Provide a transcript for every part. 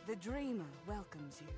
The dreamer welcomes you.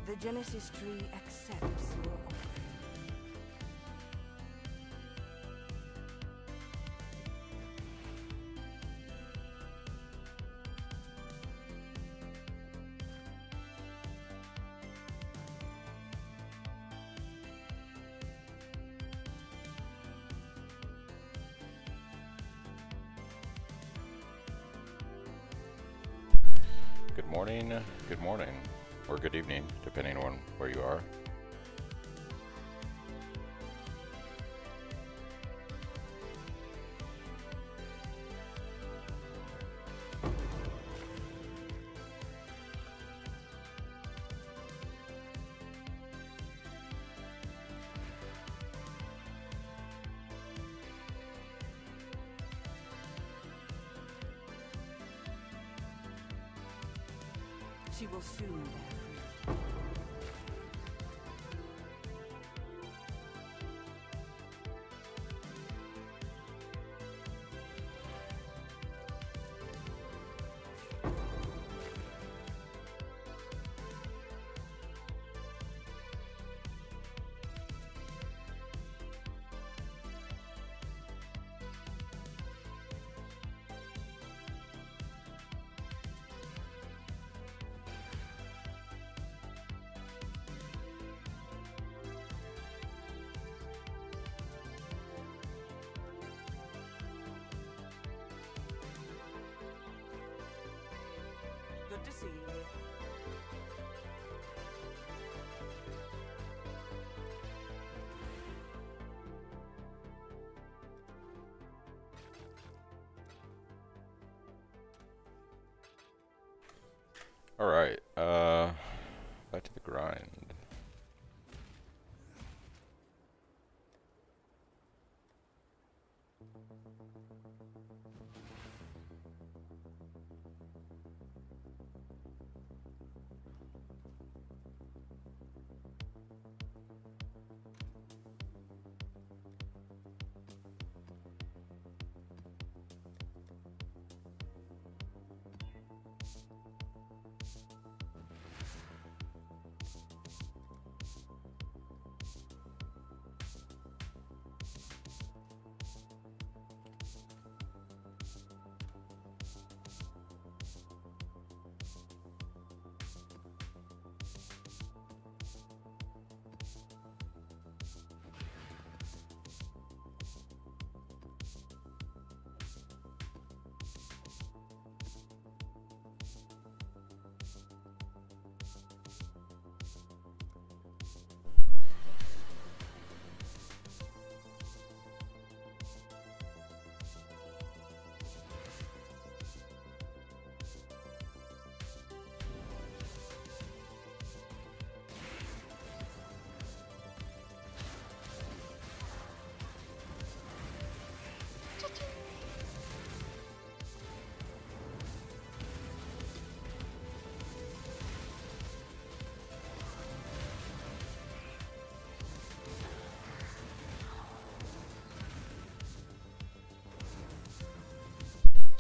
The Genesis tree accepts your offering. Good morning, or good evening, depending on where you are. She will soon bear fruit. Good to see you. Alright, back to the grind.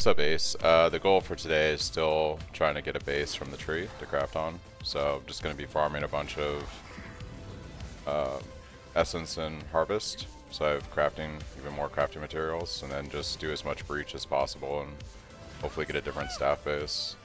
What's up, Ace? The goal for today is still trying to get a base from the tree to craft on. So I'm just going to be farming a bunch of essence and harvest. So I have crafting, even more crafting materials, and then just do as much breach as possible and hopefully get a different staff base.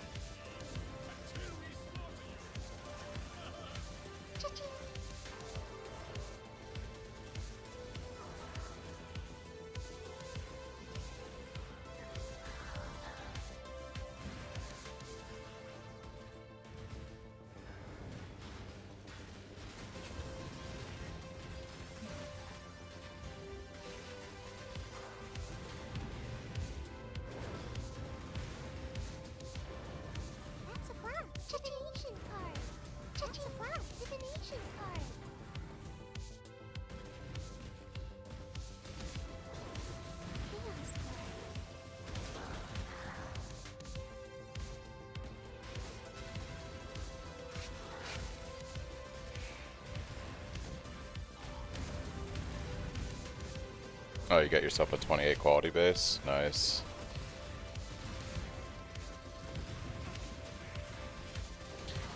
Oh, you got yourself a 28 quality base. Nice.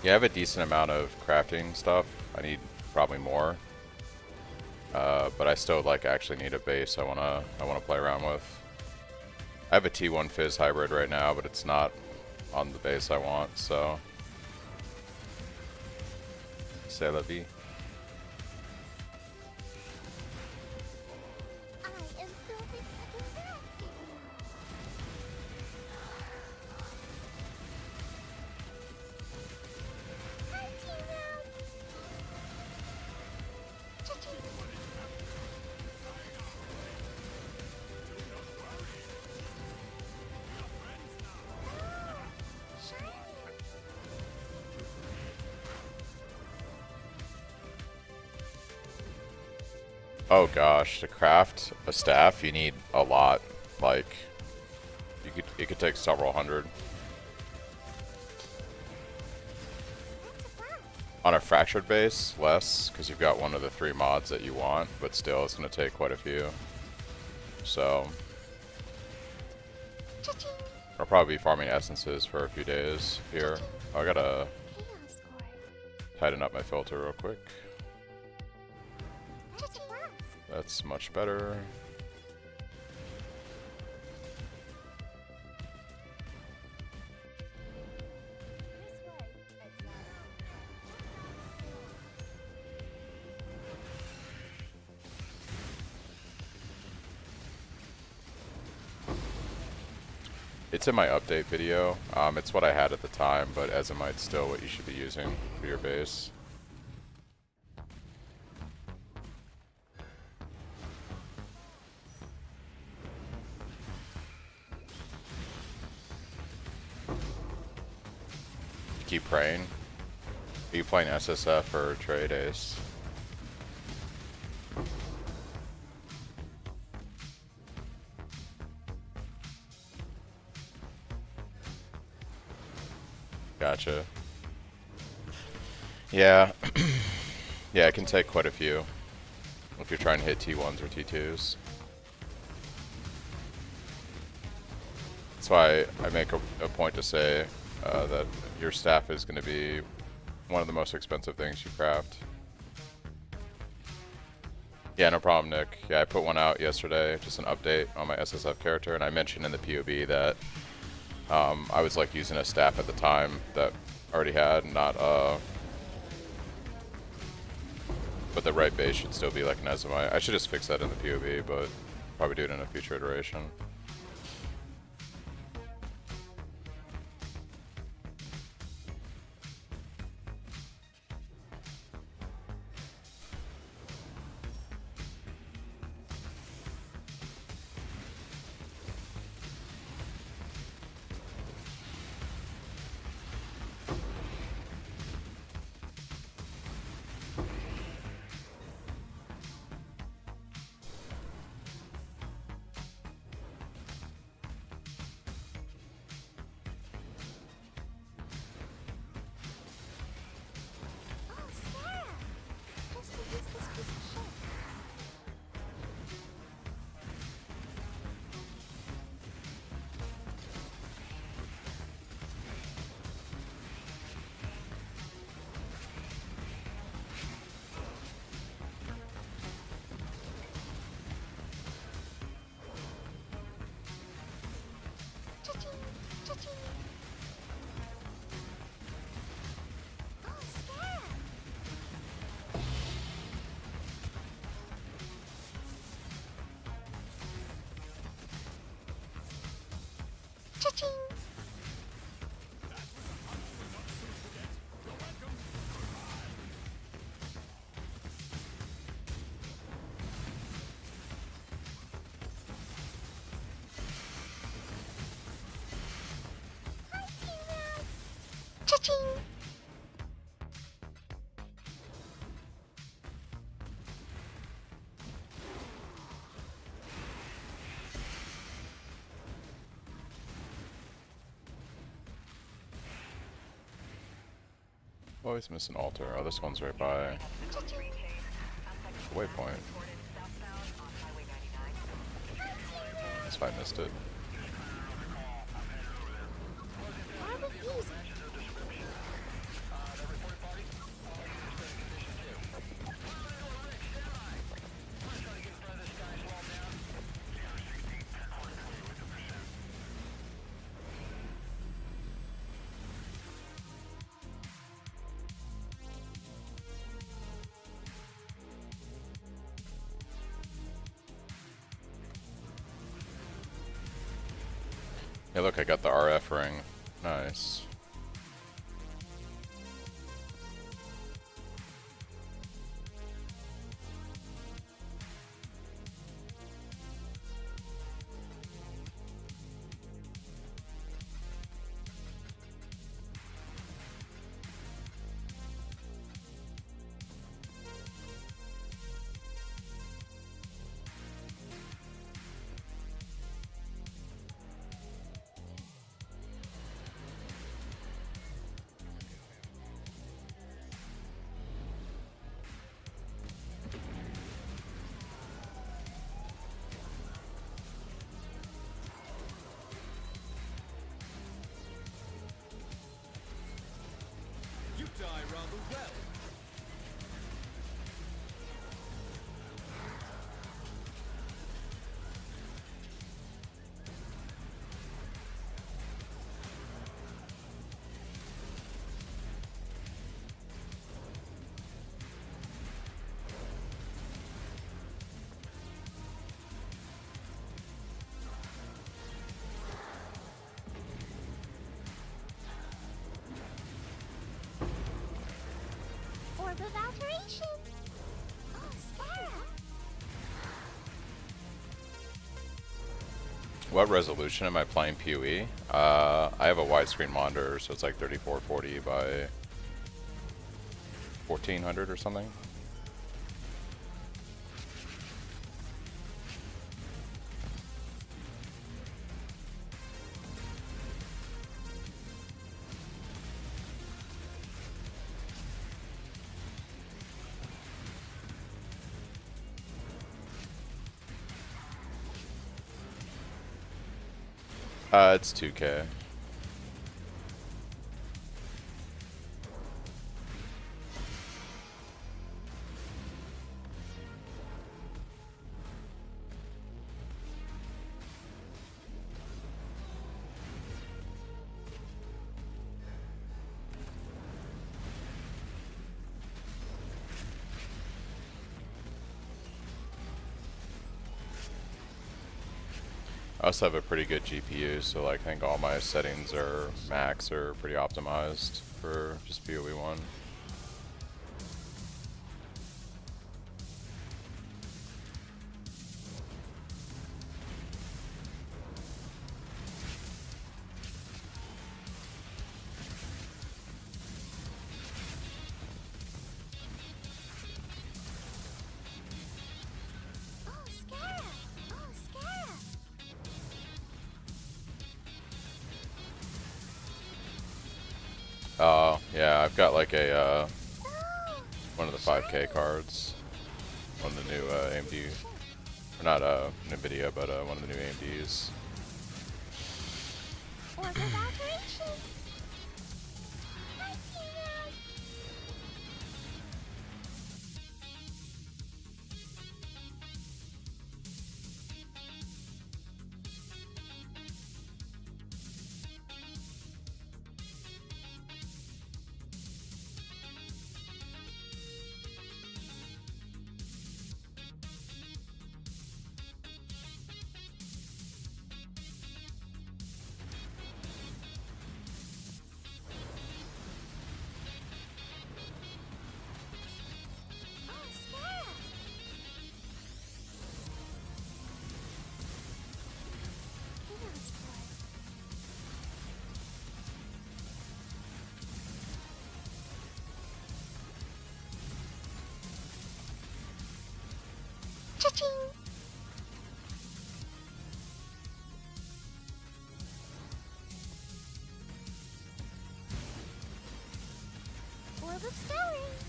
Yeah, I have a decent amount of crafting stuff. I need probably more. But I still actually need a base I wanna play around with. I have a T1 Fizz hybrid right now, but it's not on the base I want, so c'est la vie. Oh gosh, to craft a staff you need a lot. Like it could take several hundred. On a fractured base, less, because you've got one of the 3 mods that you want, but still it's gonna take quite a few. So I'll probably be farming essences for a few days here. I gotta tighten up my filter real quick. That's much better. It's in my update video. It's what I had at the time, but Azimite's still what you should be using for your base. keep praying. Are you playing SSF or trade ace? Gotcha. Yeah. Yeah, it can take quite a few if you're trying to hit T1s or T2s. That's why I make a point to say that your staff is going to be one of the most expensive things you craft. Yeah, no problem, Nick. Yeah, I put one out yesterday, just an update on my SSF character, and I mentioned in the POB that I was like using a staff at the time that I already had, not but the right base should still be like an SMI. I should just fix that in the POB, but probably do it in a future iteration. Always miss an altar. Oh, this one's right by the waypoint. That's why I missed it. Hey, look, I got the RF ring. Nice. Orb of alteration. Oh, Scarab. What resolution am I playing PoE? I have a widescreen monitor, so it's like 3440 by 1400 or something. It's 2K. I also have a pretty good GPU, so like I think all my settings are max or pretty optimized for just PoE 1. Oh, Scarab! Oh, Scarab! Yeah, I've got like a Oh, one of the 5K cards, one of the new AMD, or not Nvidia, but one of the new AMDs. orb of alteration. I see now. Oh, Scarab! Chaos orb. Cha-ching! Orb of scouring.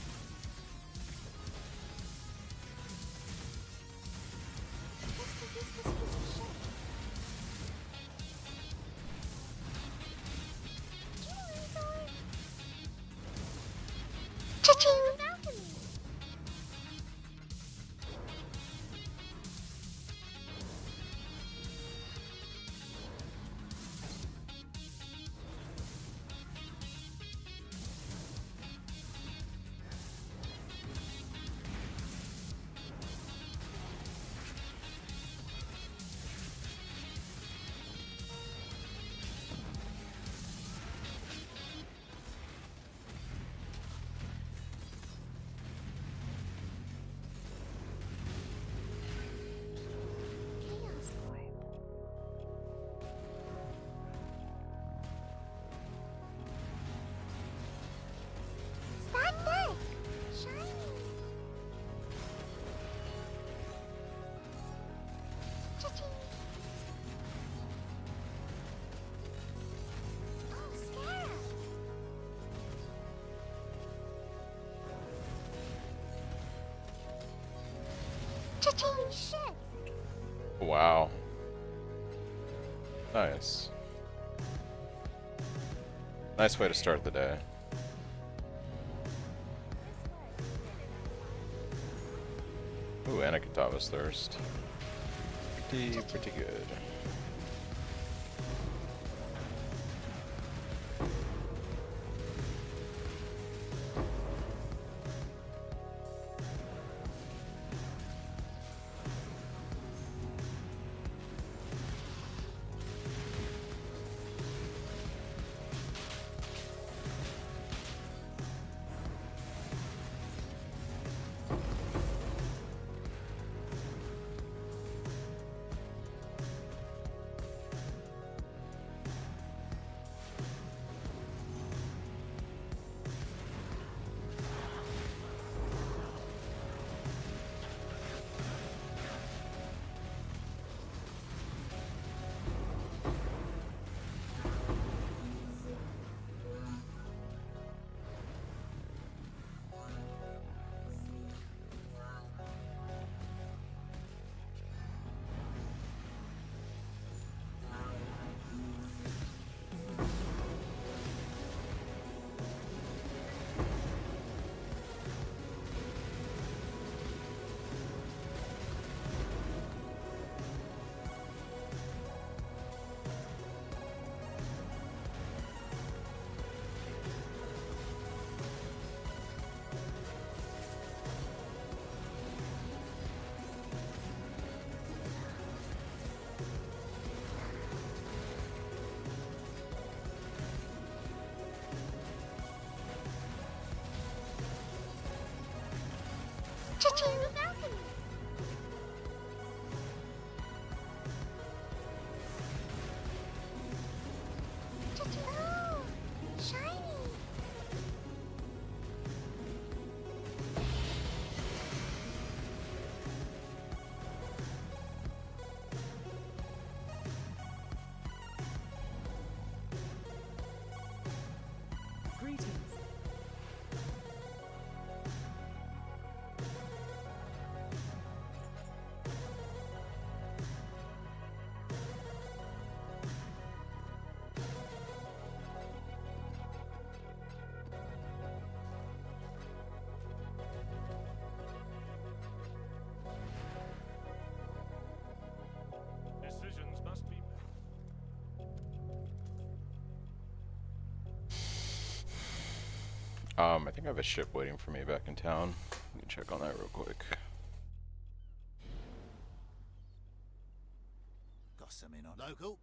Just a useless piece of shit. Jubilee's orb. Cha-ching! Orb of alchemy. Chaos orb. Stack deck. Shiny. Cha-ching. Oh, Scarab. Cha-ching. Shit. Wow. Nice. Nice way to start the day. Ooh, and a Katava's Thirst. Pretty good. Cha-ching! The balcony! Cha-ching! Oh! Shiny! Greetings. Decisions must be made. I think I have a ship waiting for me back in town. Let me check on that real quick. Got some in on local.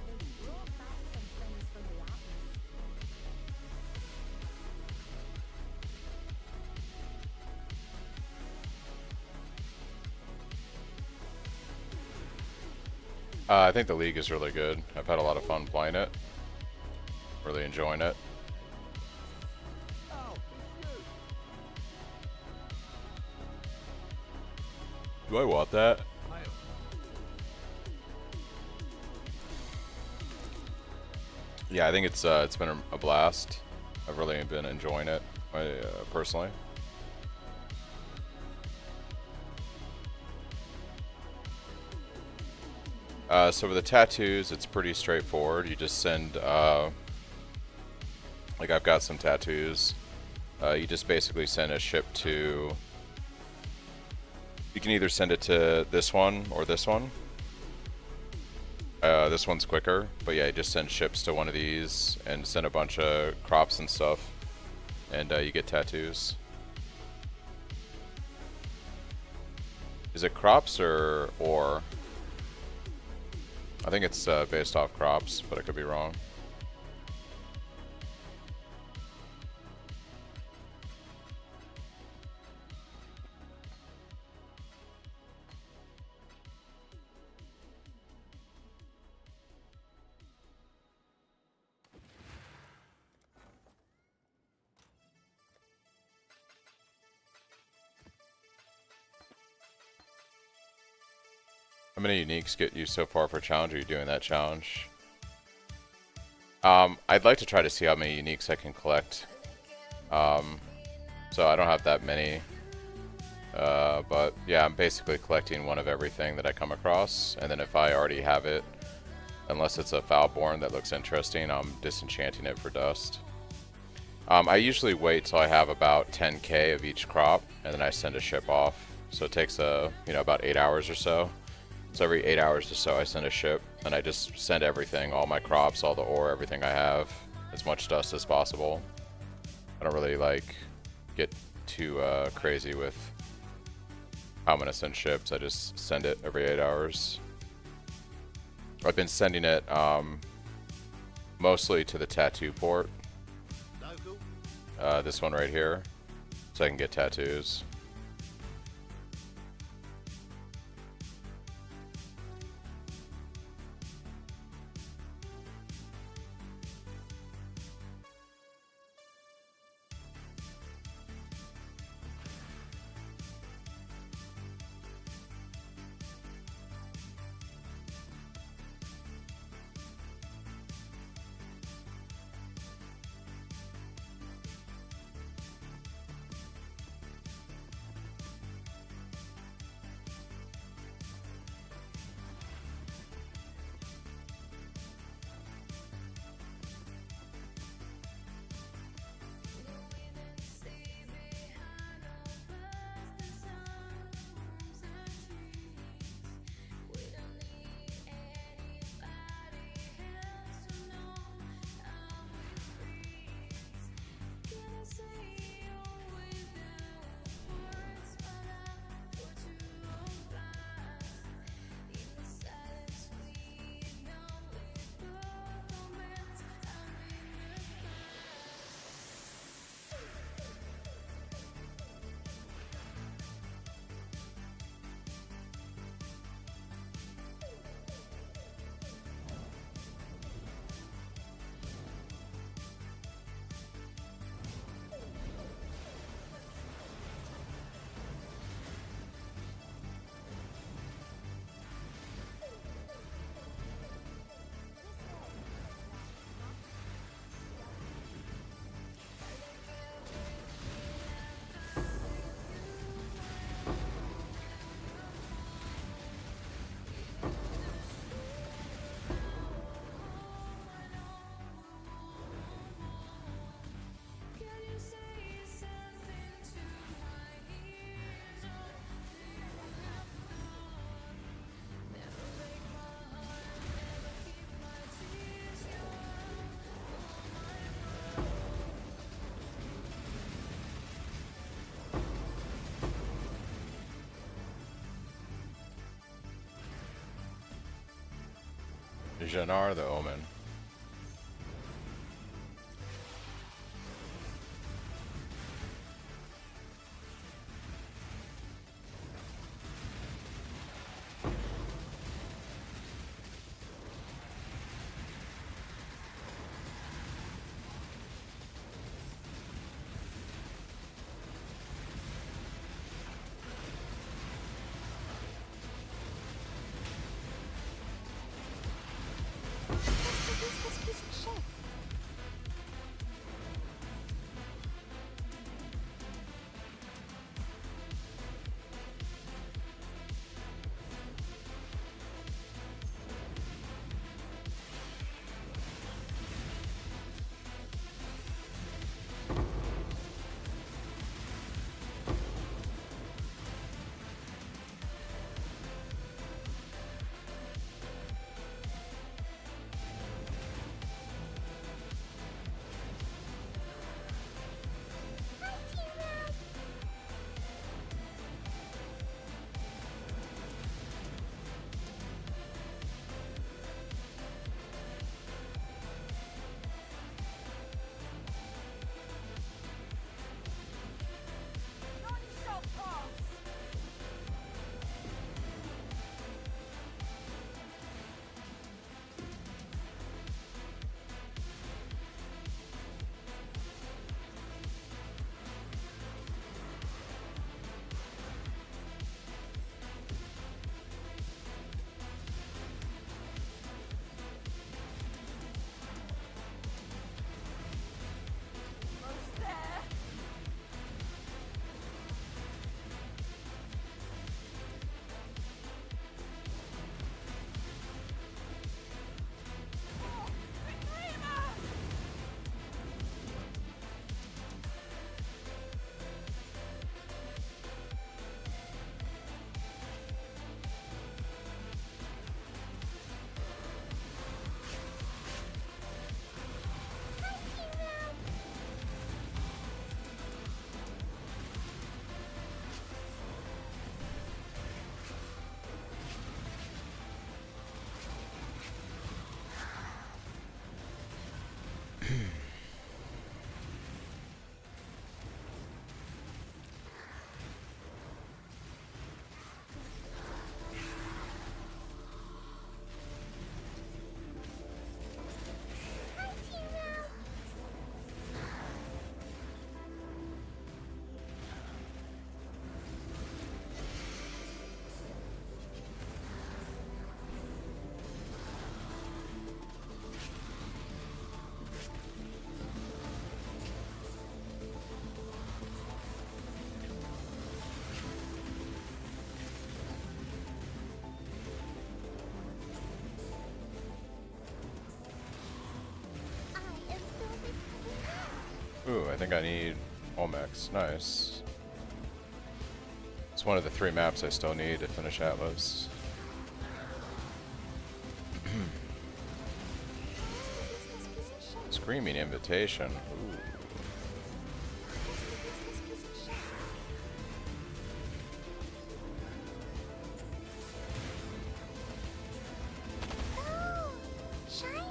They brought back some things from the office. I think the league is really good. I've had a lot of fun playing it. Really enjoying it. Do I want that? Yeah, I think it's been a blast. I've really been enjoying it, personally. So with the tattoos, it's pretty straightforward. You just send, like I've got some tattoos. You just basically send a ship to. You can either send it to this one or this one. This one's quicker, but yeah, you just send ships to one of these and send a bunch of crops and stuff, and you get tattoos. Is it crops or ore? I think it's based off crops, but I could be wrong. How many uniques get you so far for challenge? Are you doing that challenge? I'd like to try to see how many uniques I can collect. So I don't have that many. But yeah, I'm basically collecting one of everything that I come across. And then if I already have it, unless it's a Foulborn that looks interesting, I'm disenchanting it for dust. I usually wait till I have about 10k of each crop, and then I send a ship off. So it takes about 8 hours or so. So every 8 hours or so I send a ship, and I just send everything, all my crops, all the ore, everything I have, as much dust as possible. I don't really get too crazy with how I'm gonna send ships. I just send it every 8 hours. I've been sending it mostly to the tattoo port. This one right here, so I can get tattoos. Janar the Omen. This piece of shit. Ooh, I think I need Olmecs. Nice. It's one of the 3 maps I still need to finish Atlas. Screaming Invitation. Ooh. Oh, shiny.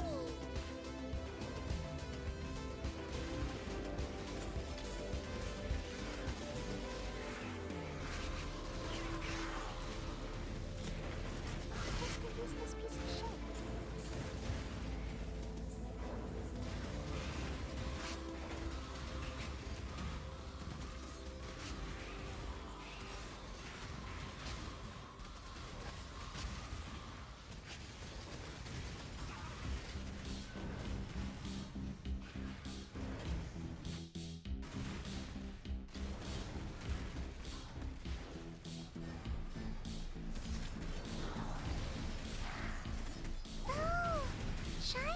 This piece of shit. Oh, shiny.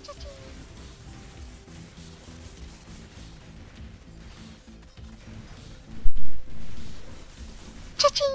Cha-ching. Cha-ching.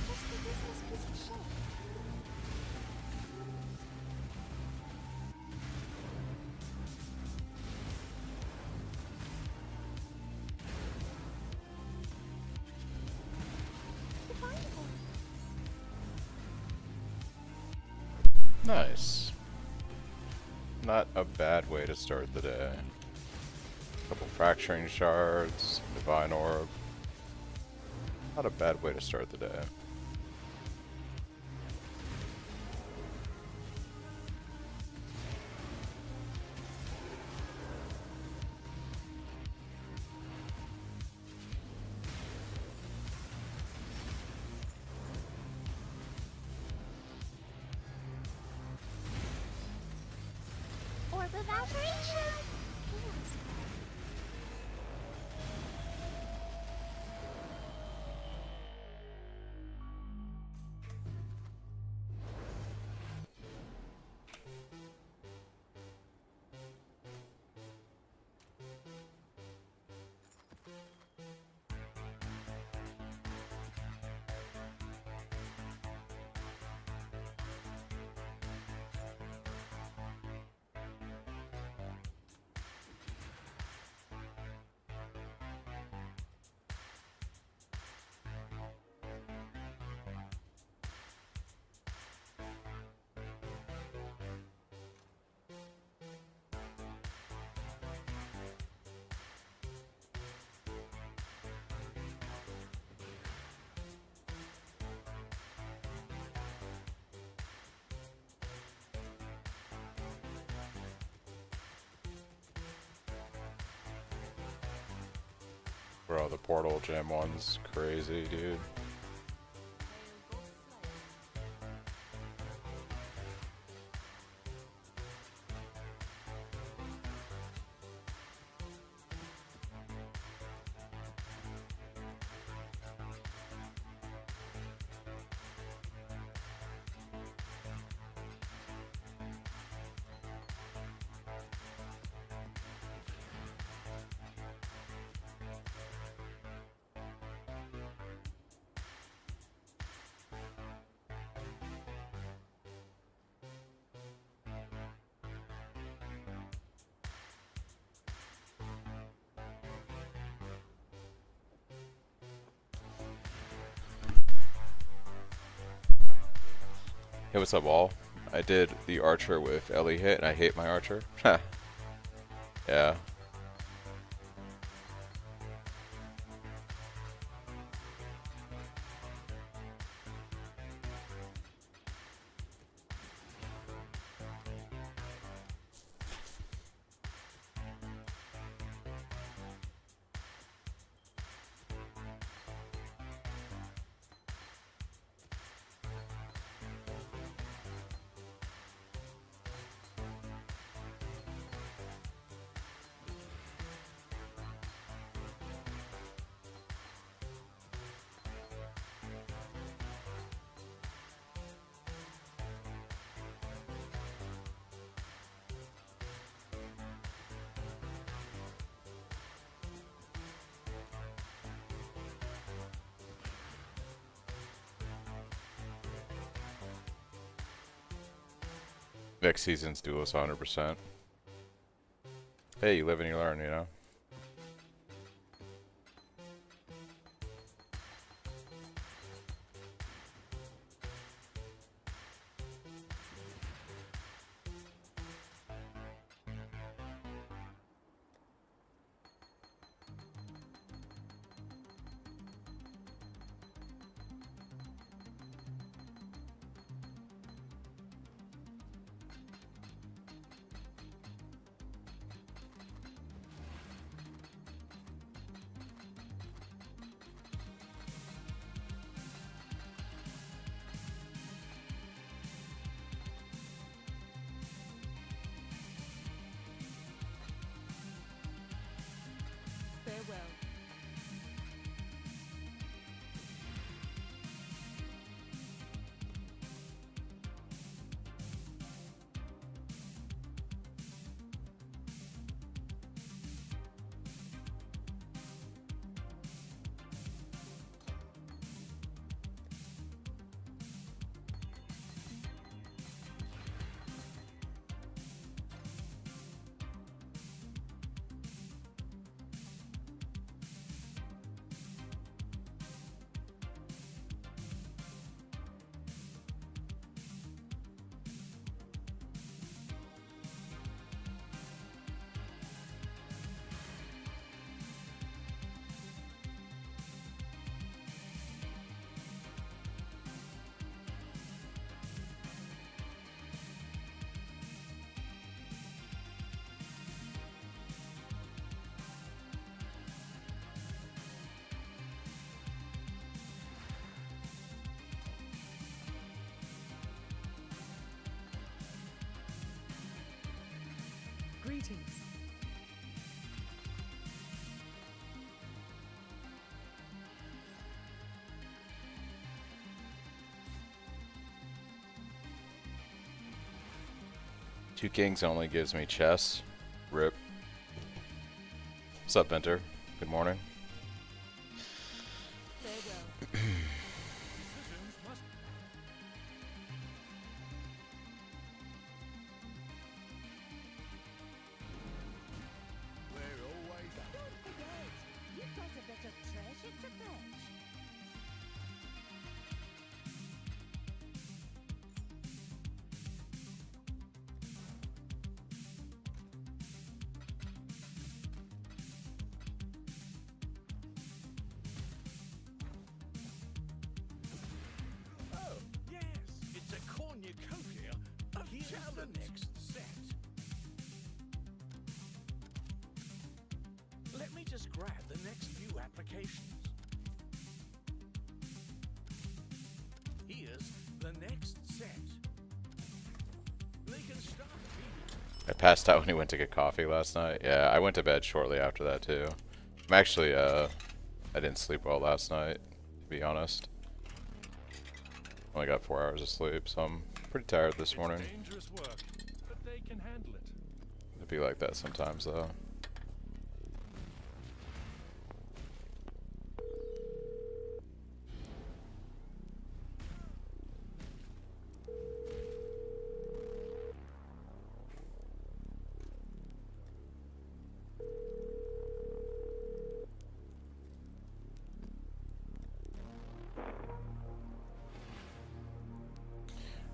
What's the business piece of shit? Definable. Nice. Not a bad way to start the day. Couple fracturing shards, divine orb. Not a bad way to start the day. Orb of Apparition! Chaos. Bro, the portal gem one's crazy, dude. Hey, what's up, all? I did the archer with Ellie hit, and I hate my archer. Yeah. Next season's duelist 100%. Hey, you live and you learn, you know? Farewell. Greetings. Two kings only gives me chess. Rip. What's up, Venter? Good morning. Farewell. Decisions must We're always up. Don't forget, you've got a bit of treasure to fetch. Oh, yes, it's a cornucopia of Here's the next set. Let me just grab the next few applications. Here's the next set. They can start immediately. I passed out when he went to get coffee last night. Yeah, I went to bed shortly after that too. I'm actually, I didn't sleep well last night, to be honest. Only got 4 hours of sleep, so I'm pretty tired this morning. Dangerous work, but they can handle it. It'd be like that sometimes though.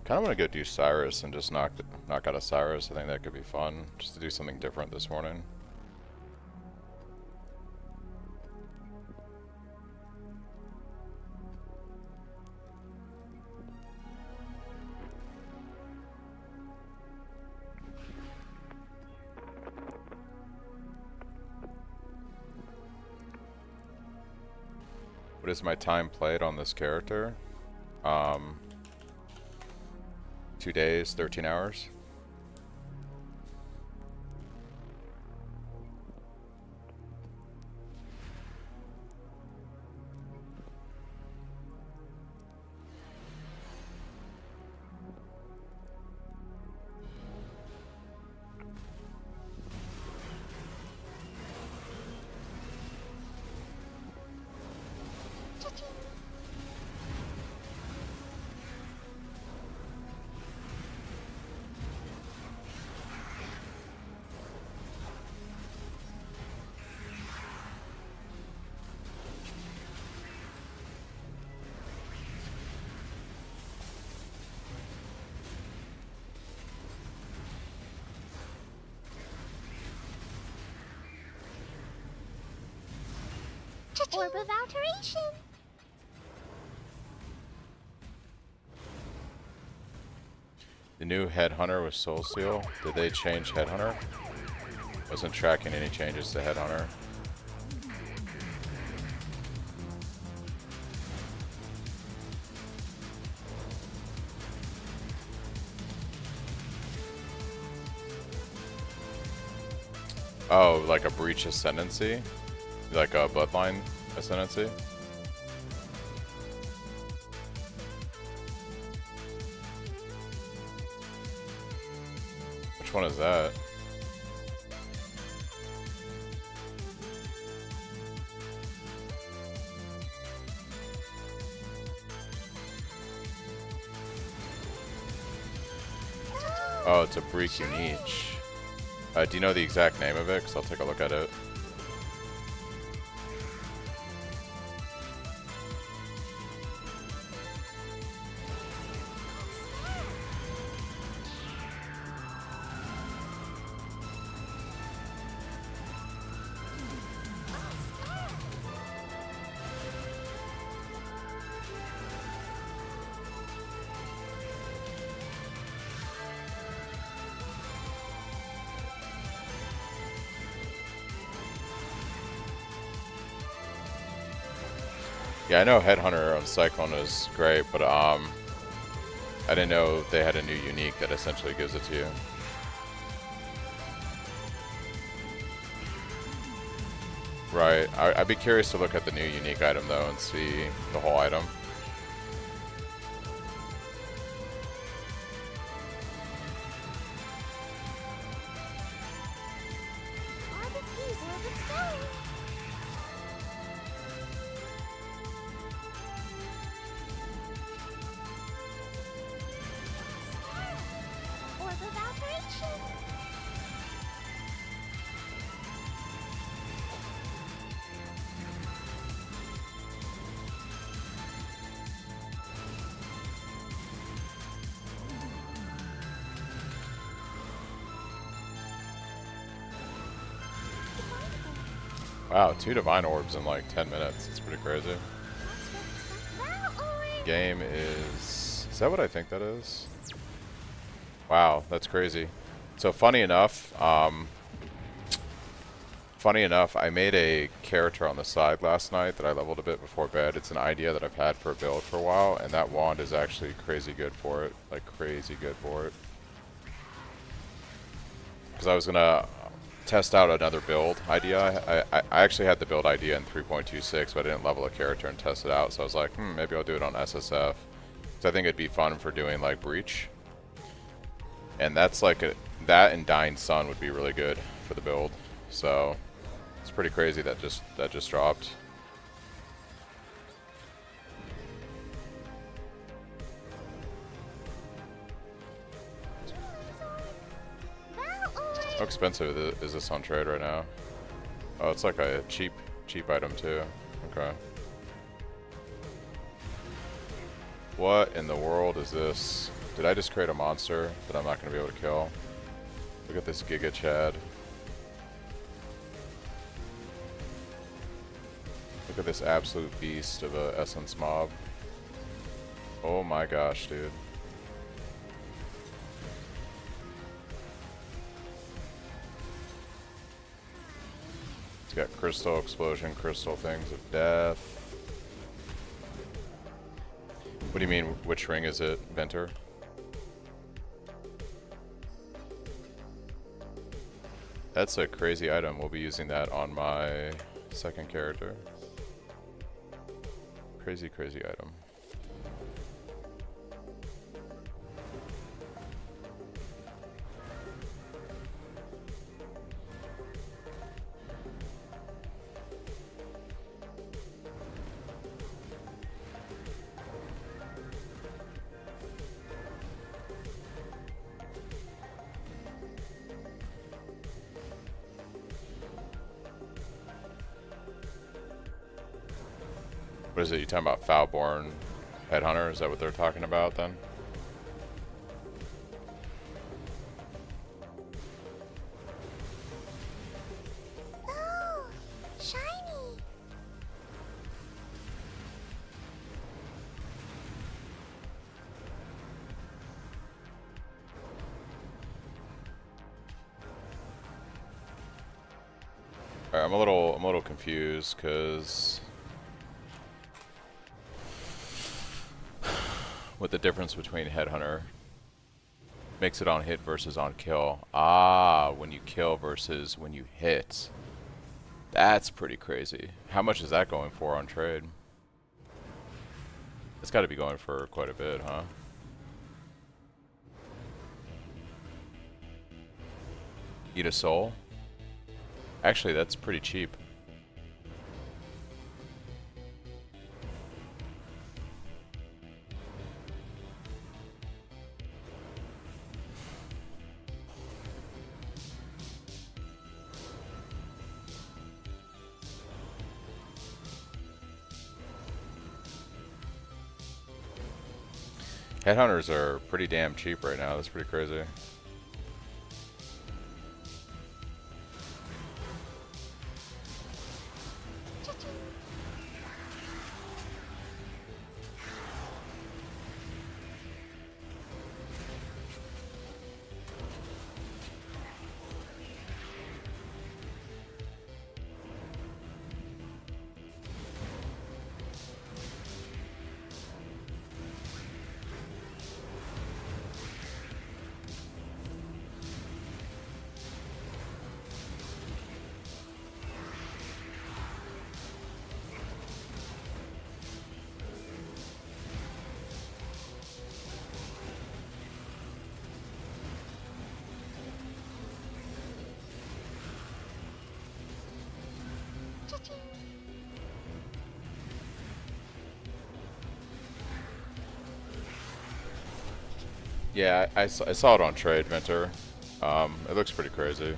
Kind of want to go do Cyrus and just knock out a Cyrus. I think that could be fun, just to do something different this morning. What is my time played on this character? 2 days, 13 hours. Orb of alteration. The new Headhunter with Soul Seal. Did they change Headhunter? Wasn't tracking any changes to Headhunter. Oh, like a Breach Ascendancy? Like a Bloodline Ascendancy? Which one is that? Oh, it's a Break Unique. Do you know the exact name of it? Because I'll take a look at it. Yeah, I know Headhunter on Cyclone is great, but I didn't know they had a new unique that essentially gives it to you. Right. I'd be curious to look at the new unique item though and see the whole item. Wow, 2 Divine Orbs in like 10 minutes. It's pretty crazy. Game is that what I think that is? Wow, that's crazy. So funny enough, I made a character on the side last night that I leveled a bit before bed. It's an idea that I've had for a build for a while, and that wand is actually crazy good for it. Like crazy good for it. Because I was gonna test out another build idea. I actually had the build idea in 3.26, but I didn't level a character and test it out. So I was like, maybe I'll do it on SSF. So I think it'd be fun for doing like Breach. And that's like that and Dying Sun would be really good for the build. So it's pretty crazy that just dropped. How expensive is this on trade right now? Oh, it's like a cheap item too. Okay. What in the world is this? Did I just create a monster that I'm not going to be able to kill? Look at this Giga Chad. Look at this absolute beast of a essence mob. Oh my gosh, dude. It's got crystal explosion, crystal things of death. What do you mean, which ring is it, Venter? That's a crazy item. We'll be using that on my second character. Crazy, crazy item. What is it? You talking about Foulborn Headhunter? Is that what they're talking about then? Oh, shiny. Alright, I'm a little confused because what the difference between Headhunter makes it on hit versus on kill. Ah, when you kill versus when you hit. That's pretty crazy. How much is that going for on trade? It's got to be going for quite a bit, huh? Eat a soul? Actually, that's pretty cheap. Headhunters are pretty damn cheap right now. That's pretty crazy. Yeah, I saw it on trade, Venter. It looks pretty crazy.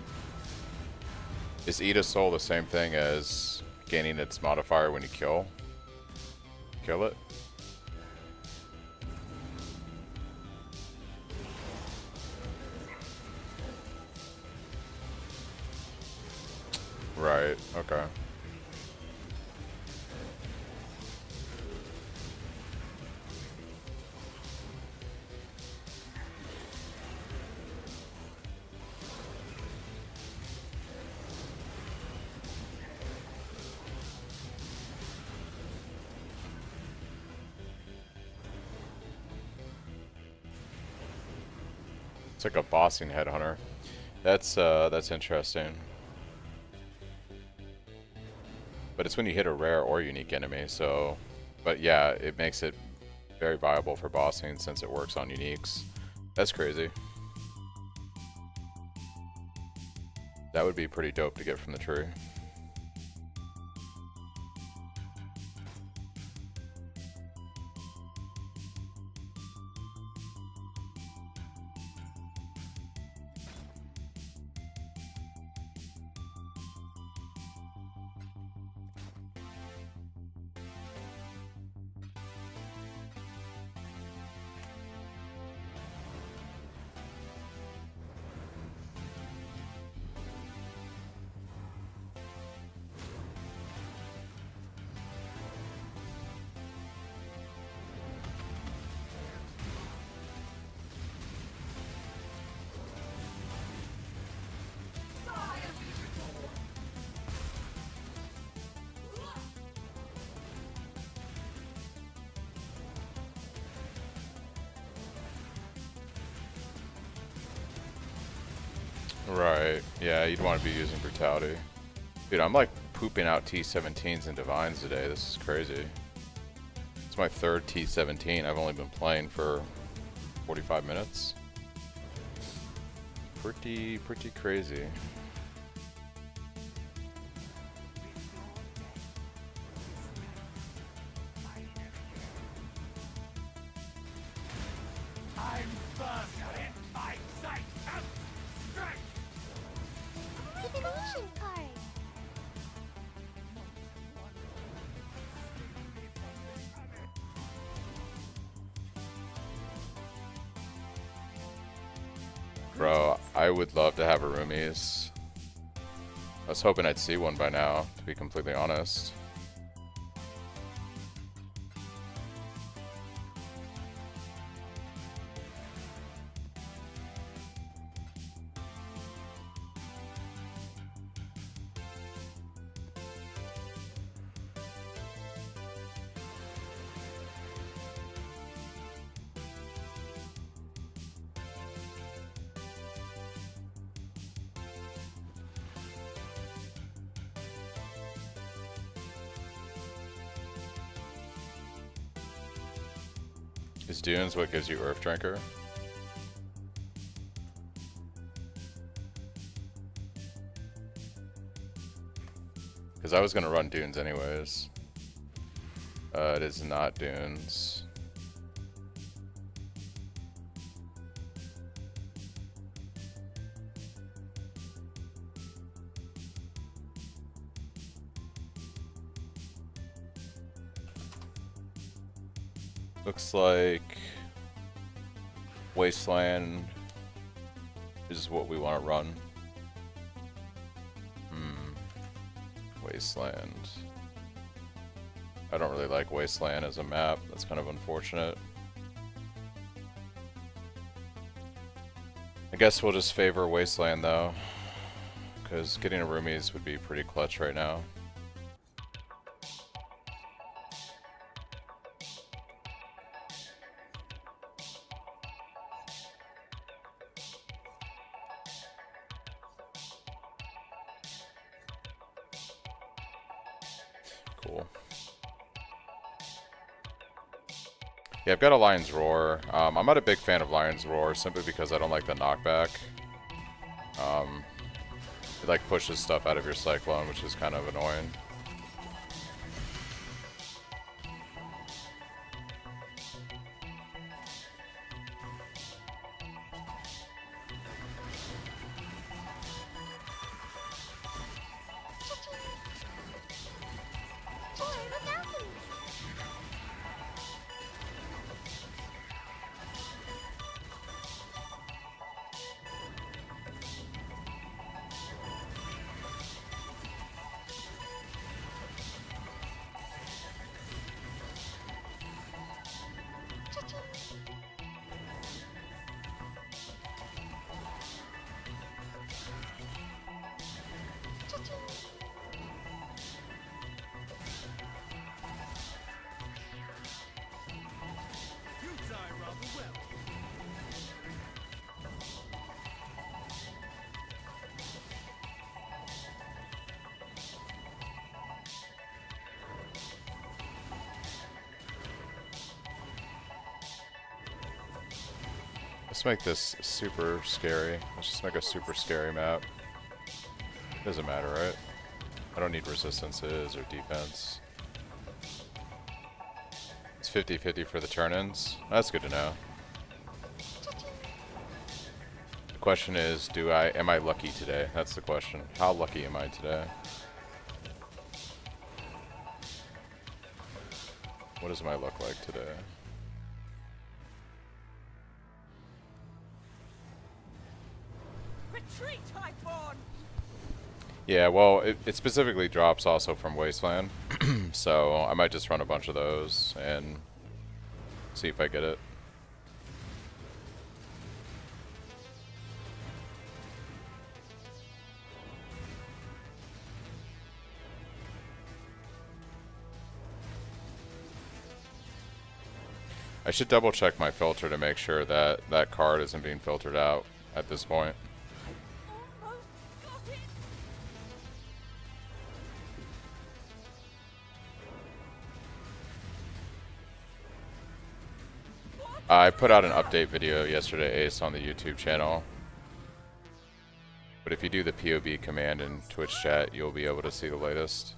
Is Eat a Soul the same thing as gaining its modifier when you kill it? Right, okay. It's like a bossing headhunter. That's interesting. But it's when you hit a rare or unique enemy, so... But yeah, it makes it very viable for bossing since it works on uniques. That's crazy. That would be pretty dope to get from the tree. Right. Yeah, you'd want to be using brutality. Dude, I'm like pooping out T17s and divines today. This is crazy. It's my third T17. I've only been playing for 45 minutes. Pretty crazy. I'm first in my sight and strength. Divination card. Bro, I would love to have a roomies. I was hoping I'd see one by now, to be completely honest. Is Dunes what gives you Earth Drinker? Because I was going to run Dunes anyways. It is not Dunes. Looks like Wasteland is what we want to run. Wasteland. I don't really like Wasteland as a map. That's kind of unfortunate. I guess we'll just favor Wasteland though, because getting a roomies would be pretty clutch right now. Cool. Yeah, I've got a Lion's Roar. I'm not a big fan of Lion's Roar simply because I don't like the knockback. It like pushes stuff out of your Cyclone, which is kind of annoying. You die rather well. Let's make this super scary. Let's just make a super scary map. Doesn't matter, right? I don't need resistances or defense. It's 50-50 for the turn-ins. That's good to know. The question is, am I lucky today? That's the question. How lucky am I today? What does my luck like today? Retreat, Highborn! Yeah, well, it specifically drops also from Wasteland, so I might just run a bunch of those and see if I get it. I should double check my filter to make sure that that card isn't being filtered out at this point. Almost I put out an update video yesterday, Ace, on the YouTube channel. But if you do the POB command in Twitch chat, you'll be able to see the latest.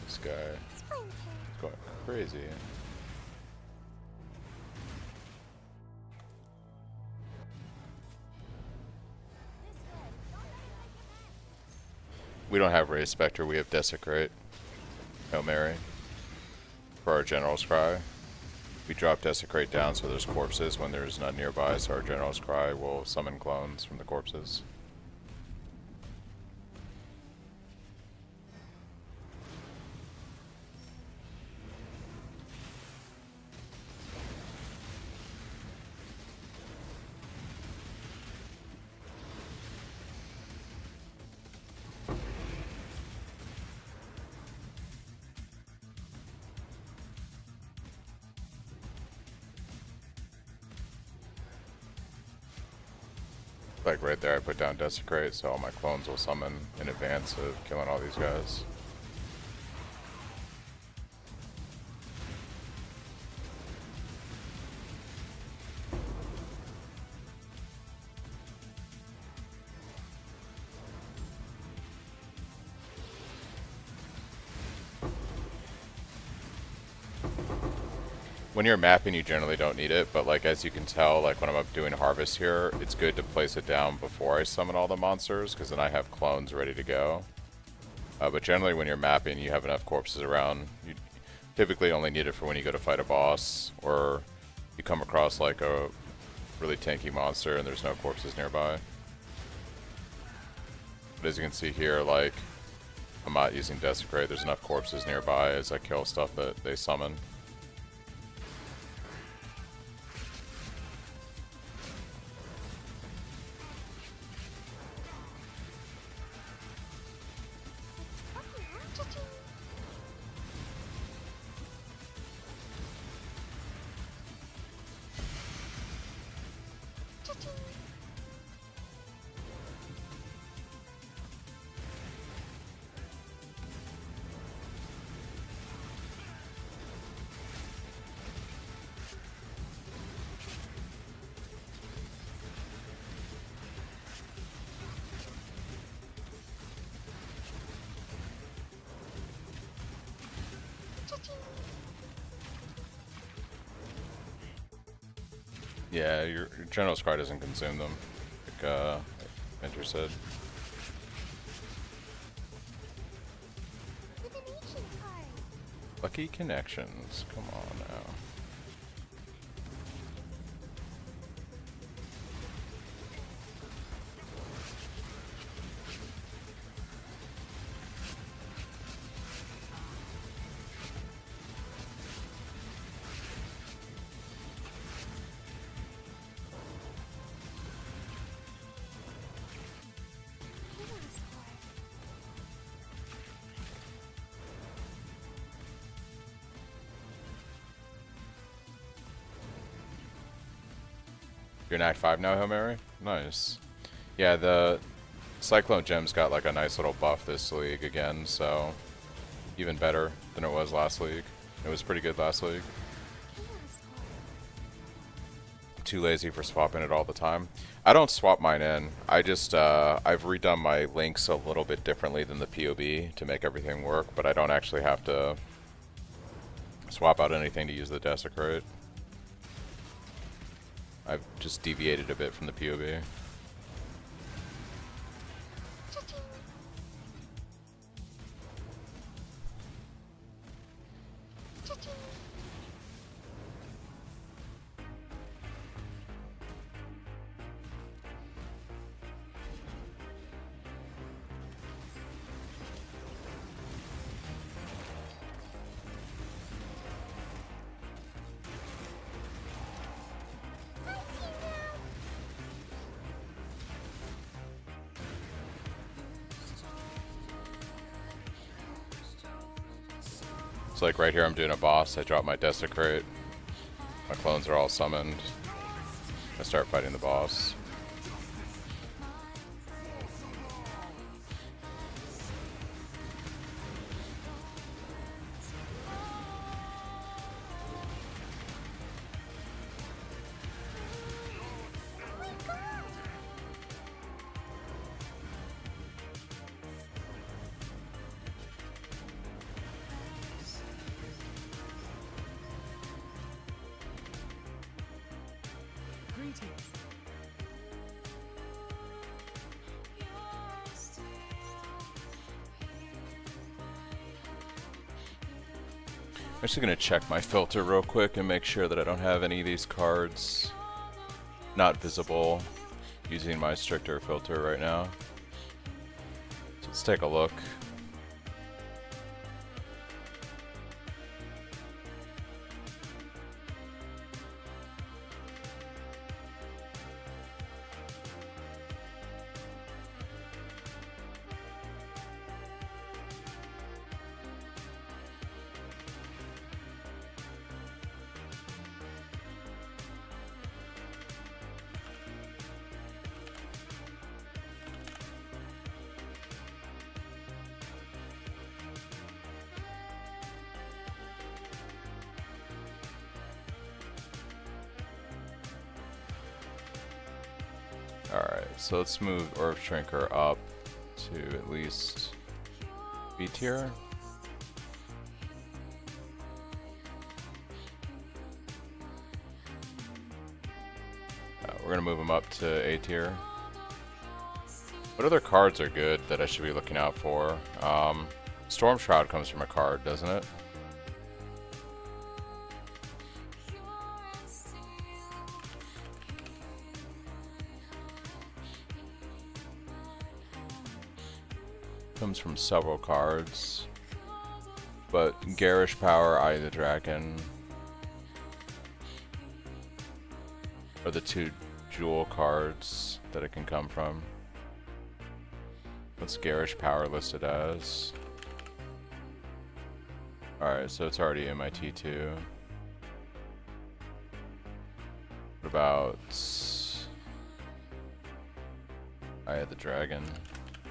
This guy is going crazy. We don't have Ray Spectre, we have Desecrate. Hail Mary. For our General's Cry. We drop Desecrate down so there's corpses when there's none nearby, so our General's Cry will summon clones from the corpses. Like right there I put down Desecrate so all my clones will summon in advance of killing all these guys. When you're mapping, you generally don't need it, but like as you can tell, like when I'm up doing harvest here, it's good to place it down before I summon all the monsters, because then I have clones ready to go. But generally when you're mapping, you have enough corpses around. You typically only need it for when you go to fight a boss, or you come across like a really tanky monster and there's no corpses nearby. But as you can see here, like, I'm not using Desecrate, there's enough corpses nearby as I kill stuff that they summon. Yeah, your General's Cry doesn't consume them, like Enter said. Lucky connections, come on now. You're in Act 5 now, Hail Mary? Nice. Yeah, the Cyclone Gem's got like a nice little buff this league again, so even better than it was last league. It was pretty good last league. Too lazy for swapping it all the time. I don't swap mine in. I just, I've redone my links a little bit differently than the POB to make everything work, but I don't actually have to swap out anything to use the Desecrate. I've just deviated a bit from the POV. So like right here I'm doing a boss, I drop my Desecrate, my clones are all summoned, I start fighting the boss. I'm actually gonna check my filter real quick and make sure that I don't have any of these cards not visible using my stricter filter right now. So let's take a look. Alright, so let's move Orb Shrinker up to at least B tier. We're gonna move him up to A tier. What other cards are good that I should be looking out for? Storm Shroud comes from a card, doesn't it? Comes from several cards, but Garish Power, Eye of the Dragon are the two jewel cards that it can come from. What's Garish Power listed as? Alright, so it's already in my T2. What about Eye of the Dragon?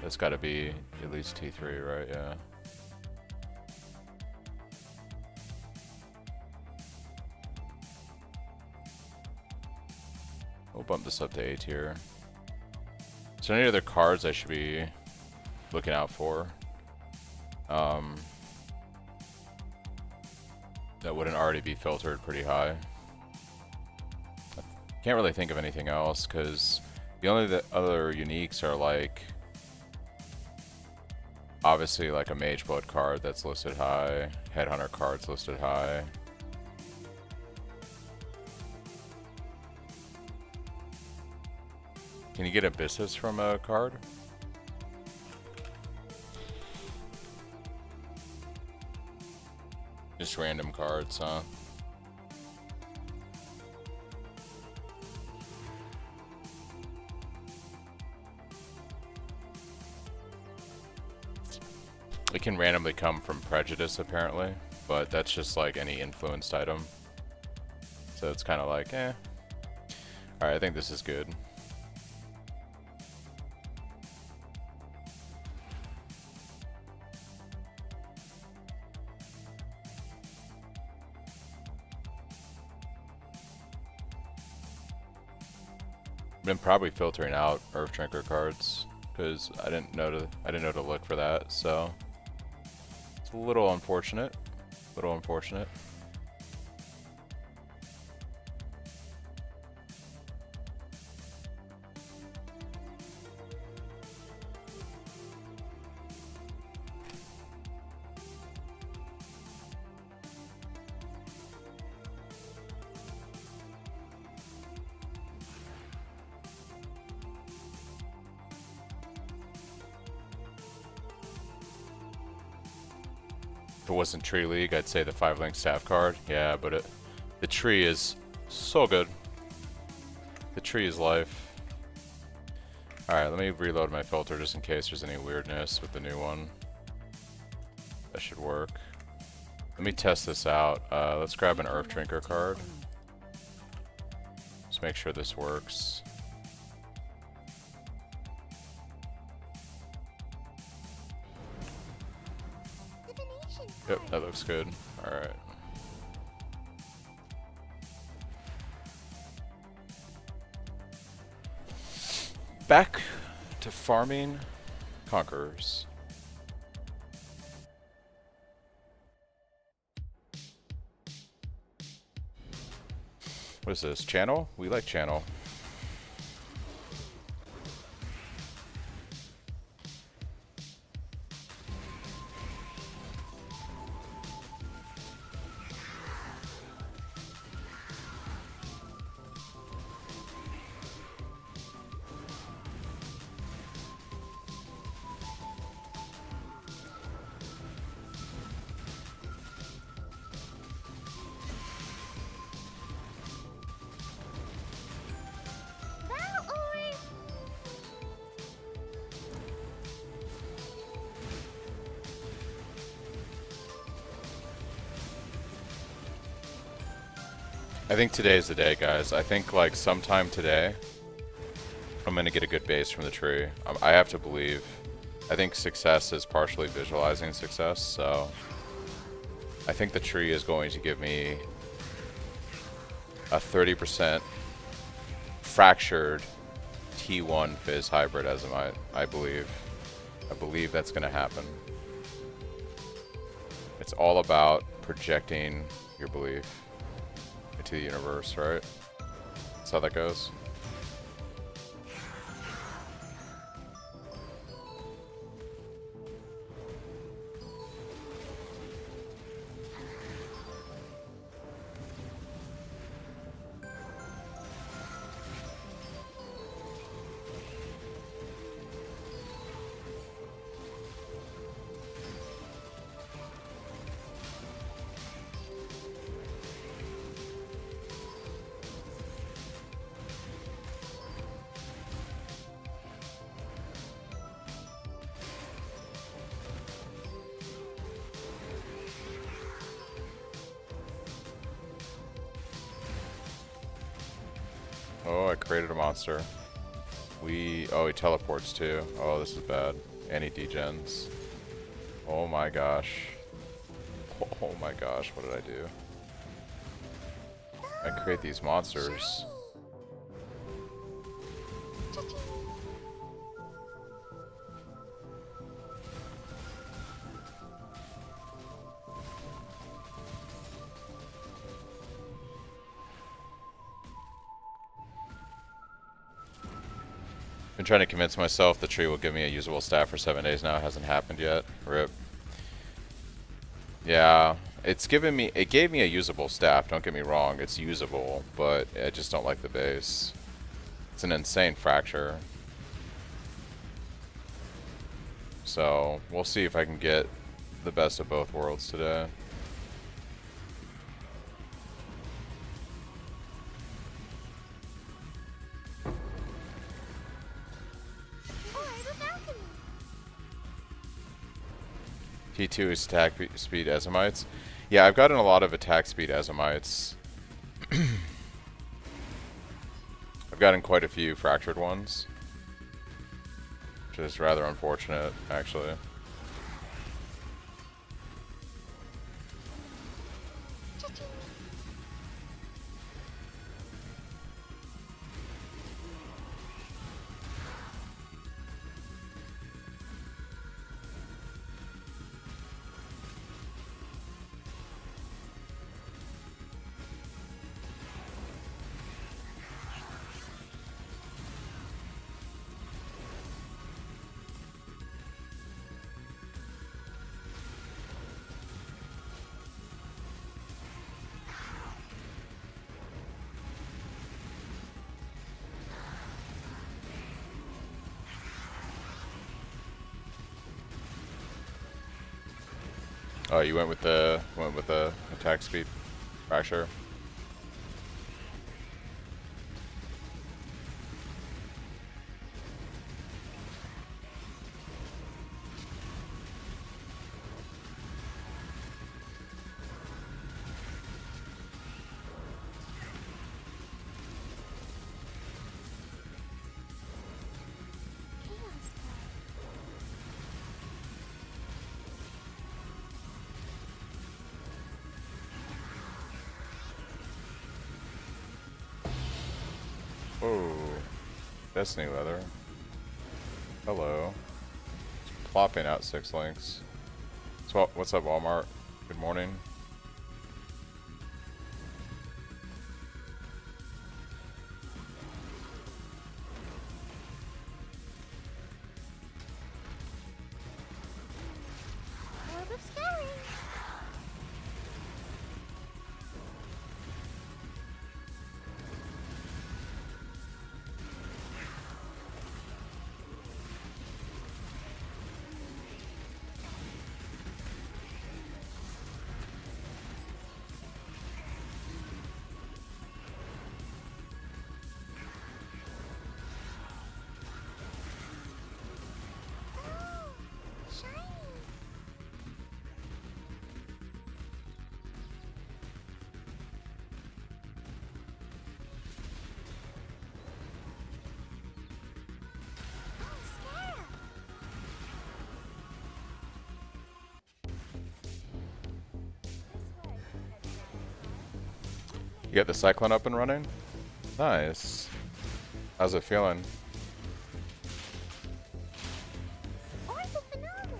That's gotta be at least T3, right? Yeah. We'll bump this up to A tier. Is there any other cards I should be looking out for? That wouldn't already be filtered pretty high. Can't really think of anything else, because the only other uniques are like obviously like a Mage Blood card that's listed high, Headhunter cards listed high. Can you get Abyssus from a card? Just random cards, huh? It can randomly come from Prejudice, apparently, but that's just like any influenced item. So it's kind of like, eh. Alright, I think this is good. Been probably filtering out Earth Drinker cards because I didn't know to look for that, so it's a little unfortunate. it wasn't Tree League, I'd say the 5-link staff card. Yeah, but the tree is so good. The tree is life. Alright, let me reload my filter just in case there's any weirdness with the new one. That should work. Let me test this out. Let's grab an Earth Drinker card. Just make sure this works. Yep, that looks good. Alright. Back to farming Conquerors. What is this? Channel? We like channel. I think today's the day, guys. I think like sometime today, I'm gonna get a good base from the tree. I have to believe. I think success is partially visualizing success, so I think the tree is going to give me a 30% fractured T1 Fizz hybrid as I believe. I believe that's gonna happen. It's all about projecting your belief into the universe, right? That's how that goes. Oh, I created a monster. Oh, he teleports too. Oh, this is bad. And he degens. Oh my gosh. Oh my gosh, what did I do? I create these monsters. Been trying to convince myself the tree will give me a usable staff for 7 days now. It hasn't happened yet. RIP. Yeah, it gave me a usable staff, don't get me wrong, it's usable, but I just don't like the base. It's an insane fracture. So, we'll see if I can get the best of both worlds today. T2 is attack speed Ezamites. Yeah, I've gotten a lot of attack speed Ezamites. I've gotten quite a few fractured ones, which is rather unfortunate, actually. Oh, you went with the attack speed fracture. Chaos Whoa. Destiny leather. Hello. Plopping out 6 links. So, what's up, Walmart? Good morning. Orb of Scouring. Oh, shiny. Oh, Scarab. This way, You got the Cyclone up and running? Nice. How's it feeling? Orthophenomenal.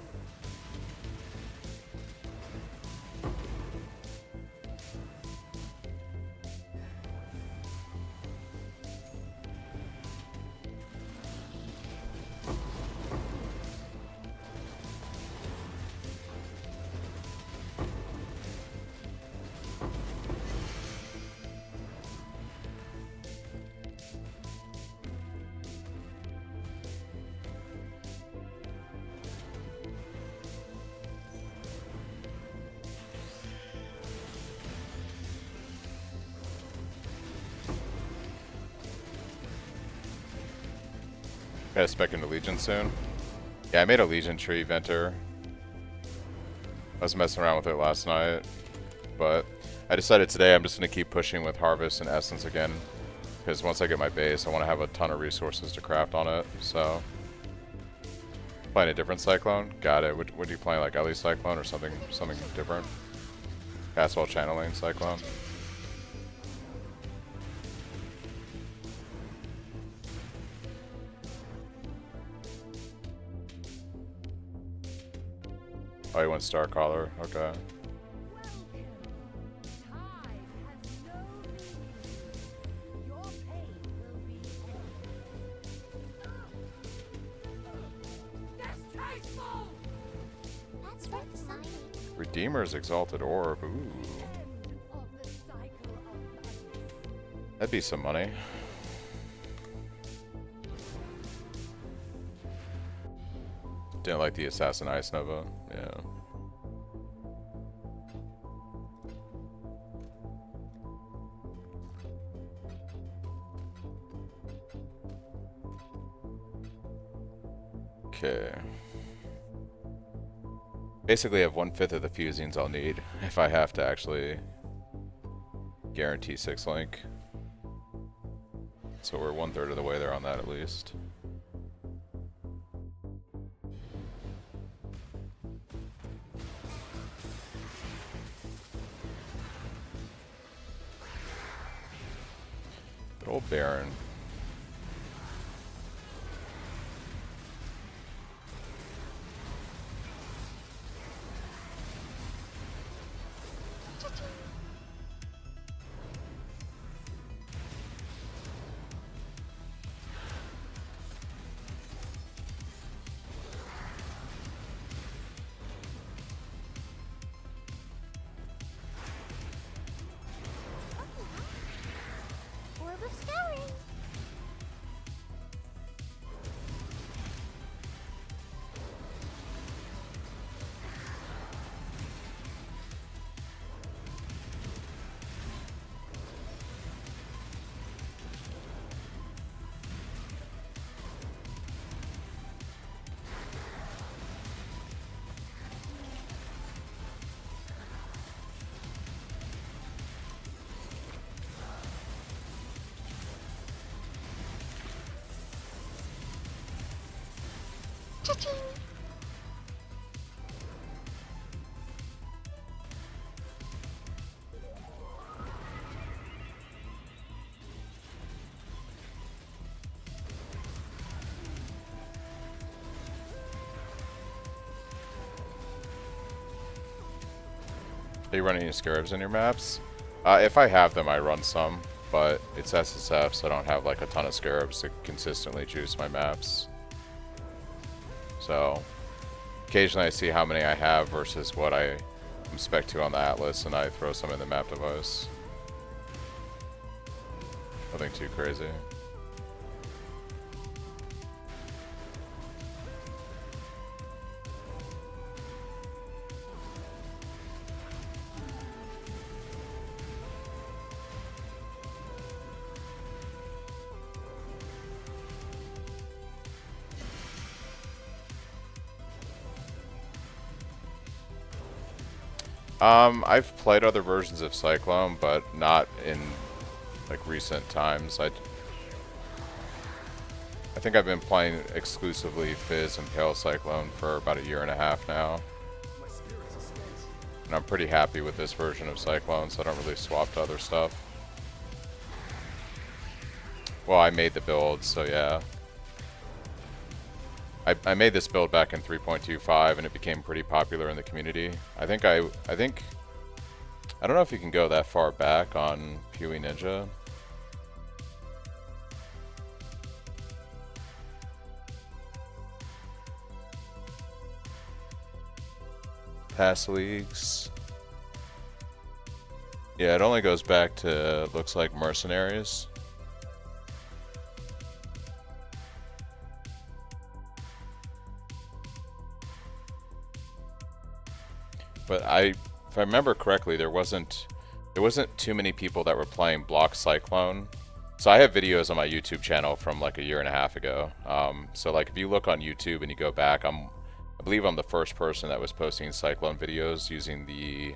Got a spec into Legion soon. Yeah, I made a Legion tree venter. I was messing around with it last night, but I decided today I'm just going to keep pushing with Harvest and Essence again, because once I get my base, I want to have a ton of resources to craft on it, so... Playing a different Cyclone? Got it. Would you play like Ellie Cyclone or something different? Castle Channeling Cyclone? Oh, you went Starcaller. Okay. Welcome. Time has no meaning. Your pain will be endless. Distasteful! That's worth something. Redeemer's Exalted Orb. Ooh. End of the cycle of madness. That'd be some money. Didn't like the Assassin Ice Nova. Yeah. Okay. Basically, I have 1/5 of the fusings I'll need if I have to actually guarantee 6 link. So we're 1/3 of the way there on that at least. Good old Baron. Orb of Scouring. Are you running any scarabs in your maps? If I have them, I run some, but it's SSF, so I don't have like a ton of scarabs to consistently juice my maps. So occasionally I see how many I have versus what I am spec to on the Atlas, and I throw some in the map device. Nothing too crazy. I've played other versions of Cyclone, but not in like recent times. I think I've been playing exclusively Fizz and Pale Cyclone for about 1.5 years now. And I'm pretty happy with this version of Cyclone, so I don't really swap to other stuff. Well, I made the build, so yeah. I made this build back in 3.25 and it became pretty popular in the community. I think I don't know if you can go that far back on Pewee Ninja. Past leagues. Yeah, it only goes back to, looks like, Mercenaries. But if I remember correctly, there wasn't too many people that were playing Block Cyclone. So I have videos on my YouTube channel from like 1.5 years ago. So like if you look on YouTube and you go back, I believe I'm the first person that was posting Cyclone videos using the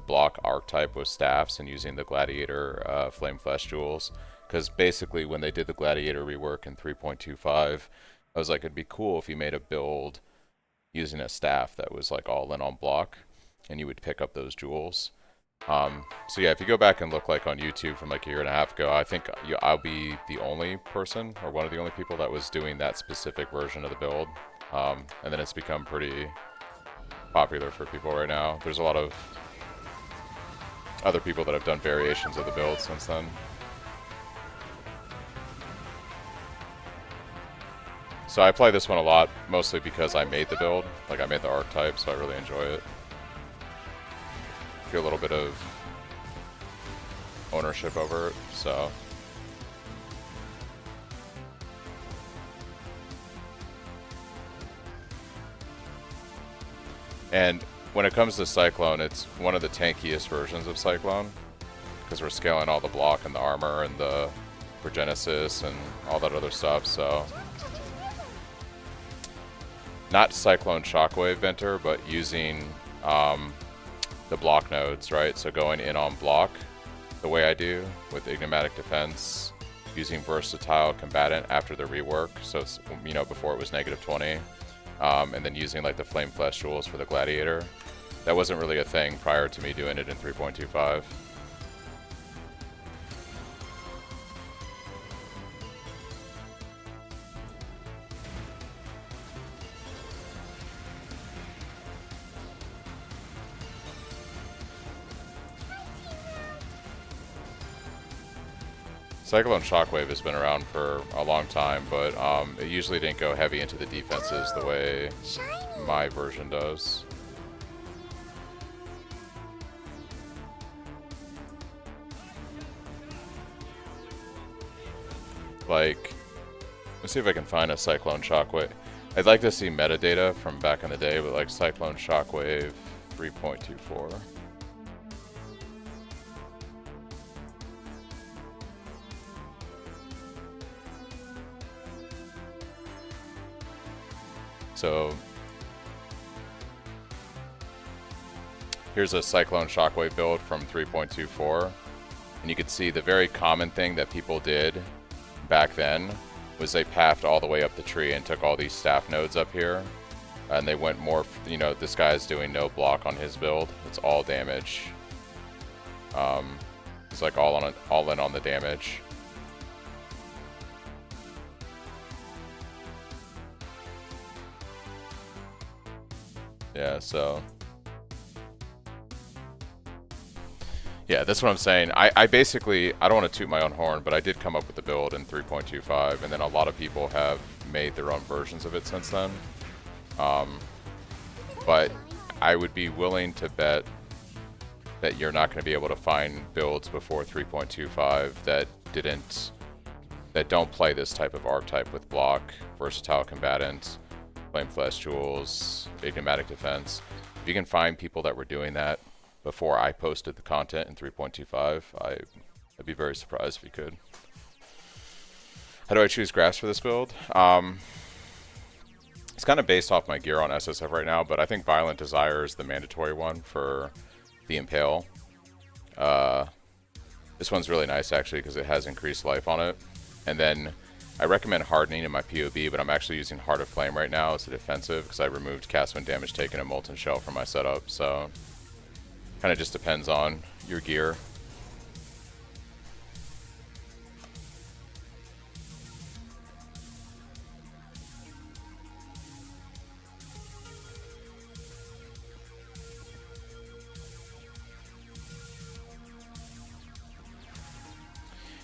block archetype with staffs and using the Gladiator Flame Flash jewels. Because basically when they did the Gladiator rework in 3.25, I was like, it'd be cool if you made a build using a staff that was like all in on block, and you would pick up those jewels. So yeah, if you go back and look like on YouTube from like 1.5 years ago, I think I'll be the only person, or one of the only people that was doing that specific version of the build. And then it's become pretty popular for people right now. There's a lot of other people that have done variations of the build since then. So I play this one a lot, mostly because I made the build. Like I made the archetype, so I really enjoy it. Feel a little bit of ownership over it, so. And when it comes to Cyclone, it's one of the tankiest versions of Cyclone, because we're scaling all the block and the armor and the Progenesis and all that other stuff, so. Not Cyclone Shockwave Venter, but using the block nodes, right? So going in on block the way I do with Enigmatic Defense, using Versatile Combatant after the rework, so it's, you know, before it was -20, and then using like the Flame Flash jewels for the Gladiator. That wasn't really a thing prior to me doing it in 3.25. Cyclone Shockwave has been around for a long time, but it usually didn't go heavy into the defenses the way my version does. Like, let's see if I can find a Cyclone Shockwave. I'd like to see metadata from back in the day, but like Cyclone Shockwave 3.24. So here's a Cyclone Shockwave build from 3.24, and you can see the very common thing that people did back then was they pathed all the way up the tree and took all these staff nodes up here. And they went more, you know, this guy's doing no block on his build. It's all damage. It's like all in on the damage. Yeah, so yeah, that's what I'm saying. I basically, I don't want to toot my own horn, but I did come up with the build in 3.25, and then a lot of people have made their own versions of it since then. But I would be willing to bet that you're not going to be able to find builds before 3.25 that don't play this type of archetype with block, versatile combatant, flame flash jewels, enigmatic defense. If you can find people that were doing that before I posted the content in 3.25, I'd be very surprised if you could. How do I choose grass for this build? It's kind of based off my gear on SSF right now, but I think Violent Desire is the mandatory one for the Impale. This one's really nice actually because it has increased life on it. And then I recommend Hardening in my POB, but I'm actually using Heart of Flame right now as a defensive because I removed cast when damage taken and Molten Shell from my setup. So kind of just depends on your gear.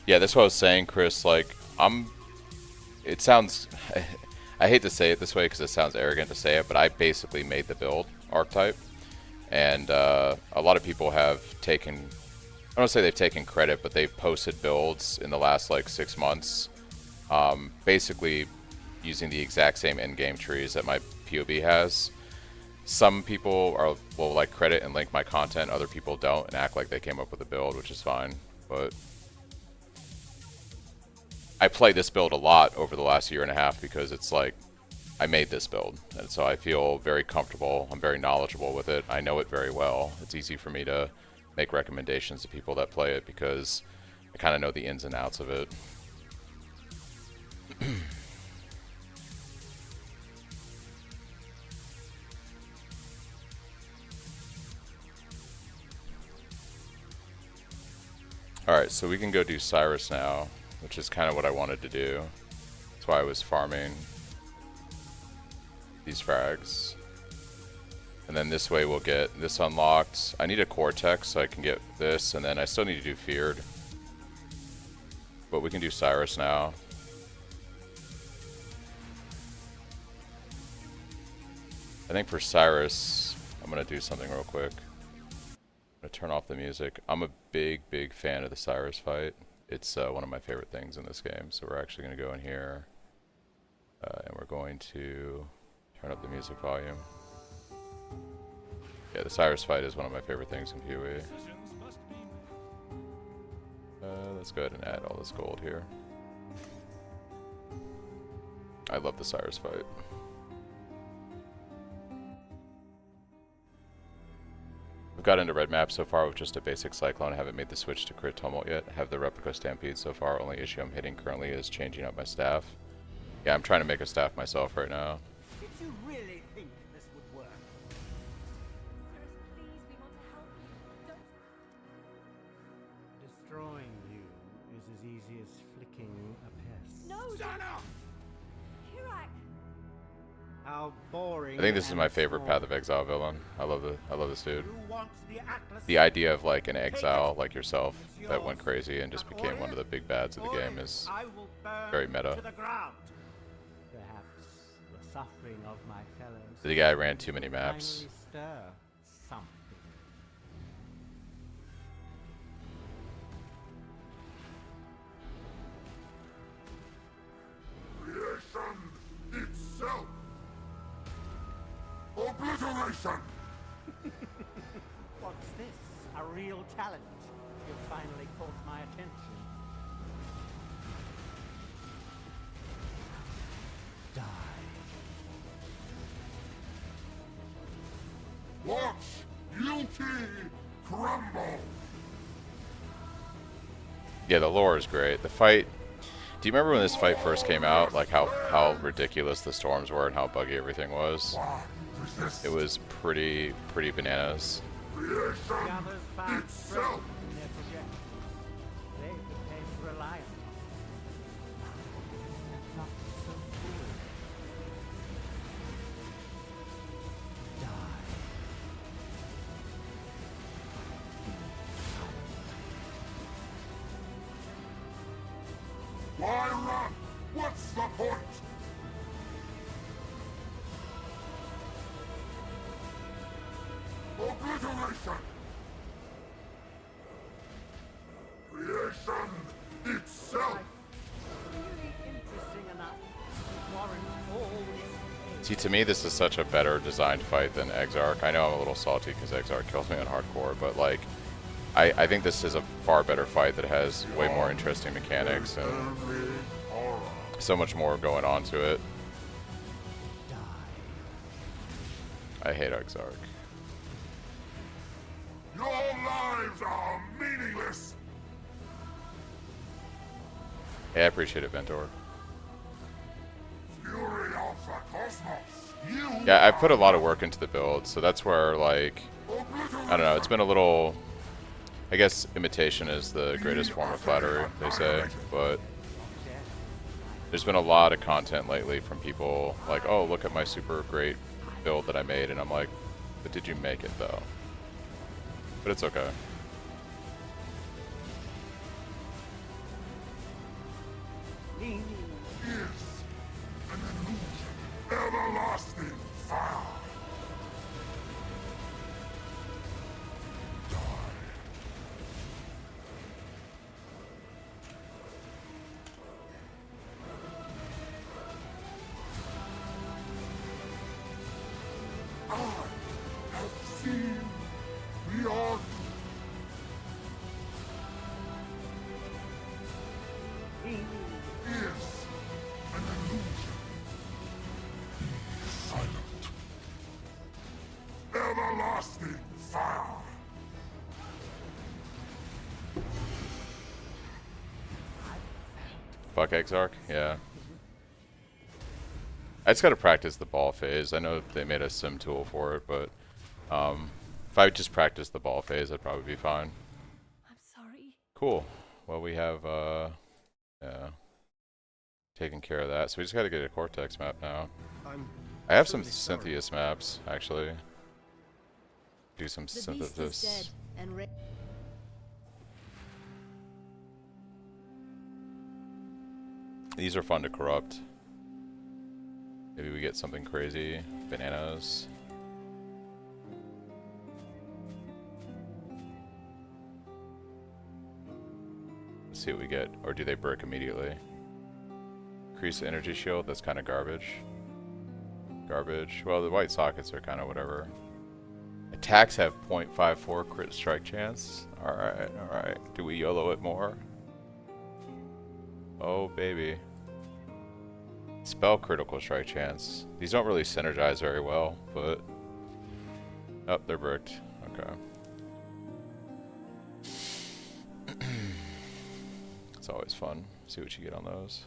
Yeah, that's what I was saying, Chris. Like, it sounds, I hate to say it this way because it sounds arrogant to say it, but I basically made the build archetype. And a lot of people have taken, I don't say they've taken credit, but they've posted builds in the last like 6 months, basically using the exact same endgame trees that my POB has. Some people will like credit and link my content, other people don't and act like they came up with a build, which is fine. But I play this build a lot over the last year and a half because it's like I made this build, and so I feel very comfortable. I'm very knowledgeable with it. I know it very well. It's easy for me to make recommendations to people that play it because I kind of know the ins and outs of it. Alright, so we can go do Cyrus now, which is kind of what I wanted to do. That's why I was farming these frags. And then this way we'll get this unlocked. I need a Cortex so I can get this, and then I still need to do Feared. But we can do Cyrus now. I think for Cyrus, I'm going to do something real quick. I'm going to turn off the music. I'm a big, big fan of the Cyrus fight. It's one of my favorite things in this game. So we're actually going to go in here. And we're going to turn up the music volume. Yeah, the Cyrus fight is one of my favorite things in PoE. Let's go ahead and add all this gold here. I love the Cyrus fight. We've got into red map so far with just a basic Cyclone. I haven't made the switch to Crit Tumult yet. I have the Replica Stampede so far. Only issue I'm hitting currently is changing up my staff. Yeah, I'm trying to make a staff myself right now. Did you really think this would work? Sirs, please, we want to help you. Don't... Destroying you is as easy as flicking a pest. No! Sana! Kirak! How boring. I think this is and my favorite small. Path of Exile villain. I love this dude. You want the Atlas? The idea of like an exile like yourself that went crazy and just became one of the big bads of the game is I will burn very meta. to the ground. Perhaps the suffering of my fellows. The guy ran too many maps. finally stir something. Creation itself. Obliteration. What's this? A real challenge. You've finally caught my attention. Die. Watch guilty crumble. Yeah, the lore is great. The fight, Do you remember when this fight first came out? Like how ridiculous the storms were and how buggy everything was? It was pretty bananas. Creation The others found itself. strength in their projections. They became reliant on them. Not so cool. Die. Why run? What's the point? Obliteration! Creation itself! Really interesting enough. Warren always See, to me, this is such a better designed fight than Exarch. I know I'm a little salty because Exarch kills me on hardcore, but like, I think this is a far better fight that has way more interesting mechanics and Only horror. so much more going on to it. die. I hate Exarch. Your lives are meaningless! Hey, I appreciate it, Ventor. Fury of the cosmos! You Yeah, I put a lot of work into the build, so that's where, like, obliteration! I don't know, it's been a little... I guess imitation is the greatest form of flattery, they say, but there's been a lot of content lately from people like, oh, look at my super great build that I made, and I'm like, but did you make it, though? But it's okay. Is an illusion. Everlasting fire! I have seen beyond. Is an illusion. Be silent. Everlasting fire. Fuck Exarch? Yeah. I just gotta practice the ball phase. I know they made a sim tool for it, but if I just practice the ball phase, I'd probably be fine. I'm sorry. Cool. Well, we have, yeah, taken care of that. So we just gotta get a Cortex map now. I have some Cynthius maps, actually. Do some The beast is synthesis. dead and These are fun to corrupt. Maybe we get something crazy. Bananas. Let's see what we get. Or do they brick immediately? Increase the energy shield. That's kind of garbage. Garbage. Well, the white sockets are kind of whatever. Attacks have 0.54 crit strike chance. Alright, alright. Do we YOLO it more? Oh, baby. Spell critical strike chance. These don't really synergize very well, but... Oh, they're bricked. Okay. It's always fun. See what you get on those.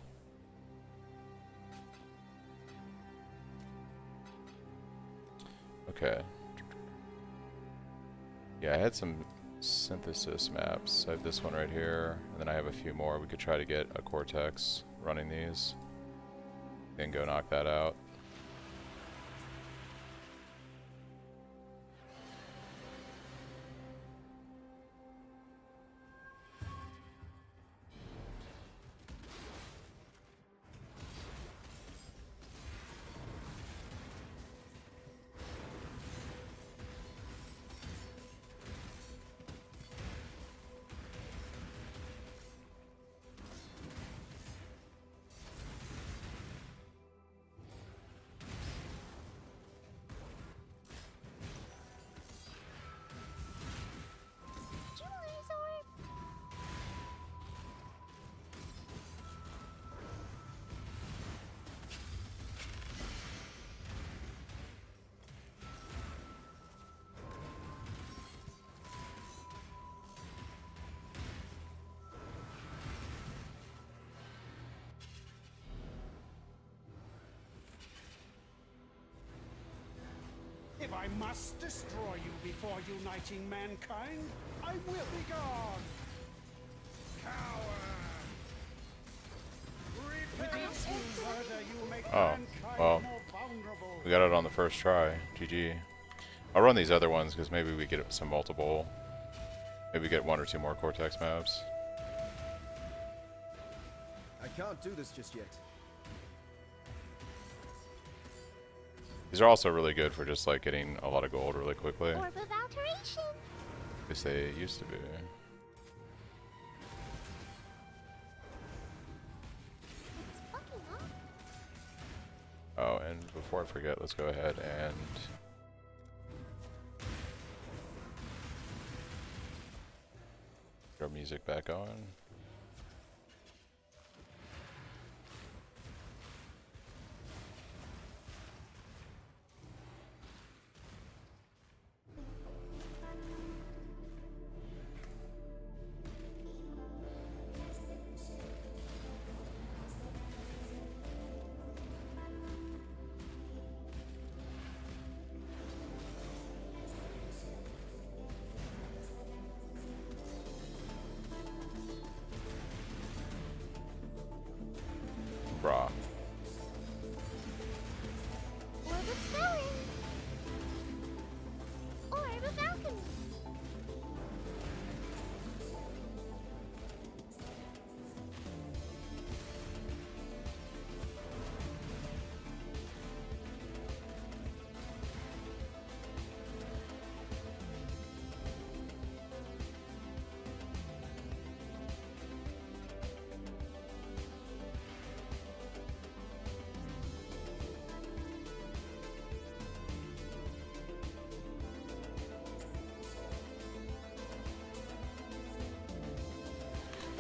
Okay. Yeah, I had some synthesis maps. I have this one right here, and then I have a few more. We could try to get a Cortex running these. Then go knock that out. If I must destroy you before uniting mankind, I will be gone. Coward! With each new murder, you make Oh, mankind well. more vulnerable. We got it on the first try. GG. I'll run these other ones because maybe we get some multiple. Maybe get 1 or 2 more Cortex maps. I can't do this just yet. These are also really good for just like getting a lot of gold really quickly. Orb of alteration. At least they used to be. It's fucking up. Oh, and before I forget, let's go ahead and get our music back on. Brah. Orb of spelling. Orb of alchemy.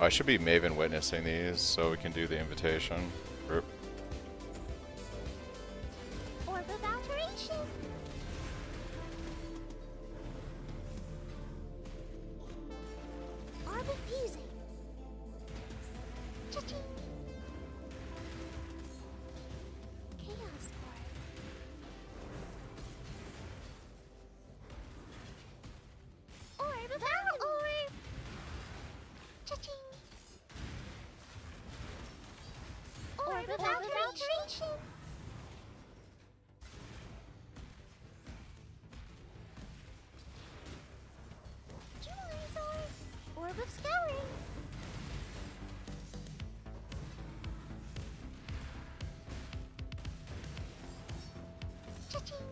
I should be Maven witnessing these so we can do the invitation. Group. Orb of alteration. Orb of fusing. Cha-ching. Chaos orb. Orb of battle orb. Cha-ching. Orb of alteration. Jewelry's orb. Orb of scouring. Cha-ching.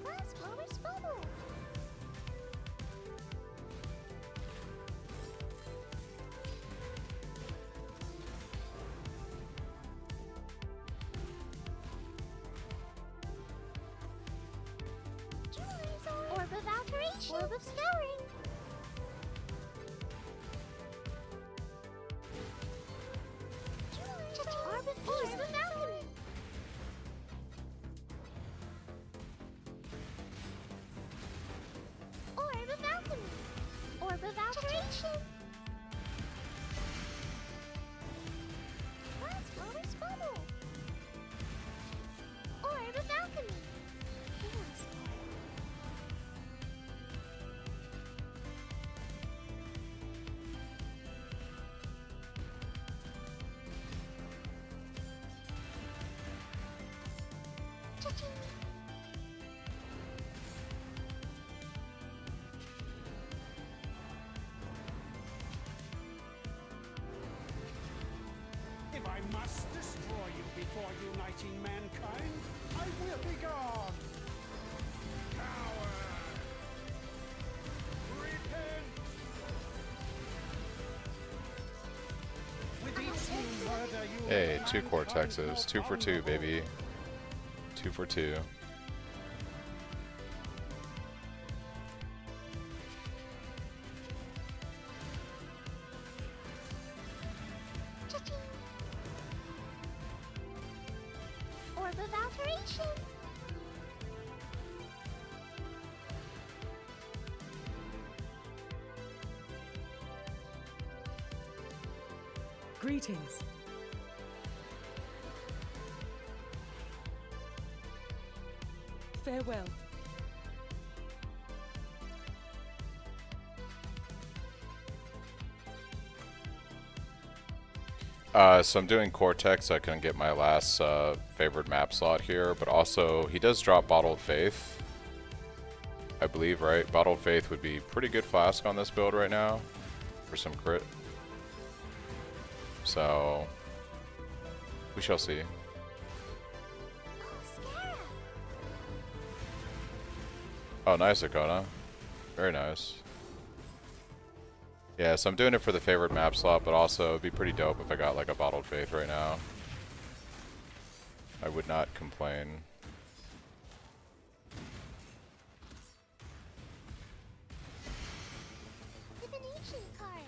Glass blower's bubble. Jewelry's orb. Orb of alteration. Orb of scouring. Jewelry's orb. Orb of fusing. Orb of alchemy. Orb of alchemy. Orb of alteration. Glass blower's bubble. Orb of alchemy. Chaos orb. Cha-ching. If I must destroy you before uniting mankind, I will be gone. Coward! Repent! With each new murder you Hey, make 2 mankind Cortexes. more 2 for 2, vulnerable. baby. 2 for 2. Cha-ching. of alteration. Greetings. Farewell. So I'm doing Cortex. I couldn't get my last favored map slot here, but also he does drop Bottled Faith. I believe, right? Bottled Faith would be pretty good flask on this build right now for some crit. So we shall see. Oh, Scarab. Oh, nice, Akona. Very nice. Yeah, so I'm doing it for the favorite map slot, but also it'd be pretty dope if I got like a Bottled Faith right now. I would not complain. Divination card.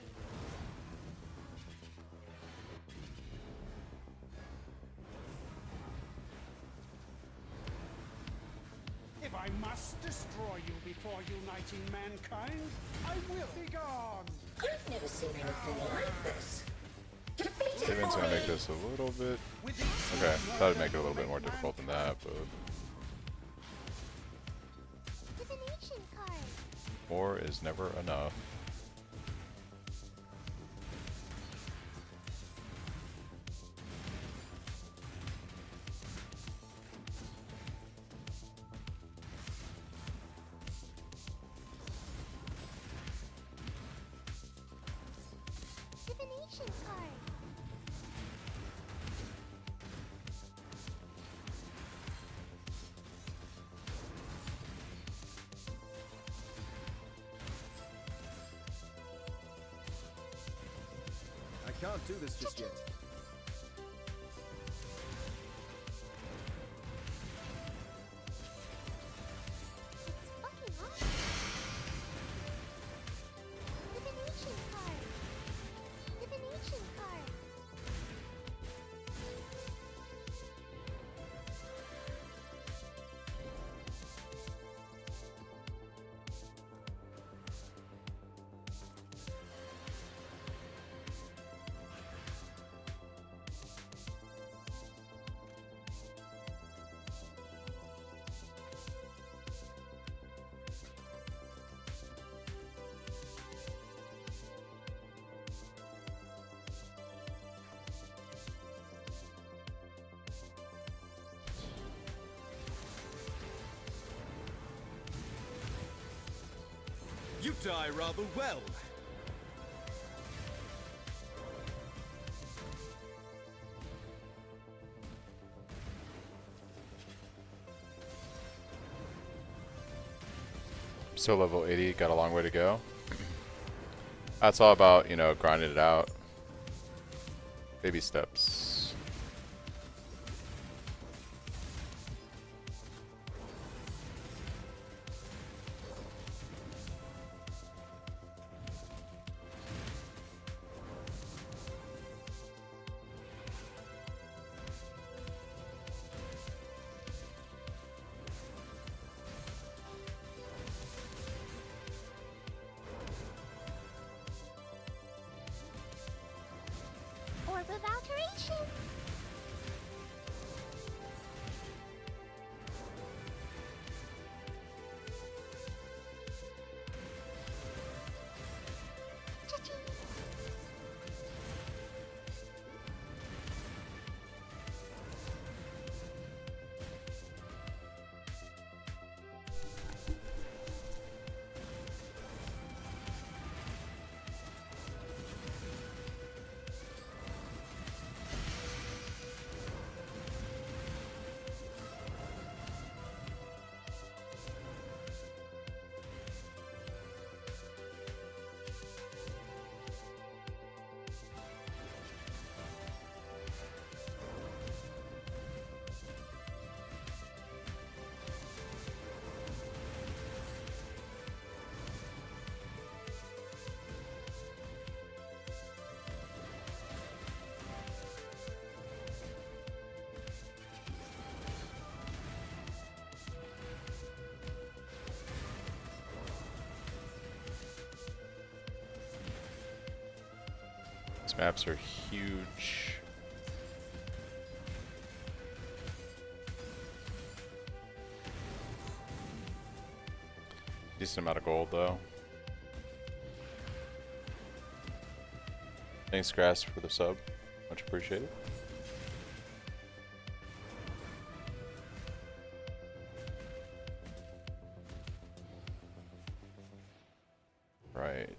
If I must destroy you before uniting mankind, I will be gone. I've never seen anything like this. Steven's gonna make this a little bit. With each Okay, thought it'd make it a little bit more difficult than that, but Divination card. more is never enough. Divination card. I can't do this just yet. It's fucking awesome. Divination card. Divination card. You die rather well. Still level 80, got a long way to go. That's all about, you know, grinding it out. Baby steps. Orb of alteration. These maps are huge. Decent amount of gold though. Thanks Grass for the sub. Much appreciated. Right.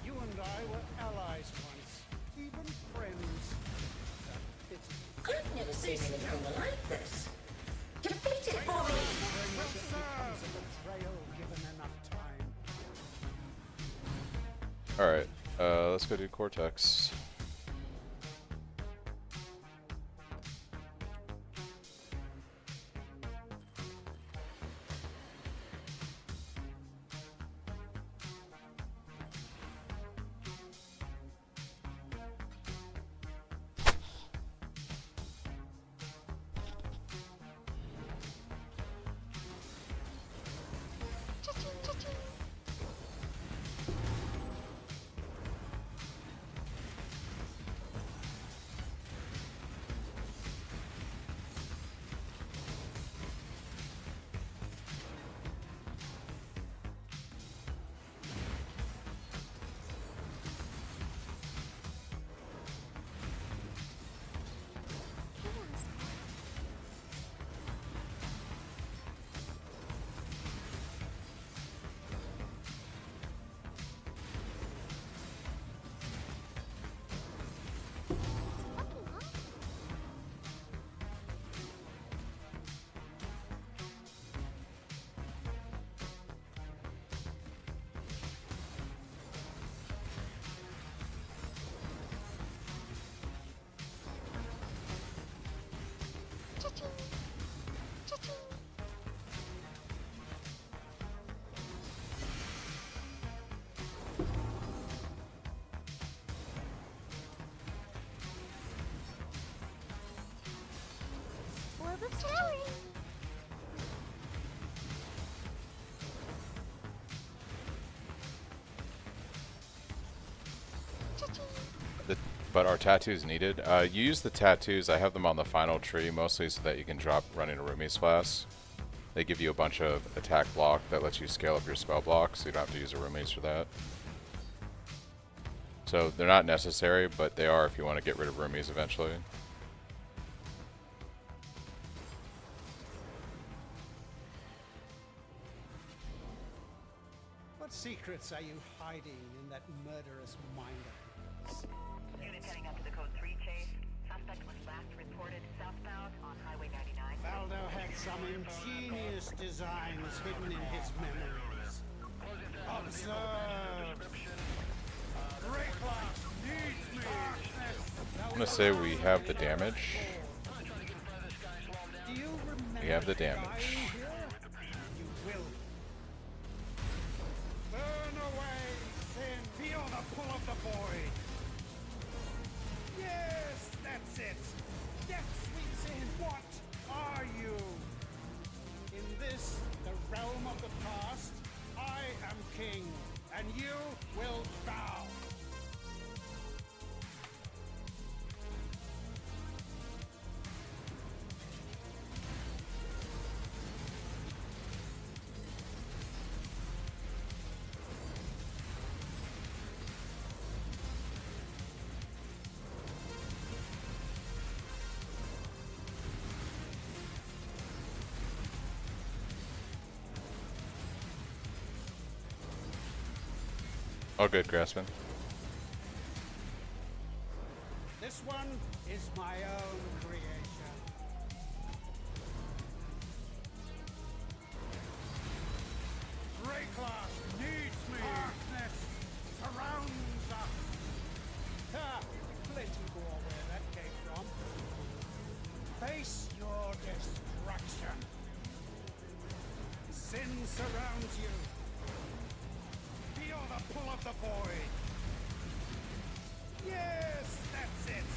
You and I were allies once, even friends. I've never seen anything like this. Defeat it for me! Serve a betrayal given enough time. Alright, let's go do Cortex. But are tattoos needed? You use the tattoos, I have them on the final tree, mostly so that you can drop running a Rumi's Flask. They give you a bunch of attack block that lets you scale up your spell block, so you don't have to use a Rumi's for that. So they're not necessary, but they are if you want to get rid of Rumi's eventually. What secrets are you hiding in that murderous mind of yours? Unit heading up to the code 3 chase. Suspect was last reported southbound on Highway 99. Valdo had some ingenious designs hidden in his memories. Observe! Draclox needs me! I'm gonna say we have the damage. Do you remember We have the dying damage. here? You will. Burn away, sin! Feel the pull of the void! Yes, that's it! Death sweeps in! What are you? In this, the realm of the past, I am king, and you will bow! All good, Grassman. This one is my own creation. Draclox surrounds you. Feel the pull of the void. Yes, that's it.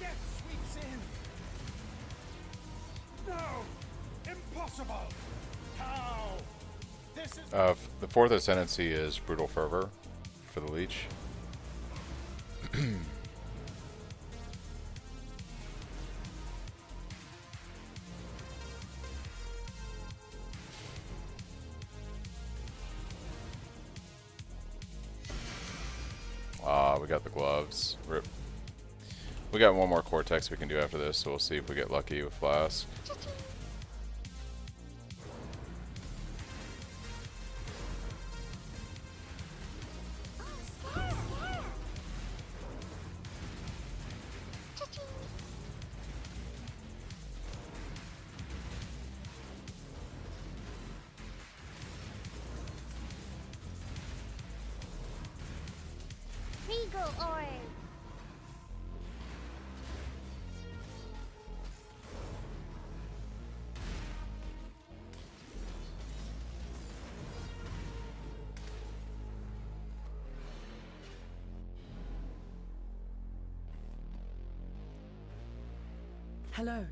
Death sweeps in. No, impossible. How? This is The fourth ascendancy is Brutal Fervor for the Leech. We got the gloves. Rip. We got one more Cortex we can do after this, so we'll see if we get lucky with Flask. Regal Orb. Hello.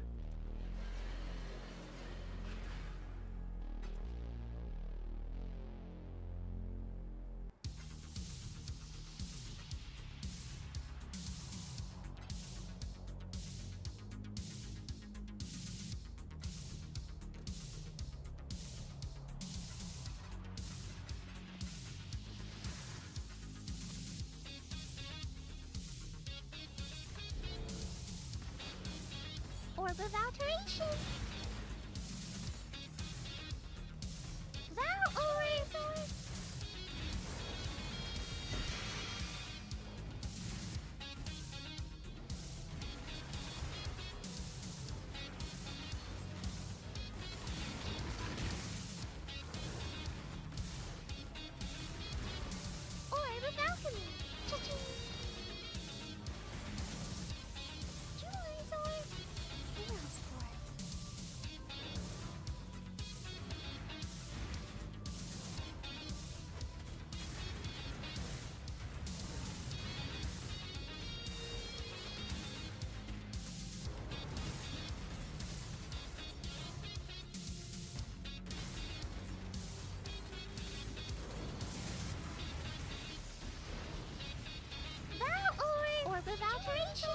Orb of Alteration. Thou Orb. Orb of Alchemy. Cha-ching. Jewelry's Orb. Mouse Orb. Thou Orb. Orb of Alteration.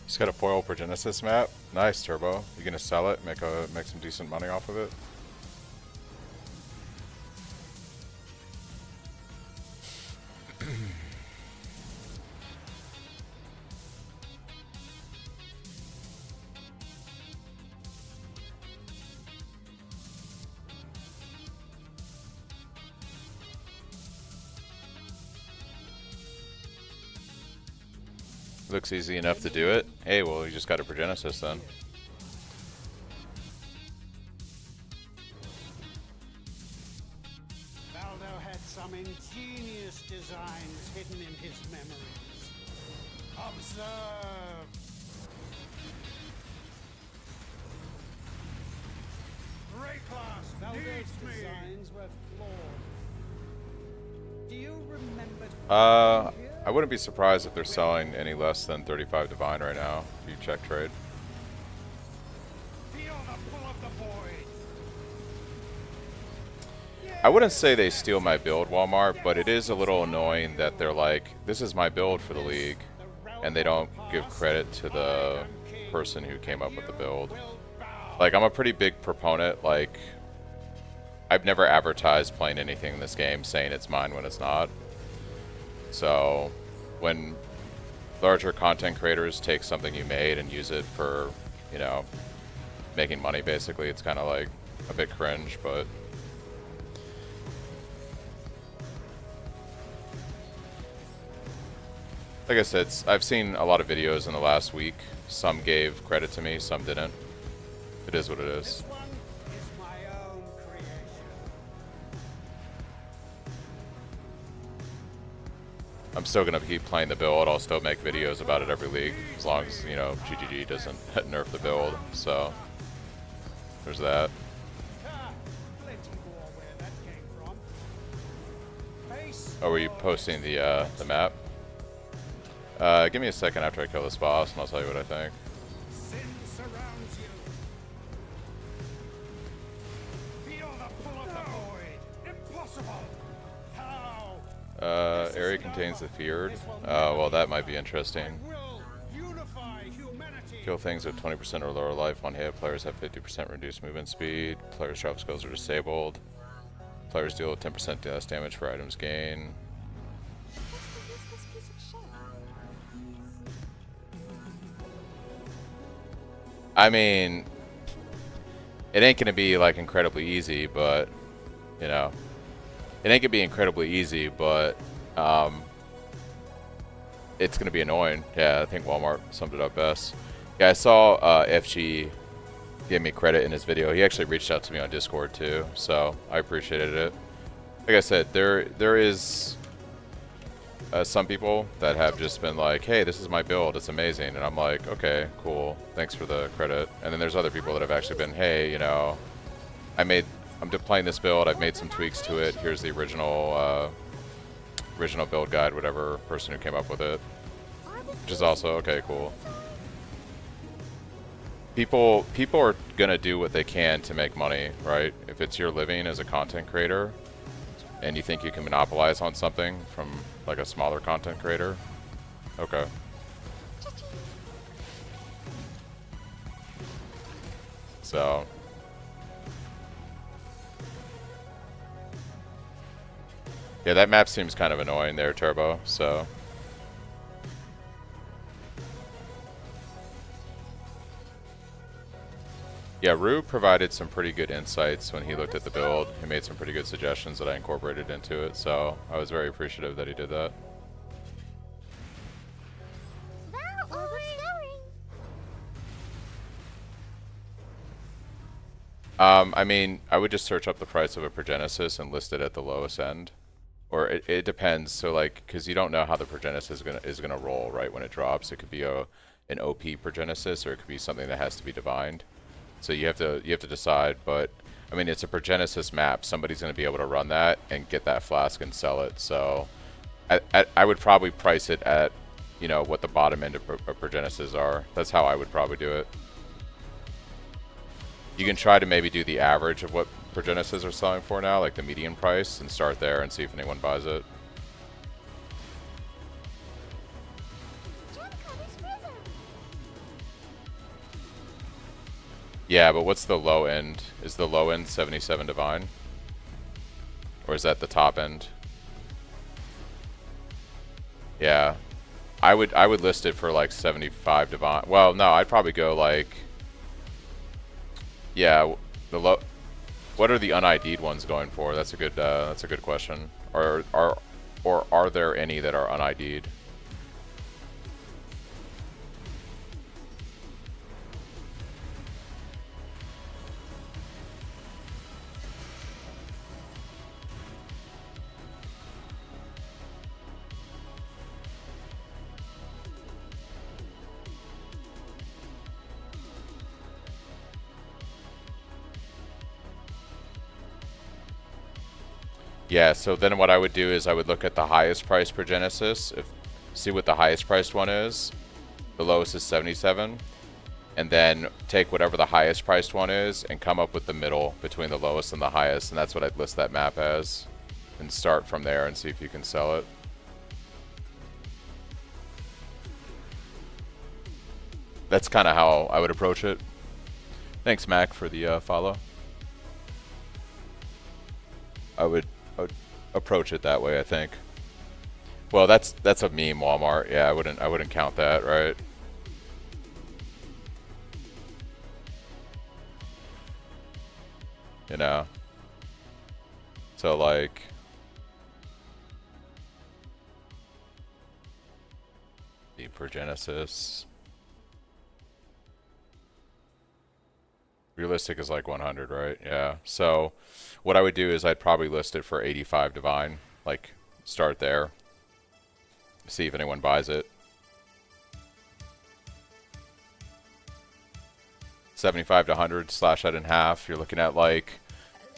He's got a foil Progenesis map. Nice, Turbo. You gonna sell it? Make some decent money off of it? Looks easy enough to do it. Hey, well, you just got a Progenesis then. Valdo had some ingenious designs hidden in his memories. Observe. Rayclass needs me. Designs were flawed. Do you remember? I wouldn't be surprised if they're selling any less than 35 Divine right now, if you check trade. Feel the pull of the void. I wouldn't say they steal my build, Walmart, but it is a little annoying that they're like, this is my build for the league, and they don't give credit to the person who came up with the build. Like, I'm a pretty big proponent, like, I've never advertised playing anything in this game saying it's mine when it's not. So, when larger content creators take something you made and use it for, you know, making money basically, it's kind of like a bit cringe, but Like I said, I've seen a lot of videos in the last week. Some gave credit to me, some didn't. It is what it is. This one is my own creation. I'm still gonna keep playing the build. I'll still make videos about it every league, as long as, you know, GGG doesn't nerf the build. So there's that. Ah, plenty more where that came from. Face Oh, were you posting the map? Give me a second after I kill this boss, and I'll tell you what I think. sin surrounds you. Feel the pull of the void. Impossible. How? Area contains the feared. Well, that might be interesting. Will unify humanity. Kill things with 20% or lower life. One hit. Players have 50% reduced movement speed. Players' drop skills are disabled. Players deal 10% less damage for items gained. What's the useless piece of shit? I mean, it ain't gonna be like incredibly easy, but you know, it ain't gonna be incredibly easy, but it's gonna be annoying. Yeah, I think Walmart summed it up best. Yeah, I saw FG gave me credit in his video. He actually reached out to me on Discord too, so I appreciated it. Like I said, there is some people that have just been like, hey, this is my build, it's amazing, and I'm like, okay, cool, thanks for the credit. And then there's other people that have actually been, hey, you know, I'm playing this build, I've made some tweaks to it, here's the original build guide, whatever person who came up with it, which is also okay, cool. People are gonna do what they can to make money, right? If it's your living as a content creator and you think you can monopolize on something from like a smaller content creator, okay. So yeah, that map seems kind of annoying there, Turbo, so yeah, Rue provided some pretty good insights when he looked at the build. He made some pretty good suggestions that I incorporated into it, so I was very appreciative that he did that. I mean, I would just search up the price of a Progenesis and list it at the lowest end. Or it depends, so like, because you don't know how the Progenesis is gonna roll, right, when it drops. It could be an OP Progenesis, or it could be something that has to be divined. So you have to decide, but I mean, it's a Progenesis map. Somebody's going to be able to run that and get that flask and sell it. So I would probably price it at, you know, what the bottom end of Progenesis are. That's how I would probably do it. You can try to maybe do the average of what Progenesis are selling for now, like the median price, and start there and see if anyone buys it. Yeah, but what's the low end? Is the low end 77 divine? Or is that the top end? Yeah. I would list it for like 75 divine. Well, no, I'd probably go like, yeah, the low. What are the un-ID'd ones going for? That's a good question. Or are there any that are un-ID'd? Yeah, so then what I would do is I would look at the highest price per Genesis, see what the highest priced one is. The lowest is 77. And then take whatever the highest priced one is and come up with the middle between the lowest and the highest, and that's what I'd list that map as. And start from there and see if you can sell it. That's kind of how I would approach it. Thanks, Mac, for the follow. I would approach it that way, I think. Well, that's a meme, Walmart. Yeah, I wouldn't count that, right? You know. So like The Progenesis. Realistic is like 100, right? Yeah. So what I would do is I'd probably list it for 85 divine. Like, start there. See if anyone buys it. 75 to 100, slash that in half. You're looking at like,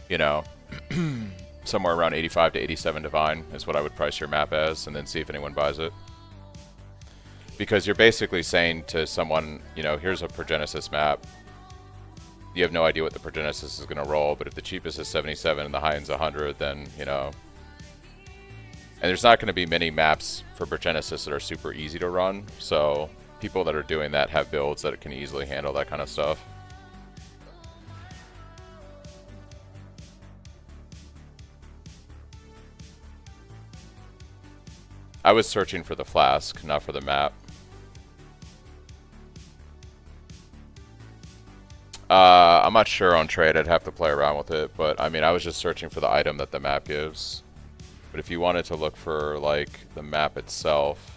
you know, somewhere around 85 to 87 divine is what I would price your map as, and then see if anyone buys it. Because you're basically saying to someone, you know, here's a Progenesis map. You have no idea what the Progenesis is going to roll, but if the cheapest is 77 and the high end's 100, then, you know. And there's not going to be many maps for Progenesis that are super easy to run, so people that are doing that have builds that can easily handle that kind of stuff. I was searching for the flask, not for the map. I'm not sure on trade. I'd have to play around with it, but I mean, I was just searching for the item that the map gives. But if you wanted to look for like the map itself,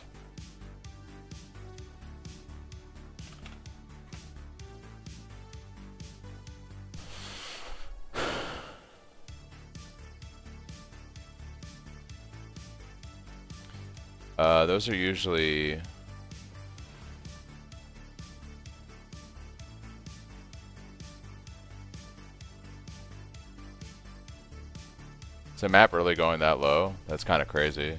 those are usually is the map really going that low? That's kind of crazy.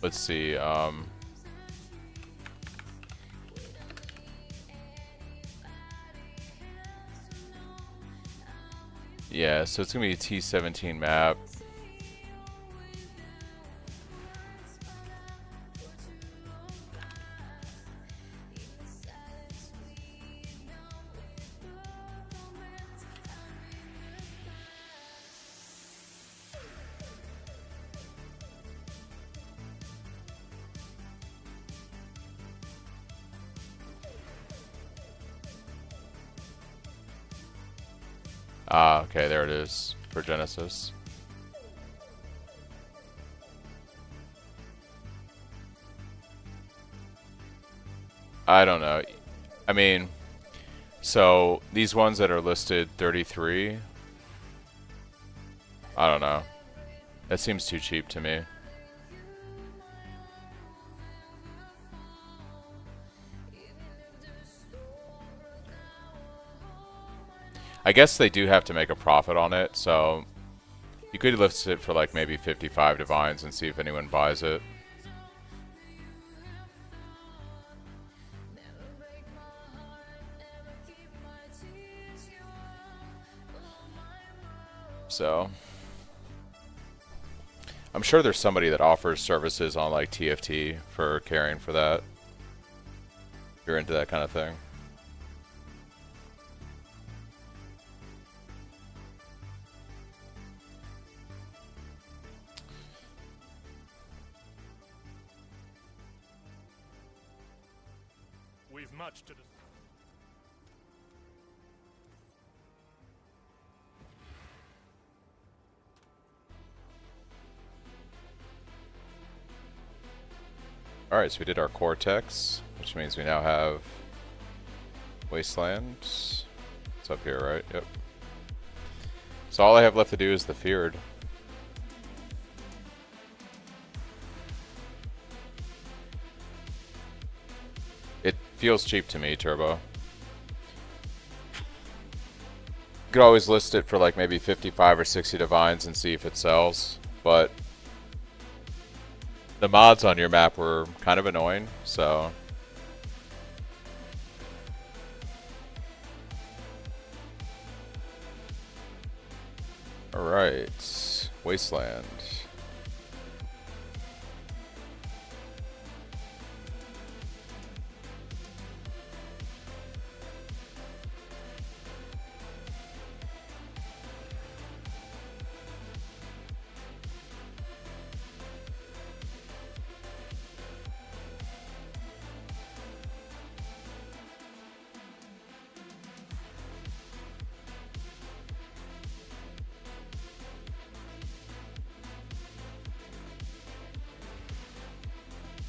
Let's see, yeah, so it's gonna be a T17 map. Ah, okay, there it is for Genesis. I don't know. I mean, so these ones that are listed 33, I don't know. That seems too cheap to me. I guess they do have to make a profit on it, so you could list it for like maybe 55 divines and see if anyone buys it. So I'm sure there's somebody that offers services on like TFT for carrying for that. If you're into that kind of thing. We've much to discuss. Alright, so we did our Cortex, which means we now have Wasteland. It's up here, right? Yep. So all I have left to do is the Feared. It feels cheap to me, Turbo. You could always list it for like maybe 55 or 60 divines and see if it sells, but the mods on your map were kind of annoying, so alright, Wasteland.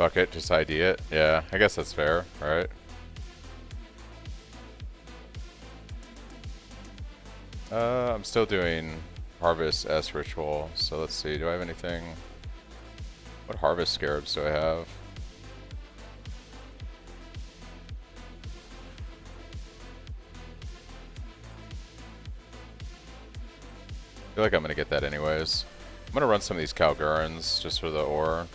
Fuck it, just ID it. Yeah, I guess that's fair, right? I'm still doing Harvest S ritual, so let's see, do I have anything? What Harvest Scarabs do I have? I feel like I'm gonna get that anyways. I'm gonna run some of these Calgurans just for the ore.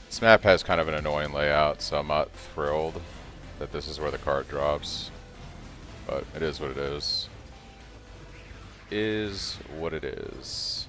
This map has kind of an annoying layout, so I'm not thrilled that this is where the card drops. But it is what it is. Is what it is.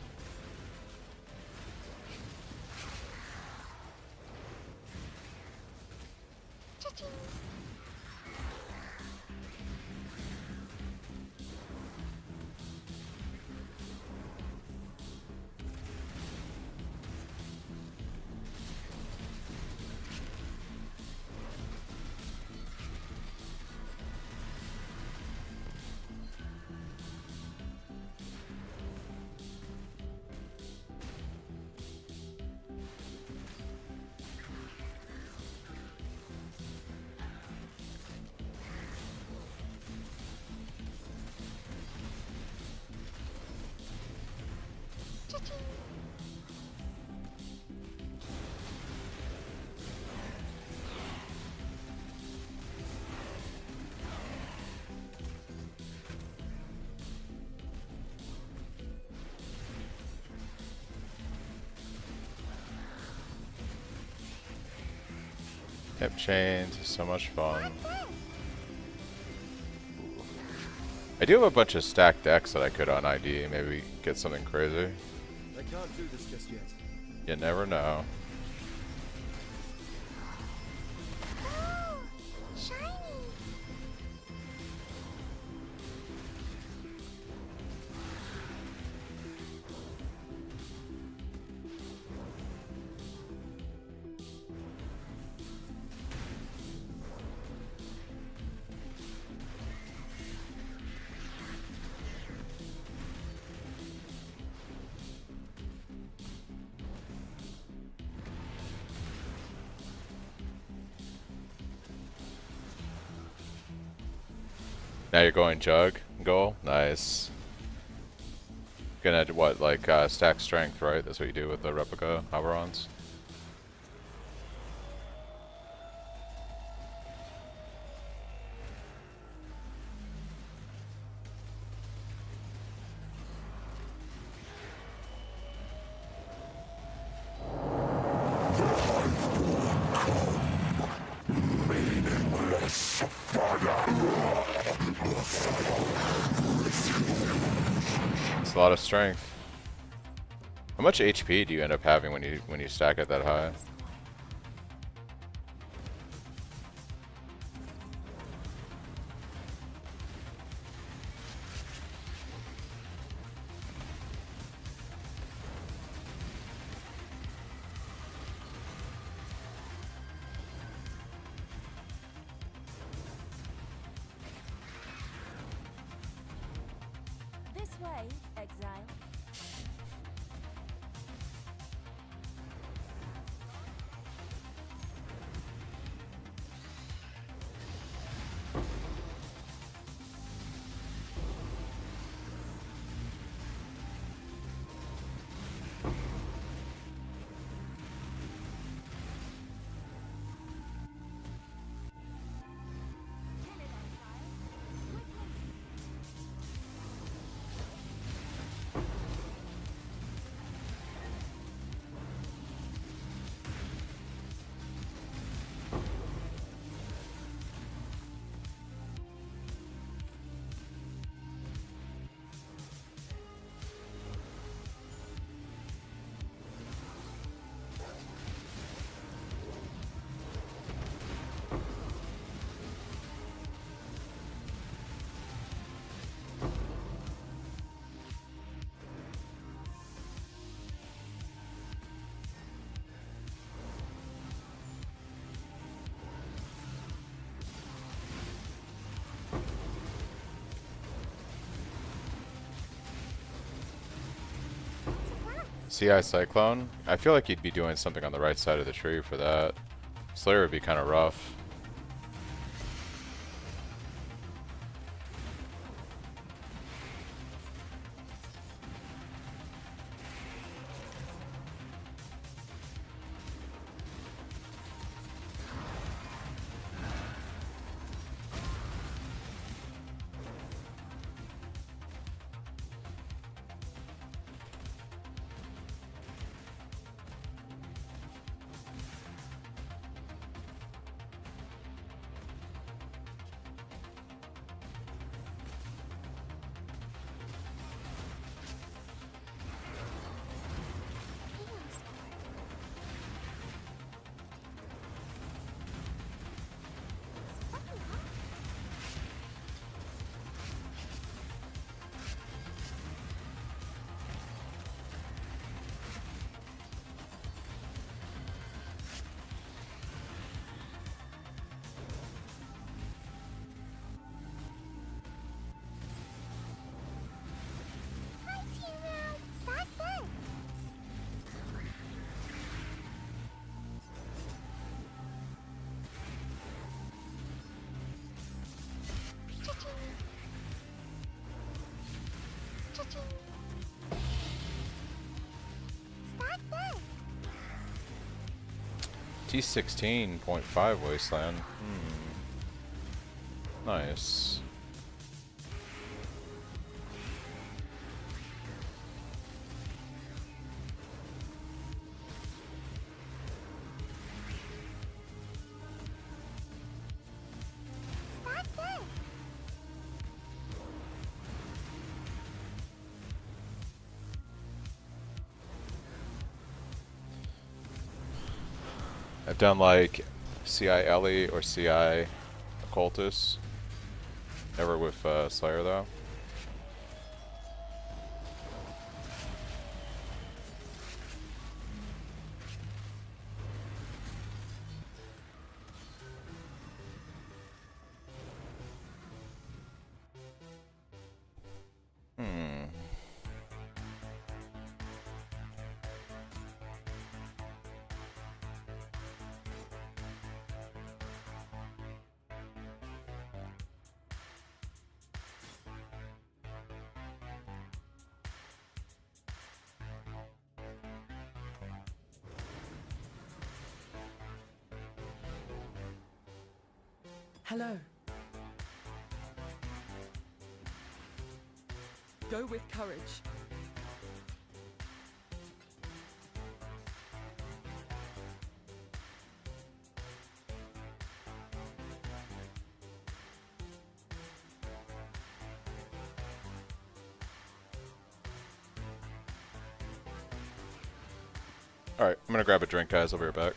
Hip chains, so much fun. I do have a bunch of stacked decks that I could on ID, maybe get something crazy. I can't do this just yet. You never know. Oh, shiny. Now you're going Jug goal? Nice. Gonna what, like stack strength, right? That's what you do with the replica Alberons. It's a lot of strength. How much HP do you end up having when you stack it that high? This way, exile. CI Cyclone? I feel like he'd be doing something on the right side of the tree for that. Slayer would be kind of rough. T16.5 Wasteland. Nice. I've done like CI Ellie or CI Occultus. Never with Slayer though. Hello. Go with courage. Alright, I'm gonna grab a drink, guys. I'll be right back.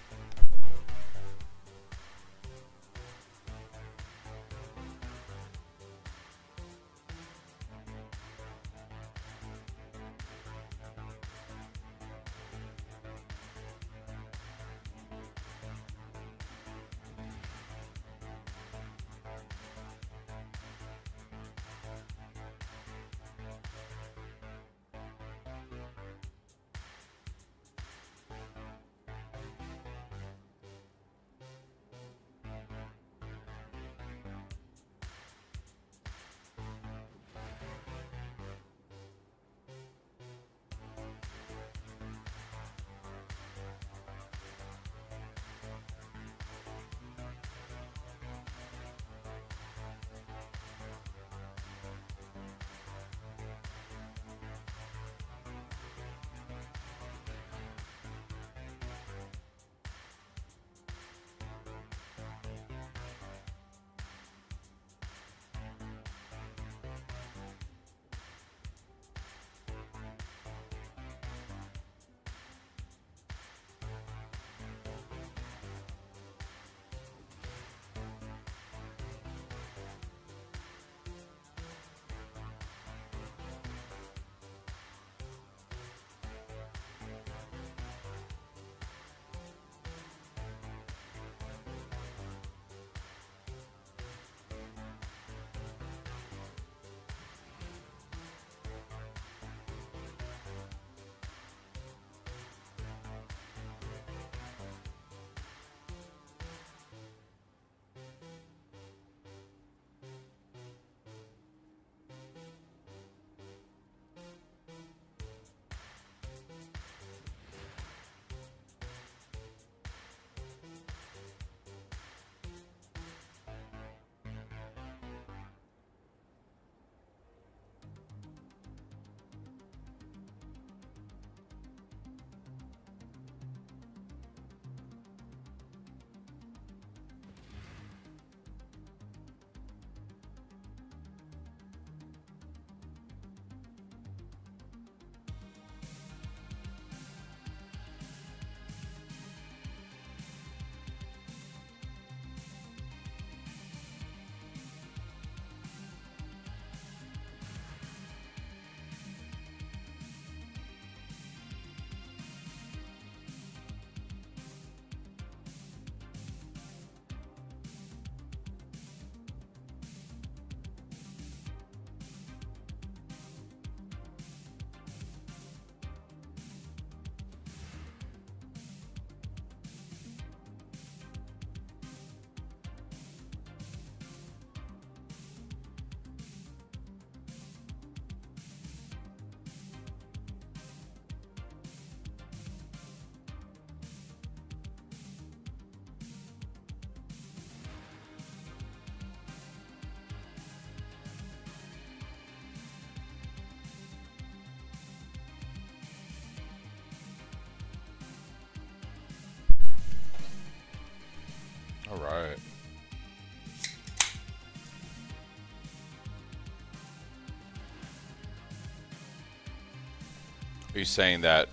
Are you saying that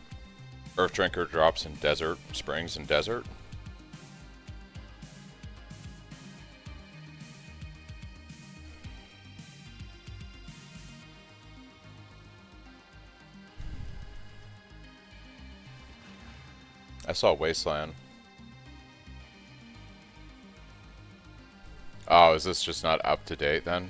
Earth Drinker drops in desert springs and desert? I saw Wasteland. Oh, is this just not up to date then?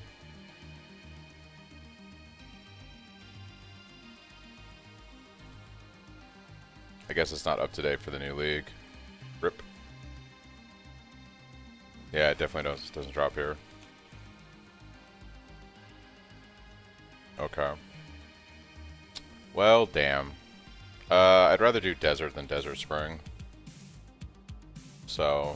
I guess it's not up to date for the new league. RIP. Yeah, it definitely doesn't drop here. Okay. Well, damn. I'd rather do desert than desert spring. So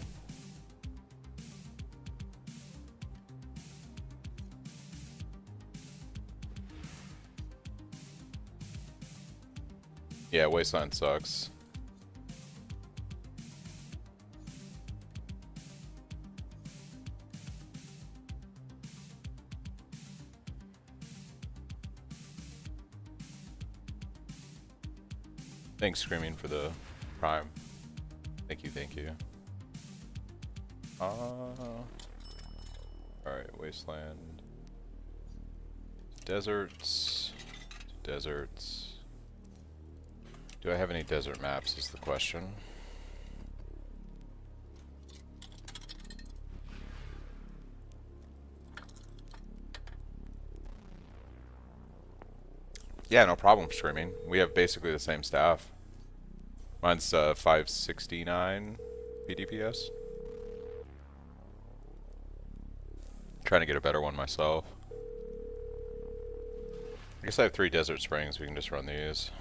yeah, Wasteland sucks. Thanks, Screaming, for the prime. Thank you, thank you. Alright, Wasteland. Deserts. Deserts. Do I have any desert maps is the question. Yeah, no problem, Streaming. We have basically the same staff. Mine's 569 PDPS. Trying to get a better one myself. I guess I have 3 desert springs. We can just run these.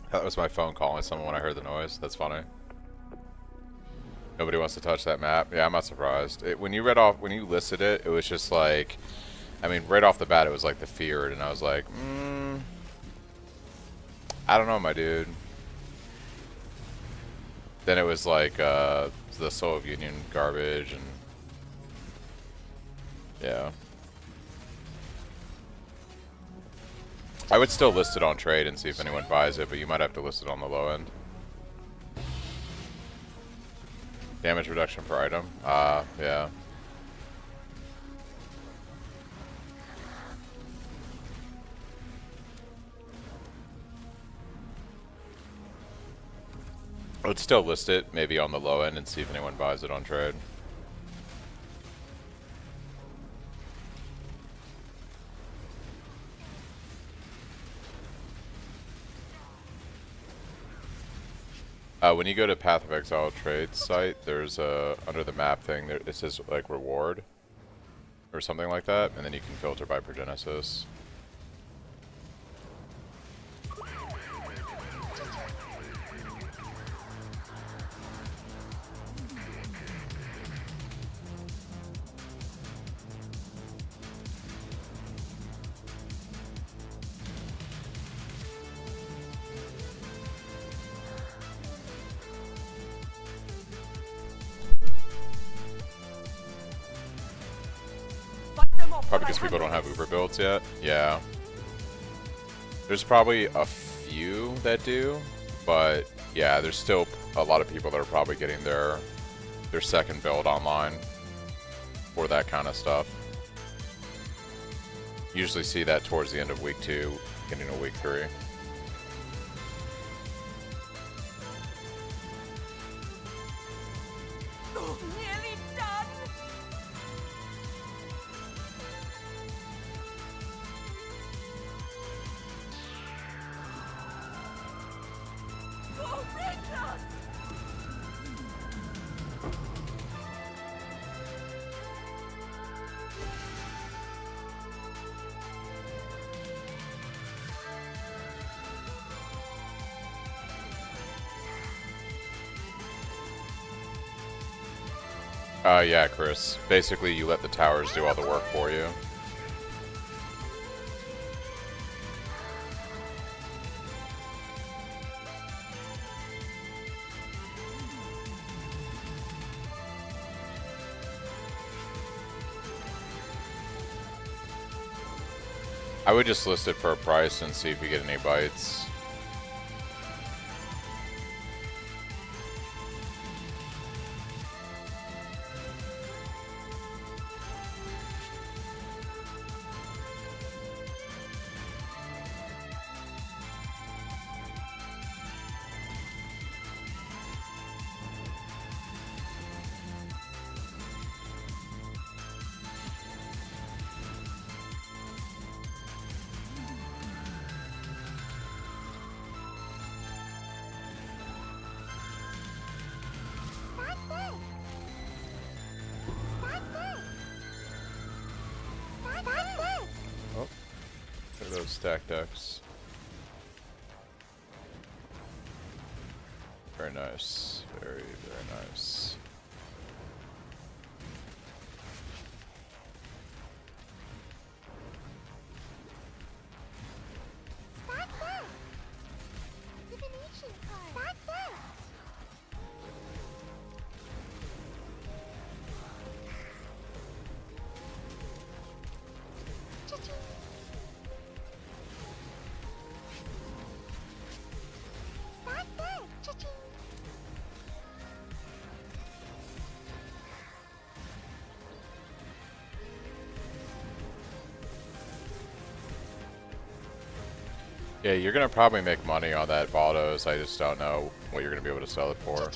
That was my phone calling someone when I heard the noise. That's funny. Nobody wants to touch that map. Yeah, I'm not surprised. When you listed it, it was just like, I mean, right off the bat, it was like the feared, and I was like, I don't know, my dude. Then it was like the Soul of Union garbage, and yeah. I would still list it on trade and see if anyone buys it, but you might have to list it on the low end. Damage reduction per item? Yeah. I would still list it, maybe on the low end, and see if anyone buys it on trade. When you go to Path of Exile trade site, there's under the map thing, it says like reward or something like that, and then you can filter by Progenesis. Probably because people don't have Uber builds yet. Yeah. There's probably a few that do, but yeah, there's still a lot of people that are probably getting their second build online for that kind of stuff. Usually see that towards the end of week 2, beginning of week 3. Nearly done. Oh, Rangers! Yeah, Chris. Basically, you let the towers do all the work for you. I would just list it for a price and see if you get any bites. Oh, there are those stack decks. Very nice. Very, very nice. Yeah, you're gonna probably make money on that Valdos. I just don't know what you're gonna be able to sell it for.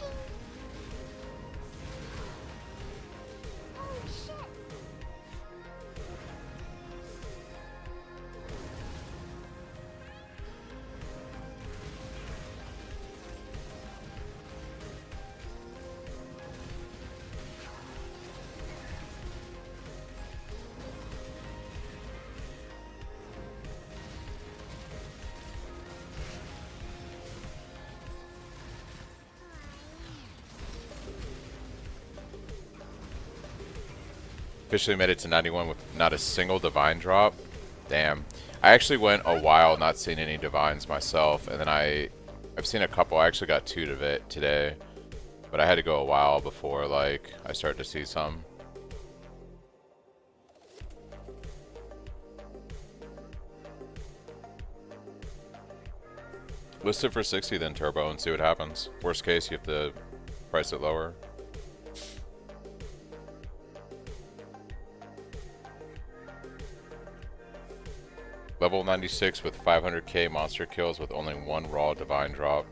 Officially made it to 91 with not a single divine drop. Damn. I actually went a while not seeing any divines myself, and then I've seen a couple. I actually got 2 today, but I had to go a while before like I started to see some. List it for 60 then, Turbo, and see what happens. Worst case, you have to price it lower. Level 96 with 500k monster kills with only 1 raw divine drop.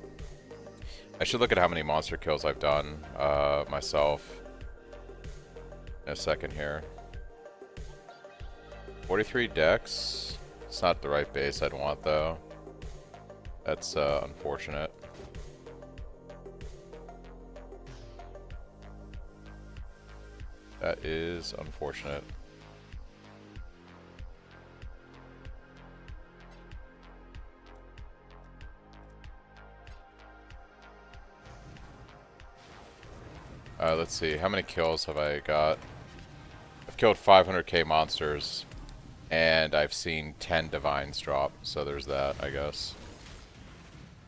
I should look at how many monster kills I've done myself in a second here. 43 decks. It's not the right base I'd want though. That's unfortunate. That is unfortunate. Let's see, how many kills have I got? I've killed 500k monsters, and I've seen 10 divines drop, so there's that, I guess.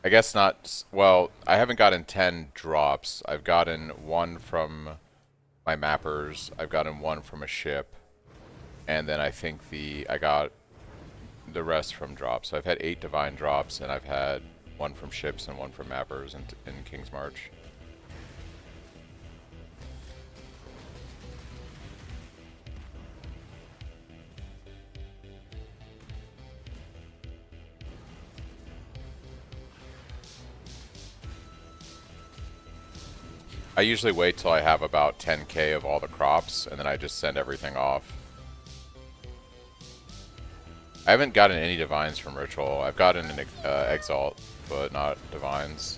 I guess not, well, I haven't gotten 10 drops. I've gotten 1 from my mappers, I've gotten 1 from a ship, and then I think I got the rest from drops. So I've had 8 divine drops, and I've had 1 from ships and 1 from mappers in King's March. I usually wait till I have about 10k of all the crops, and then I just send everything off. I haven't gotten any divines from Ritual. I've gotten an Exalt, but not divines.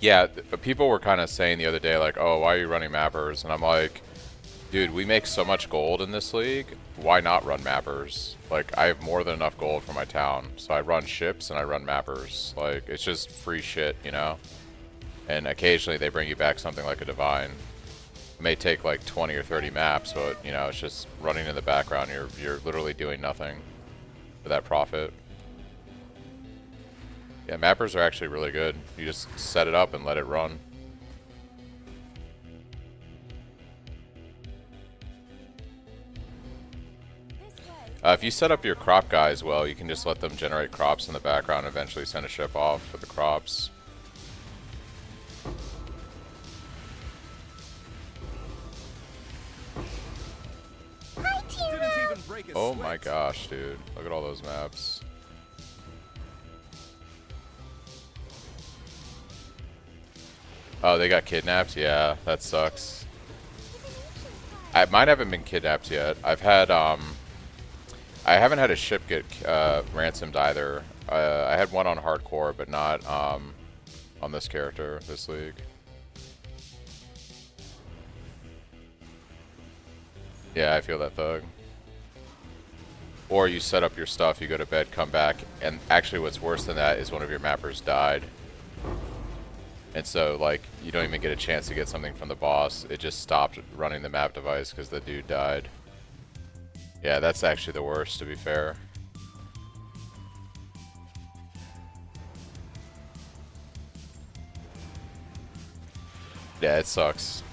Yeah, people were kind of saying the other day, like, oh, why are you running mappers? And I'm like, dude, we make so much gold in this league. Why not run mappers? Like, I have more than enough gold for my town. So I run ships and I run mappers. Like, it's just free shit, you know? And occasionally they bring you back something like a divine. It may take like 20 or 30 maps, but, you know, it's just running in the background. You're literally doing nothing for that profit. Yeah, mappers are actually really good. You just set it up and let it run. If you set up your crop guys well, you can just let them generate crops in the background and eventually send a ship off with the crops. Didn't even break a Oh sweat. my gosh, dude. Look at all those maps. Oh, they got kidnapped? Yeah, that sucks. Mine haven't been kidnapped yet. I've had, I haven't had a ship get ransomed either. I had one on hardcore, but not on this character, this league. Yeah, I feel that thug. Or you set up your stuff, you go to bed, come back, and actually what's worse than that is one of your mappers died. And so, like, you don't even get a chance to get something from the boss. It just stopped running the map device because the dude died. Yeah, that's actually the worst, to be fair. Yeah, it sucks.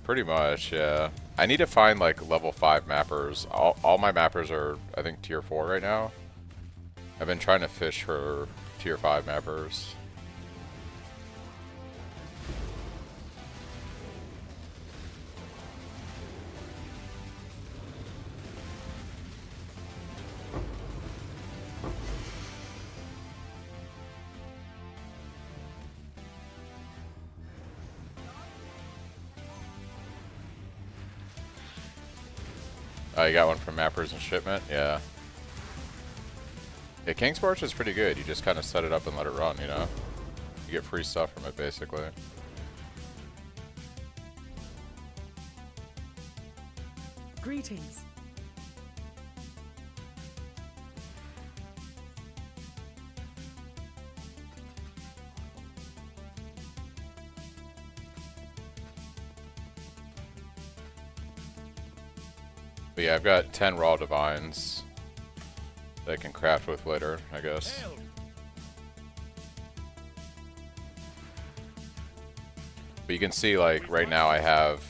Pretty much, yeah. I need to find like level 5 mappers. All my mappers are, I think, tier 4 right now. I've been trying to fish for tier 5 mappers. Oh, you got one from Mappers and Shipment? Yeah. Yeah, King's March is pretty good. You just kind of set it up and let it run, you know? You get free stuff from it, basically. Greetings. But yeah, I've got 10 raw divines that I can craft with later, I guess. But you can see, like, right now I have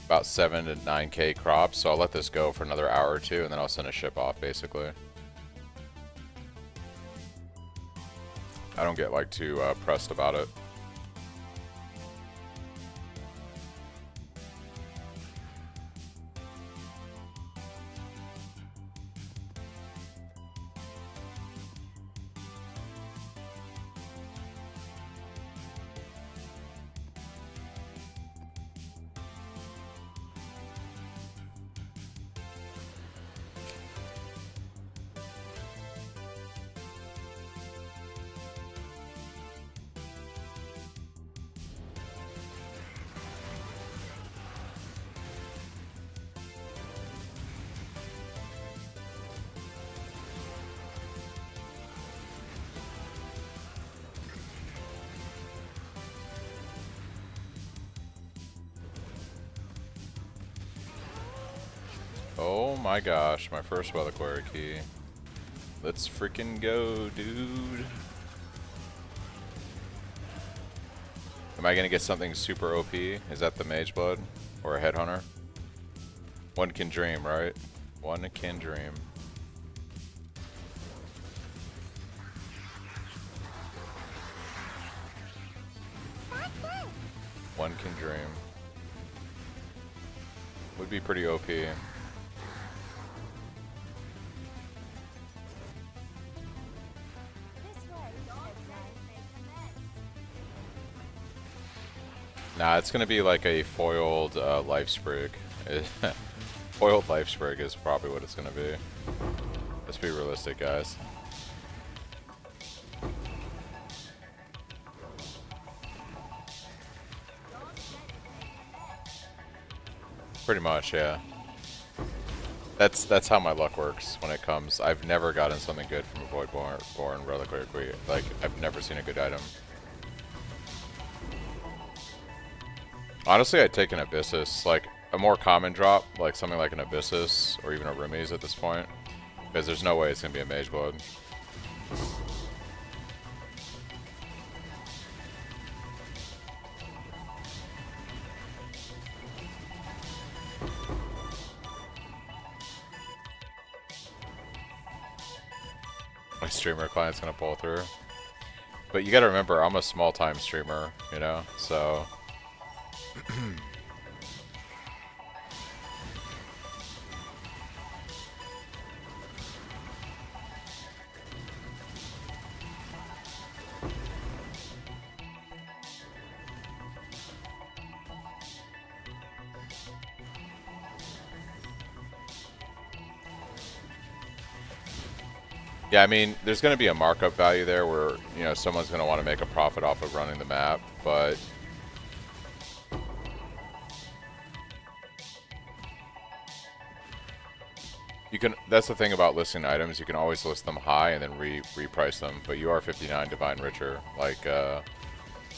about 7 to 9k crops, so I'll let this go for another hour or two, and then I'll send a ship off, basically. I don't get, like, too pressed about it. Oh my gosh, my first Reliquary key. Let's freaking go, dude. Am I gonna get something super OP? Is that the Mage Blood? Or a Headhunter? One can dream, right? One can dream. One can dream. Would be pretty OP. Nah, it's gonna be like a foiled life sprig. Foiled life sprig is probably what it's gonna be. Let's be realistic, guys. Pretty much, yeah. That's how my luck works when it comes. I've never gotten something good from a Voidborn Reliquary. Like, I've never seen a good item. Honestly, I'd take an Abyssus, like a more common drop, like something like an Abyssus or even a Rumi's at this point, because there's no way it's gonna be a Mage Blood. My streamer client's gonna pull through. But you gotta remember, I'm a small time streamer, you know, so. Yeah, I mean, there's going to be a markup value there where, you know, someone's going to want to make a profit off of running the map, but you can, that's the thing about listing items, you can always list them high and then reprice them, but you are 59 Divine Richer, like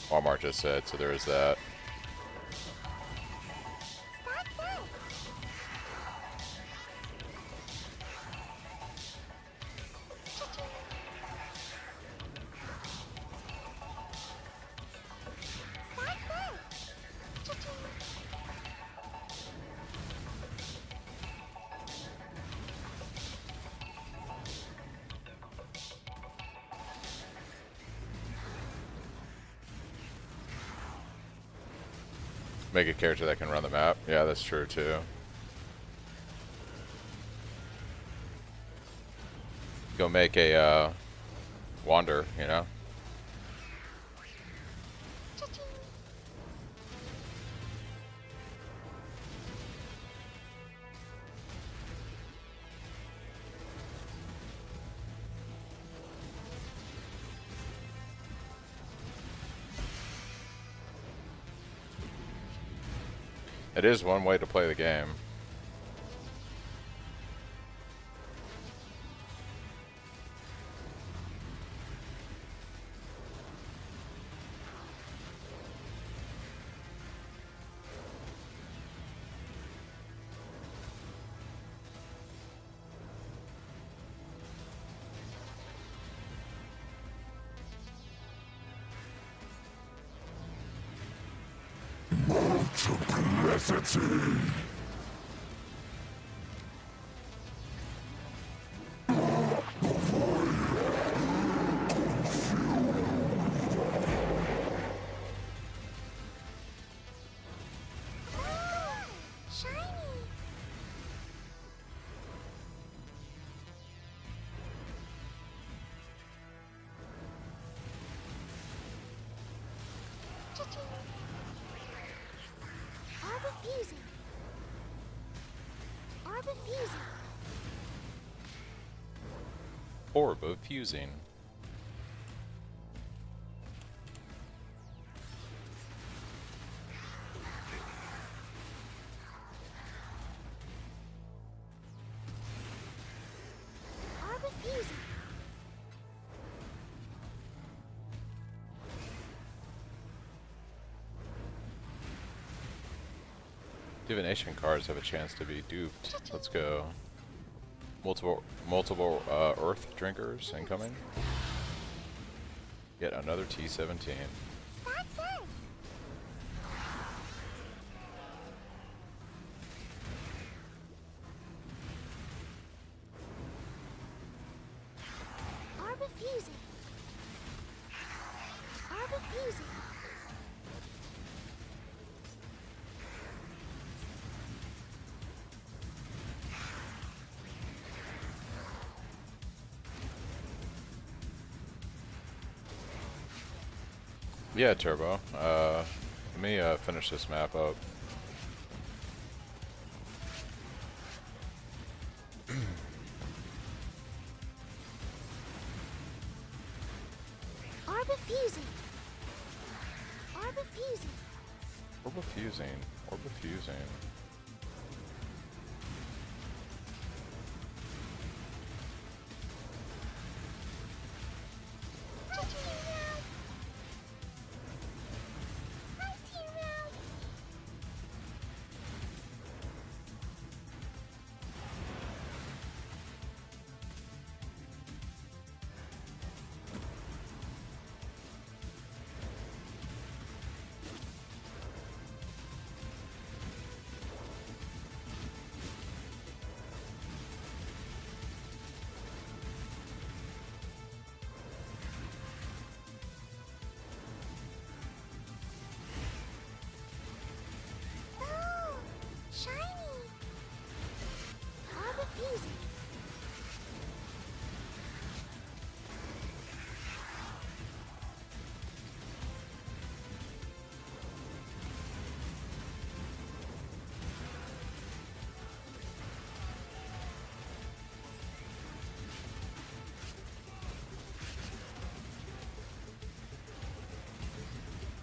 Walmart just said, so there is that. Make a character that can run the map. Yeah, that's true too. Go make a Wander, you know? It is one way to play the game. Multiplicity. Orb of fusing. Divination cards have a chance to be duped. Let's go. Multiple Earth Drinkers incoming. Yet another T16. Yeah, Turbo. Let me finish this map up. Orbifusing. Orbifusing. Orbifusing. Orbifusing. Hi, T-Round. Hi, T-Round. Oh, shiny. Orbifusing.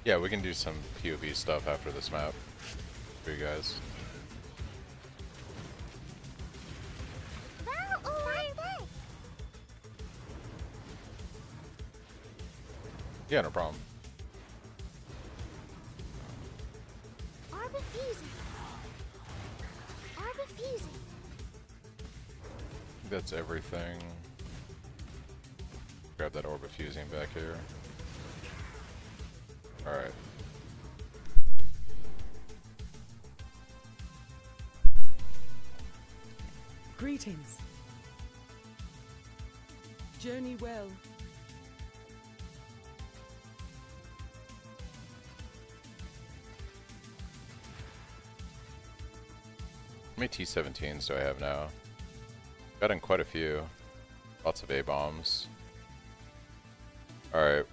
Yeah, we can do some POV stuff after this map for you guys. Wow, oh, Yeah, no problem. Orbifusing. Orbifusing. That's everything. Grab that orbifusing back here. Alright. Greetings. Journey well. How many T17s do I have now? Gotten quite a few. Lots of A-bombs. Alright.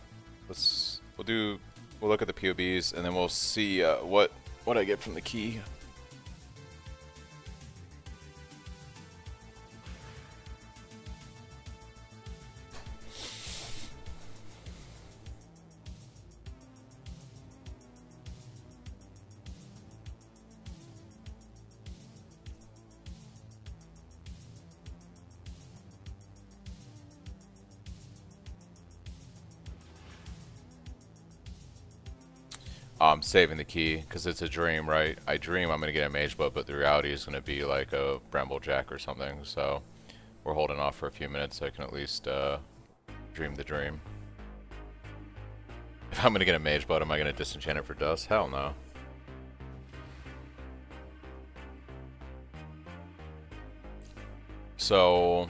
We'll look at the POBs and then we'll see what I get from the key. I'm saving the key because it's a dream, right? I dream I'm going to get a mage blood, but the reality is going to be like a bramble jack or something. So we're holding off for a few minutes so I can at least dream the dream. If I'm going to get a mage blood, am I going to disenchant it for dust? Hell no. So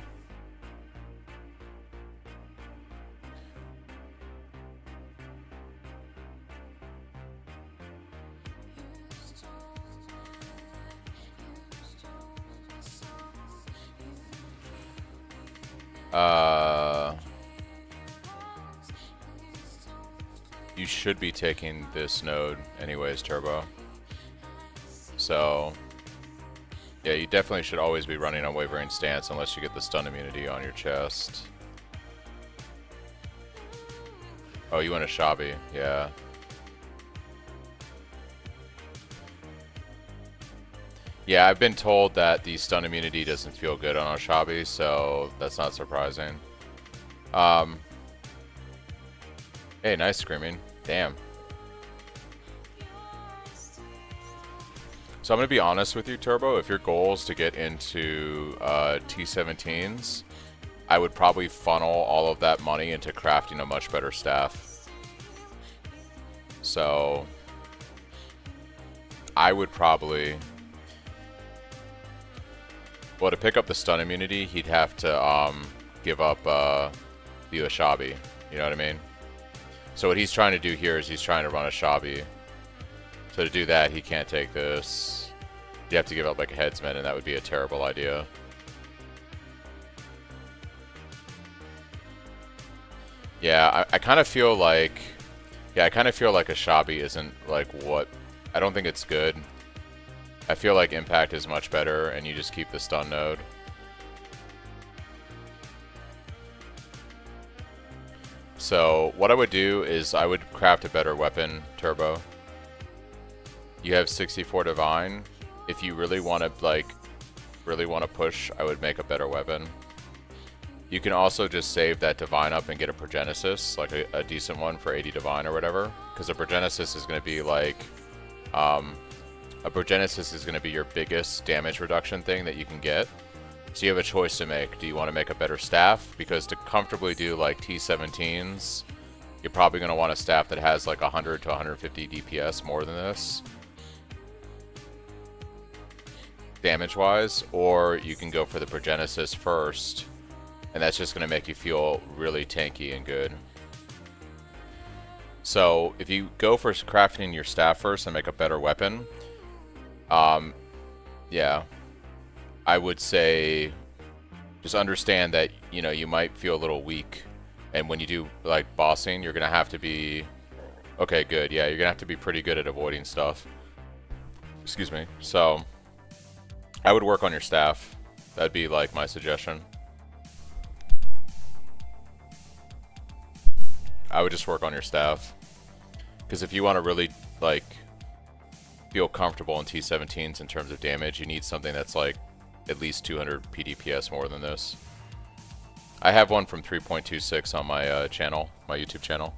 you should be taking this node anyways, Turbo. So yeah, you definitely should always be running Unwavering Stance unless you get the stun immunity on your chest. Oh, you want a Shabi, yeah. Yeah, I've been told that the stun immunity doesn't feel good on Oshabi, so that's not surprising. Hey, nice screaming. Damn. So I'm going to be honest with you, Turbo. If your goal is to get into T17s, I would probably funnel all of that money into crafting a much better staff. So I would probably... Well, to pick up the stun immunity, he'd have to give up the Oshabi. You know what I mean? So what he's trying to do here is he's trying to run a Shabi. So to do that, he can't take this. You have to give up like a headsman, and that would be a terrible idea. Yeah, I kind of feel like... Yeah, I kind of feel like a Shabi isn't like what... I don't think it's good. I feel like Impact is much better, and you just keep the stun node. So what I would do is I would craft a better weapon, Turbo. You have 64 Divine. If you really want to, like, push, I would make a better weapon. You can also just save that Divine up and get a Progenesis, like a decent one for 80 Divine or whatever. Because a Progenesis is going to be like, a Progenesis is going to be your biggest damage reduction thing that you can get. So you have a choice to make. Do you want to make a better staff? Because to comfortably do like T17s, you're probably going to want a staff that has like 100 to 150 DPS more than this, damage-wise. Or you can go for the Progenesis first, and that's just going to make you feel really tanky and good. So if you go for crafting your staff first and make a better weapon, yeah, I would say just understand that, you know, you might feel a little weak, and when you do like bossing, you're gonna have to be okay. Good, yeah, you're gonna have to be pretty good at avoiding stuff. Excuse me. So I would work on your staff. That'd be like my suggestion. I would just work on your staff, because if you want to really like feel comfortable in T17s in terms of damage, you need something that's like at least 200 PDPS more than this. I have one from 3.26 on my channel, my YouTube channel.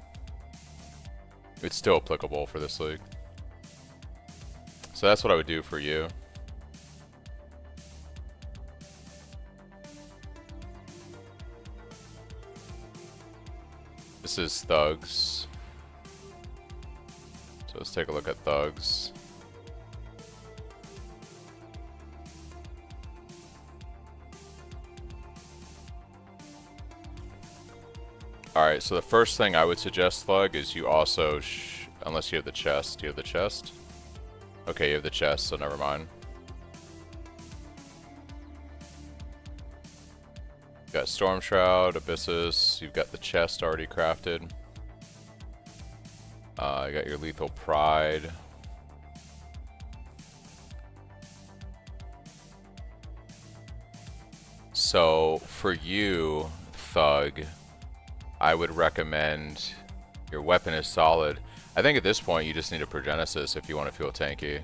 It's still applicable for this league. So that's what I would do for you. This is Thugs. So let's take a look at Thugs. Alright, so the first thing I would suggest, Thug, is you also, unless you have the chest. Do you have the chest? Okay, you have the chest, so never mind. You've got Storm Shroud, Abyssus, you've got the chest already crafted. You got your Lethal Pride. So, for you, Thug, I would recommend your weapon is solid. I think at this point you just need a Progenesis if you want to feel tanky.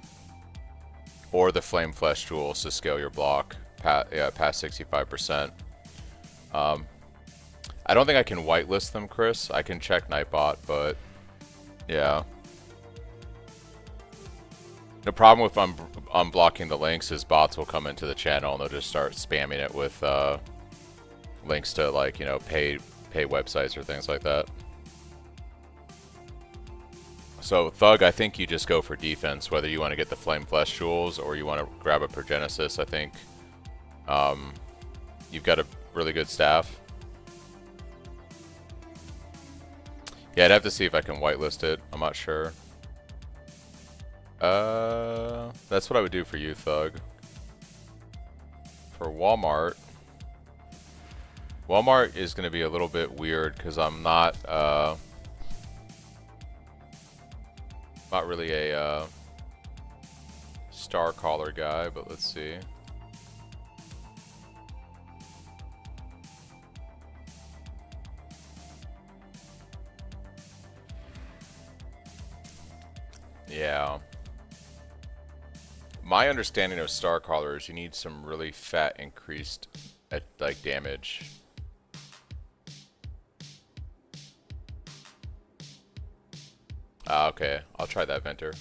Or the Flame Flesh Jewels to scale your block past 65%. I don't think I can whitelist them, Chris. I can check Nightbot, but yeah. The problem with unblocking the links is bots will come into the channel and they'll just start spamming it with links to, like, you know, pay websites or things like that. So Thug, I think you just go for defense, whether you want to get the Flame Flesh Jewels or you want to grab a Progenesis. I think you've got a really good staff. Yeah, I'd have to see if I can whitelist it. I'm not sure. That's what I would do for you, Thug. For Walmart is going to be a little bit weird because I'm not really a Star Caller guy, but let's see. Yeah. My understanding of Star Caller is you need some really fat increased like damage. Okay, I'll try that Venter.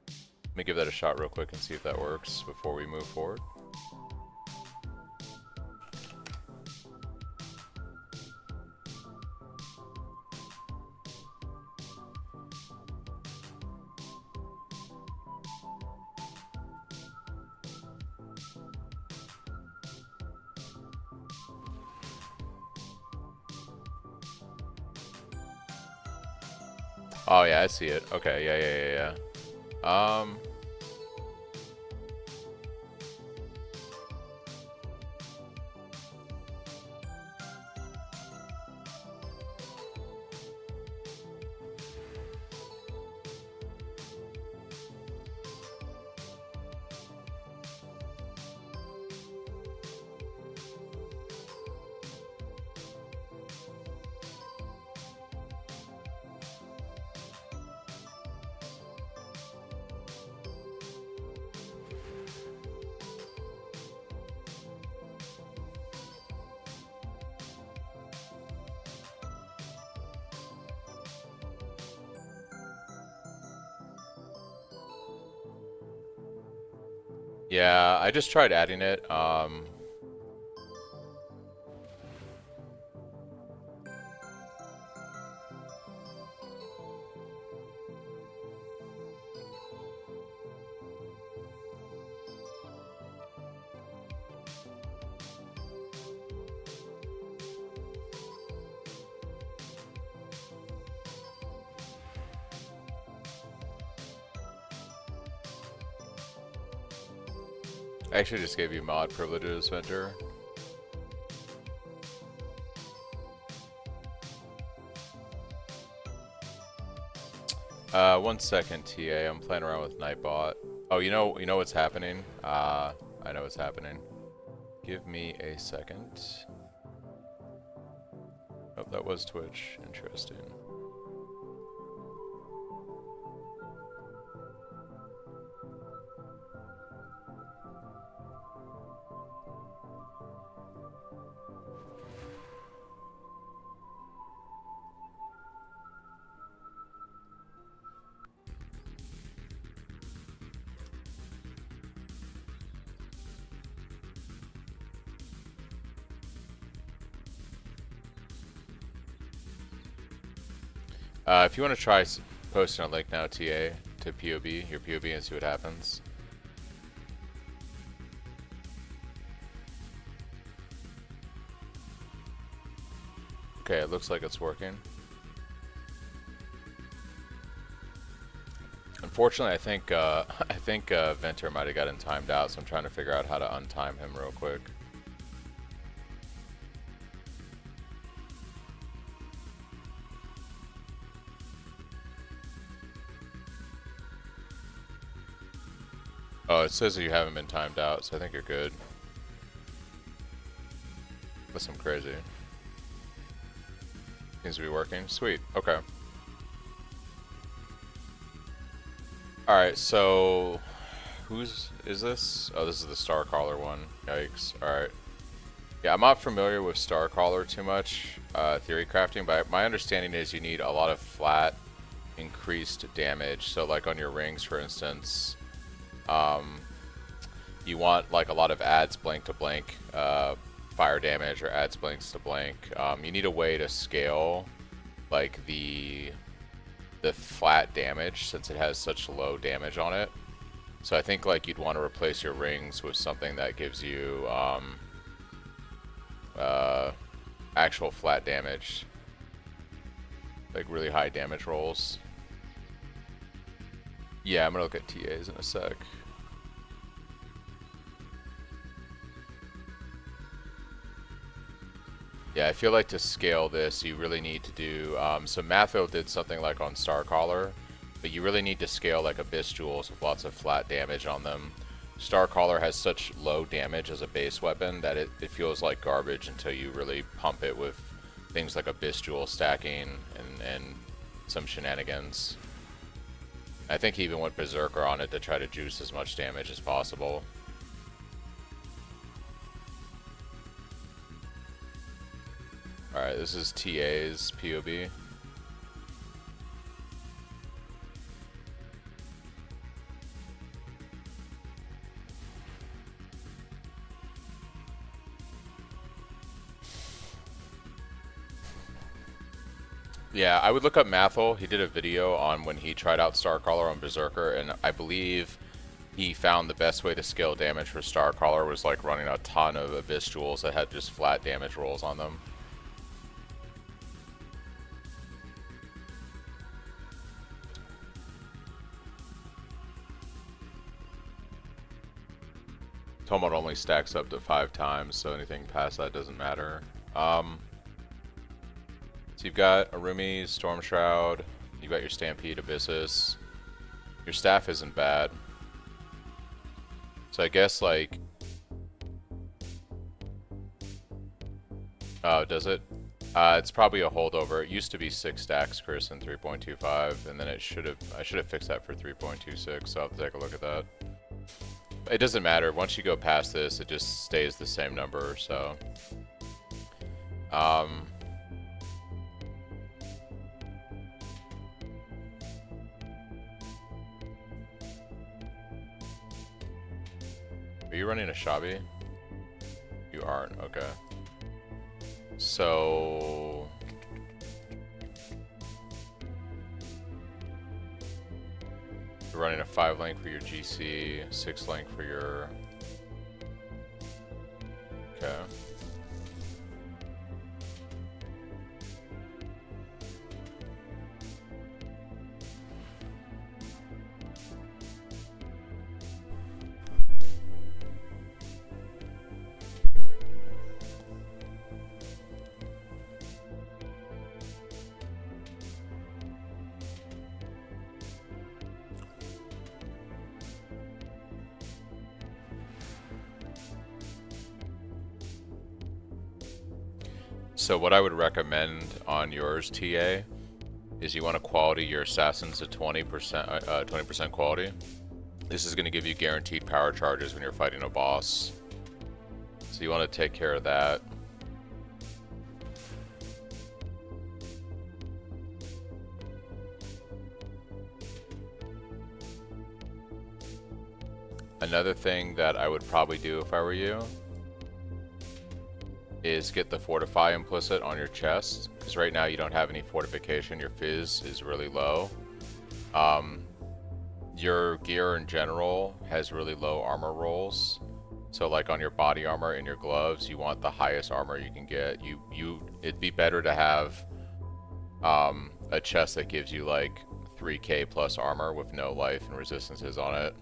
Let me give that a shot real quick and see if that works before we move forward. Oh yeah, I see it. Okay, yeah. Yeah, I just tried adding it. I actually just gave you mod privileges, Venture. One second, TA. I'm playing around with Nightbot. Oh, you know what's happening? I know what's happening. Give me a second. Oh, that was Twitch. Interesting. If you want to try posting a link now, TA, to POB, your POB, and see what happens. Okay, it looks like it's working. Unfortunately, I think Venter might have gotten timed out, so I'm trying to figure out how to untime him real quick. Oh, it says that you haven't been timed out, so I think you're good. That's some crazy. Seems to be working. Sweet. Okay. Alright, so is this? Oh, this is the Starcaller one. Yikes. Alright. Yeah, I'm not familiar with Starcaller too much, theory crafting, but my understanding is you need a lot of flat, increased damage. So like on your rings, for instance, you want like a lot of adds blank to blank fire damage or adds blanks to blank. You need a way to scale like the flat damage since it has such low damage on it. So I think like you'd want to replace your rings with something that gives you actual flat damage, like really high damage rolls. Yeah, I'm gonna look at TAs in a sec. Yeah, I feel like to scale this, you really need to do, so Matho did something like on Starcaller, but you really need to scale like Abyss Jewels with lots of flat damage on them. Starcaller has such low damage as a base weapon that it feels like garbage until you really pump it with things like Abyss Jewel stacking and some shenanigans. I think he even went Berserker on it to try to juice as much damage as possible. Alright, this is TA's POB. Yeah, I would look up Mathel. He did a video on when he tried out Starcaller on Berserker, and I believe he found the best way to scale damage for Starcaller was like running a ton of Abyss Jewels that had just flat damage rolls on them. Tomod only stacks up to 5 times, so anything past that doesn't matter. So you've got Arumi, Storm Shroud, you've got your Stampede, Abyssus. Your staff isn't bad. So I guess like... Oh, does it? It's probably a holdover. It used to be 6 stacks, Chris, in 3.25, and then I should have fixed that for 3.26, so I'll have to take a look at that. It doesn't matter. Once you go past this, it just stays the same number, so... Are you running a Shabi? You aren't, okay. So... you're running a 5 link for your GC, 6 link for your... okay. So what I would recommend on yours, TA, is you want to quality your assassins to 20% quality. This is going to give you guaranteed power charges when you're fighting a boss. So you want to take care of that. Another thing that I would probably do if I were you is get the fortify implicit on your chest, because right now you don't have any fortification. Your fizz is really low. Your gear in general has really low armor rolls, so like on your body armor and your gloves, you want the highest armor you can get. It'd be better to have a chest that gives you like 3k plus armor with no life and resistances on it.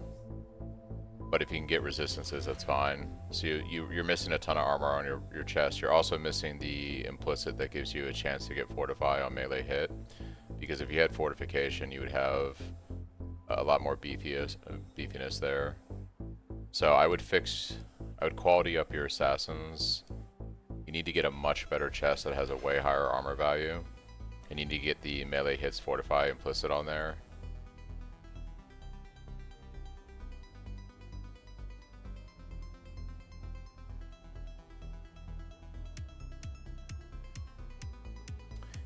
But if you can get resistances, that's fine. So you're missing a ton of armor on your chest. You're also missing the implicit that gives you a chance to get fortify on melee hit. Because if you had fortification, you would have a lot more beefiness there. So I would quality up your assassins. You need to get a much better chest that has a way higher armor value. And you need to get the melee hits fortify implicit on there.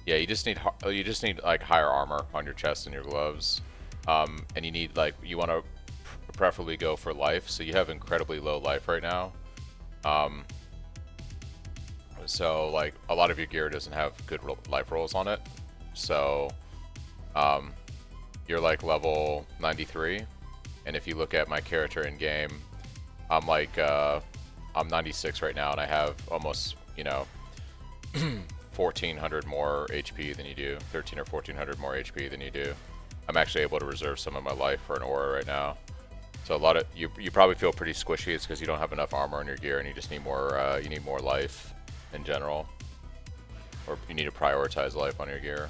Yeah, you just need like higher armor on your chest and your gloves, and you need you want to preferably go for life. So you have incredibly low life right now, so like a lot of your gear doesn't have good life rolls on it. So you're like level 93, and if you look at my character in game, I'm like I'm 96 right now, and I have almost 1400 more HP than you do, 13 or 1400 more HP than you do. I'm actually able to reserve some of my life for an aura right now. So a lot of you probably feel pretty squishy. It's because you don't have enough armor in your gear, and you just need more. You need more life in general, or you need to prioritize life on your gear.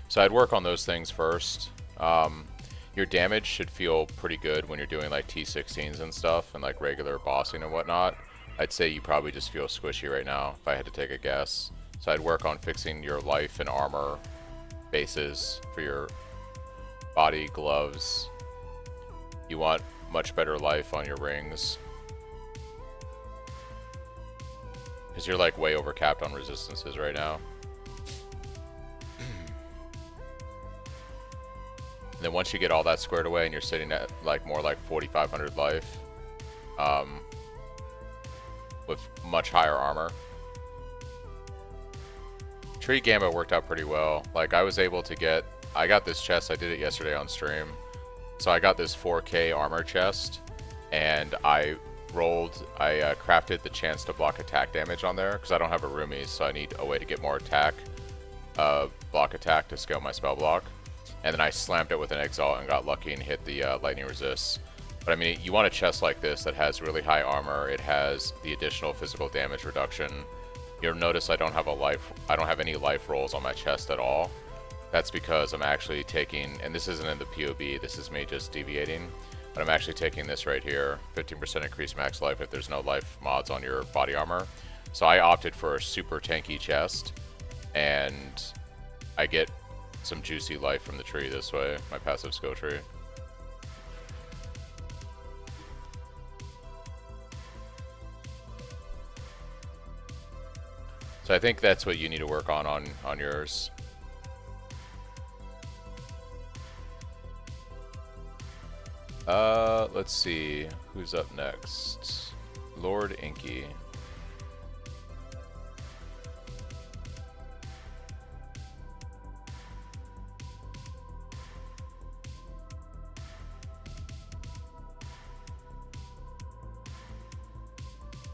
So I'd work on those things first. Your damage should feel pretty good when you're doing like T16s and stuff, and like regular bossing and whatnot. I'd say you probably just feel squishy right now, if I had to take a guess. So I'd work on fixing your life and armor bases for your body, gloves. You want much better life on your rings, because you're like way overcapped on resistances right now. And then once you get all that squared away and you're sitting at like more like 4500 life, with much higher armor. Tree Gambit worked out pretty well. Like I was able to I got this chest, I did it yesterday on stream. So I got this 4k armor chest, and I crafted the chance to block attack damage on there, because I don't have a roomies, so I need a way to get more attack, block attack to scale my spell block. And then I slammed it with an exalt and got lucky and hit the lightning resists. But I mean, you want a chest like this that has really high armor. It has the additional physical damage reduction. You'll notice I don't have any life rolls on my chest at all. That's because I'm actually taking, and this isn't in the POB, this is me just deviating, but I'm actually taking this right here, 15% increased max life if there's no life mods on your body armor. So I opted for a super tanky chest, and I get some juicy life from the tree this way, my passive skill tree. So I think that's what you need to work on yours. Let's see. Who's up next? Lord Inky.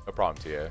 No problem, TA.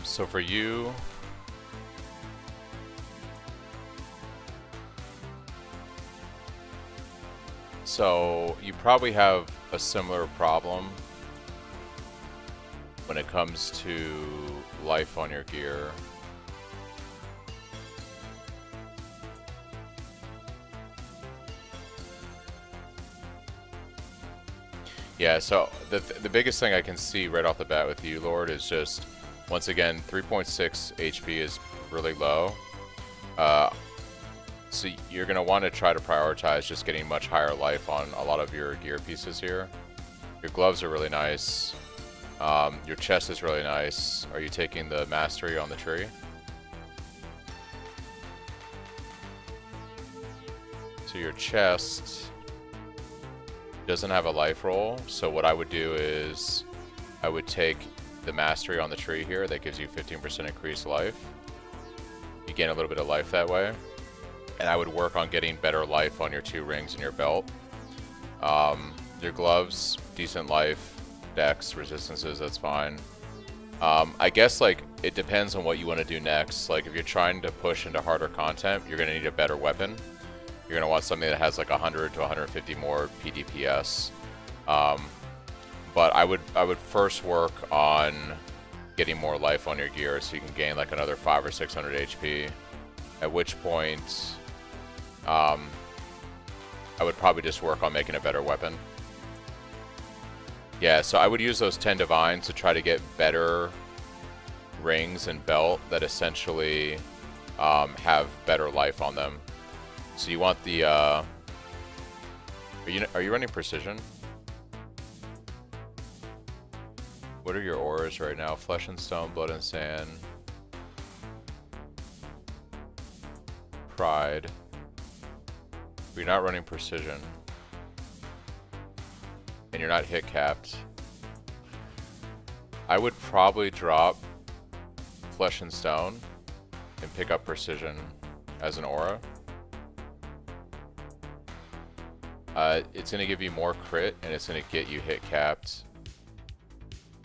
So for you, so you probably have a similar problem when it comes to life on your gear. Yeah, so the biggest thing I can see right off the bat with you, Lord, is just, once again, 3.6 HP is really low. So you're going to want to try to prioritize just getting much higher life on a lot of your gear pieces here. Your gloves are really nice. Your chest is really nice. Are you taking the mastery on the tree? So your chest doesn't have a life roll, so what I would do is I would take the mastery on the tree here. That gives you 15% increased life. You gain a little bit of life that way. And I would work on getting better life on your 2 rings and your belt. Your gloves, decent life. Dex, resistances, that's fine. I guess, like, it depends on what you want to do next. Like, if you're trying to push into harder content, you're going to need a better weapon. You're going to want something that has like 100 to 150 more PDPS. But I would first work on getting more life on your gear so you can gain like another 500 or 600 HP. At which point, I would probably just work on making a better weapon. Yeah, so I would use those 10 divines to try to get better rings and belt that essentially have better life on them. So you want the are you running precision? What are your auras right now? Flesh and stone, blood and sand, pride. But you're not running precision, and you're not hit capped. I would probably drop flesh and stone and pick up precision as an aura. It's going to give you more crit, and it's going to get you hit capped.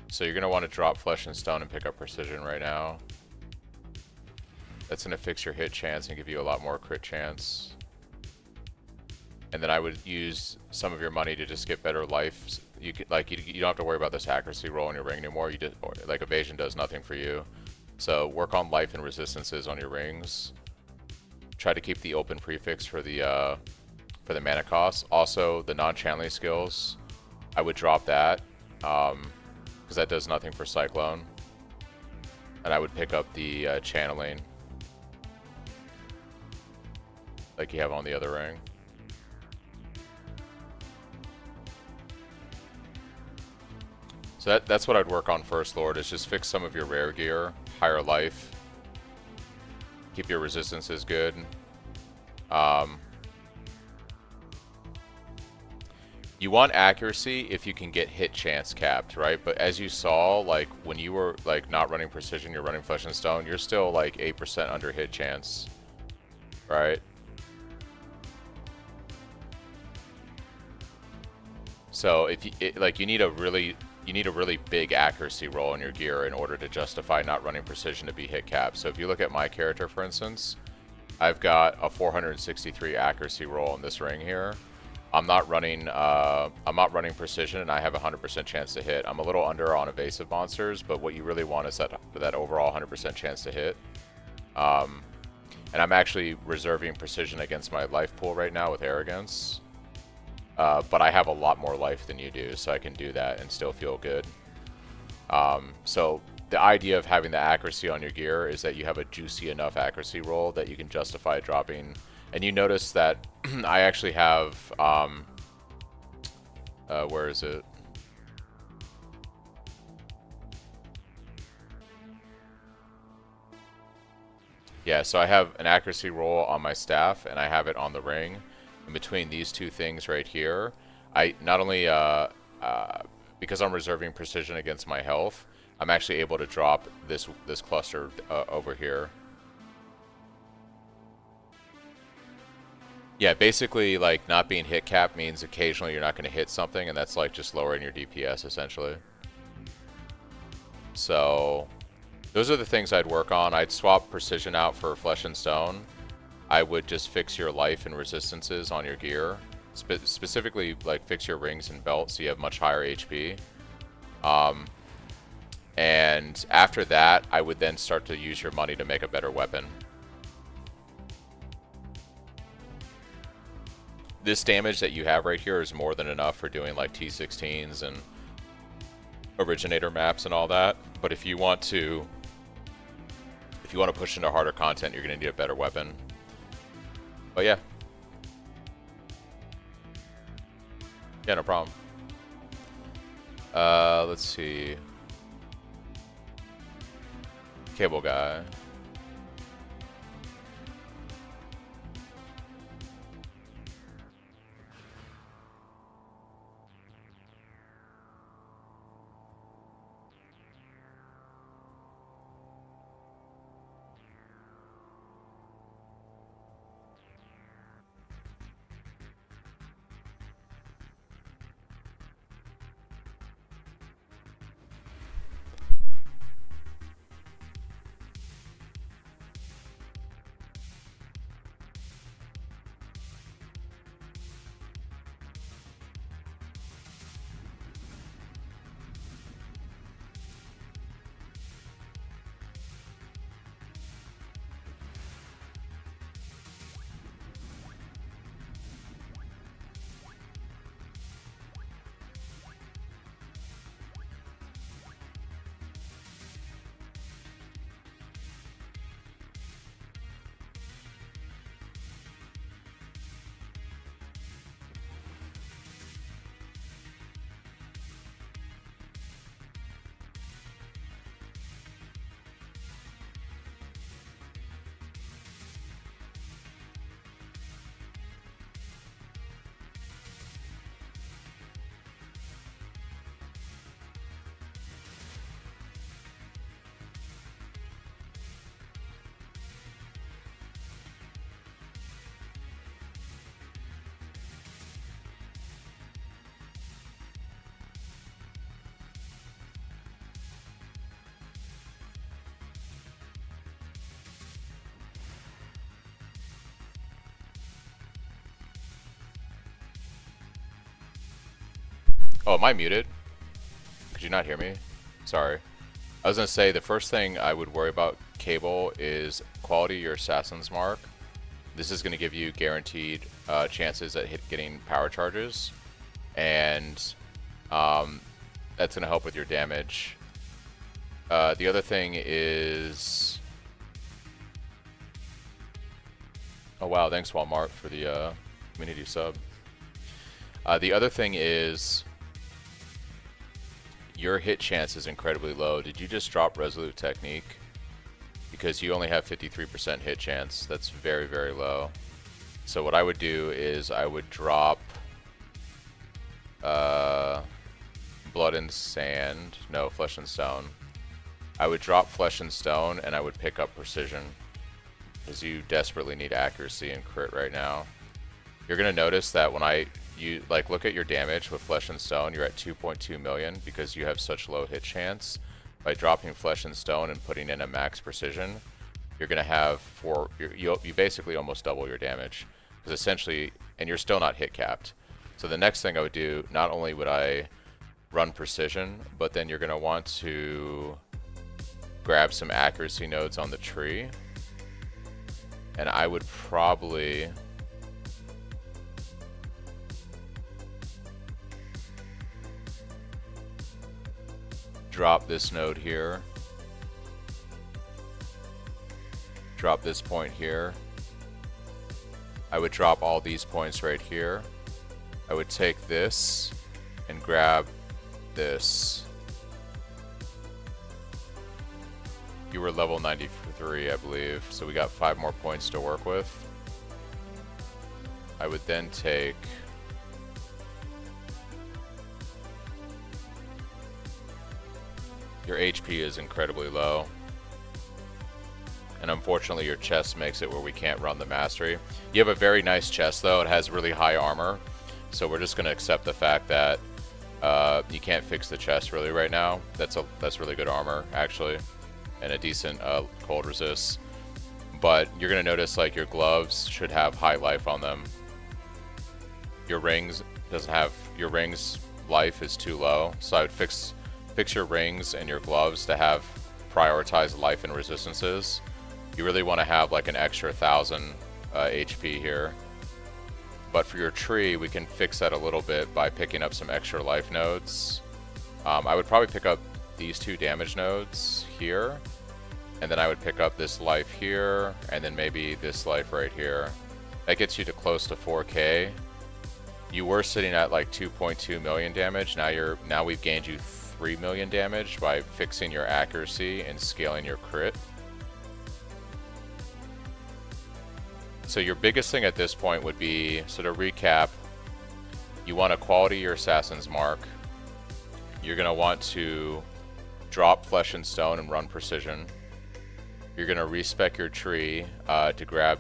So you're going to want to drop flesh and stone and pick up precision right now. That's going to fix your hit chance and give you a lot more crit chance. And then I would use some of your money to just get better life. You could, like, you don't have to worry about this accuracy roll on your ring anymore. You just, like, evasion does nothing for you. So work on life and resistances on your rings. Try to keep the open prefix for the mana cost. Also, the non-channeling skills, I would drop that because that does nothing for Cyclone. And I would pick up the channeling like you have on the other ring. So that's what I'd work on first, Lord, is just fix some of your rare gear, higher life, keep your resistances good. You want accuracy if you can get hit chance capped, right? But as you saw, like when you were like not running precision, you're running flesh and stone, you're still like 8% under hit chance, right? So if you like, you need a really big accuracy roll in your gear in order to justify not running precision to be hit capped. So if you look at my character, for instance, I've got a 463 accuracy roll in this ring here. I'm not running precision, and I have a 100% chance to hit. I'm a little under on evasive monsters, but what you really want is that overall 100% chance to hit. And I'm actually reserving precision against my life pool right now with arrogance. But I have a lot more life than you do, so I can do that and still feel good. So the idea of having the accuracy on your gear is that you have a juicy enough accuracy roll that you can justify dropping. And you notice that I actually have, where is it? Yeah, so I have an accuracy roll on my staff, and I have it on the ring. In between these two things right here, I not only, because I'm reserving precision against my health, I'm actually able to drop this cluster over here. Yeah, basically, like, not being hit capped means occasionally you're not going to hit something, and that's like just lowering your DPS, essentially. So, those are the things I'd work on. I'd swap precision out for flesh and stone. I would just fix your life and resistances on your gear. Specifically, like, fix your rings and belts so you have much higher HP. And after that, I would then start to use your money to make a better weapon. This damage that you have right here is more than enough for doing like T16s and originator maps and all that. But if you want to push into harder content, you're going to need a better weapon. But yeah. Yeah, no problem. Let's see. Cable guy. Oh, am I muted? Could you not hear me? Sorry. I was going to say, the first thing I would worry about, Cable, is quality of your Assassin's Mark. This is going to give you guaranteed chances at getting power charges. And that's going to help with your damage. The other thing is... Oh wow, thanks Walmart for the community sub. The other thing is... Your hit chance is incredibly low. Did you just drop Resolute Technique? Because you only have 53% hit chance. That's very, very low. So what I would do is I would drop Blood and Sand. No, Flesh and Stone. I would drop Flesh and Stone, and I would pick up Precision. Because you desperately need accuracy and crit right now. You're going to notice that when you like look at your damage with Flesh and Stone, you're at 2.2 million because you have such low hit chance. By dropping Flesh and Stone and putting in a max Precision, you're going to have you basically almost double your damage. Because essentially, and you're still not hit capped. So the next thing I would do, not only would I run Precision, but then you're going to want to grab some accuracy nodes on the tree. And I would probably drop this node here, drop this point here. I would drop all these points right here. I would take this and grab this. You were level 93, I believe, so we got 5 more points to work with. I would then take your HP is incredibly low, and unfortunately your chest makes it where we can't run the mastery. You have a very nice chest though, it has really high armor, so we're just going to accept the fact that you can't fix the chest really right now. That's really good armor actually, and a decent cold resist. But you're going to notice like your gloves should have high life on them. Your rings doesn't have, your rings life is too low, so I would fix your rings and your gloves to have prioritized life and resistances. You really want to have like an extra 1,000 HP here. But for your tree, we can fix that a little bit by picking up some extra life nodes. I would probably pick up these 2 damage nodes here, and then I would pick up this life here, and then maybe this life right here. That gets you to close to 4k. You were sitting at like 2.2 million damage. Now we've gained you 3 million damage by fixing your accuracy and scaling your crit. So your biggest thing at this point would be, so to recap, you want to quality your Assassin's Mark. You're going to want to drop Flesh and Stone and run Precision. You're going to respec your tree to grab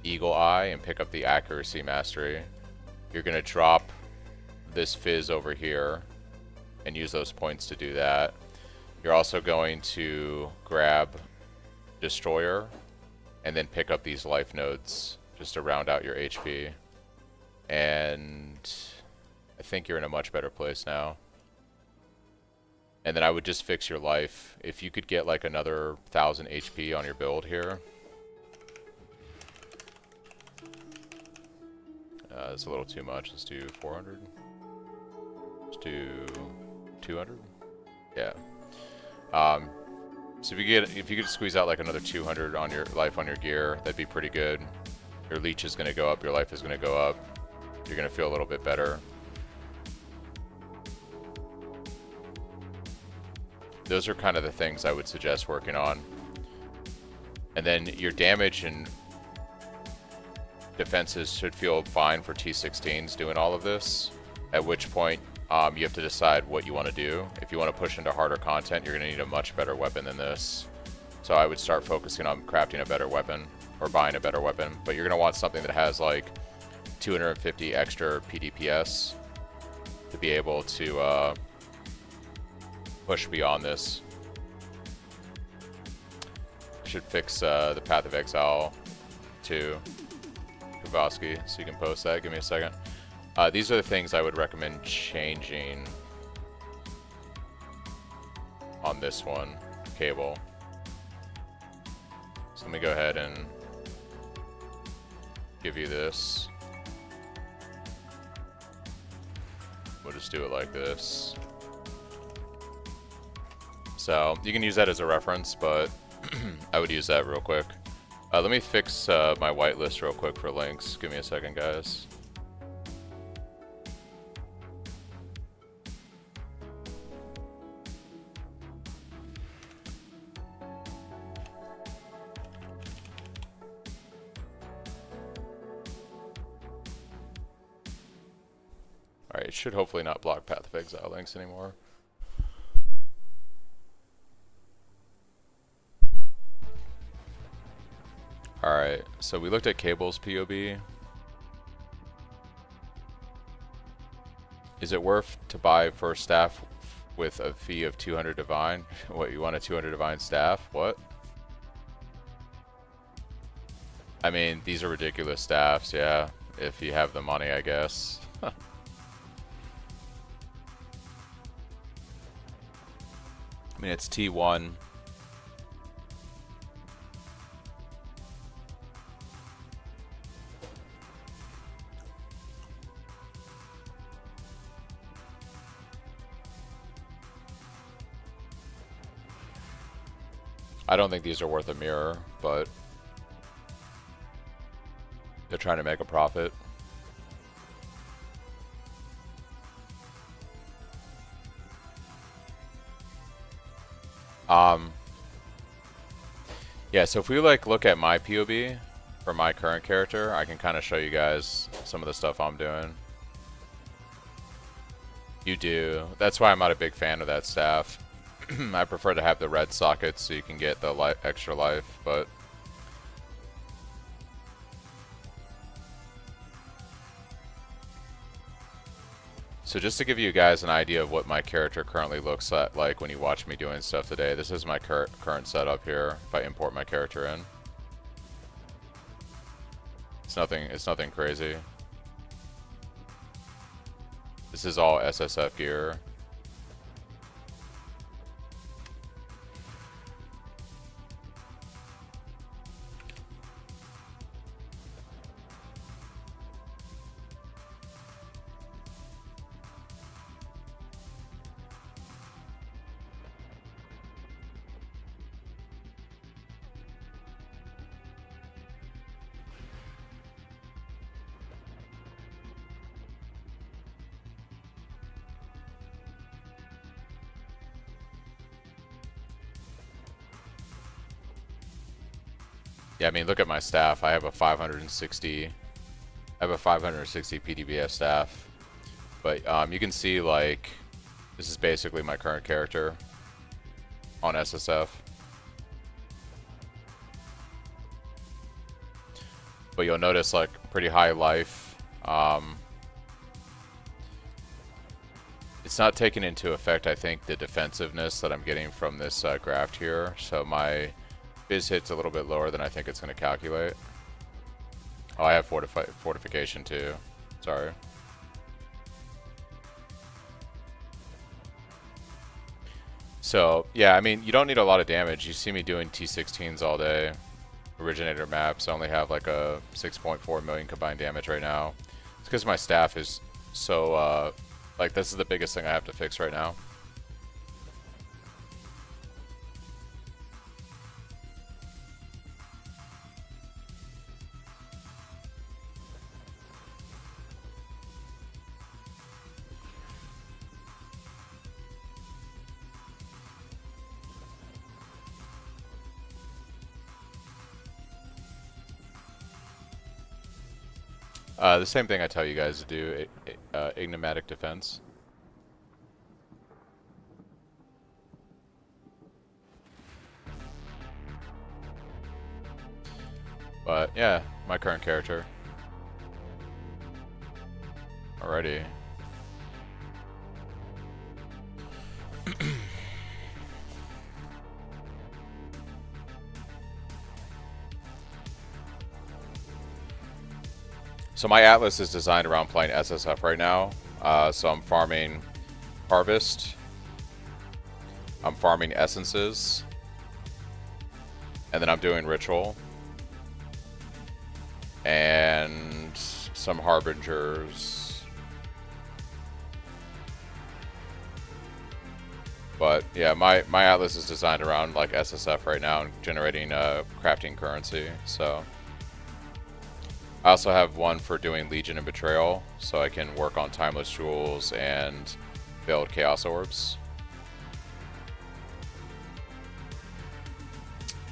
Eagle Eye and pick up the Accuracy Mastery. You're going to drop this Fizz over here and use those points to do that. You're also going to grab Destroyer and then pick up these life nodes just to round out your HP. And I think you're in a much better place now. And then I would just fix your life. If you could get like another 1,000 HP on your build here. It's a little too much. Let's do 400. Let's do 200. Yeah. So if you could squeeze out like another 200 on your life on your gear, that'd be pretty good. Your leech is going to go up, your life is going to go up. You're going to feel a little bit better. Those are kind of the things I would suggest working on. And then your damage and defenses should feel fine for T16s doing all of this. At which point you have to decide what you want to do. If you want to push into harder content, you're going to need a much better weapon than this. So I would start focusing on crafting a better weapon or buying a better weapon. But you're going to want something that has like 250 extra PDPS to be able to push beyond this. I should fix the Path of Exile to Kowalski so you can post that. Give me a second. These are the things I would recommend changing on this one, cable. So let me go ahead and give you this. We'll just do it like this. So you can use that as a reference, but I would use that real quick. Let me fix my whitelist real quick for links. Give me a second, guys. Alright, it should hopefully not block Path of Exile links anymore. Alright, so we looked at Cable's POB. Is it worth to buy first staff with a fee of 200 divine? What, you want a 200 divine staff? What? I mean, these are ridiculous staffs, yeah. If you have the money, I guess. I mean, it's T1. I don't think these are worth a mirror, but they're trying to make a profit. Yeah, so if we like look at my POB for my current character, I can kind of show you guys some of the stuff I'm doing. You do. That's why I'm not a big fan of that staff. I prefer to have the red sockets so you can get the extra life, but so just to give you guys an idea of what my character currently looks like when you watch me doing stuff today, this is my current setup here. If I import my character in, it's nothing crazy. This is all SSF gear. Yeah, I mean, look at my staff. I have a 560 PDBS staff. But you can see, like, this is basically my current character on SSF. But you'll notice, like, pretty high life. It's not taking into effect, I think, the defensiveness that I'm getting from this graft here. So my Biz hit's a little bit lower than I think it's going to calculate. Oh, I have fortification too. Sorry. So, yeah, I mean, you don't need a lot of damage. You see me doing T16s all day. Originator maps. I only have like a 6.4 million combined damage right now. It's because my staff is so, like, this is the biggest thing I have to fix right now. The same thing I tell you guys to do, enigmatic defense. But yeah, my current character. Alrighty. So my Atlas is designed around playing SSF right now. So I'm farming Harvest. I'm farming Essences. And then I'm doing Ritual. And some Harbingers. But yeah, my Atlas is designed around like SSF right now and generating crafting currency. So I also have one for doing Legion and Betrayal, so I can work on Timeless Jewels and build Chaos Orbs.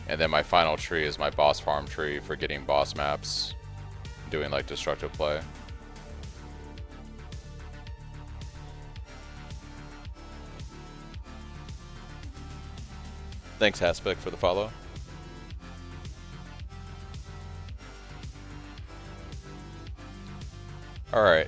And then my final tree is my boss farm tree for getting boss maps, doing like destructive play. Thanks, Aspect, for the follow. All right.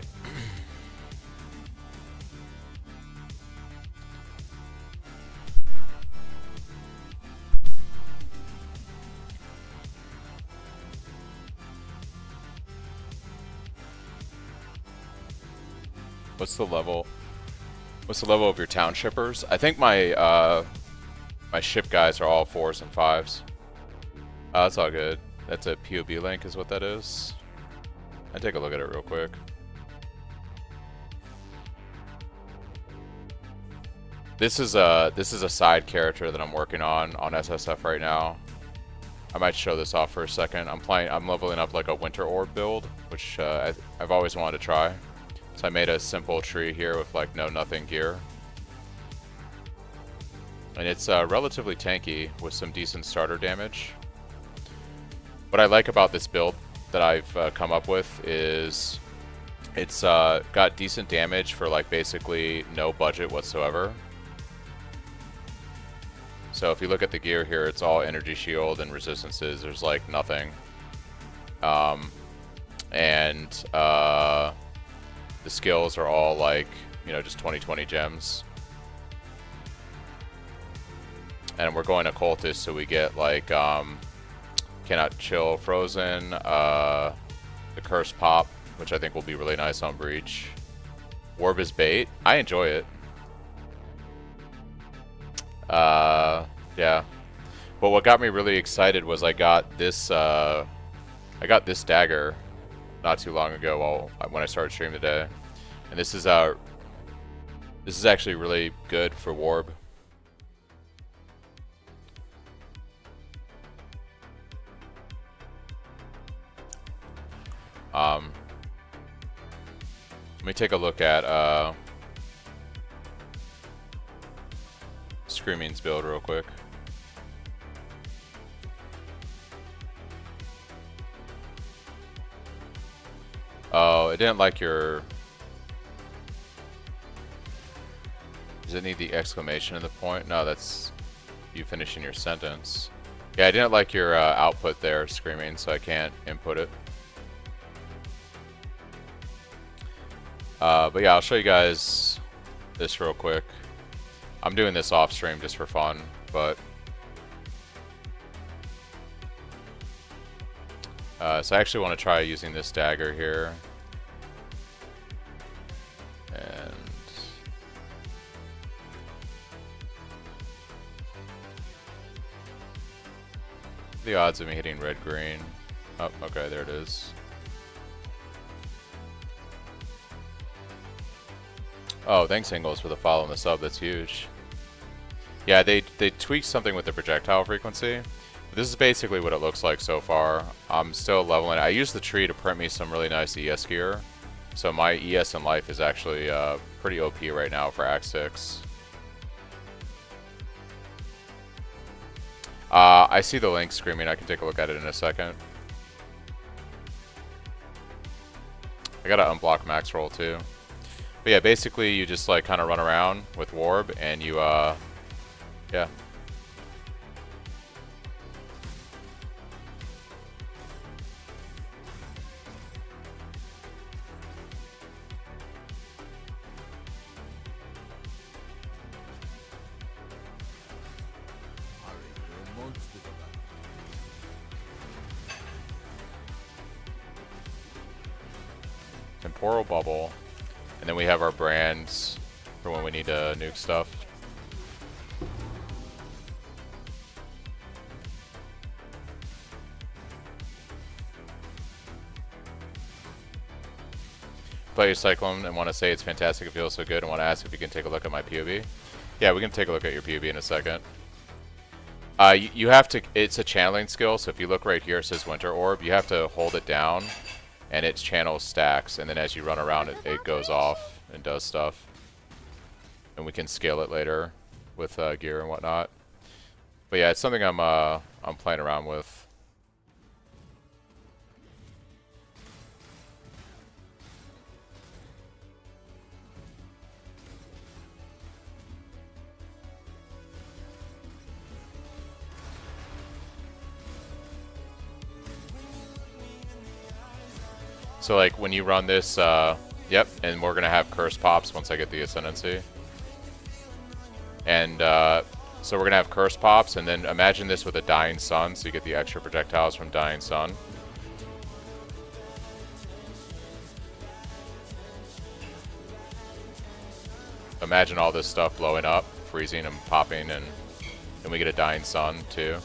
What's the level? What's the level of your town shippers? I think my my ship guys are all 4s and 5s. That's all good. That's a POB link is what that is. I'll take a look at it real quick. This is a side character that I'm working on SSF right now. I might show this off for a second. I'm leveling up like a Winter Orb build, which I've always wanted to try. So I made a simple tree here with like nothing gear. And it's relatively tanky with some decent starter damage. What I like about this build that I've come up with is it's got decent damage for like basically no budget whatsoever. So if you look at the gear here, it's all energy shield and resistances. There's like nothing. The skills are all like, you know, just 20/20 gems. And we're going occultist, so we get like cannot chill frozen, the curse pop, which I think will be really nice on breach. Orb is bait. I enjoy it. Yeah. But what got me really excited was I got this dagger not too long ago when I started streaming today. And this is actually really good for Warb. Let me take a look at Screaming's build real quick. Oh, it didn't like your... Does it need the exclamation in the point? No, that's you finishing your sentence. Yeah, I didn't like your output there, Screaming, so I can't input it. But yeah, I'll show you guys this real quick. I'm doing this off stream just for fun, but... so I actually want to try using this dagger here. And... the odds of me hitting red-green. Oh, okay, there it is. Oh, thanks, Ingles, for the follow and the sub. That's huge. Yeah, they tweaked something with the projectile frequency. This is basically what it looks like so far. I'm still leveling. I used the tree to print me some really nice ES gear. So my ES in life is actually pretty OP right now for Act 6. I see the link, Screaming. I can take a look at it in a second. I gotta unblock max roll too. But yeah, basically you just like kind of run around with Warb and you, yeah. Temporal bubble. And then we have our brands for when we need to nuke stuff. Play your Cyclone and want to say it's fantastic, it feels so good, and want to ask if you can take a look at my POV. Yeah, we can take a look at your POV in a second. You have to, it's a channeling skill, so if you look right here, it says Winter Orb, you have to hold it down, and its channel stacks, and then as you run around it goes off and does stuff. And we can scale it later with gear and whatnot. But yeah, it's something I'm playing around with. So like when you run this, yep, and we're gonna have curse pops once I get the ascendancy. And so we're gonna have curse pops, and then imagine this with a dying sun, so you get the extra projectiles from dying sun. Imagine all this stuff blowing up, freezing and popping, and then we get a dying sun too.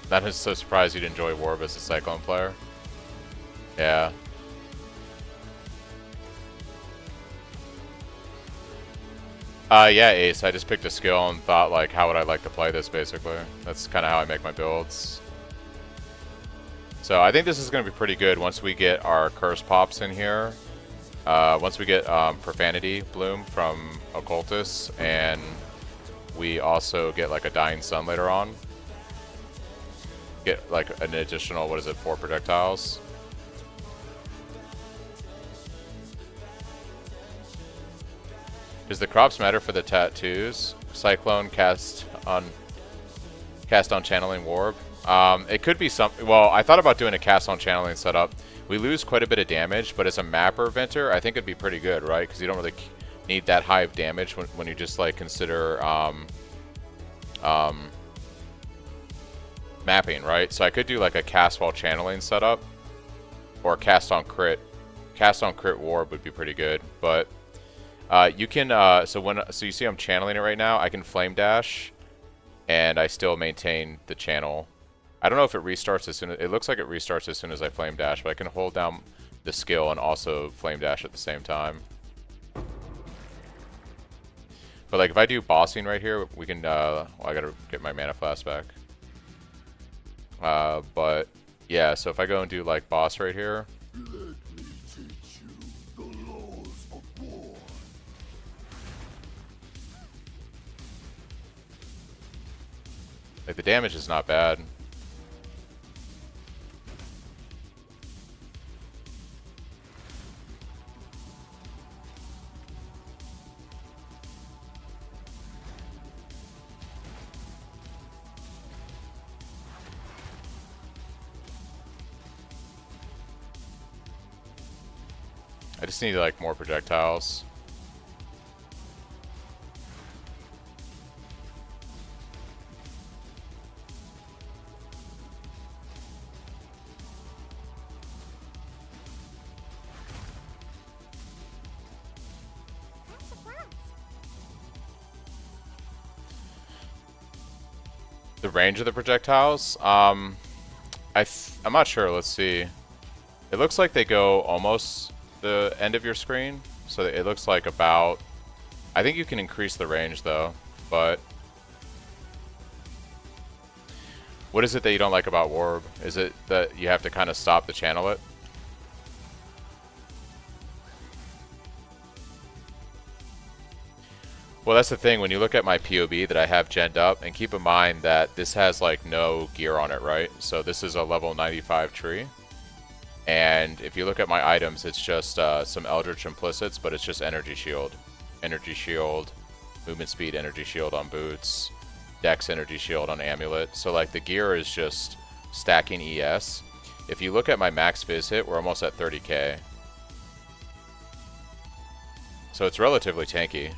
That is so surprised you'd enjoy Warb as a Cyclone player. Yeah. Yeah, Ace. I just picked a skill and thought, like, how would I like to play this, basically. That's kind of how I make my builds. So I think this is going to be pretty good once we get our curse pops in here. Once we get Profanity Bloom from Occultus, and we also get, like, a Dying Sun later on. Get, like, an additional, what is it, 4 projectiles. Does the crops matter for the tattoos? Cyclone cast on channeling Warb. It could be something. Well, I thought about doing a cast on channeling setup. We lose quite a bit of damage, but as a mapper Venter, I think it'd be pretty good, right? Because you don't really need that high of damage when you just like consider mapping, right? So I could do like a cast while channeling setup, or cast on crit. Cast on crit Warb would be pretty good, but. You can, so you see I'm channeling it right now, I can flame dash, and I still maintain the channel. I don't know if it restarts as soon as, it looks like it restarts as soon as I flame dash, but I can hold down the skill and also flame dash at the same time. But like if I do bossing right here, we can, well, I gotta get my mana flask back. But yeah, so if I go and do like boss right here. Like, the damage is not bad. I just need, like, more projectiles. The range of the projectiles? I'm not sure. Let's see. It looks like they go almost the end of your screen. So it looks like about... I think you can increase the range, though. But... what is it that you don't like about Warb? Is it that you have to kind of stop to channel it? Well, that's the thing. When you look at my POB that I have genned up, and keep in mind that this has like no gear on it, right? So this is a level 95 tree. And if you look at my items, it's just some Eldritch Implicits, but it's just Energy Shield. Energy Shield, Movement Speed, Energy Shield on boots, Dex Energy Shield on Amulet. So like the gear is just stacking ES. If you look at my max Fizz hit, we're almost at 30k. So it's relatively tanky.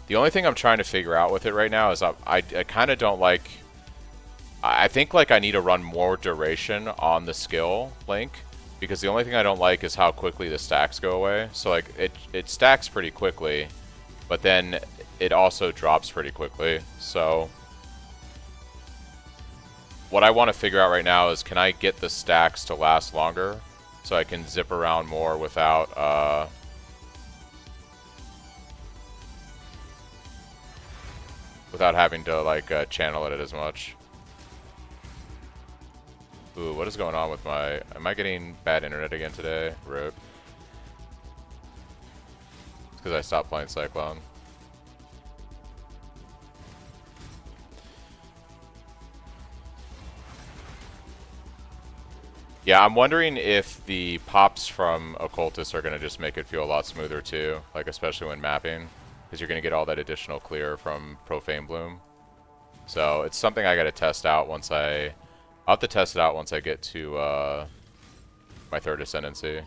The only thing I'm trying to figure out with it right now is I kind of don't like... I think like I need to run more duration on the skill link, because the only thing I don't like is how quickly the stacks go away. So like it stacks pretty quickly, but then it also drops pretty quickly. So what I want to figure out right now is, can I get the stacks to last longer so I can zip around more without... without having to, like, channel it as much. Ooh, what is going on with my... am I getting bad internet again today? RIP. It's because I stopped playing Cyclone. Yeah, I'm wondering if the pops from Occultist are going to just make it feel a lot smoother too, like especially when mapping, because you're going to get all that additional clear from Profane Bloom. So it's something I got to test out once I'll have to test it out once I get to my third Ascendancy.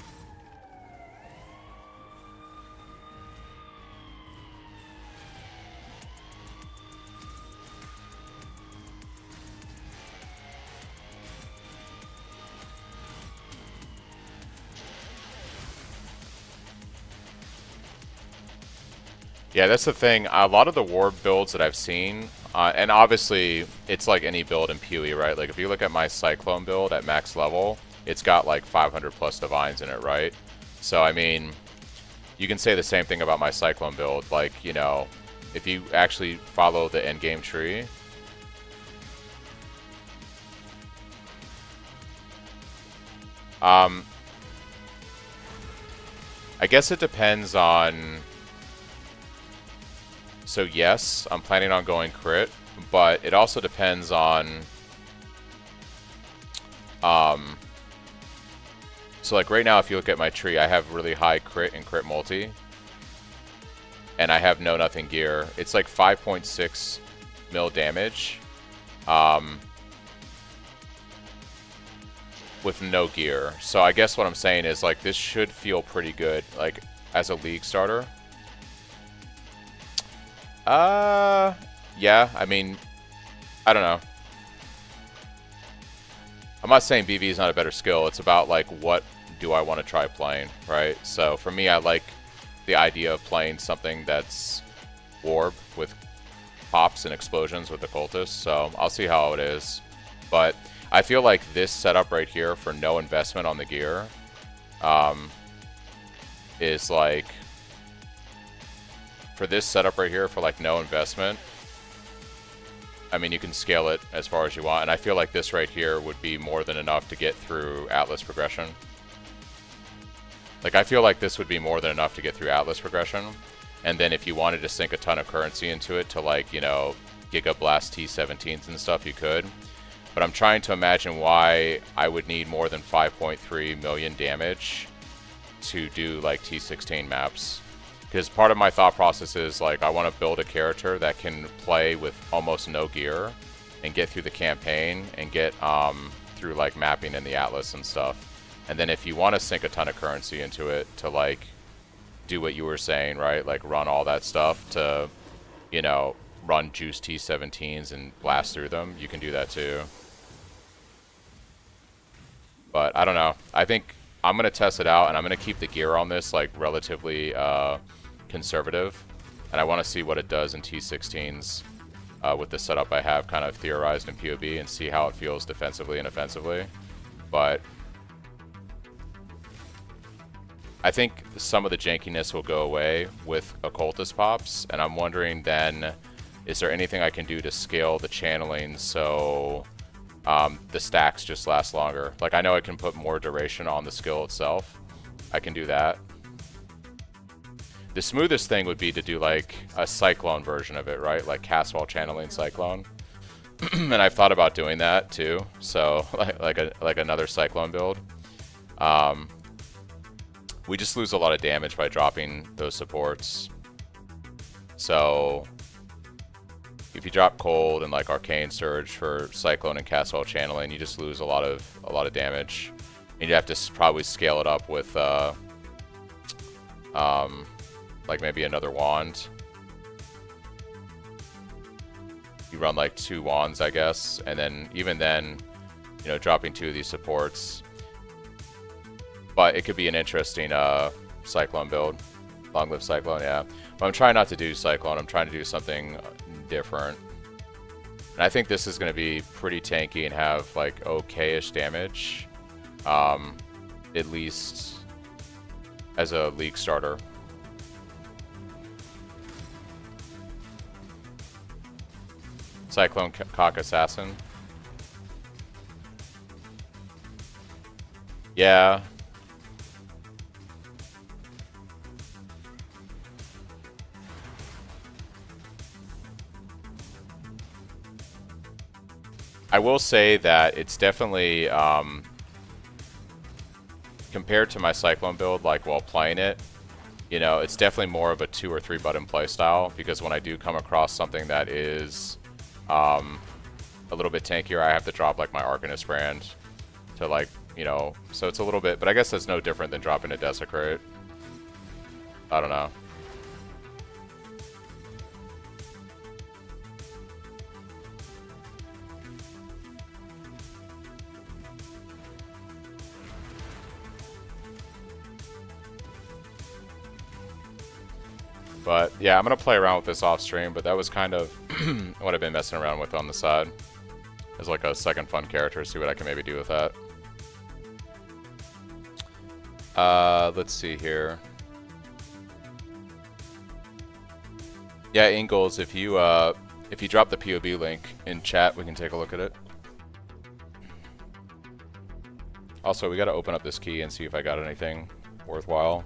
Yeah, that's the thing. A lot of the Warb builds that I've seen, and obviously it's like any build in PoE, right? Like if you look at my Cyclone build at max level, it's got like 500 plus divines in it, right? So I mean, you can say the same thing about my Cyclone build. Like, you know, if you actually follow the end game tree, I guess it depends on. So yes, I'm planning on going crit, but it also depends on so like right now if you look at my tree, I have really high crit and crit multi. And I have no nothing gear. It's like 5.6 mil damage. With no gear. So I guess what I'm saying is like this should feel pretty good like as a league starter. Yeah, I mean, I don't know. I'm not saying BV is not a better skill. It's about like what do I want to try playing, right? So for me, I like the idea of playing something that's Warb with pops and explosions with the Cultist. So I'll see how it is. But I feel like this setup right here for no investment on the gear is like, for this setup right here for like no investment, I mean, you can scale it as far as you want, and I feel like this right here would be more than enough to get through Atlas progression. Like, I feel like this would be more than enough to get through Atlas progression, and then if you wanted to sink a ton of currency into it to like, you know, Giga Blast T17s and stuff, you could. But I'm trying to imagine why I would need more than 5.3 million damage to do like T16 maps. Because part of my thought process is like I want to build a character that can play with almost no gear and get through the campaign and get through like mapping in the Atlas and stuff. And then if you want to sink a ton of currency into it to like do what you were saying, right? Like run all that stuff to, you know, run juice T17s and blast through them, you can do that too. But I don't know. I think I'm going to test it out and I'm going to keep the gear on this like relatively conservative, and I want to see what it does in T16s with the setup I have kind of theorized in PoB and see how it feels defensively and offensively. But I think some of the jankiness will go away with Occultist pops, and I'm wondering then, is there anything I can do to scale the channeling so the stacks just last longer? Like I know I can put more duration on the skill itself. I can do that. The smoothest thing would be to do like a Cyclone version of it, right? Like cast while channeling Cyclone. And I've thought about doing that too. So like another Cyclone build. We just lose a lot of damage by dropping those supports. So if you drop Cold and like Arcane Surge for Cyclone and cast while channeling, you just lose a lot of damage. And you have to probably scale it up with like maybe another wand. You run like 2 wands, I guess, and then even then, you know, dropping 2 of these supports. But it could be an interesting Cyclone build. Long live Cyclone, yeah. But I'm trying not to do Cyclone. I'm trying to do something different. And I think this is going to be pretty tanky and have like okay-ish damage. At least as a league starter. Cyclone Cock Assassin. Yeah. I will say that it's definitely compared to my Cyclone build, like while playing it, you know, it's definitely more of a 2 or 3 button play style, because when I do come across something that is a little bit tankier, I have to drop like my Arcanist brand to like, you know, so it's a little bit, but I guess that's no different than dropping a Desecrate. I don't know. But yeah, I'm gonna play around with this off stream, but that was kind of what I've been messing around with on the side. As like a second fun character, see what I can maybe do with that. Let's see here. Yeah, Ingalls, if you drop the POB link in chat, we can take a look at it. Also, we gotta open up this key and see if I got anything worthwhile.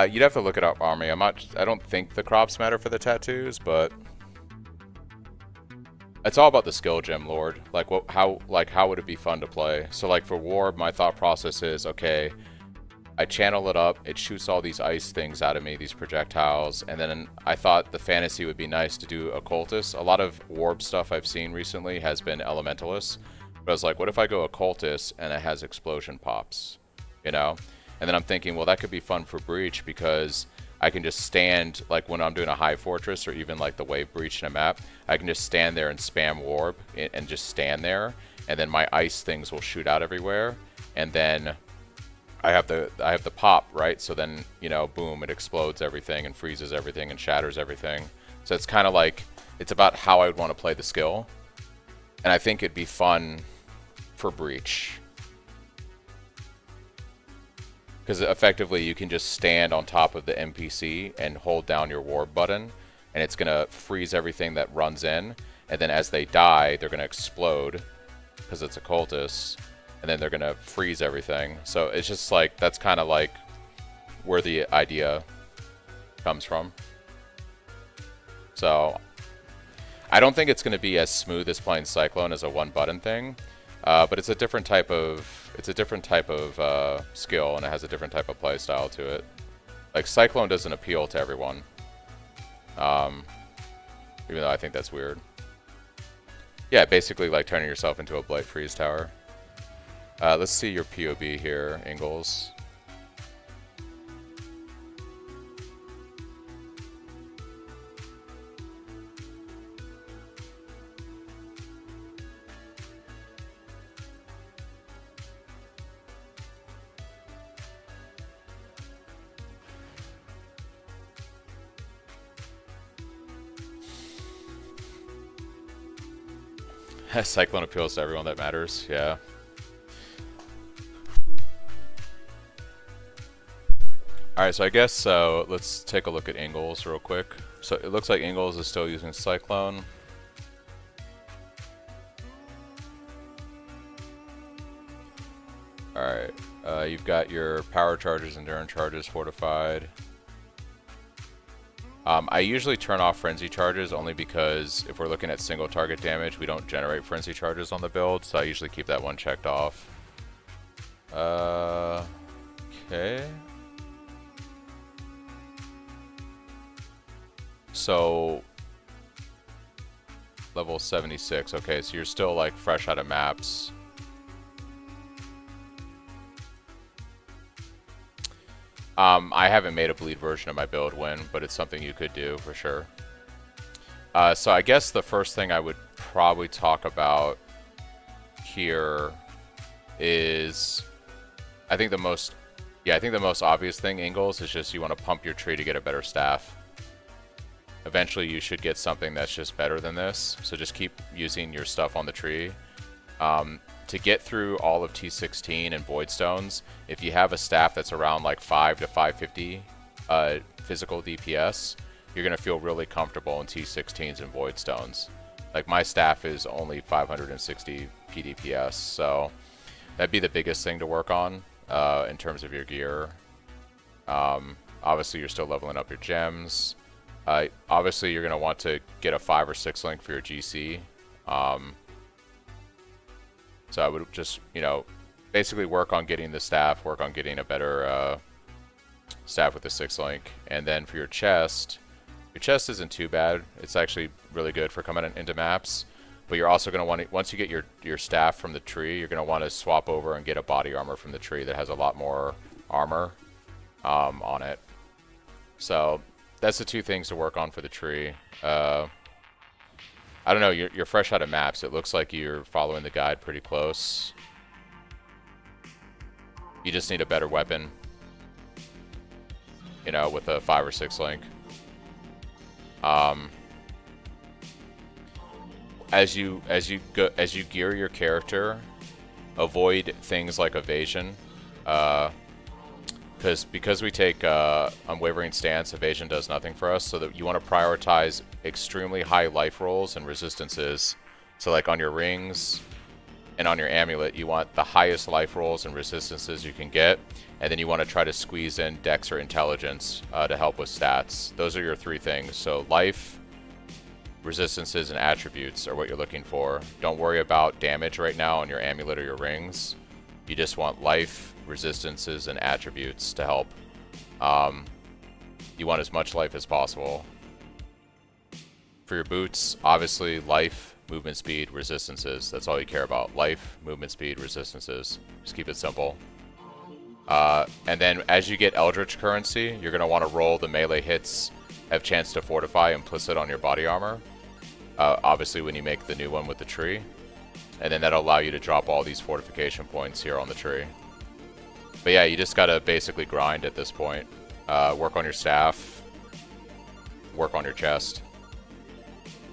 You'd have to look it up, Army. I don't think the crops matter for the tattoos, but it's all about the skill gem, Lord. Like how would it be fun to play? So like for Warb, my thought process is, okay, I channel it up, it shoots all these ice things out of me, these projectiles, and then I thought the fantasy would be nice to do Occultist. A lot of Warb stuff I've seen recently has been Elementalist, but I was like, what if I go Occultist and it has explosion pops, you know? And then I'm thinking, well, that could be fun for Breach, because I can just stand, like when I'm doing a high fortress or even like the wave breach in a map, I can just stand there and spam Warb and just stand there, and then my ice things will shoot out everywhere, and then I have the pop, right? So then, you know, boom, it explodes everything and freezes everything and shatters everything. So it's kind of like, it's about how I would want to play the skill. And I think it'd be fun for Breach. Because effectively you can just stand on top of the NPC and hold down your Warp button, and it's going to freeze everything that runs in, and then as they die, they're going to explode, because it's a cultist, and then they're going to freeze everything. So it's just like, that's kind of like where the idea comes from. So I don't think it's going to be as smooth as playing Cyclone as a one button thing, but it's a different type of skill, and it has a different type of play style to it. Like Cyclone doesn't appeal to everyone, even though I think that's weird. Yeah, basically like turning yourself into a Blight Freeze Tower. Let's see your POB here, Ingalls. Cyclone appeals to everyone that matters, yeah. Alright, so I guess let's take a look at Ingalls real quick. So it looks like Ingalls is still using Cyclone. Alright, you've got your power charges, endurance charges, fortified. I usually turn off frenzy charges only because if we're looking at single target damage, we don't generate frenzy charges on the build, so I usually keep that one checked off. Okay. So level 76. Okay, so you're still like fresh out of maps. I haven't made a bleed version of my build win, but it's something you could do for sure. So I guess the first thing I would probably talk about here is, I think the most obvious thing, Ingalls, is just you want to pump your tree to get a better staff. Eventually you should get something that's just better than this, so just keep using your stuff on the tree. To get through all of T16 and Void Stones, if you have a staff that's around like 5 to 550 physical DPS, you're going to feel really comfortable in T16s and Void Stones. Like my staff is only 560 PDPS, so that'd be the biggest thing to work on in terms of your gear. Obviously you're still leveling up your gems. Obviously you're going to want to get a 5 or 6 link for your GC. So I would just, you know, basically work on getting the staff, work on getting a better staff with the 6-link. And then for your chest isn't too bad. It's actually really good for coming into maps. But you're also going to want to, once you get your staff from the tree, you're going to want to swap over and get a body armor from the tree that has a lot more armor on it. So that's the two things to work on for the tree. I don't know, you're fresh out of maps. It looks like you're following the guide pretty close. You just need a better weapon, you know, with a 5 or 6 link. As you gear your character, avoid things like evasion, because we take unwavering stance, evasion does nothing for us. So that you want to prioritize extremely high life rolls and resistances. So like on your rings and on your amulet, you want the highest life rolls and resistances you can get, and then you want to try to squeeze in dex or intelligence to help with stats. Those are your 3 things. So life, resistances, and attributes are what you're looking for. Don't worry about damage right now on your amulet or your rings. You just want life, resistances, and attributes to help. You want as much life as possible. For your boots, obviously life, movement speed, resistances. That's all you care about. Life, movement speed, resistances. Just keep it simple. And then as you get Eldritch currency, you're going to want to roll the melee hits, have chance to fortify implicit on your body armor. Obviously when you make the new one with the tree. And then that'll allow you to drop all these fortification points here on the tree. But yeah, you just gotta basically grind at this point. Work on your staff. Work on your chest.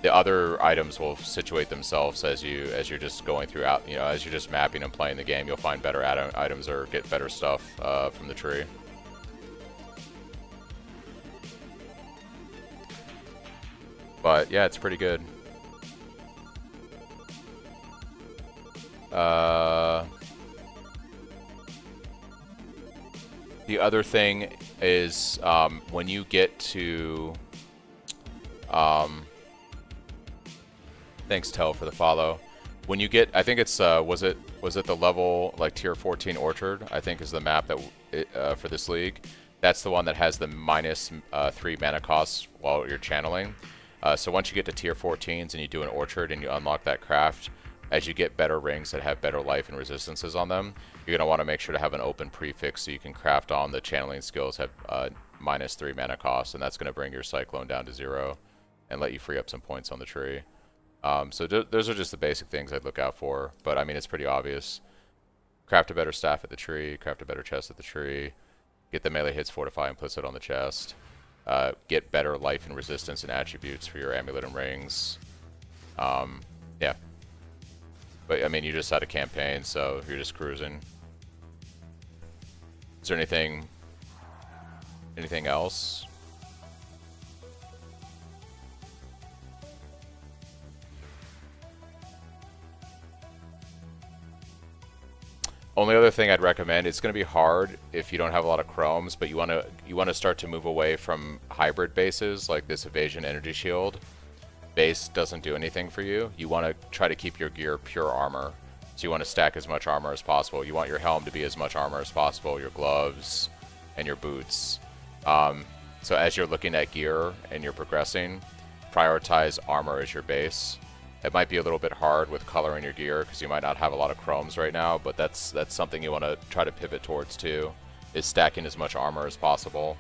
The other items will situate themselves as you're just going throughout. You know, as you're just mapping and playing the game, you'll find better items or get better stuff from the tree. But yeah, it's pretty good. The other thing is when you get to thanks Tell for the follow. When you get, I think it's was it the level like tier 14 Orchard, I think is the map that for this league. That's the one that has the minus 3 mana costs while you're channeling. So once you get to tier 14s and you do an Orchard and you unlock that craft, as you get better rings that have better life and resistances on them, you're going to want to make sure to have an open prefix so you can craft on the channeling skills have minus 3 mana cost, and that's going to bring your Cyclone down to 0 and let you free up some points on the tree. So those are just the basic things I'd look out for, but I mean it's pretty obvious. Craft a better staff at the tree, craft a better chest at the tree, get the melee hits fortify implicit on the chest, get better life and resistance and attributes for your amulet and rings. Yeah. But I mean, you just had a campaign, so you're just cruising. Is there anything else? Only other thing I'd recommend, it's going to be hard if you don't have a lot of chromes, but you want to start to move away from hybrid bases like this evasion energy shield. Base doesn't do anything for you. You want to try to keep your gear pure armor. So you want to stack as much armor as possible. You want your helm to be as much armor as possible, your gloves and your boots. So as you're looking at gear and you're progressing, prioritize armor as your base. It might be a little bit hard with color in your gear because you might not have a lot of chromes right now, but that's something you want to try to pivot towards too, is stacking as much armor as possible.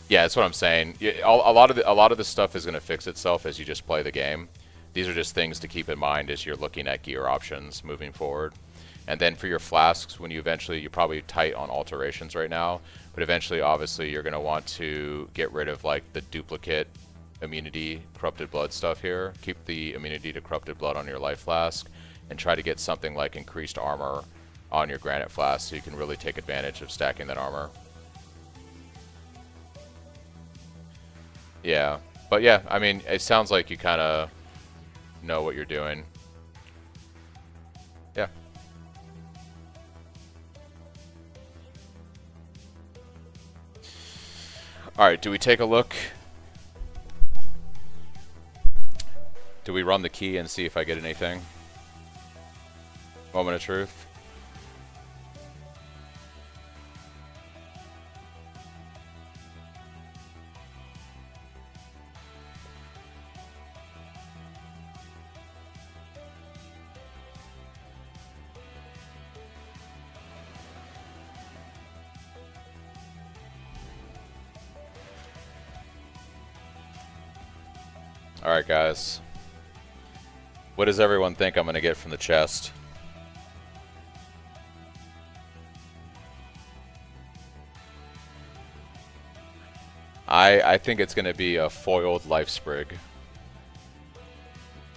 Yeah, that's what I'm saying. A lot of the stuff is going to fix itself as you just play the game. These are just things to keep in mind as you're looking at gear options moving forward. And then for your flasks, when you're probably tight on alterations right now, but eventually, obviously, you're going to want to get rid of like the duplicate immunity, corrupted blood stuff here. Keep the immunity to corrupted blood on your life flask, and try to get something like increased armor on your granite flask so you can really take advantage of stacking that armor. Yeah, but yeah, I mean, it sounds like you kind of know what you're doing. Yeah. Alright, do we take a look Do we run the key and see if I get anything? Moment of truth. Alright guys. What does everyone think I'm gonna get from the chest? I think it's gonna be a foiled life sprig.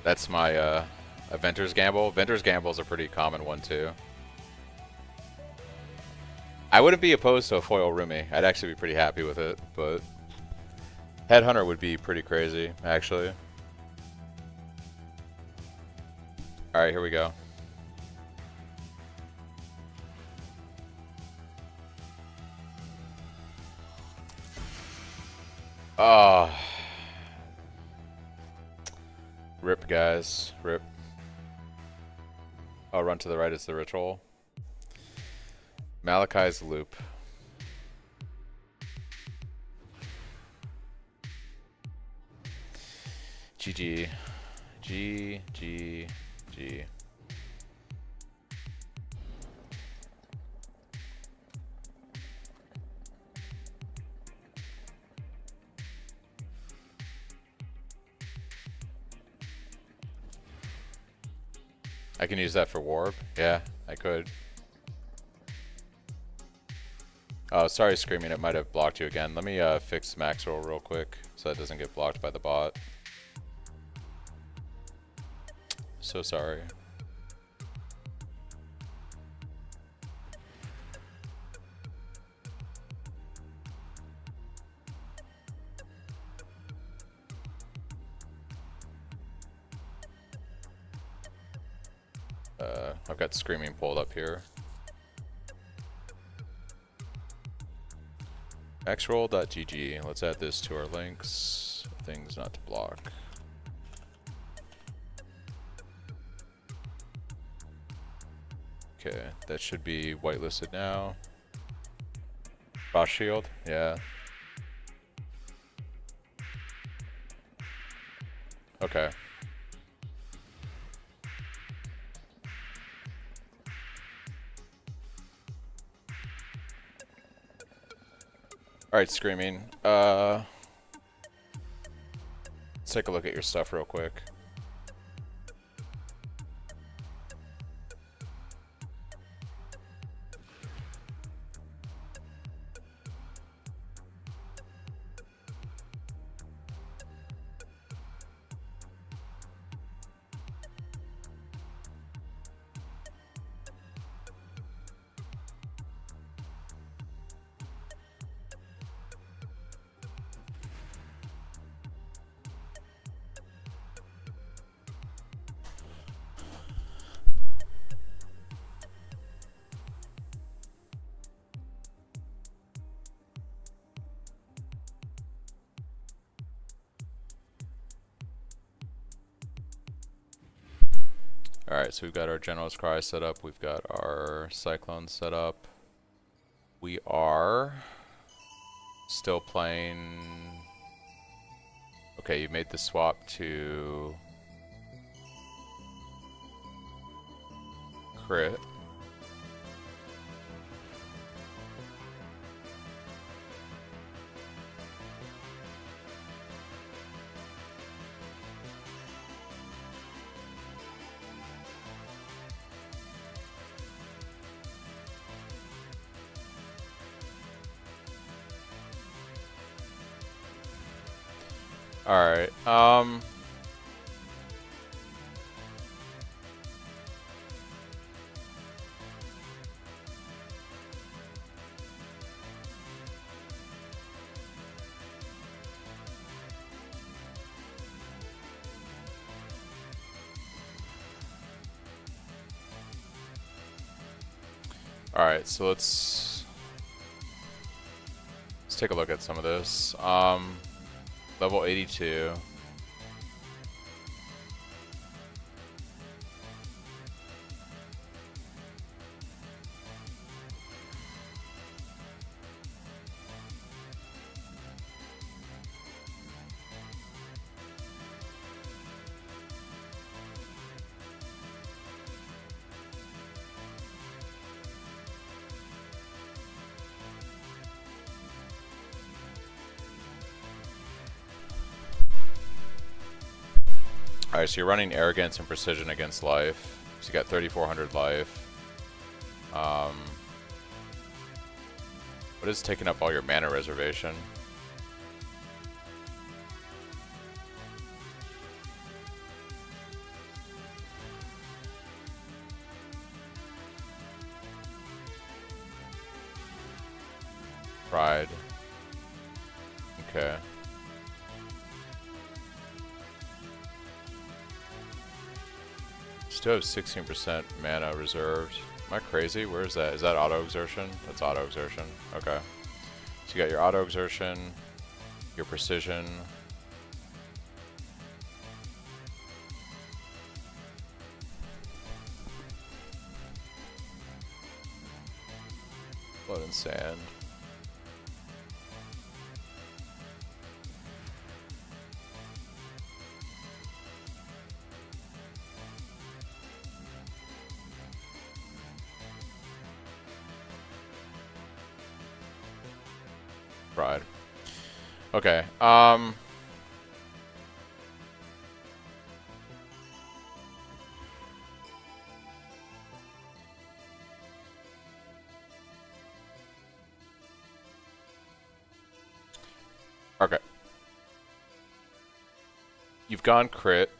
That's my a Venter's Gamble. Venter's Gamble is a pretty common one too. I wouldn't be opposed to a foil Rumi. I'd actually be pretty happy with it, but Headhunter would be pretty crazy, actually. Alright, here we go. Oh. Rip, guys. Rip. Oh, run to the right is the ritual. Malachi's Loop. GG. G. I can use that for warp. Yeah, I could. Oh, sorry, Screaming. It might have blocked you again. Let me fix Maxwell real quick so that doesn't get blocked by the bot. So sorry. I've got Screaming pulled up here. xroll.gg. Let's add this to our links. Things not to block. Okay, that should be whitelisted now. Frost Shield, yeah. Okay. Alright, Screaming. Let's take a look at your stuff real quick. Alright, so we've got our General's Cry set up, we've got our Cyclone set up. We are still playing... Okay, you made the swap to... Crit. Alright, Alright, so let's take a look at some of this. Level 82. Alright, so you're running arrogance and precision against life. So you got 3,400 life. What is taking up all your mana reservation? Pride. Okay. Still have 16% mana reserved. Am I crazy? Where is that? Is that auto exertion? That's auto exertion. Okay. So you got your auto exertion, your precision. Blood and sand. Pride. Okay. Okay. You've gone crit.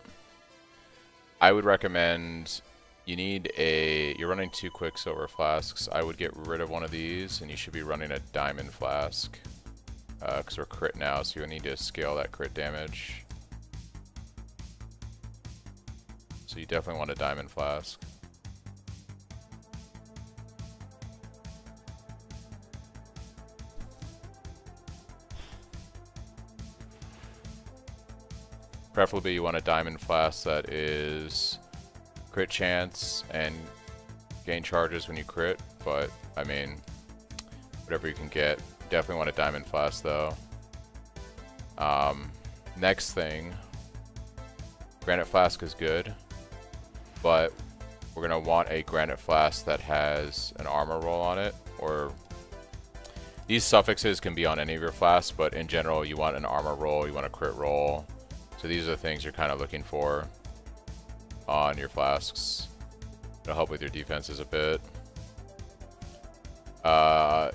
I would recommend you're running 2 Quicksilver flasks. I would get rid of one of these and you should be running a diamond flask. Because we're crit now, so you need to scale that crit damage. So you definitely want a diamond flask. Preferably you want a diamond flask that is crit chance and gain charges when you crit, but I mean, whatever you can get. Definitely want a diamond flask though. Next thing, granite flask is good, but we're gonna want a granite flask that has an armor roll on it, or these suffixes can be on any of your flasks, but in general you want an armor roll, you want a crit roll. So these are the things you're kind of looking for on your flasks. It'll help with your defenses a bit.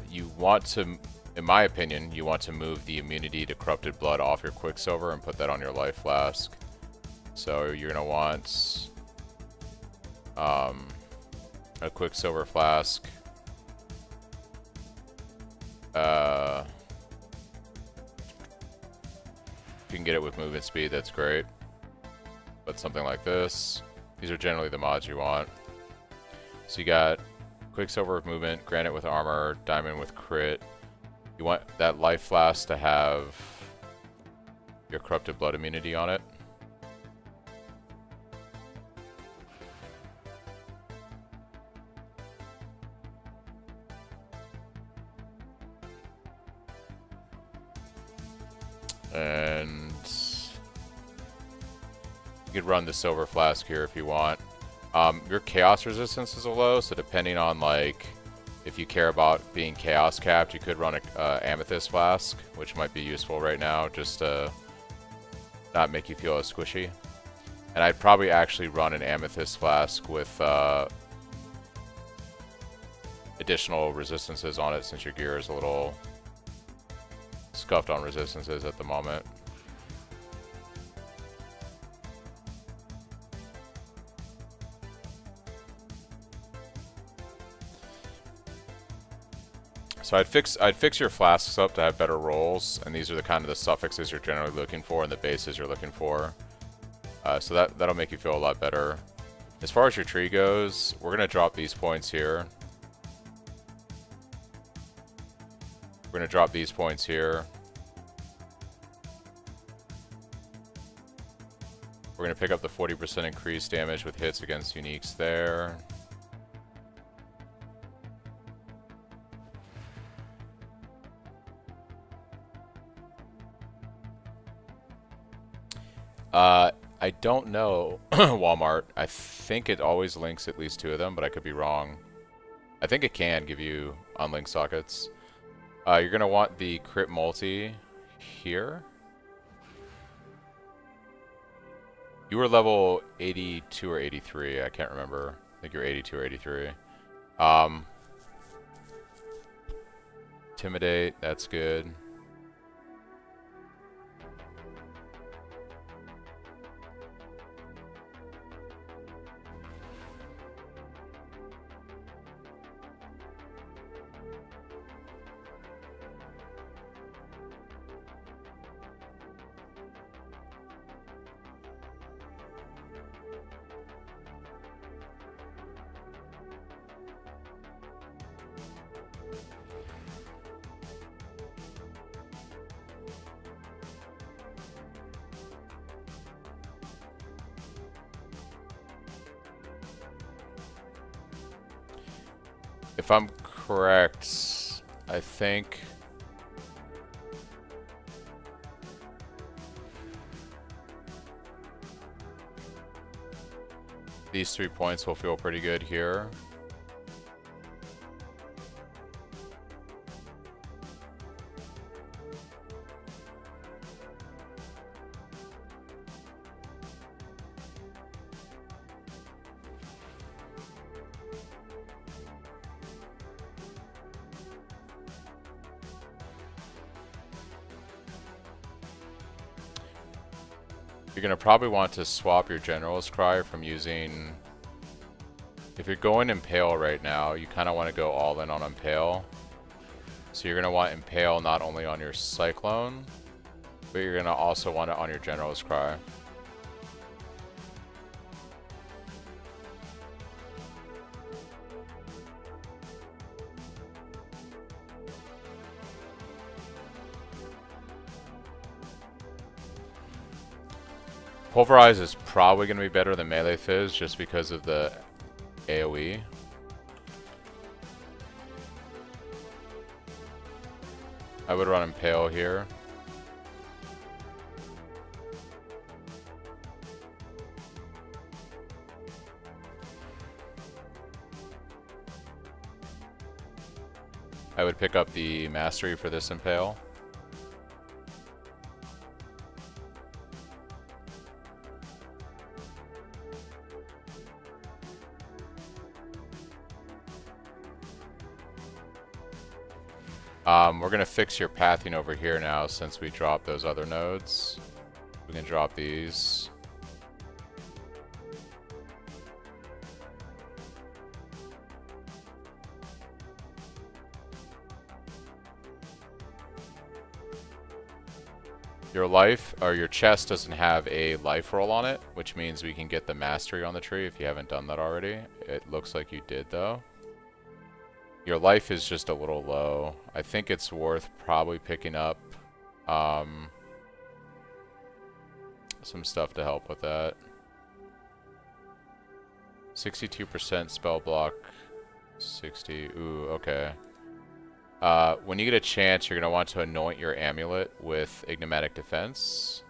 You want to, in my opinion, you want to move the immunity to corrupted blood off your Quicksilver and put that on your life flask. So you're gonna want a Quicksilver flask. If you can get it with movement speed, that's great. But something like this. These are generally the mods you want. So you got Quicksilver with movement, granite with armor, diamond with crit. You want that life flask to have your corrupted blood immunity on it. And you could run the silver flask here if you want. Your chaos resistance is a low, so depending on like if you care about being chaos capped, you could run a amethyst flask, which might be useful right now, just to not make you feel as squishy. And I'd probably actually run an amethyst flask with additional resistances on it, since your gear is a little scuffed on resistances at the moment. So I'd fix your flasks up to have better rolls, and these are the kind of the suffixes you're generally looking for and the bases you're looking for. So that'll make you feel a lot better. As far as your tree goes, we're gonna drop these points here. We're gonna drop these points here. We're gonna pick up the 40% increased damage with hits against uniques there. I don't know, Walmart. I think it always links at least 2 of them, but I could be wrong. I think it can give you unlinked sockets. You're going to want the crit multi here. You were level 82 or 83. I can't remember. I think you're 82 or 83. Intimidate. That's good. If I'm correct, I think these 3 points will feel pretty good here. You're going to probably want to swap your General's Cry from using... If you're going Impale right now, you kind of want to go all in on Impale. So you're going to want Impale not only on your Cyclone, but you're going to also want it on your General's Cry. Pulverize is probably going to be better than Melee Fizz just because of the AoE. I would run Impale here. I would pick up the Mastery for this Impale. We're going to fix your pathing over here now since we dropped those other nodes. We can drop these. Your life, or your chest doesn't have a life roll on it, which means we can get the mastery on the tree if you haven't done that already. It looks like you did though. Your life is just a little low. I think it's worth probably picking up some stuff to help with that. 62% spell block. 60. Ooh, okay. When you get a chance, you're going to want to anoint your amulet with Ignimatic Defense.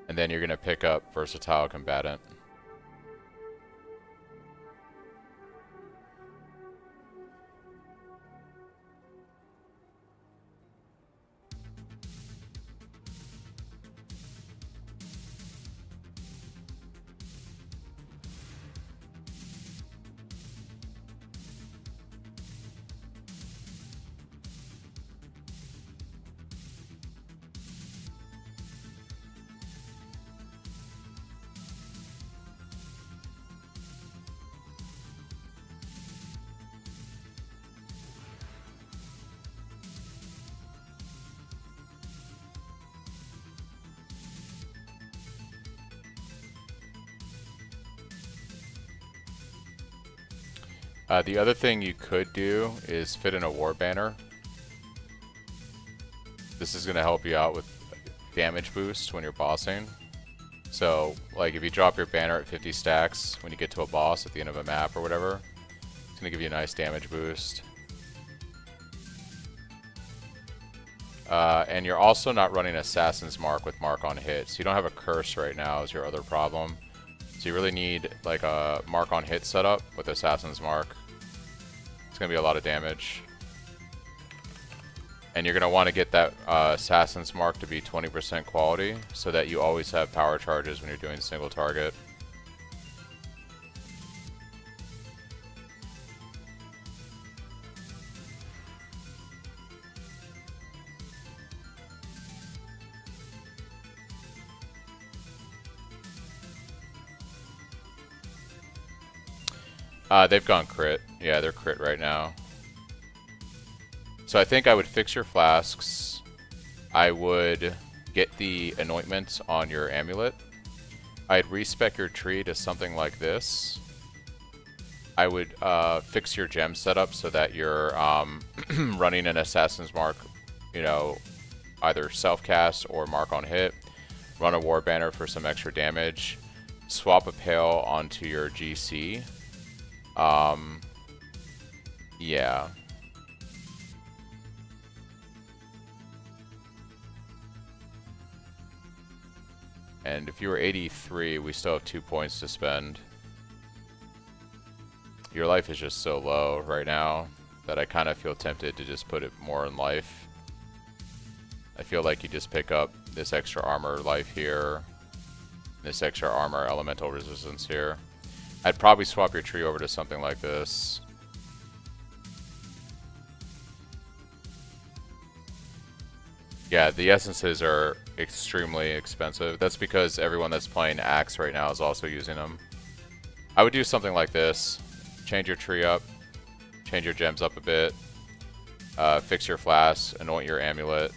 And then you're going to pick up Versatile Combatant. The other thing you could do is fit in a War Banner. This is going to help you out with damage boost when you're bossing. So, like, if you drop your banner at 50 stacks when you get to a boss at the end of a map or whatever, it's going to give you a nice damage boost. And you're also not running Assassin's Mark with Mark on hit, so you don't have a curse right now is your other problem. So you really need like a mark on hit setup with Assassin's Mark. It's going to be a lot of damage. And you're going to want to get that Assassin's Mark to be 20% quality so that you always have power charges when you're doing single target. They've gone crit. Yeah, they're crit right now. So I think I would fix your flasks. I would get the anointment on your amulet. I'd respec your tree to something like this. I would fix your gem setup so that you're running an Assassin's Mark, you know, either self-cast or mark on hit. Run a War Banner for some extra damage. Swap a Pale onto your GC. Yeah. And if you were 83, we still have 2 points to spend. Your life is just so low right now that I kind of feel tempted to just put it more in life. I feel like you just pick up this extra armor life here, this extra armor elemental resistance here. I'd probably swap your tree over to something like this. Yeah, the essences are extremely expensive. That's because everyone that's playing Axe right now is also using them. I would do something like this. Change your tree up. Change your gems up a bit. Fix your flask. Anoint your amulet.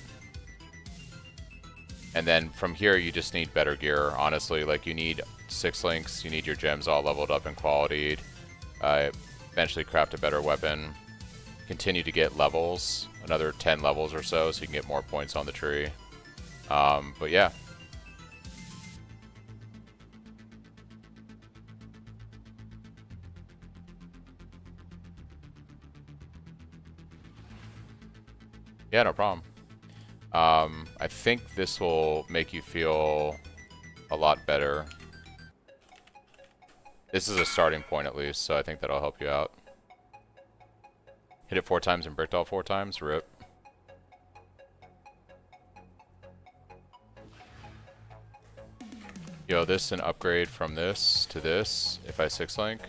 And then from here, you just need better gear, honestly. Like, you need 6 links. You need your gems all leveled up and qualityed. Eventually craft a better weapon. Continue to get levels. Another 10 levels or so you can get more points on the tree. But yeah. Yeah, no problem. I think this will make you feel a lot better. This is a starting point at least, so I think that'll help you out. Hit it 4 times and bricked all 4 times. Rip. Yo, this is an upgrade from this to this. If I 6-link.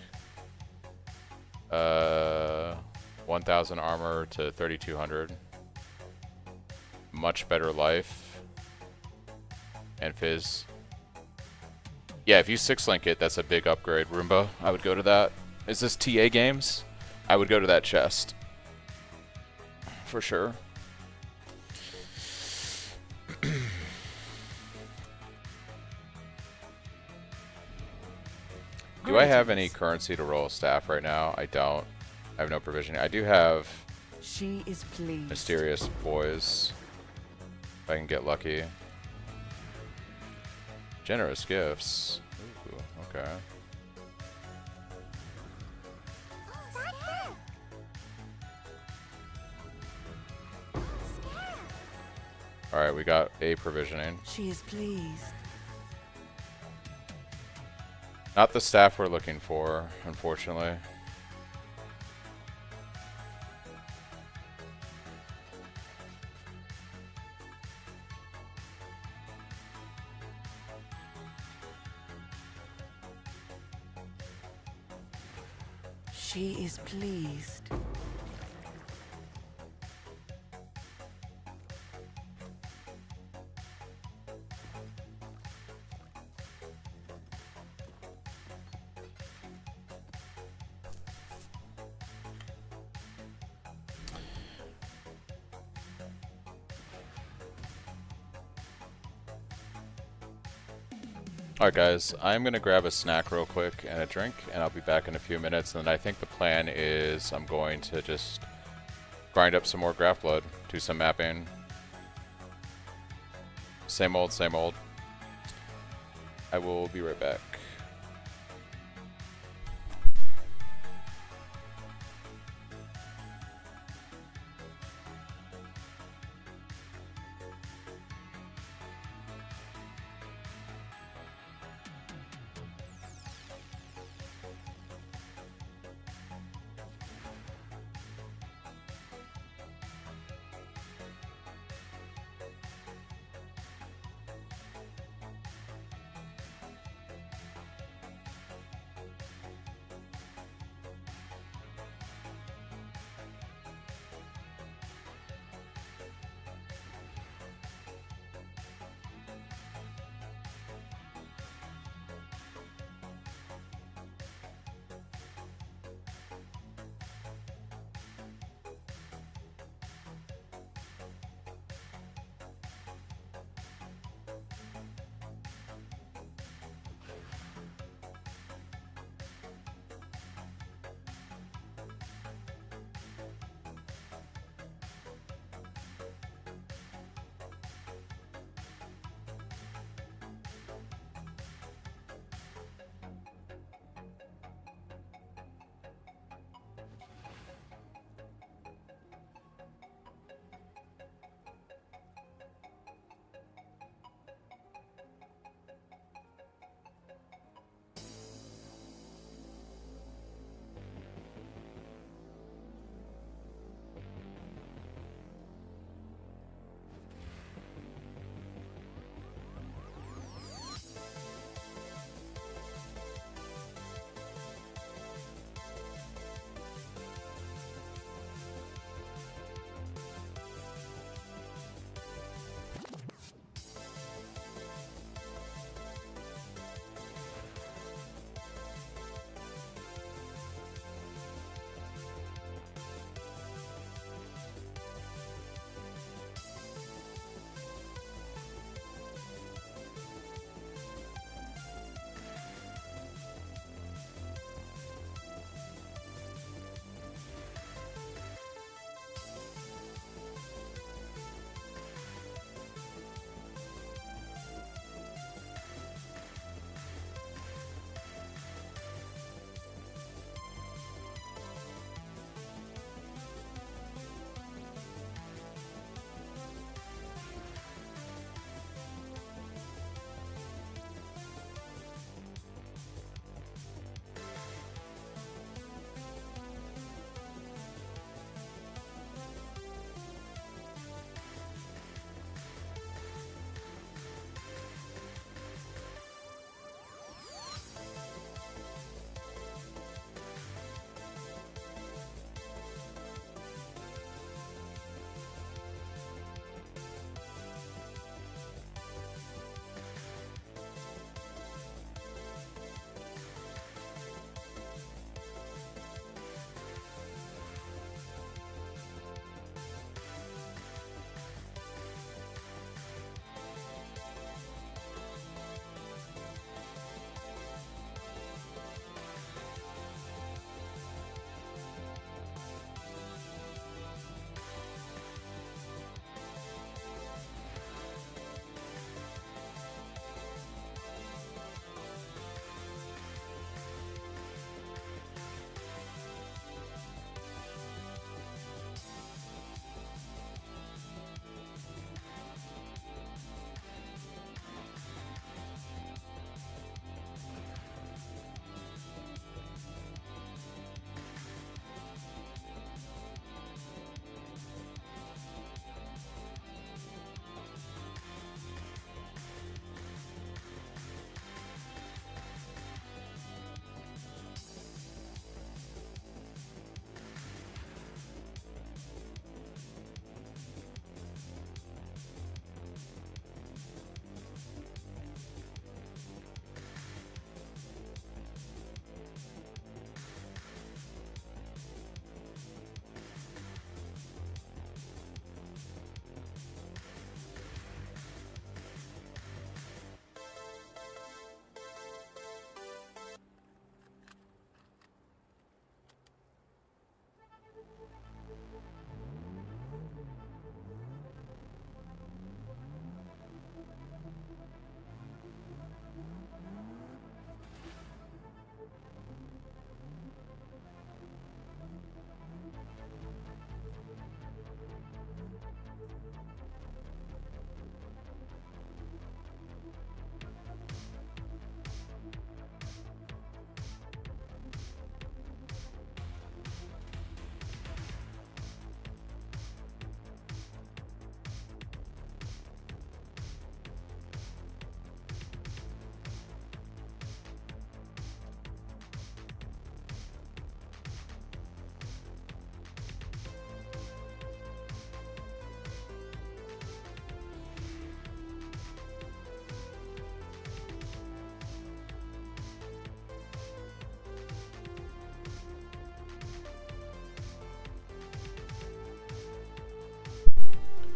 1,000 armor to 3,200. Much better life. And fizz. Yeah, if you 6-link it, that's a big upgrade. Roomba, I would go to that. Is this TA games? I would go to that chest. For sure. Do I have any currency to roll a staff right now? I don't. I have no provisioning. I do have She is pleased. Mysterious Boys. If I can get lucky. Generous gifts. Ooh, okay. Alright, we got a provisioning. She is pleased. Not the staff we're looking for, unfortunately. She is pleased. Alright guys, I'm going to grab a snack real quick and a drink, and I'll be back in a few minutes. And I think the plan is I'm going to just grind up some more graph blood, do some mapping. Same old, same old. I will be right back.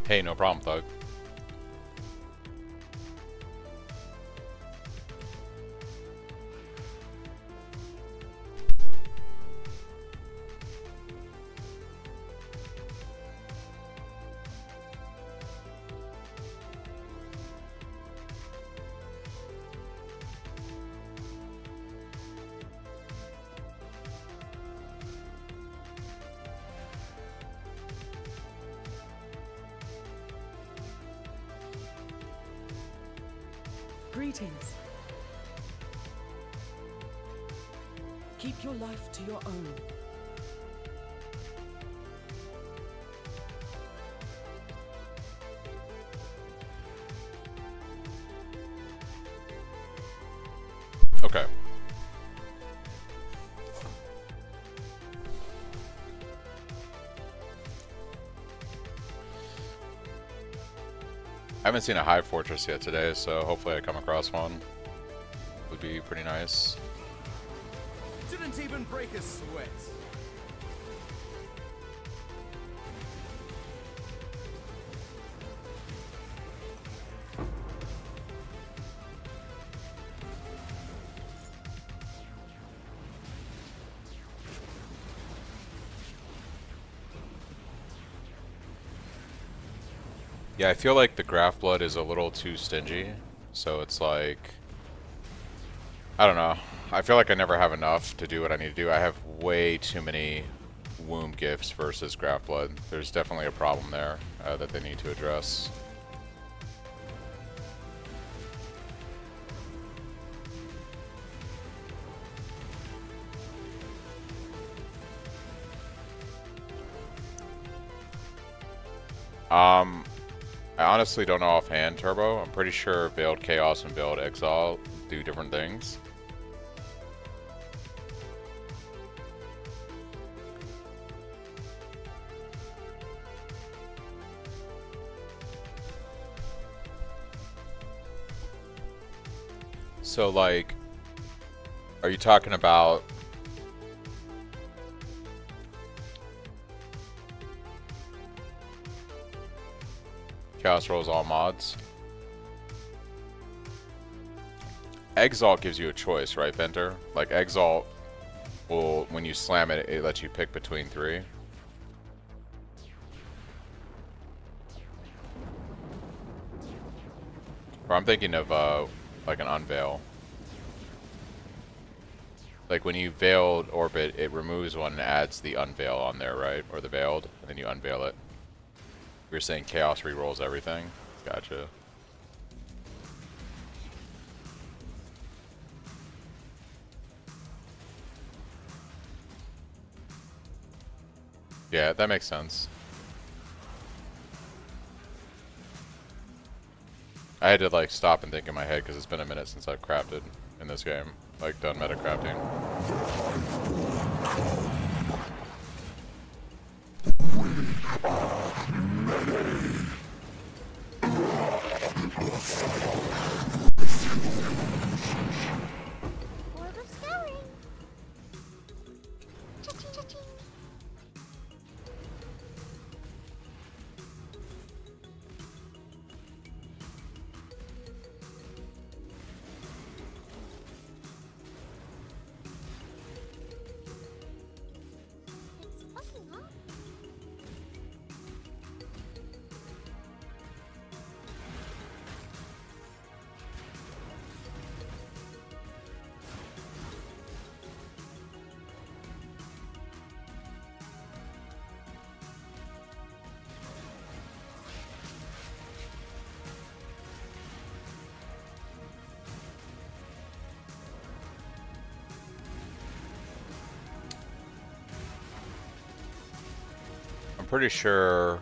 Hey, no problem, Thug. Greetings. Keep your life to your own. Okay. I haven't seen a Hive Fortress yet today, so hopefully I come across one. Would be pretty nice. Didn't even break a sweat. Yeah, I feel like the Graph Blood is a little too stingy, so it's like, I don't know. I feel like I never have enough to do what I need to do. I have way too many womb gifts versus Graph Blood. There's definitely a problem there that they need to address. I honestly don't know offhand, Turbo. I'm pretty sure Veiled Chaos and Veiled Exile do different things. So, like, are you talking about Chaos rolls all mods? Exalt gives you a choice, right, Venter? Like, Exalt will, when you slam it, it lets you pick between 3. Or I'm thinking of, like an Unveil. Like, when you Veiled Orbit, it removes one and adds the Unveil on there, right? Or the Veiled, and then you unveil it. You're saying Chaos rerolls everything? Gotcha. Yeah, that makes sense. I had to like stop and think in my head because it's been a minute since I've crafted in this game. Like done meta crafting. Orb of Scouring. Cha-ching, cha-ching. It's fucking hot. I'm pretty sure.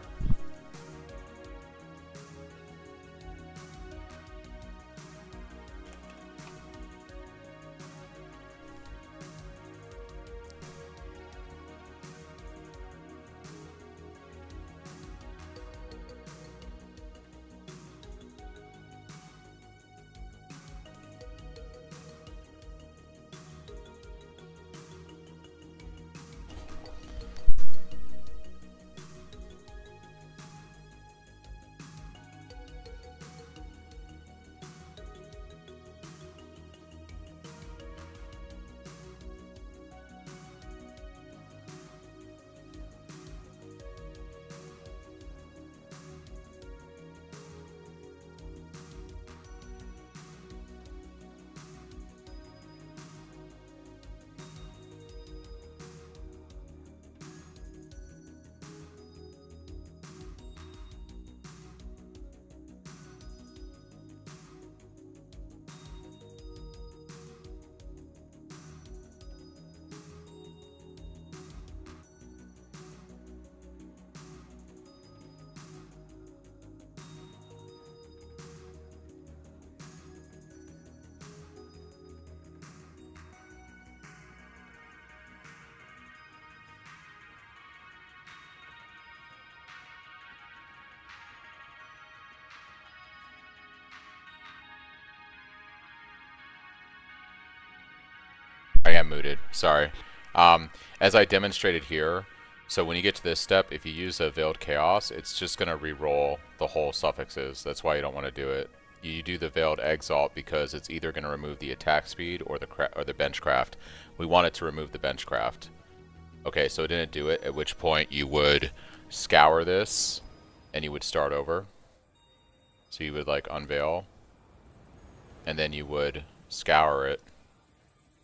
am mooted. Sorry. As I demonstrated here, so when you get to this step, if you use a Veiled Chaos, it's just going to re-roll the whole suffixes. That's why you don't want to do it. You do the Veiled Exalt because it's either going to remove the attack speed or the benchcraft. We want it to remove the benchcraft. Okay, so it didn't do it, at which point you would scour this and you would start over. So you would like unveil, and then you would scour it,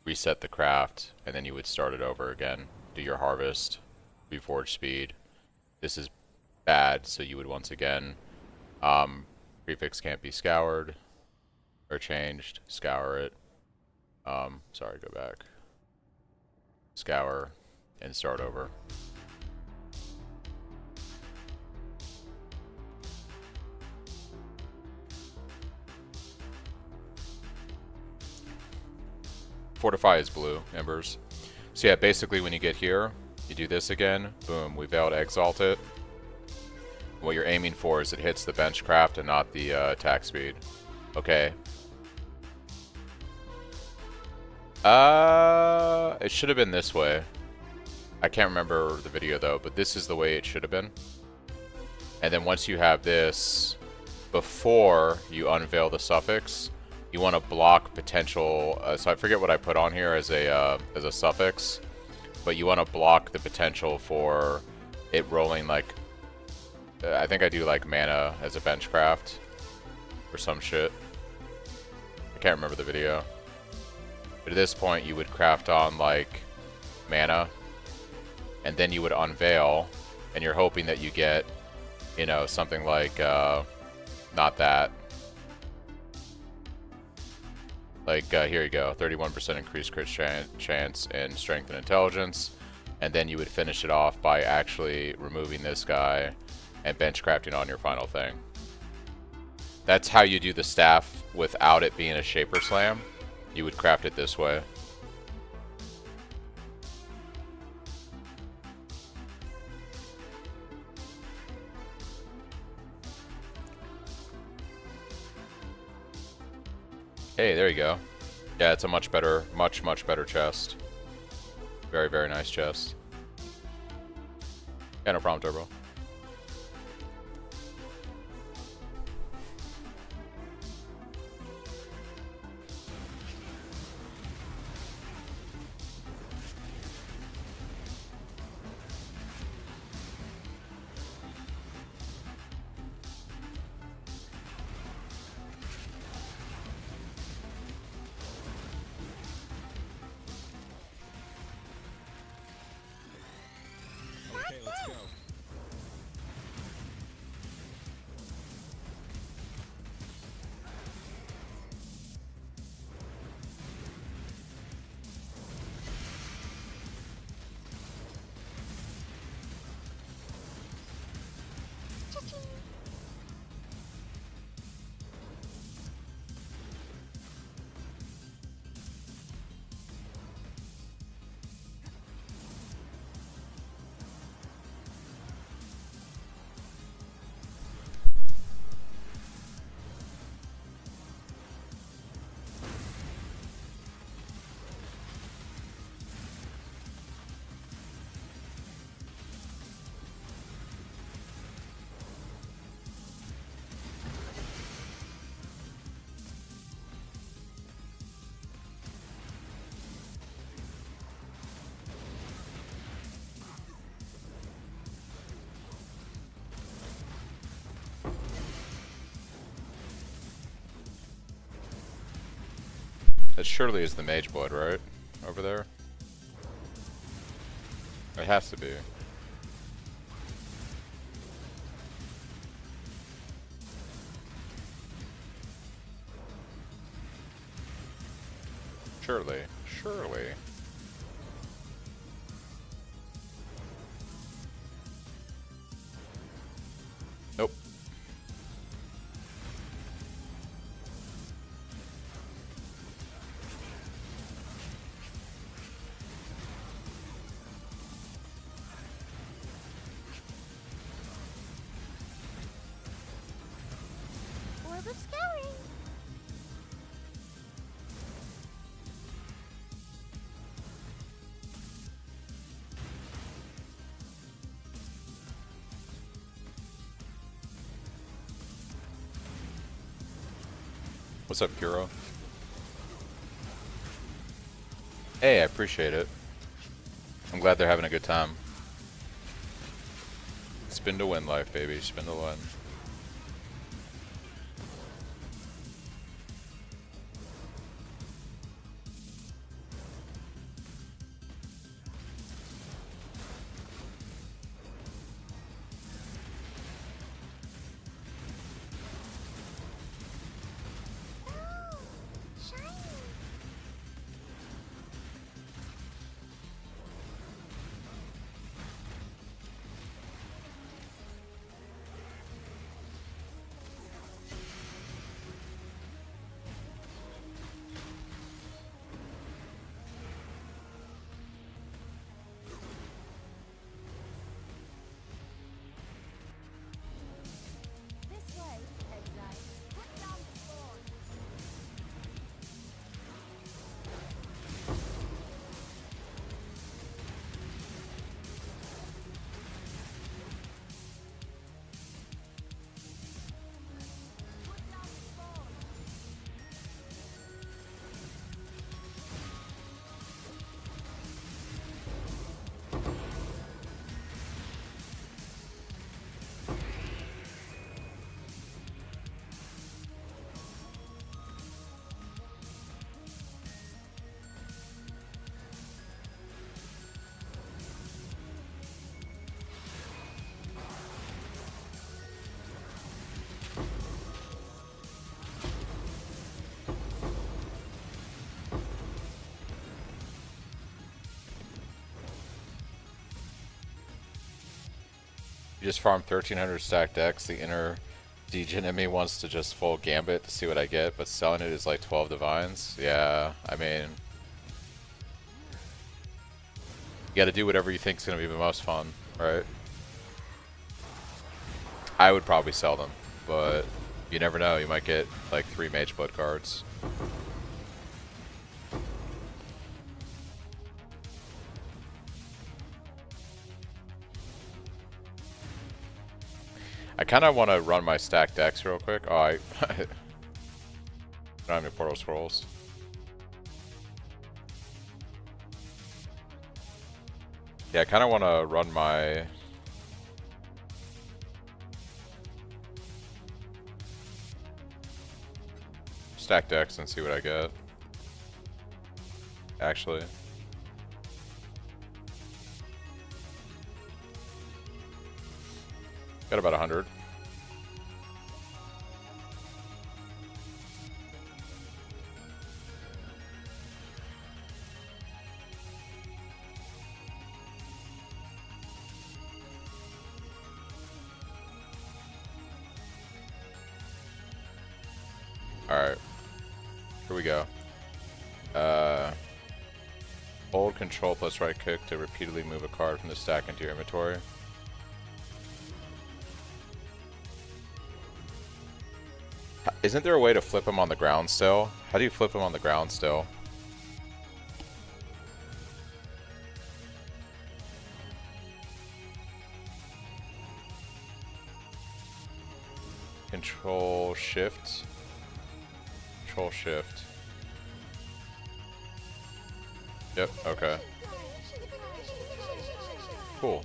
reset the craft, and then you would start it over again. Do your harvest, reforge speed. This is bad, so you would once again, prefix can't be scoured or changed, scour it. Sorry, go back. Scour and start over. Fortify is blue, embers. So yeah, basically when you get here, you do this again, boom, we Veiled Exalt it. What you're aiming for is it hits the benchcraft and not the attack speed. Okay. It should have been this way. I can't remember the video though, but this is the way it should have been. And then once you have this, before you unveil the suffix, you want to block potential, so I forget what I put on here as a suffix, but you want to block the potential for it rolling like, I think I do like mana as a benchcraft or some shit. I can't remember the video. But at this point you would craft on like mana, and then you would unveil, and you're hoping that you get, you know, something like, not that. Like, here you go, 31% increased crit chance in strength and intelligence, and then you would finish it off by actually removing this guy and benchcrafting on your final thing. That's how you do the staff without it being a Shaper Slam. You would craft it this way. Hey, there you go. Yeah, it's a much better, much better chest. Very, very nice chest. Yeah, no problem, Turbo. Okay, let's go. That surely is the Mage Blood, right? Over there? It has to be. Surely. Surely. Nope. Orb of scouring. What's up, Kuro? Hey, I appreciate it. I'm glad they're having a good time. Spin to win life, baby. Spin to win. This way, exile. Put down the sword. Put down the sword. You just farm 1300 stacked decks. The inner degen in me wants to just full gambit to see what I get, but selling it is like 12 divines. Yeah, I mean, you gotta do whatever you think is gonna be the most fun, right? I would probably sell them, but you never know. You might get like 3 Mage Blood cards. I kind of want to run my stacked decks real quick. Oh, I don't have any Portal Scrolls. Yeah, I kind of want to run my stacked decks and see what I get. Actually. Got about 100. Alright. Here we go. Hold control plus right click to repeatedly move a card from the stack into your inventory. Isn't there a way to flip him on the ground still? How do you flip him on the ground still? Control shift. Control shift. Yep, okay. Cool.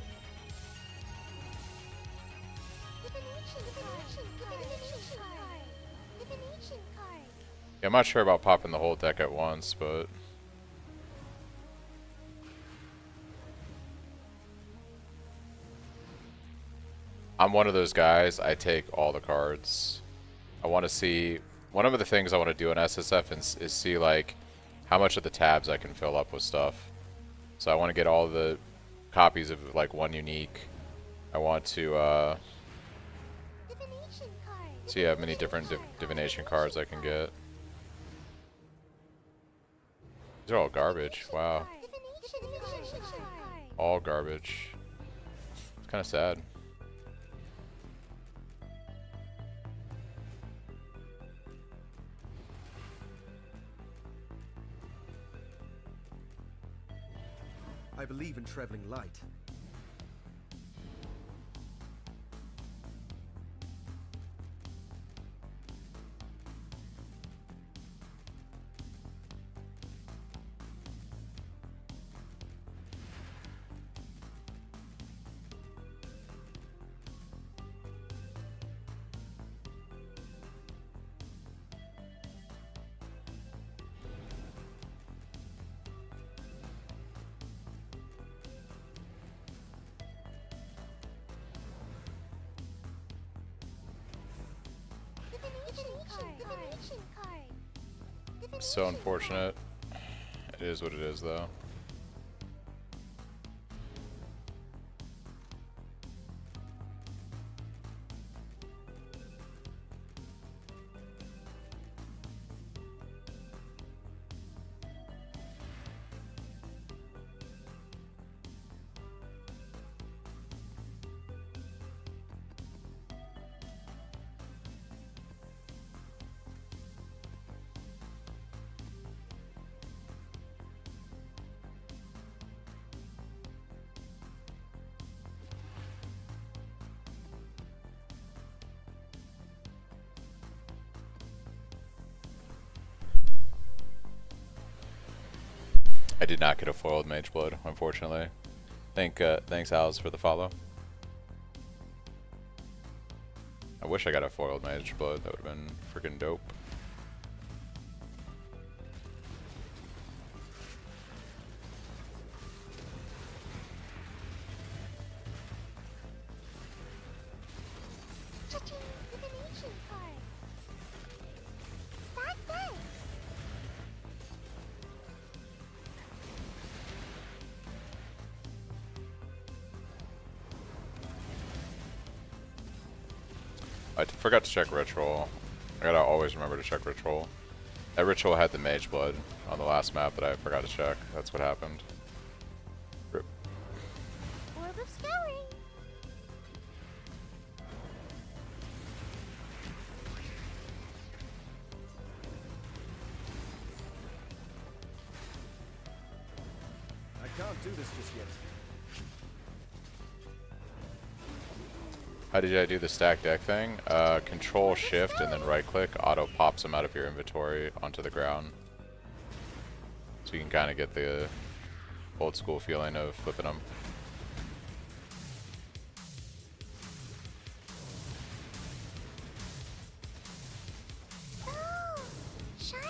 Yeah, I'm not sure about popping the whole deck at once, but I'm one of those guys, I take all the cards. I want to see, one of the things I want to do in SSF is see like how much of the tabs I can fill up with stuff. So I want to get all the copies of like one unique. I want to see how many different divination cards I can get. These are all garbage. Wow. All garbage. It's kind of sad. I believe in traveling light. So unfortunate. It is what it is, though. I did not get a foiled Mage Blood, unfortunately. Thanks, Alice, for the follow. I wish I got a foiled Mage Blood. That would have been freaking dope. I forgot to check Ritual. I gotta always remember to check Ritual. That Ritual had the Mage Blood on the last map that I forgot to check. That's what happened. Rip. Orb of Scouring. I can't do this just yet. How did I do the stack deck thing? Control Shift and then right click auto pops them out of your inventory onto the ground. So you can kind of get the old school feeling of flipping them. Oh, shiny.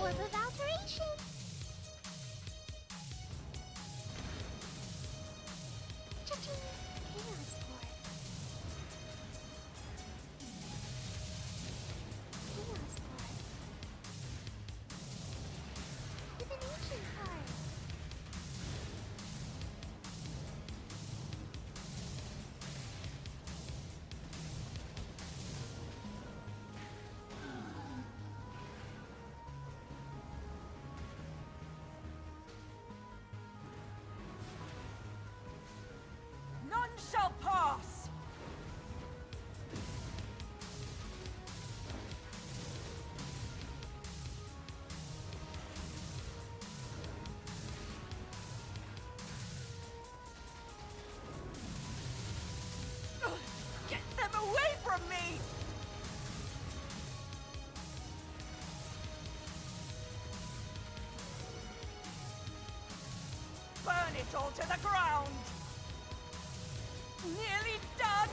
Orb of Alteration. Cha-ching. Chaos Orb. Chaos Orb. Divination card. None shall pass! Get them away from me! Burn it all to the ground! Nearly done!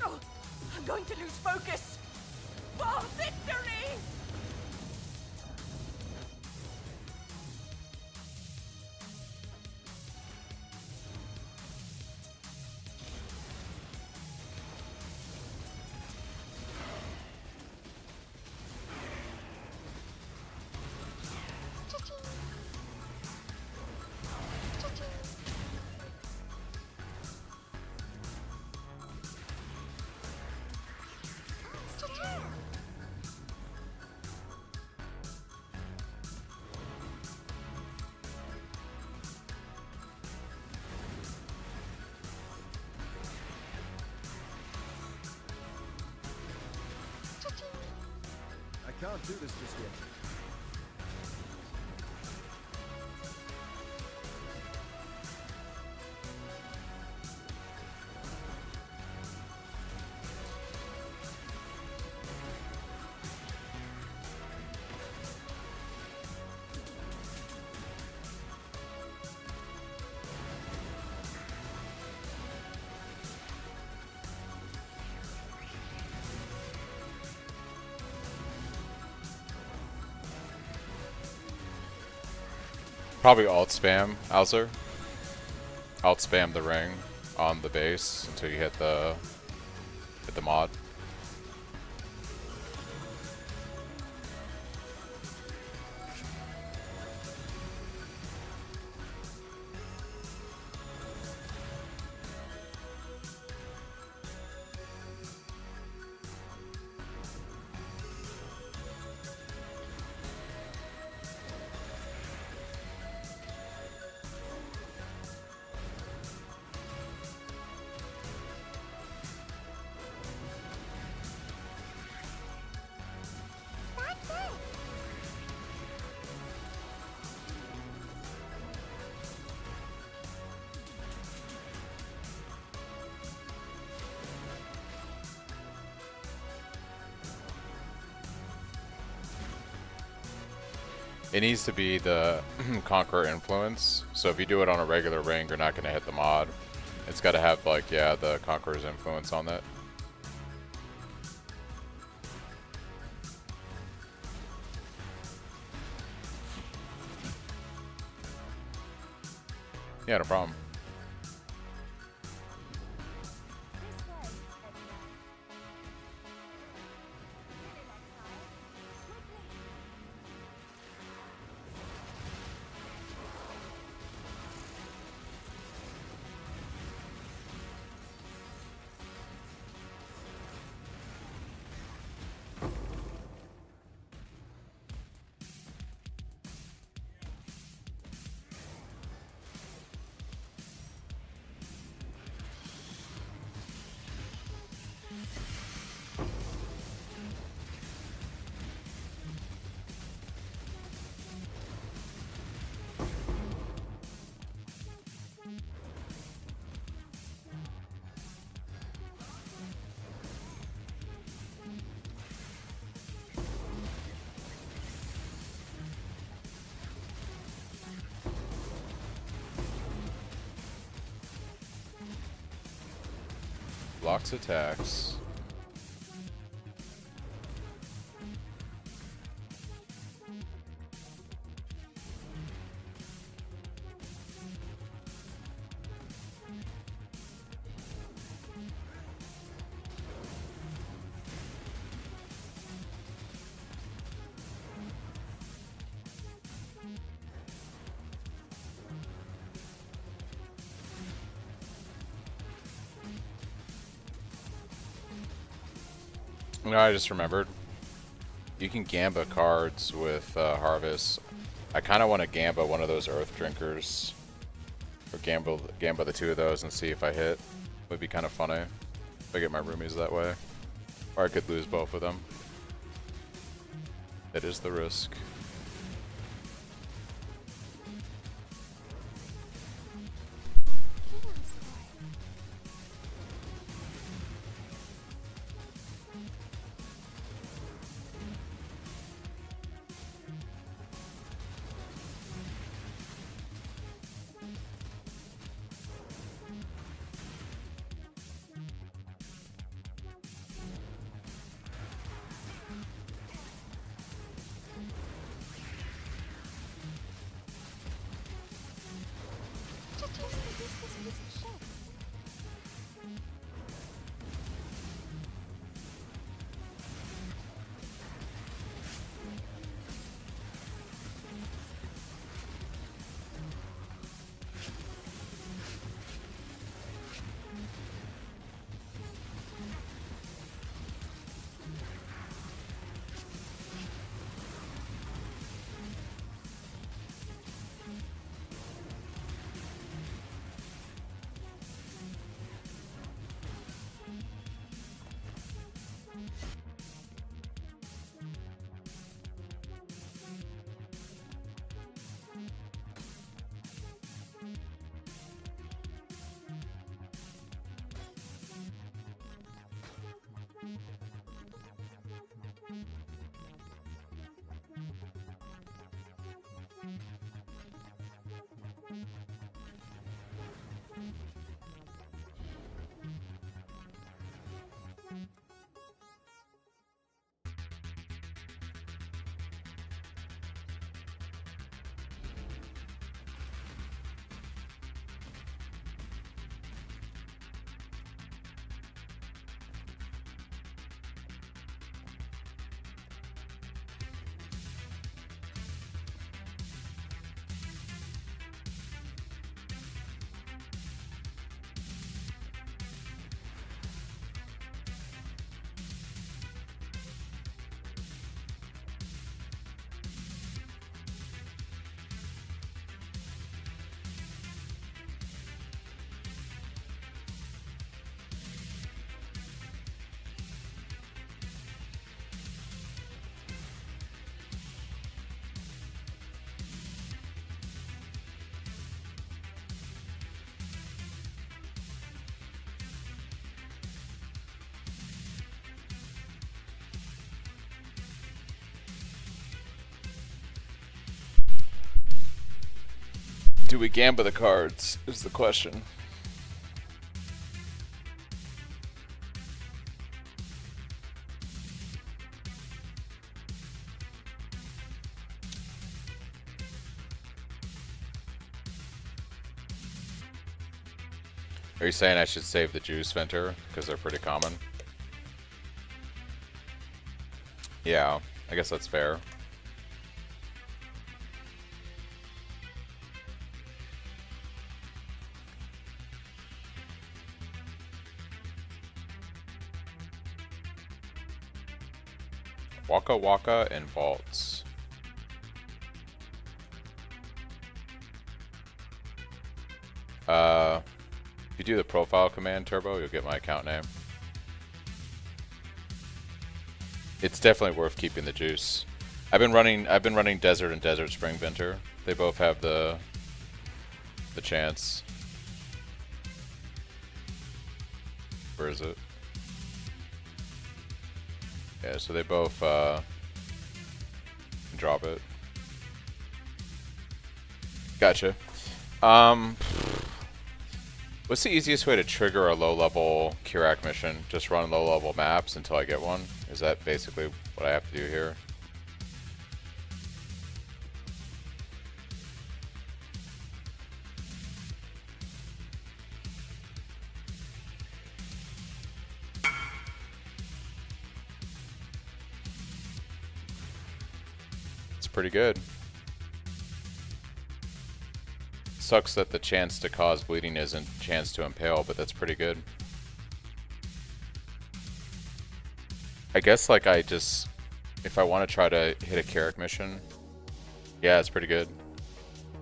Oh, I'm going to lose focus! For victory! Cha-ching. Cha-ching. can't do this just yet. Probably alt spam, Alzer. Alt spam the ring on the base until you hit the mod. It needs to be the Conqueror influence. So if you do it on a regular ring, you're not going to hit the mod. It's got to have, like, yeah, the Conqueror's influence on it. Yeah, no problem. This way, Edna. Blocks attacks. You know, I just remembered. You can Gamba cards with Harvest. I kind of want to Gamba one of those Earth Drinkers. Or Gamba the two of those and see if I hit. Would be kind of funny if I get my roomies that way. Or I could lose both of them. It is the risk. Do we gamba the cards is the question. Are you saying I should save the juice venter because they're pretty common? Yeah, I guess that's fair. Waka Waka and vaults. If you do the profile command, Turbo, you'll get my account name. It's definitely worth keeping the juice. I've been running Desert and Desert Spring Venter. They both have the chance. Where is it? Yeah, so they both drop it. Gotcha. What's the easiest way to trigger a low-level Kirak mission? Just run low-level maps until I get one? Is that basically what I have to do here? It's pretty good. Sucks that the chance to cause bleeding isn't chance to impale, but that's pretty good. I guess like if I want to try to hit a Kirak mission, yeah, it's pretty good.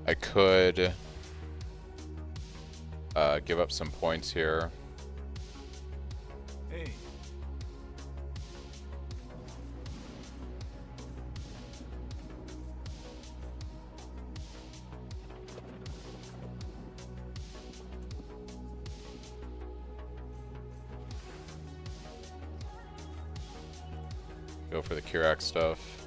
I could give up some points here. Hey. Go for the Kirak stuff.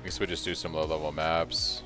I guess we just do some low-level maps.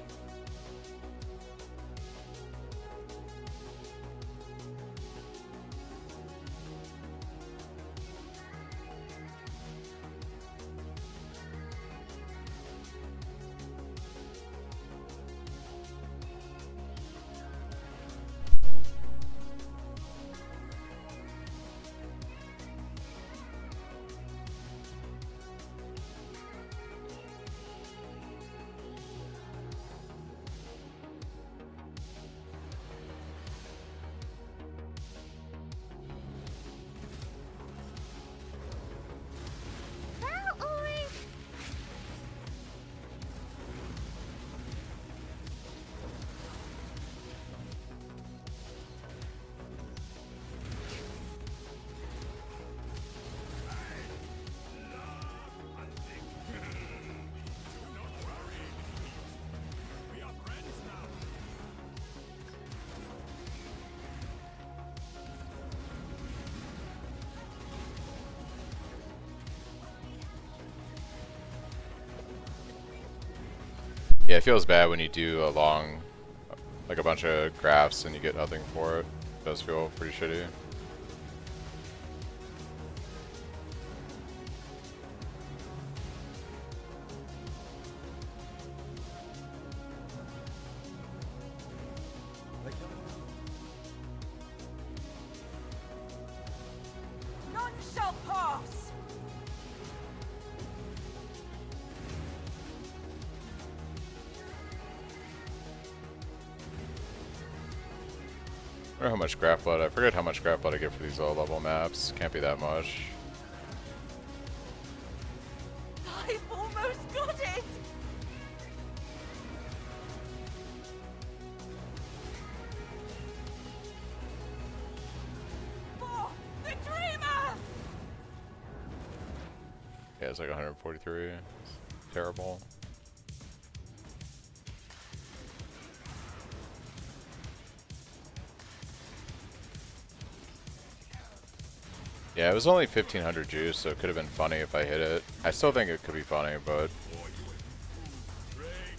Yeah, it feels bad when you do a long, like a bunch of graphs and you get nothing for it. It does feel pretty shitty. None shall pass! I wonder how much graph blood. I forget how much graph blood I get for these low level maps. Can't be that much. I've almost got it! it's like 143. It's terrible. Yeah, it was only 1500 juice, so it could have been funny if I hit it. I still think it could be funny, but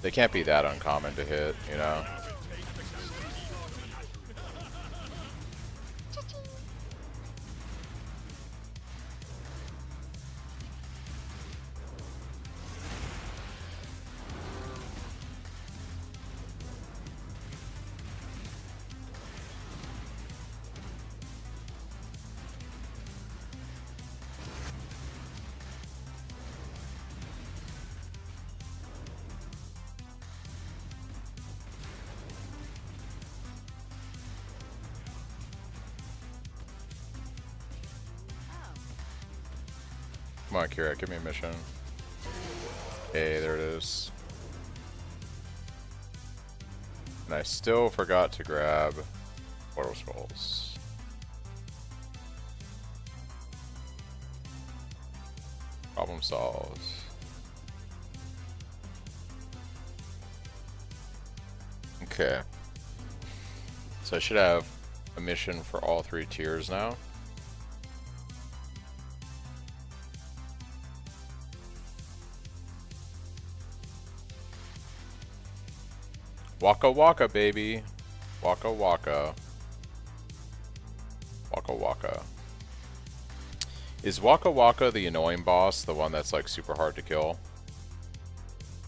they can't be that uncommon to hit, you know? Come on, Kira, give me a mission. Hey, there it is. And I still forgot to grab Portal Scrolls. Problem solved. Okay. So I should have a mission for all 3 tiers now. Waka waka, baby. Waka waka. Waka waka. Is Waka Waka the annoying boss, the one that's like super hard to kill?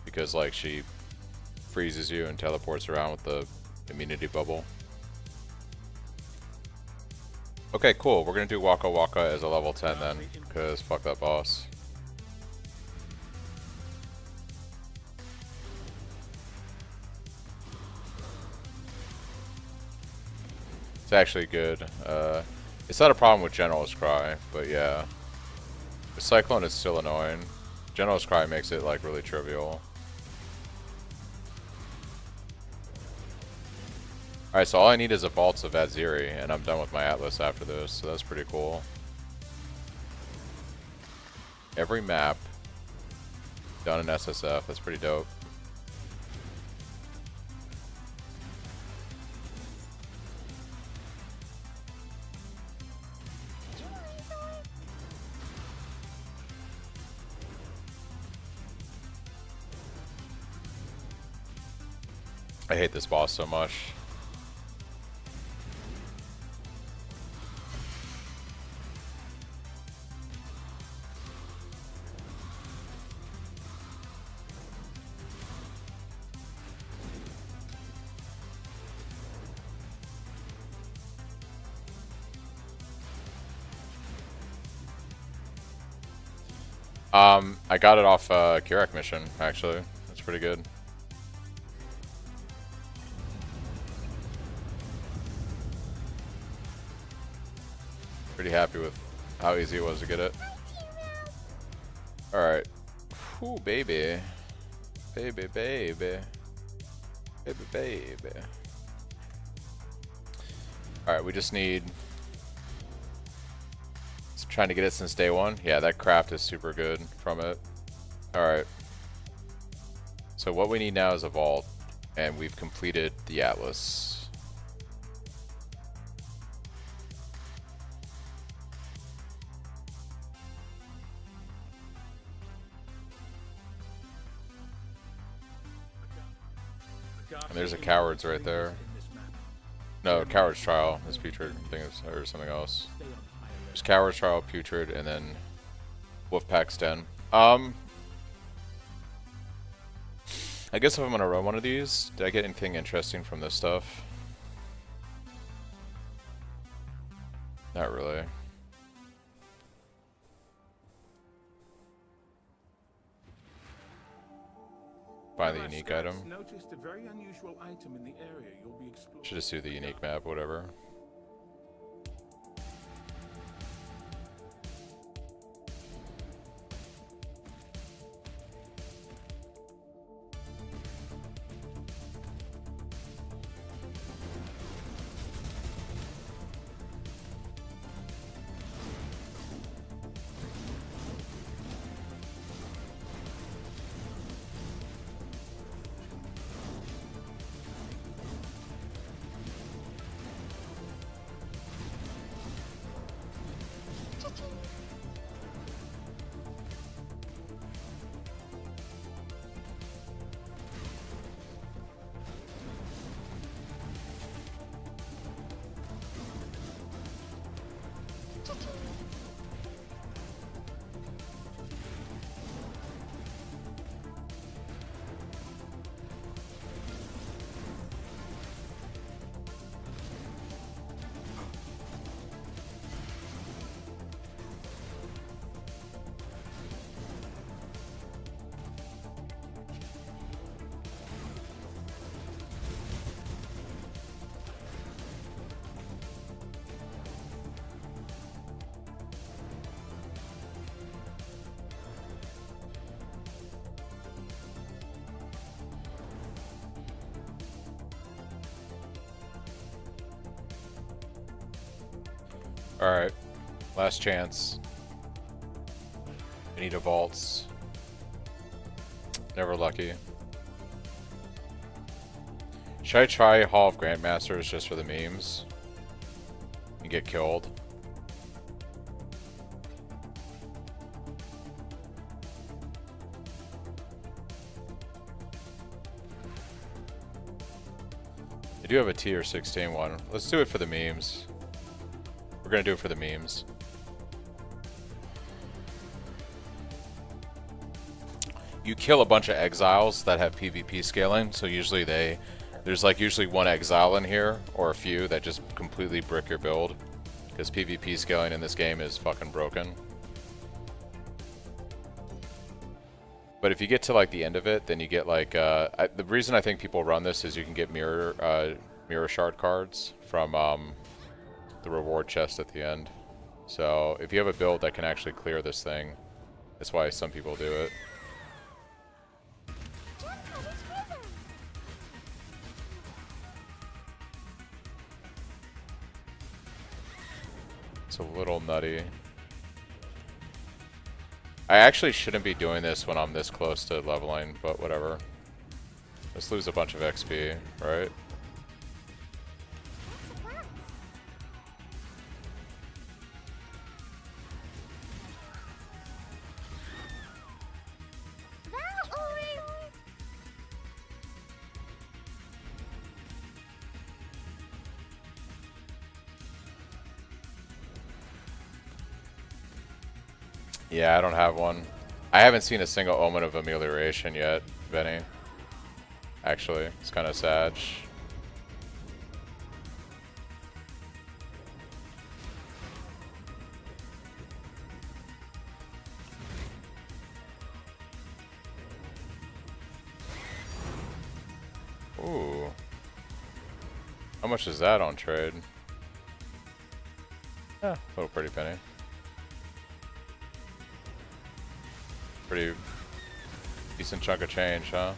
Because like she freezes you and teleports around with the immunity bubble. Okay, cool. We're gonna do Waka Waka as a level 10 then, because fuck that boss. It's actually good. It's not a problem with General's Cry, but yeah. The Cyclone is still annoying. General's Cry makes it like really trivial. Alright, so all I need is a Vaults of Aziri, and I'm done with my Atlas after this, so that's pretty cool. Every map done in SSF, that's pretty dope. I hate this boss so much. I got it off Kirak mission, actually. That's pretty good. Pretty happy with how easy it was to get it. Alright. Ooh, baby. Baby, baby. Baby, baby. Alright, we just need... Trying to get it since day 1. Yeah, that craft is super good from it. Alright. So what we need now is a vault. And we've completed the Atlas. And there's a Cowards right there. No, Coward's Trial is Putrid. I think it's or something else. There's Coward's Trial, Putrid, and then Wolfpack's Den. I guess if I'm gonna run one of these, did I get anything interesting from this stuff? Not really. Find the unique item. Noticed a very unusual item in the area you'll be exploring. Should just do the unique map, whatever. Alright. Last chance. I need a vaults. Never lucky. Should I try Hall of Grandmasters just for the memes? And get killed? I do have a T16 one. Let's do it for the memes. We're gonna do it for the memes. You kill a bunch of exiles that have PvP scaling, so usually there's like usually one exile in here, or a few that just completely brick your build. Because PvP scaling in this game is fucking broken. But if you get to like the end of it, then you get like, the reason I think people run this is you can get mirror shard cards from the reward chest at the end. So if you have a build that can actually clear this thing, that's why some people do it. It's a little nutty. I actually shouldn't be doing this when I'm this close to leveling, but whatever. Let's lose a bunch of XP, right? Yeah, I don't have one. I haven't seen a single omen of amelioration yet, Benny. Actually, it's kind of sad. Ooh. How much is that on trade? Yeah, little pretty penny. Pretty decent chunk of change, huh?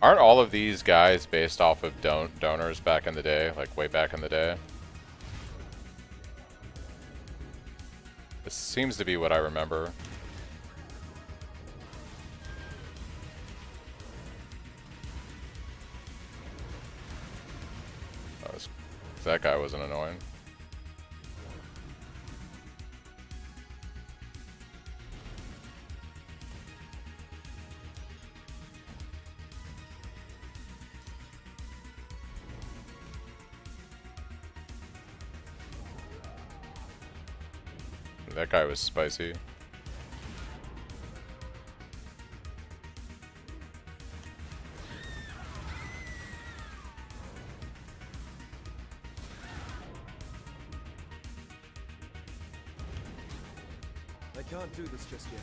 Aren't all of these guys based off of donors back in the day, like way back in the day? This seems to be what I remember. Oh, that guy wasn't annoying. That guy was spicy. I can't do this just yet.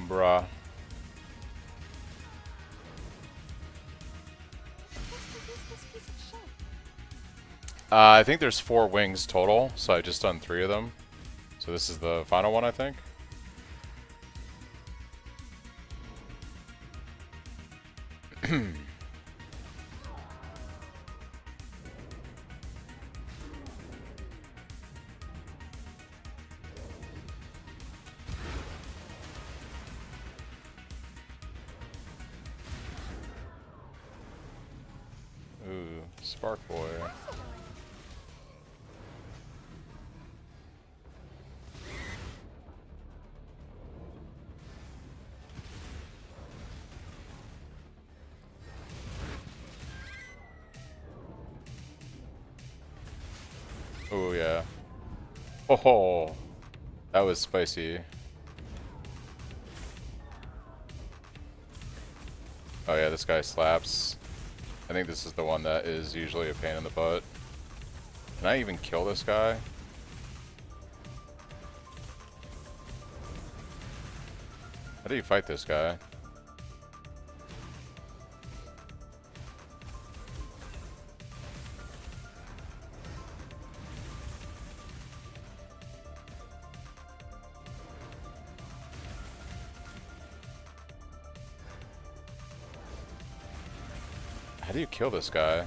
Bruh. I think there's 4 wings total, so I've just done 3 of them. So this is the final one, I think. Ooh, Spark Boy. Oh yeah. Oh, that was spicy. Oh yeah, this guy slaps. I think this is the one that is usually a pain in the butt. Can I even kill this guy? How do you fight this guy? How do you kill this guy?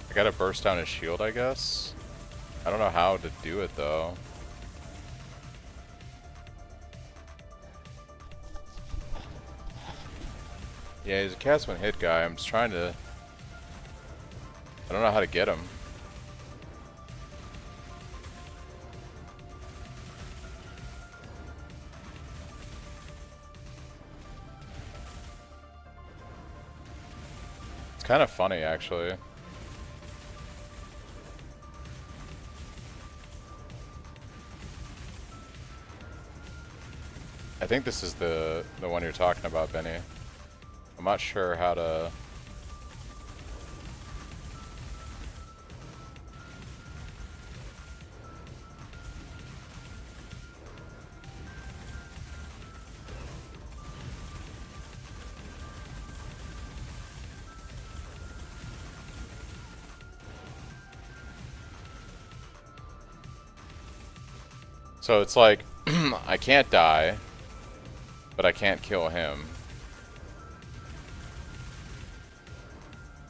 I gotta burst down his shield, I guess? I don't know how to do it, though. Yeah, he's a cast one hit guy. I'm just trying to... I don't know how to get him. It's kind of funny, actually. I think this is the one you're talking about, Benny. I'm not sure how to... So it's like, I can't die, but I can't kill him.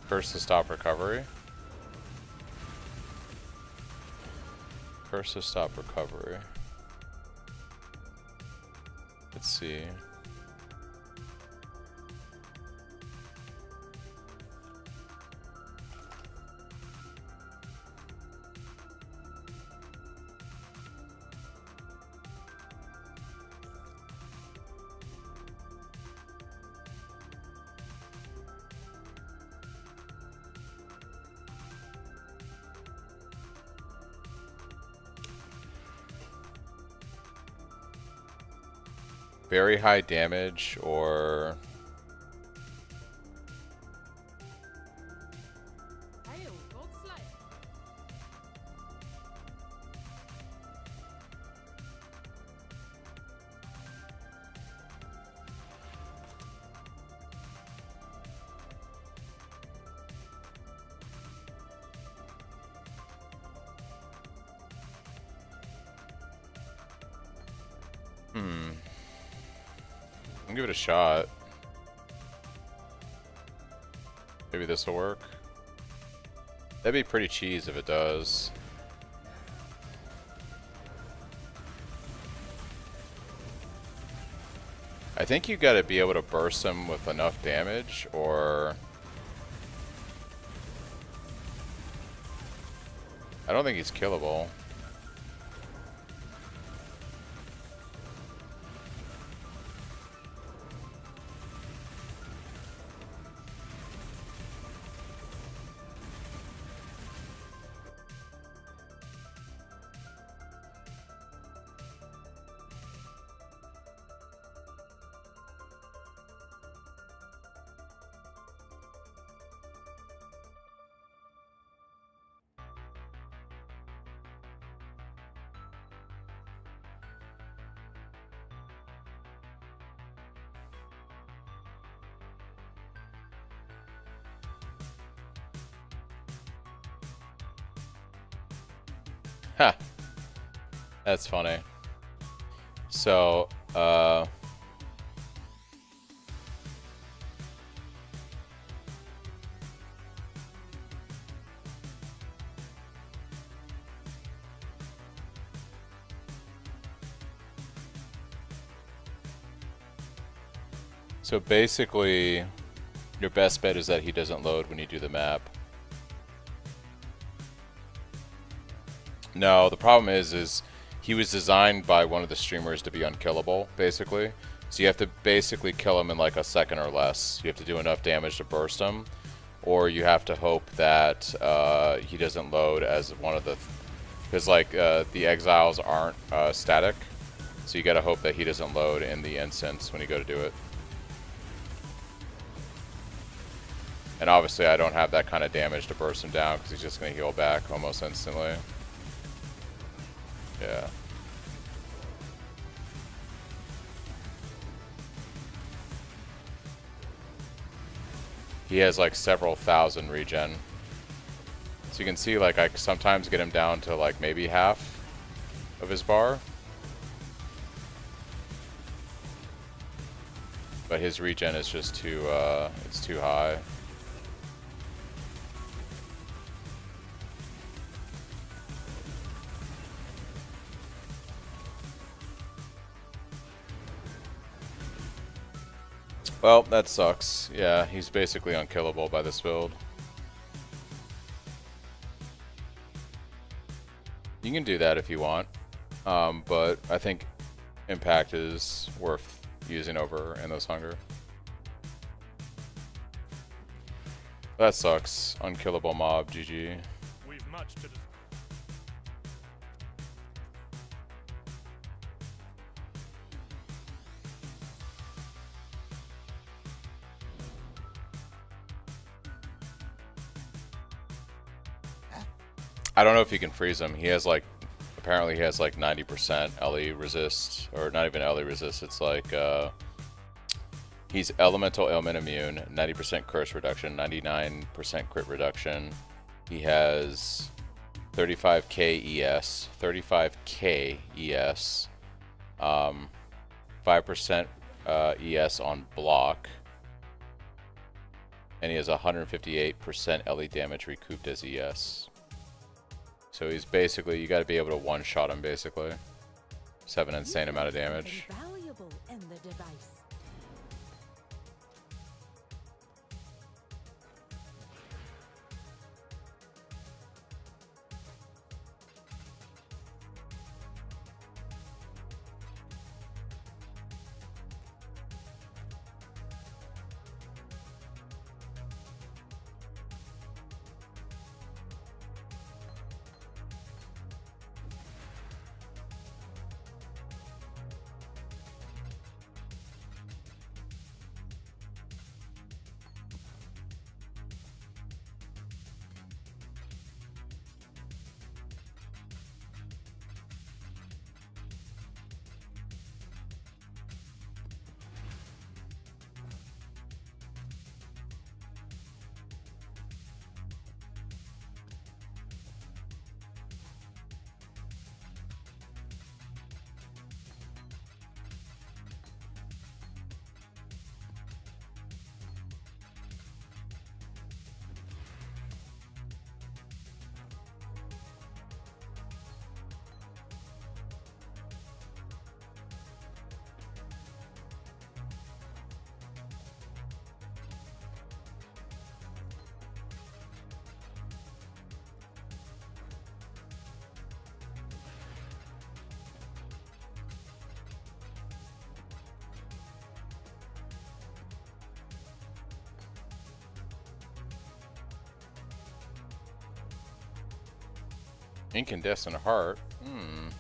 Curse to stop recovery. Curse to stop recovery. Let's see. Very high damage or... I'll give it a shot. Maybe this will work. That'd be pretty cheese if it does. I think you gotta be able to burst him with enough damage, or... I don't think he's killable. Ha! That's funny. So, so basically, your best bet is that he doesn't load when you do the map. No, the problem is he was designed by one of the streamers to be unkillable, basically. So you have to basically kill him in like a second or less. You have to do enough damage to burst him, or you have to hope that he doesn't load as one of the... Because like the exiles aren't static, so you gotta hope that he doesn't load in the instance when you go to do it. And obviously I don't have that kind of damage to burst him down because he's just gonna heal back almost instantly. Yeah. He has like several thousand regen. So you can see like I sometimes get him down to like maybe half of his bar. But his regen is just too, it's too high. Well, that sucks. Yeah, he's basically unkillable by this build. You can do that if you want, but I think Impact is worth using over Endless Hunger. That sucks. Unkillable mob, GG. We've much to I don't know if you can freeze him. He has like, apparently he has like 90% LE resist, or not even LE resist, it's like, he's elemental ailment immune, 90% curse reduction, 99% crit reduction. He has 35k ES, 35k ES, 5% ES on block, and he has 158% LE damage recouped as ES. So he's basically, you got to be able to one-shot him, basically. Just have an insane amount of damage. Valuable in the device. Incandescent heart. Come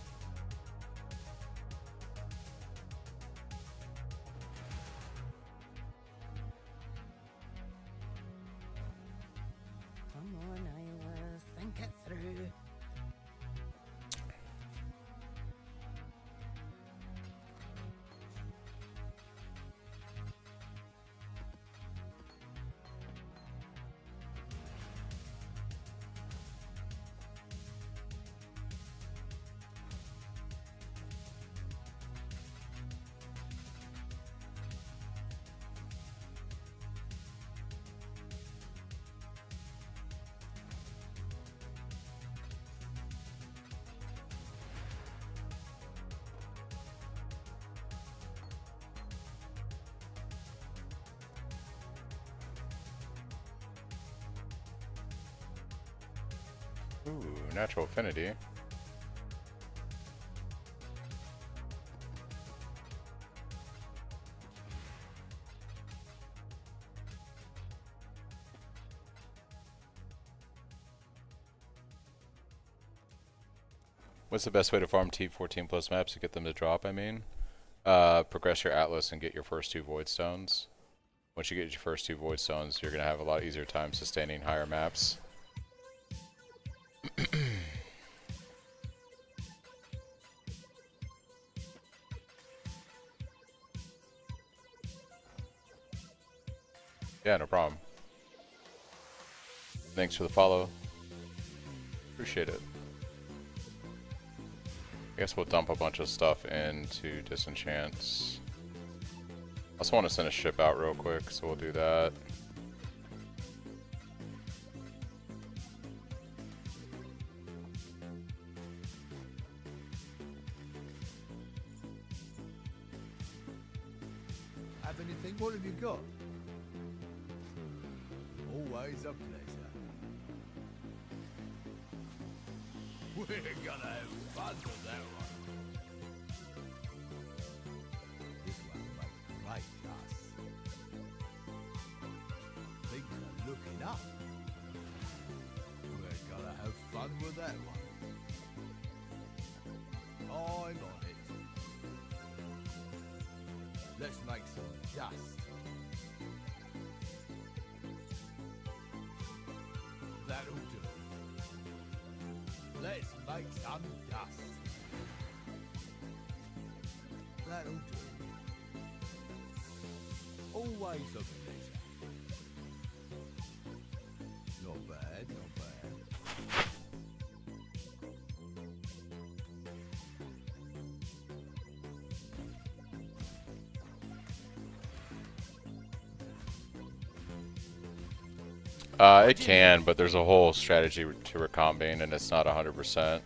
on, Isla, think it through. Ooh, natural affinity. What's the best way to farm T14 plus maps to get them to drop, I mean? Progress your Atlas and get your first 2 Void Stones. Once you get your first 2 Void Stones, you're going to have a lot easier time sustaining higher maps. Yeah, no problem. Thanks for the follow. Appreciate it. I guess we'll dump a bunch of stuff into Disenchants. I also want to send a ship out real quick, so we'll do that. Have anything? What have you got? Always a pleasure. We're gonna have fun with that one. This one makes great dust. Things are looking up. We're gonna have fun with that one. I'm on it. Let's make some dust. That'll do. Let's make some dust. That'll do. Always a pleasure. Not bad, not bad. It can, but there's a whole strategy to recombing, and it's not 100%.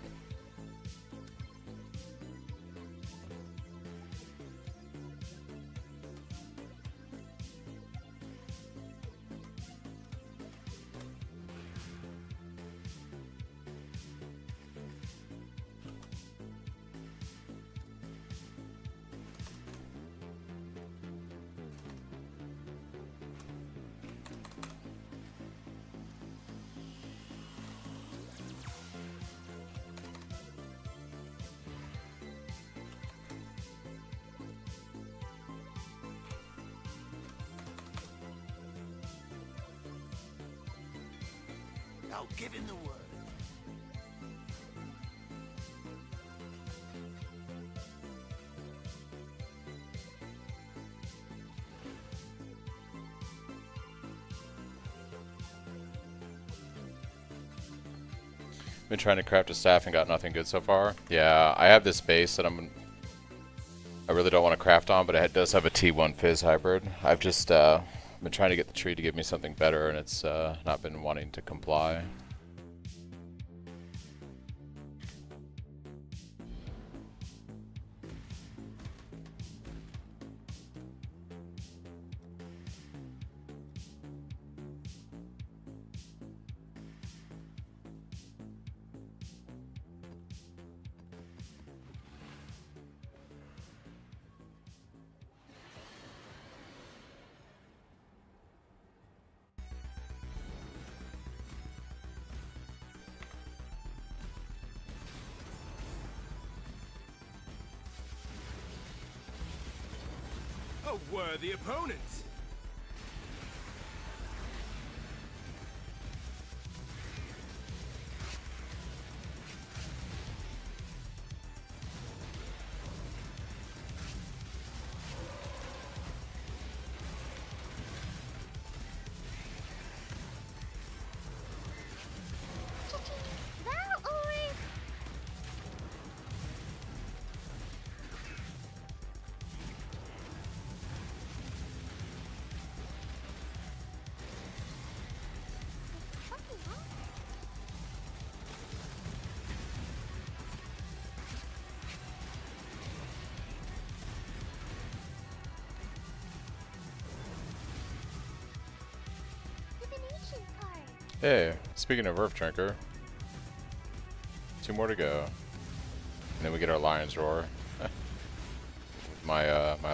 I'll give him the word. Been trying to craft a staff and got nothing good so far. Yeah, I have this base that I really don't want to craft on, but it does have a T1 Fizz hybrid. I've just been trying to get the tree to give me something better, and it's not been wanting to comply. A worthy opponent! Hey, speaking of Earth Drinker, 2 more to go. And then we get our Lion's Roar. My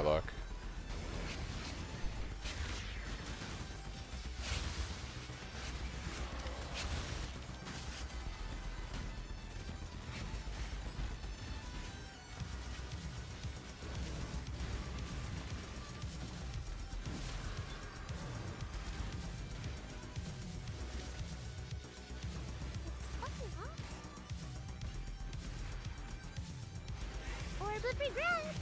luck. Fucking hot. Orb of regret.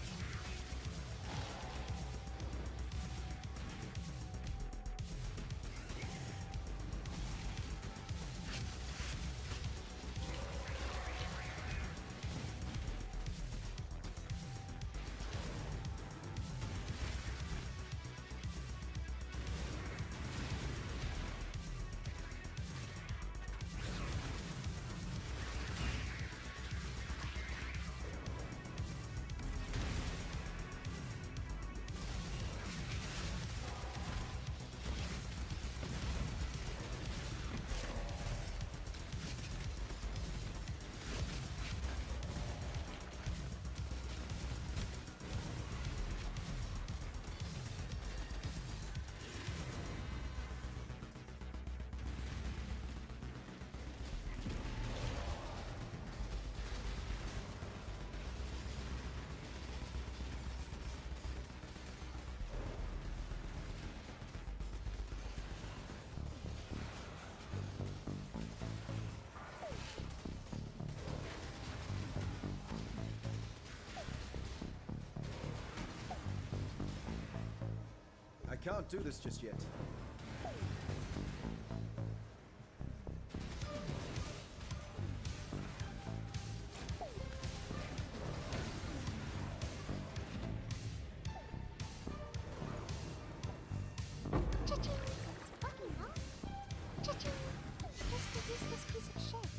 I can't do this just yet. Cha-ching. It's fucking hot. Cha-ching. Just a useless piece of shit.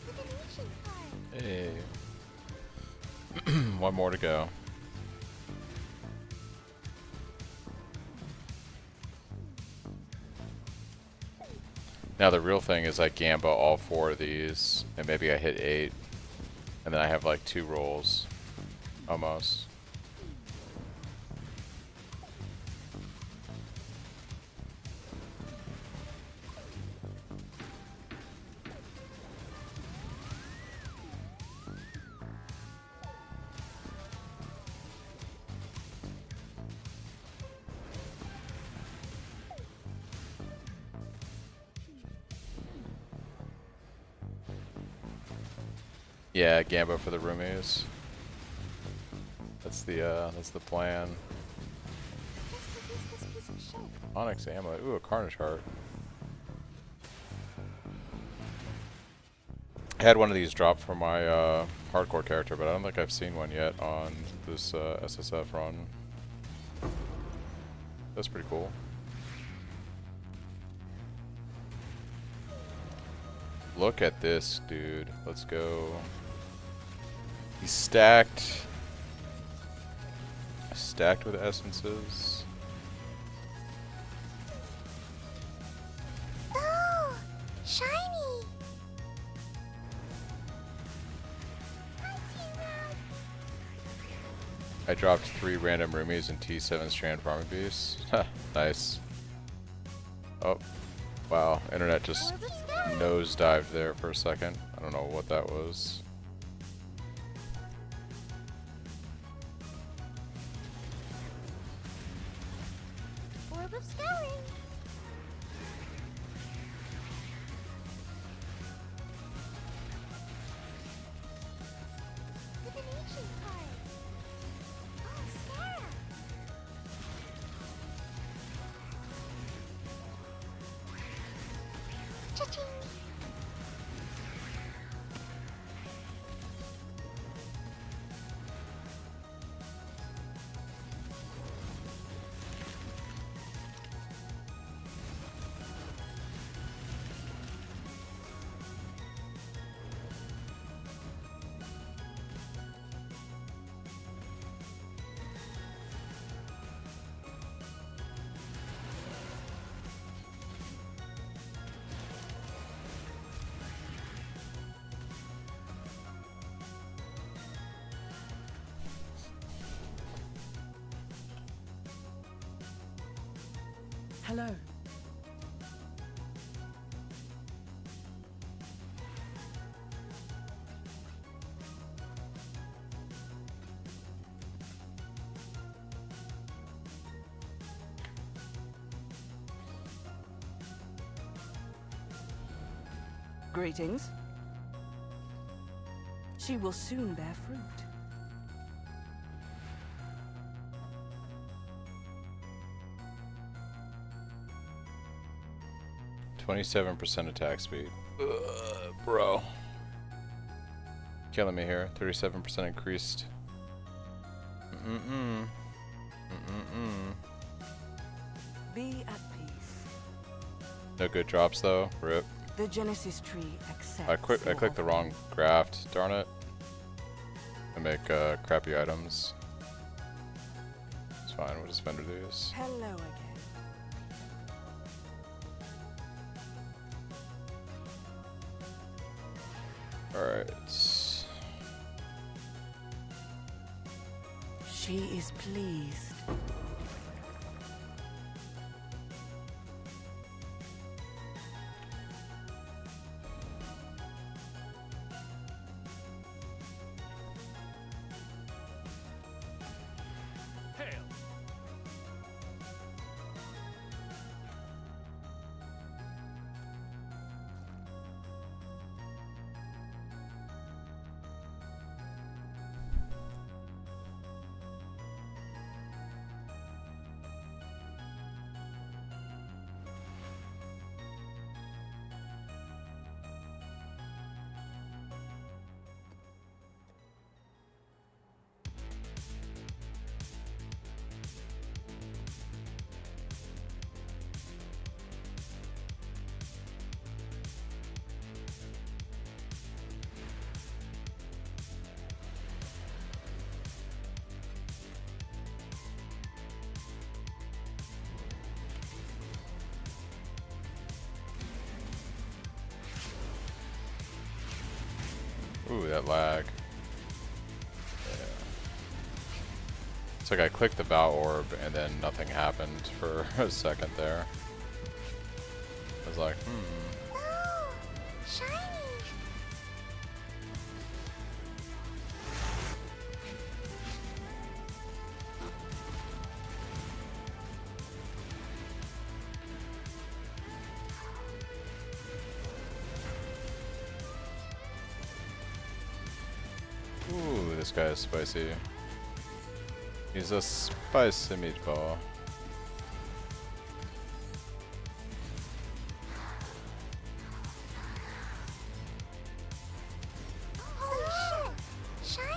Divination card. Hey. One more to go. Now the real thing is I gamba all 4 of these, and maybe I hit 8, and then I have like 2 rolls, almost. Yeah, Gambo for the roomies. That's the plan. Just a useless piece of shit. Onyx Amulet. Ooh, a Carnage Heart. I had one of these drop for my hardcore character, but I don't think I've seen one yet on this SSF run. That's pretty cool. Look at this, dude. Let's go. He's stacked. Stacked with essences. I dropped 3 random roomies and T7 strand farming beasts. Nice. Oh, wow. Internet just nosedived there for a second. I don't know what that was. Orb of Scouring. Divination card. Oh, Scarab. Cha-ching. Hello. Greetings. She will soon bear fruit. 27% attack speed. Bro. Killing me here. 37% increased. Be at peace. No good drops though. Rip. The Genesis tree accepts. I clicked the wrong graft. Darn it. I make crappy items. It's fine. We'll just vendor these. Hello again. Alright. She is pleased. Hail! Ooh, that lag. Yeah. It's like I clicked the bow orb and then nothing happened for a second there. I was like, Oh, shiny. ooh, this guy is spicy. He's a spicy meatball. Holy shit, shiny.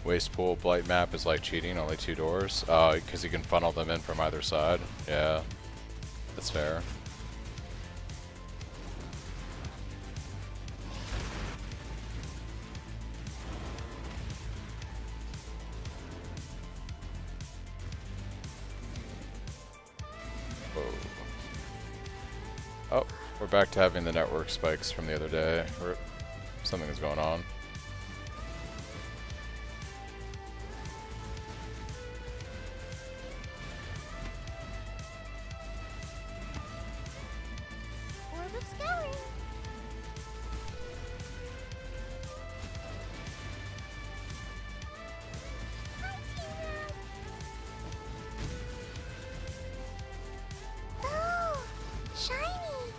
Waste pool blight map is like cheating, only 2 doors. Because you can funnel them in from either side. Yeah, that's fair. Whoa. Oh, we're back to having the network spikes from the other day. Something is going on. Orb of scouring. Hi, Tina. Oh, shiny.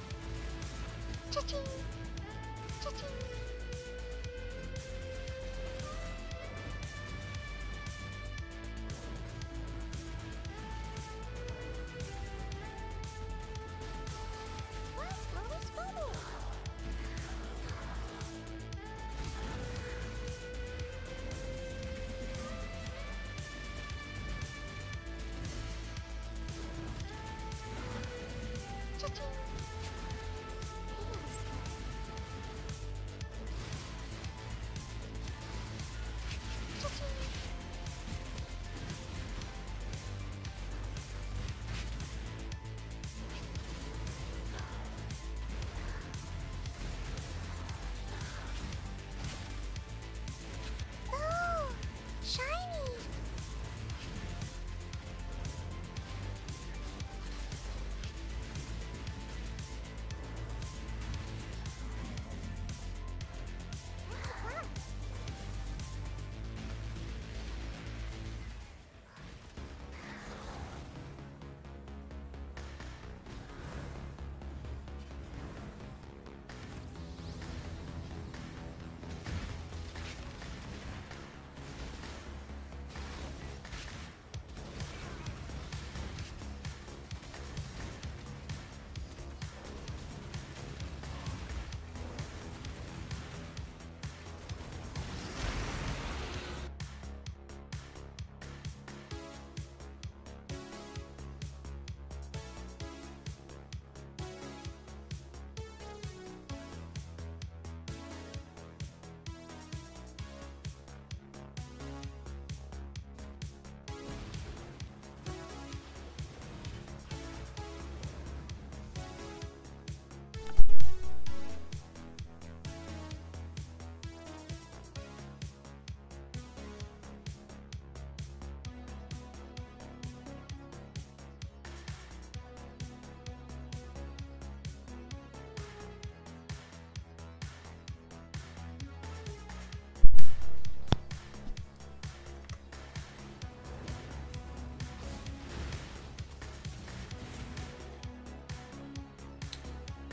Cha-ching. Cha-ching. Last bonus bubble. Cha-ching. Yes. Cha-ching. Oh, shiny. What a surprise.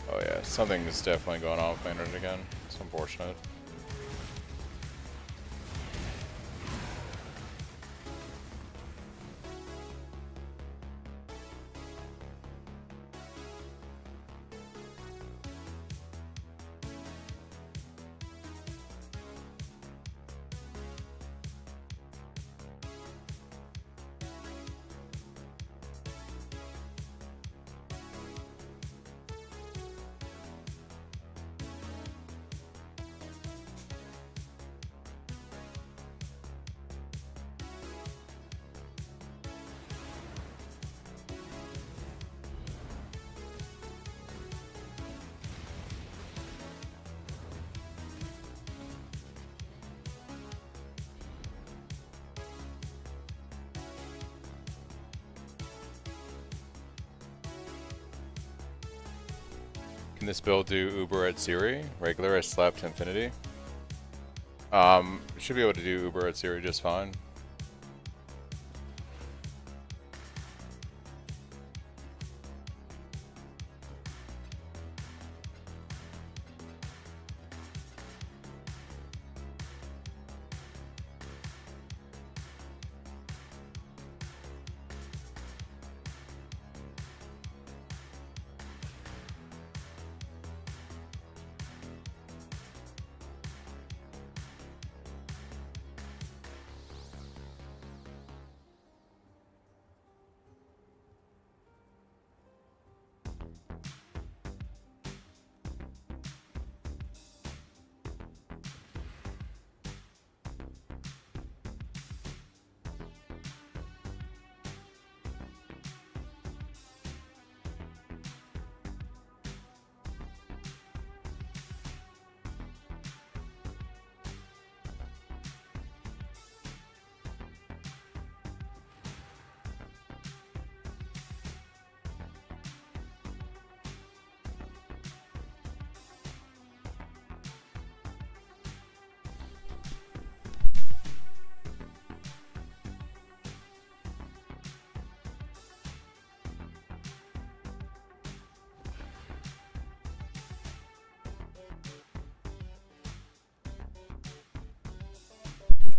Oh yeah, something is definitely going on with my internet again. It's unfortunate. Can this build do Uber at Siri? Regular as slept infinity? Should be able to do Uber at Siri just fine.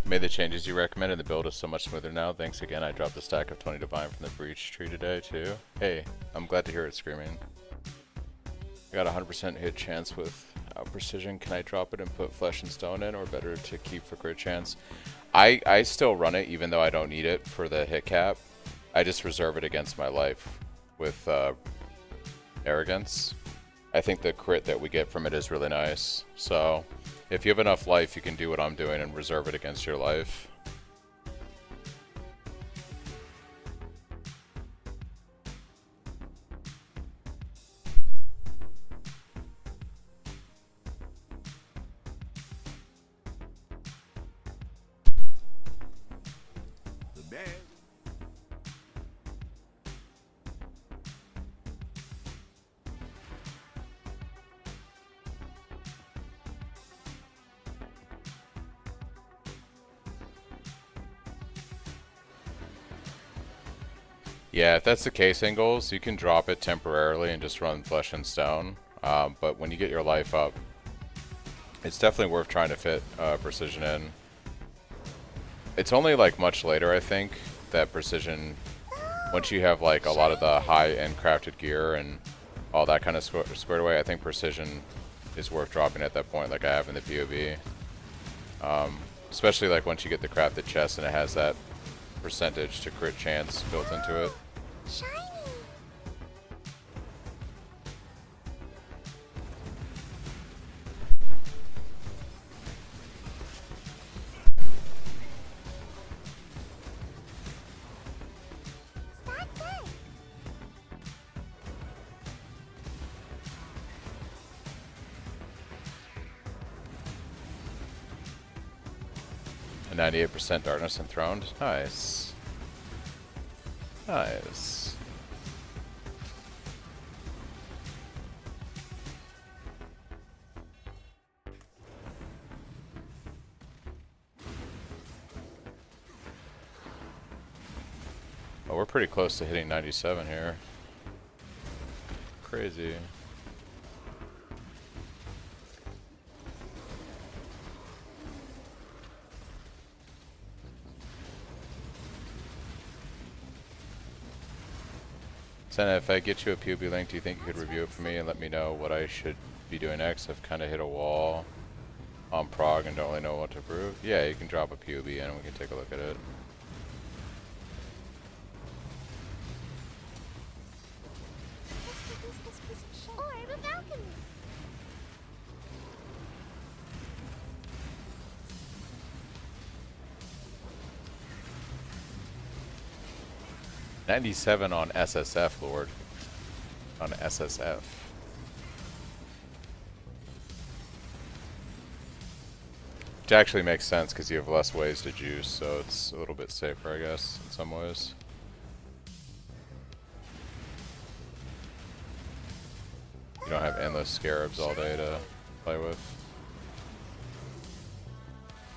Made the changes you recommended. The build is so much smoother now. Thanks again. I dropped a stack of 20 divine from the breach tree today too. Hey, I'm glad to hear it screaming. I got a 100% hit chance with precision. Can I drop it and put flesh and stone in, or better to keep for crit chance? I still run it even though I don't need it for the hit cap. I just reserve it against my life with arrogance. I think the crit that we get from it is really nice. So if you have enough life, you can do what I'm doing and reserve it against your life. The bag. Yeah, if that's the case, Ingalls, you can drop it temporarily and just run flesh and stone. But when you get your life up, it's definitely worth trying to fit precision in. It's only like much later, I think, that precision, once you have like a lot of the high-end crafted gear and all that kind of squared away, I think precision is worth dropping at that point, like I have in the POV. Especially like once you get the crafted chest and it has that percentage to crit chance built into it. Shiny. Start good. A 98% darkness enthroned. Nice. Nice. Oh, we're pretty close to hitting 97 here. Crazy. Senna, if I get you a POB link, do you think you could review it for me and let me know what I should be doing next? I've kind of hit a wall on prog and don't really know what to prove. Yeah, you can drop a POB in and we can take a look at it. Let's use this piece of shit. Or a balcony. $97 on SSF, Lord. On SSF. Which actually makes sense because you have less ways to juice, so it's a little bit safer, I guess, in some ways. You don't have endless scarabs all day to play with.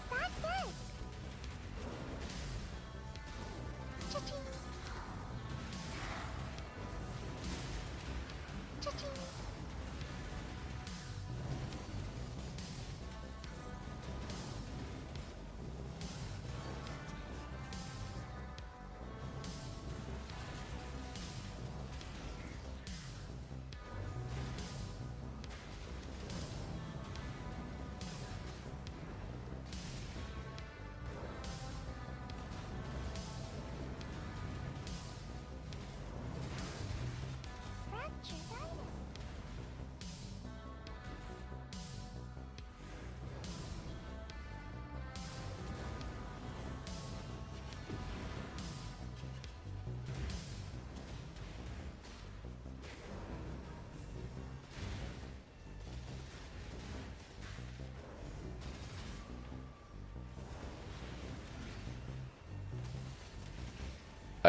Start good. Cha-ching. Cha-ching. Fractured item.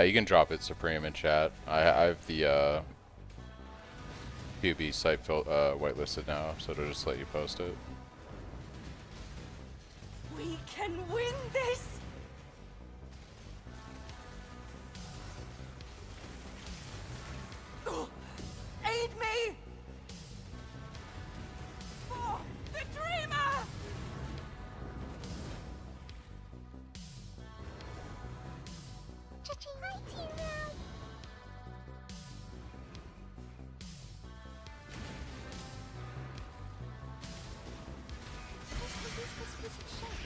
You can drop it Supreme in chat. I have the PUB site whitelisted now, so it'll just let you post it. We can win this! Aid me! For the dreamer! Hi, T-Round. Supposed to use this piece of shit.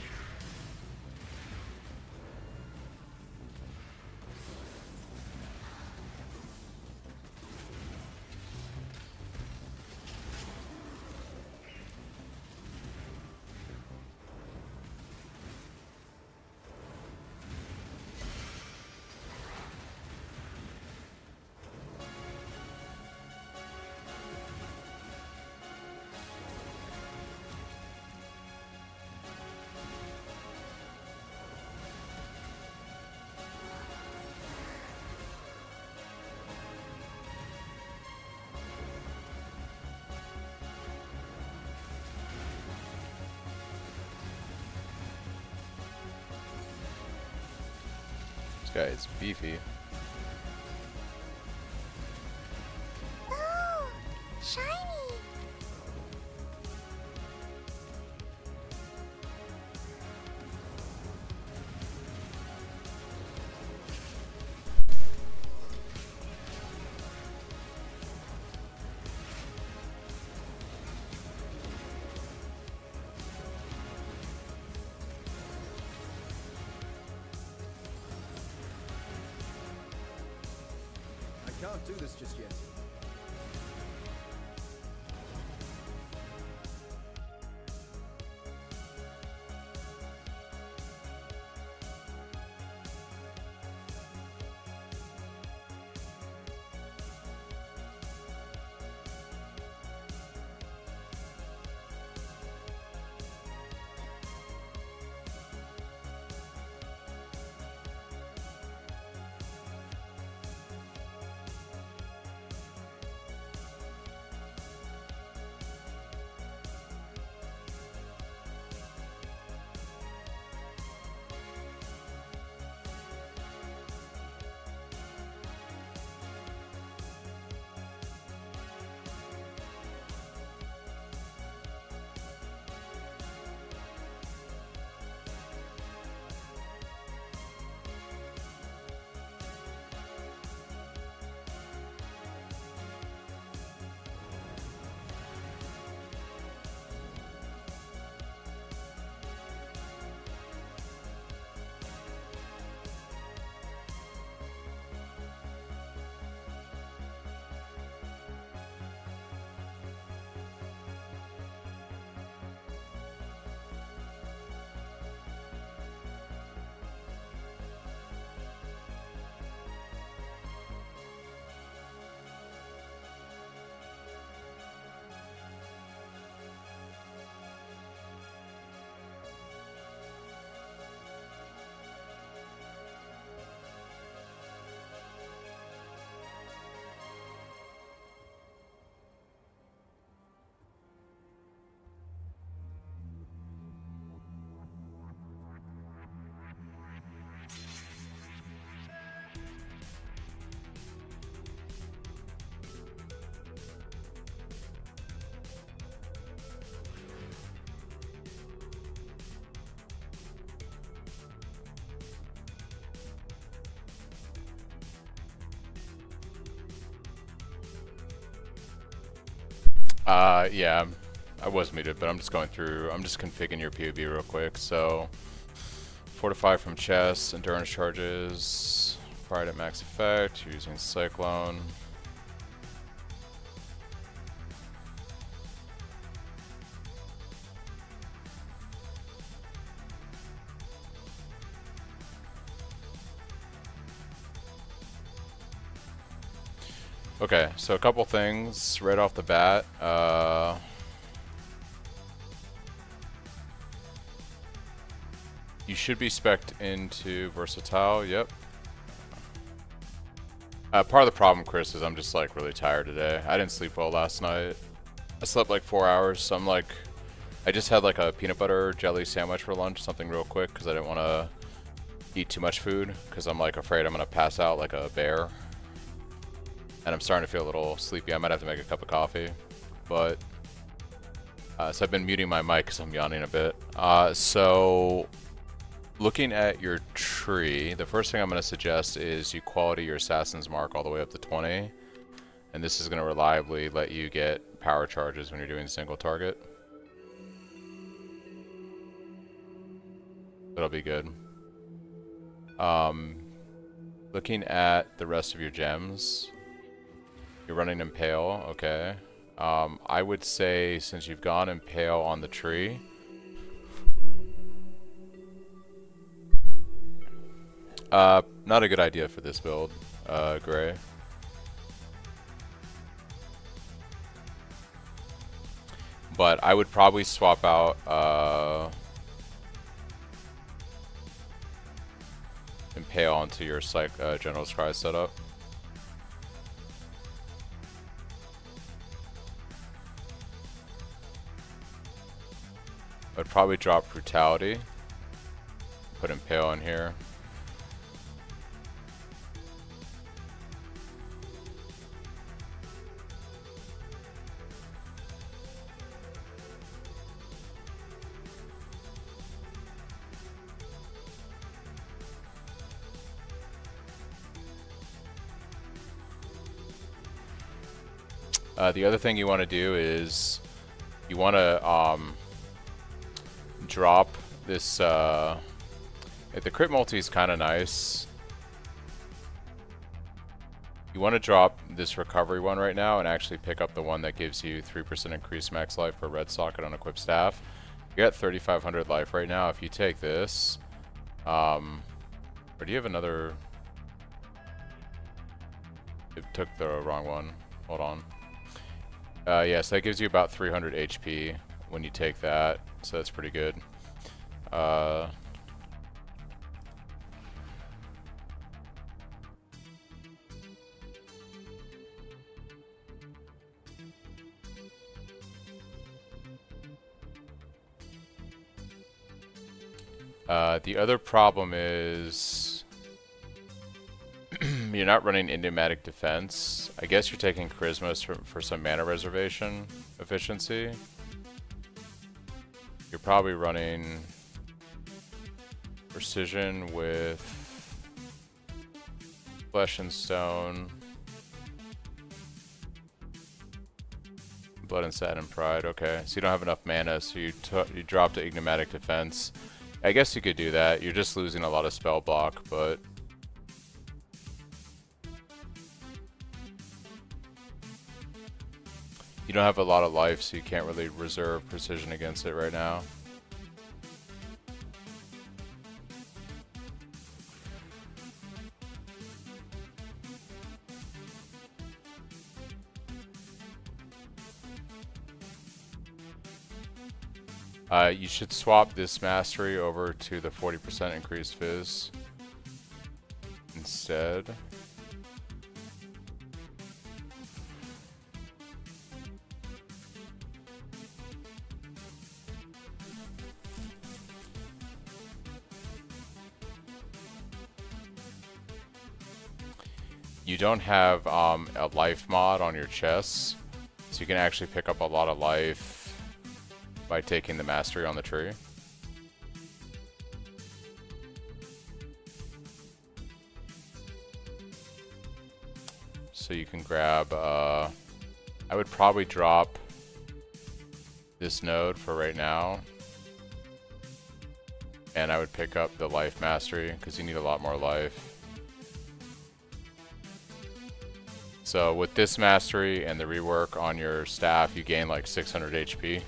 This guy is beefy. Oh, shiny. I can't do this just yet. Yeah, I was muted, but I'm just going through, I'm just configuring your POB real quick. So, Fortify from chest, endurance charges, fired at max effect, you're using Cyclone. Okay, so a couple things right off the bat. You should be spec'd into Versatile, yep. Part of the problem, Chris, is I'm just like really tired today. I didn't sleep well last night. I slept like 4 hours, so I'm like, I just had like a peanut butter jelly sandwich for lunch, something real quick, because I didn't want to eat too much food, because I'm like afraid I'm going to pass out like a bear. And I'm starting to feel a little sleepy. I might have to make a cup of coffee. But, so I've been muting my mic because I'm yawning a bit. So, Looking at your tree, the first thing I'm going to suggest is you quality your Assassin's Mark all the way up to 20. And this is going to reliably let you get power charges when you're doing single target. That'll be good. Looking at the rest of your gems, you're running Impale, okay. I would say since you've gone Impale on the tree, not a good idea for this build, Gray. But I would probably swap out Impale onto your General Scry setup. I'd probably drop Brutality, put Impale in here. The other thing you want to do is you want to drop this. The crit multi is kind of nice. You want to drop this recovery one right now and actually pick up the one that gives you 3% increased max life per red socket on equipped staff. You're at 3,500 life right now. If you take this, or do you have another? It took the wrong one. Hold on. Yes, that gives you about 300 HP when you take that, so that's pretty good. The other problem is you're not running Enigmatic Defense. I guess you're taking Charisma for some mana reservation efficiency. You're probably running Precision with Flesh and Stone, Blood and Satin and Pride. Okay, so you don't have enough mana, so you dropped to Enigmatic Defense. I guess you could do that. You're just losing a lot of spell block, but you don't have a lot of life, so you can't really reserve precision against it right now. You should swap this mastery over to the 40% increased fizz instead. You don't have a life mod on your chests, so you can actually pick up a lot of life by taking the mastery on the tree. So you can grab, I would probably drop this node for right now. And I would pick up the life mastery because you need a lot more life. So with this mastery and the rework on your staff, you gain like 600 HP.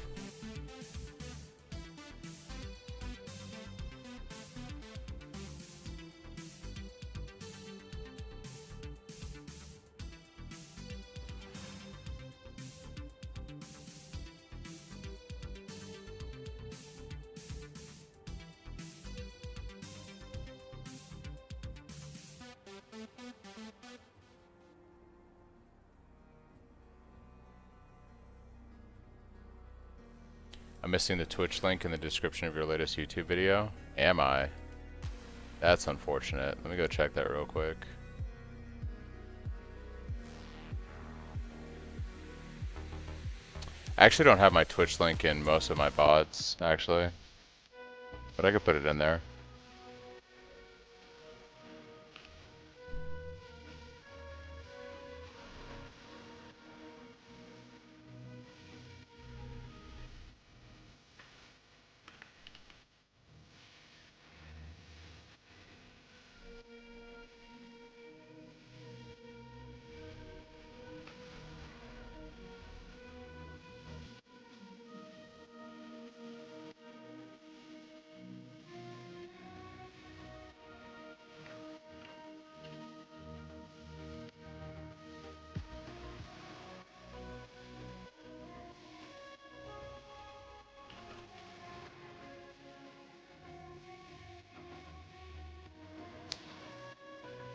I'm missing the Twitch link in the description of your latest YouTube video. Am I? That's unfortunate. Let me go check that real quick. I actually don't have my Twitch link in most of my VODs, actually. But I could put it in there.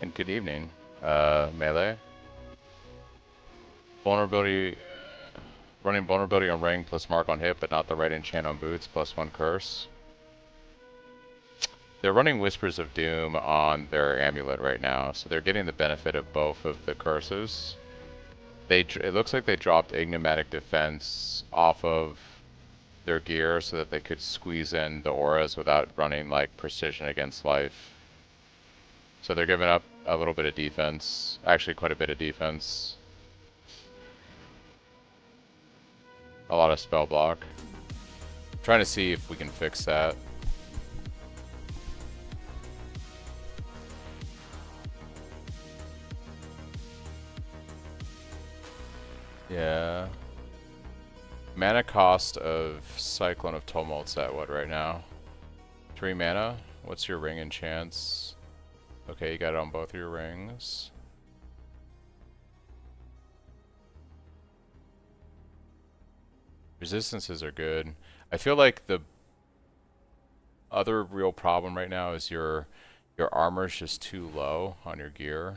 And good evening, Melee. Vulnerability, running vulnerability on ring plus mark on hit, but not the right enchant on boots plus 1 curse. They're running Whispers of Doom on their amulet right now, so they're getting the benefit of both of the curses. It looks like they dropped Enigmatic Defense off of their gear so that they could squeeze in the auras without running like Precision against life. So they're giving up a little bit of defense, actually quite a bit of defense. A lot of spell block. Trying to see if we can fix that. Yeah. Mana cost of Cyclone of Tumult's at what right now? 3 mana? What's your ring enchants? Okay, you got it on both of your rings. Resistances are good. I feel like the other real problem right now is your armor's just too low on your gear.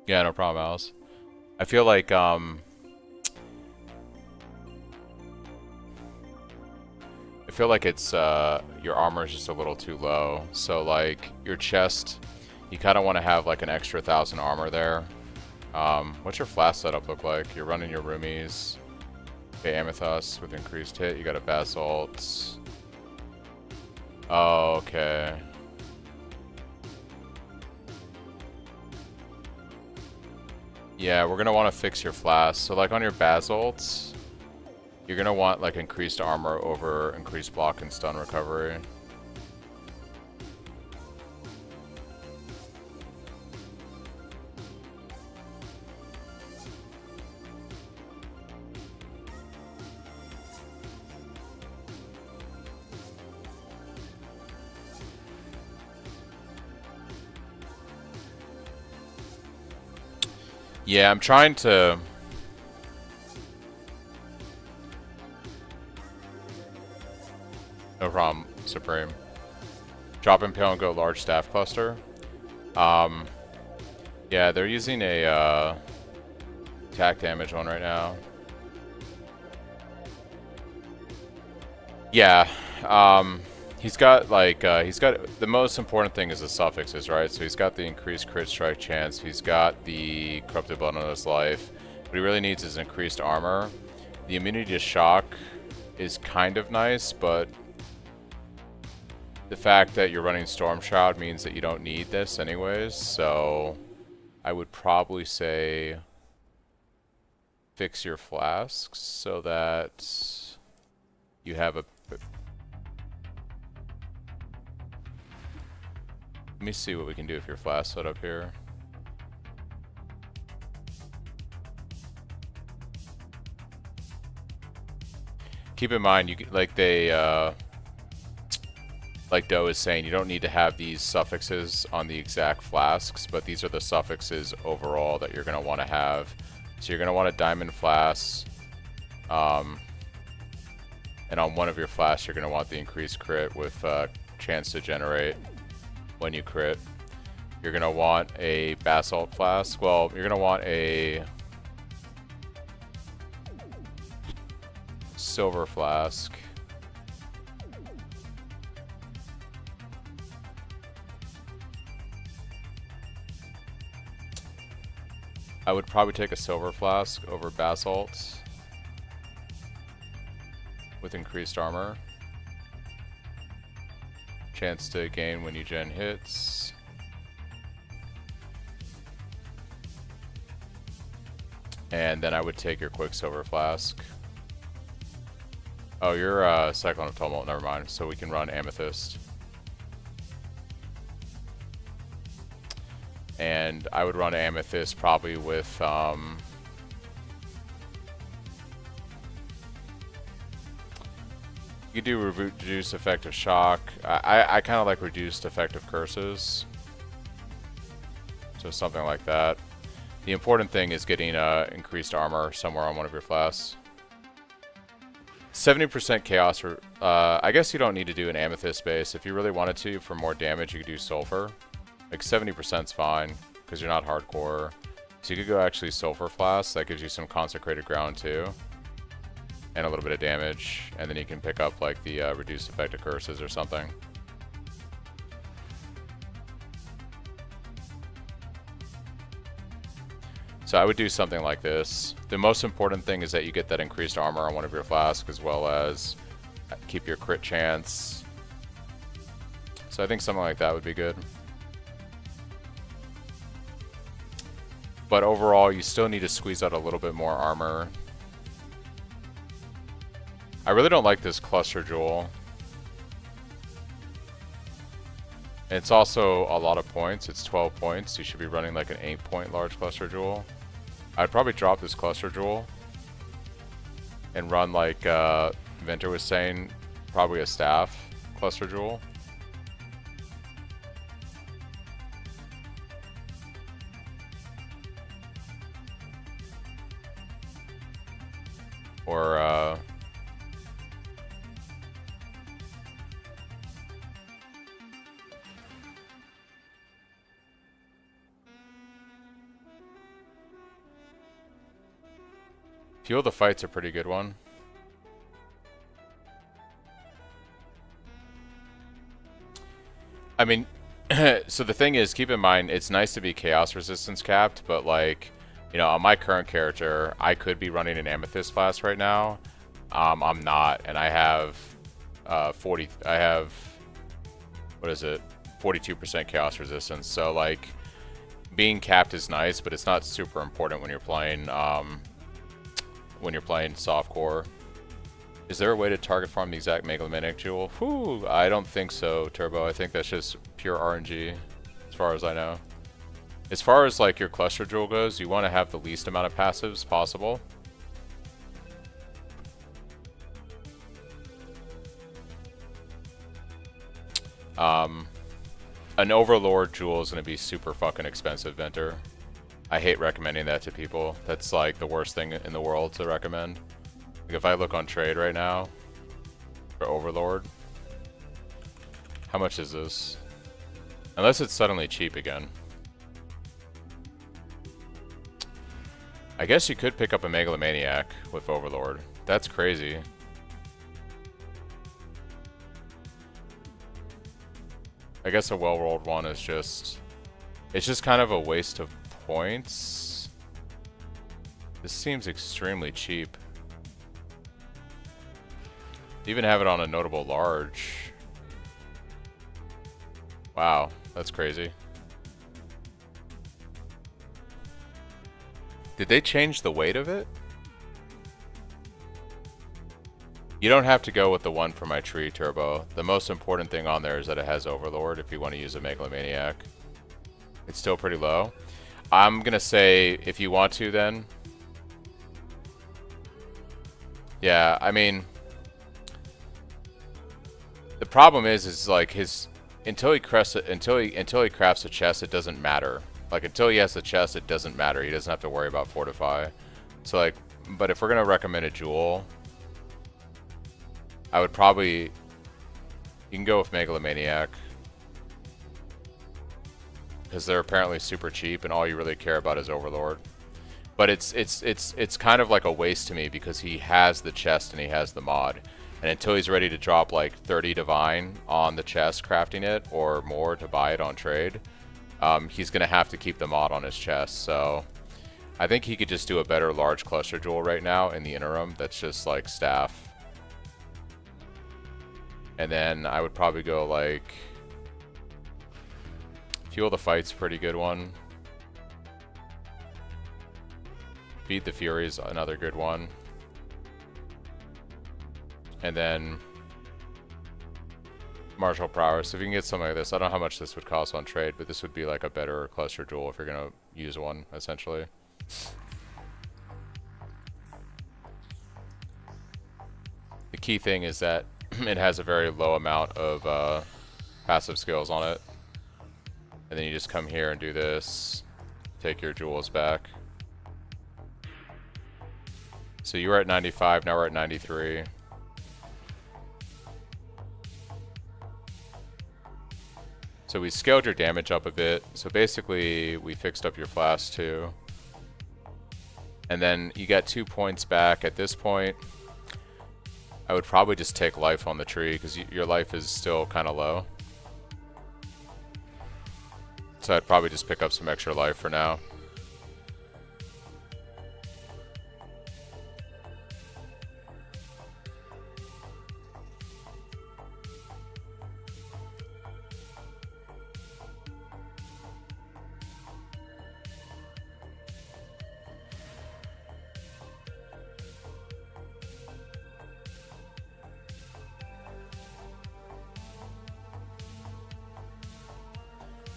Yeah, no problem, Alice. I feel like it's your armor is just a little too low. So like your chest, you kind of want to have like an extra 1,000 armor there. What's your flask setup look like? You're running your roomies. Okay, Amethyst with increased hit. You got a basalt. Oh, okay. Yeah, we're gonna want to fix your flask. So like on your basalts, you're gonna want like increased armor over increased block and stun recovery. Yeah, I'm trying to... No problem, Supreme. Drop Impale and go large staff cluster. Yeah, they're using a attack damage one right now. Yeah, he's got like the most important thing is the suffixes, right? So he's got the increased crit strike chance, he's got the corrupted blood on his life. What he really needs is increased armor. The immunity to shock is kind of nice, but the fact that you're running Storm Shroud means that you don't need this anyways, so I would probably say fix your flasks so that you have a... Let me see what we can do with your flask setup here. Keep in mind, like Doe is saying, you don't need to have these suffixes on the exact flasks, but these are the suffixes overall that you're going to want to have. So you're going to want a diamond flask, and on one of your flasks you're going to want the increased crit with chance to generate when you crit. You're going to want a basalt flask. Well, you're going to want a silver flask. I would probably take a silver flask over basalt with increased armor. Chance to gain when you gen hits. And then I would take your Quicksilver flask. Oh, you're Cyclone of Tumult, never mind. So we can run Amethyst. And I would run Amethyst probably with you could do reduced effective shock. I kind of like reduced effective curses. So something like that. The important thing is getting increased armor somewhere on one of your flasks. 70% chaos. I guess you don't need to do an amethyst base. If you really wanted to, for more damage, you could do sulfur. Like 70%'s fine because you're not hardcore. So you could go actually sulfur flask. That gives you some consecrated ground too, and a little bit of damage. And then you can pick up like the reduced effect of curses or something. So I would do something like this. The most important thing is that you get that increased armor on one of your flasks, as well as keep your crit chance. So I think something like that would be good. But overall, you still need to squeeze out a little bit more armor. I really don't like this cluster jewel. It's also a lot of points. It's 12 points. You should be running like an 8-point large cluster jewel. I'd probably drop this cluster jewel and run, like Venter was saying, probably a staff cluster jewel. Or Fuel the Fight's a pretty good one. I mean, so the thing is, keep in mind, it's nice to be chaos resistance capped, but like, you know, on my current character, I could be running an amethyst flask right now. I'm not, and I have 42% chaos resistance. So like, being capped is nice, but it's not super important when you're playing softcore. Is there a way to target farm the exact megalomaniac jewel? Whew, I don't think so, Turbo. I think that's just pure RNG, as far as I know. As far as like your cluster jewel goes, you want to have the least amount of passives possible. An Overlord jewel is going to be super fucking expensive, Venter. I hate recommending that to people. That's like the worst thing in the world to recommend. Like if I look on trade right now for Overlord, how much is this? Unless it's suddenly cheap again. I guess you could pick up a Megalomaniac with Overlord. That's crazy. I guess a well-rolled one is just... It's just kind of a waste of points. This seems extremely cheap. Even have it on a notable large. Wow, that's crazy. Did they change the weight of it? You don't have to go with the one for my tree, Turbo. The most important thing on there is that it has Overlord if you want to use a Megalomaniac. It's still pretty low. I'm gonna say, if you want to then... Yeah, I mean... The problem is like his... Until he crafts a chest, it doesn't matter. Like, until he has the chest, it doesn't matter. He doesn't have to worry about Fortify. So, like, but if we're gonna recommend a jewel... I would probably... You can go with Megalomaniac. Because they're apparently super cheap and all you really care about is Overlord. But it's kind of like a waste to me because he has the chest and he has the mod. And until he's ready to drop like 30 Divine on the chest crafting it or more to buy it on trade, he's going to have to keep the mod on his chest. So I think he could just do a better large cluster jewel right now in the interim that's just like staff. And then I would probably go like... Fuel the Fight's a pretty good one. Beat the Fury's another good one. And then... Martial Prowess. If you can get something like this, I don't know how much this would cost on trade, but this would be like a better cluster jewel if you're going to use one, essentially. The key thing is that it has a very low amount of passive skills on it. And then you just come here and do this. Take your jewels back. So you were at 95, now we're at 93. So we scaled your damage up a bit. So basically, we fixed up your flask too. And then you got 2 points back. At this point, I would probably just take life on the tree because your life is still kind of low. So I'd probably just pick up some extra life for now.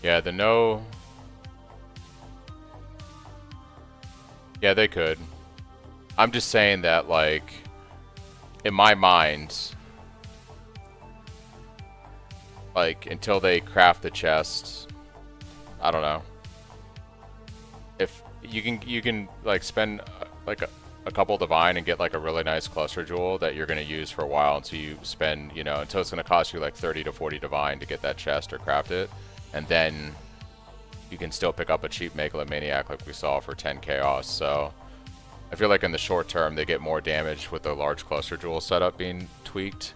Yeah, the no... Yeah, they could. I'm just saying that, like, in my mind, like, until they craft the chest, I don't know. If you can like spend like a couple divine and get like a really nice cluster jewel that you're gonna use for a while until you spend, you know, until it's gonna cost you like 30 to 40 divine to get that chest or craft it, and then you can still pick up a cheap Megalomaniac like we saw for 10 chaos. So I feel like in the short term they get more damage with the large cluster jewel setup being tweaked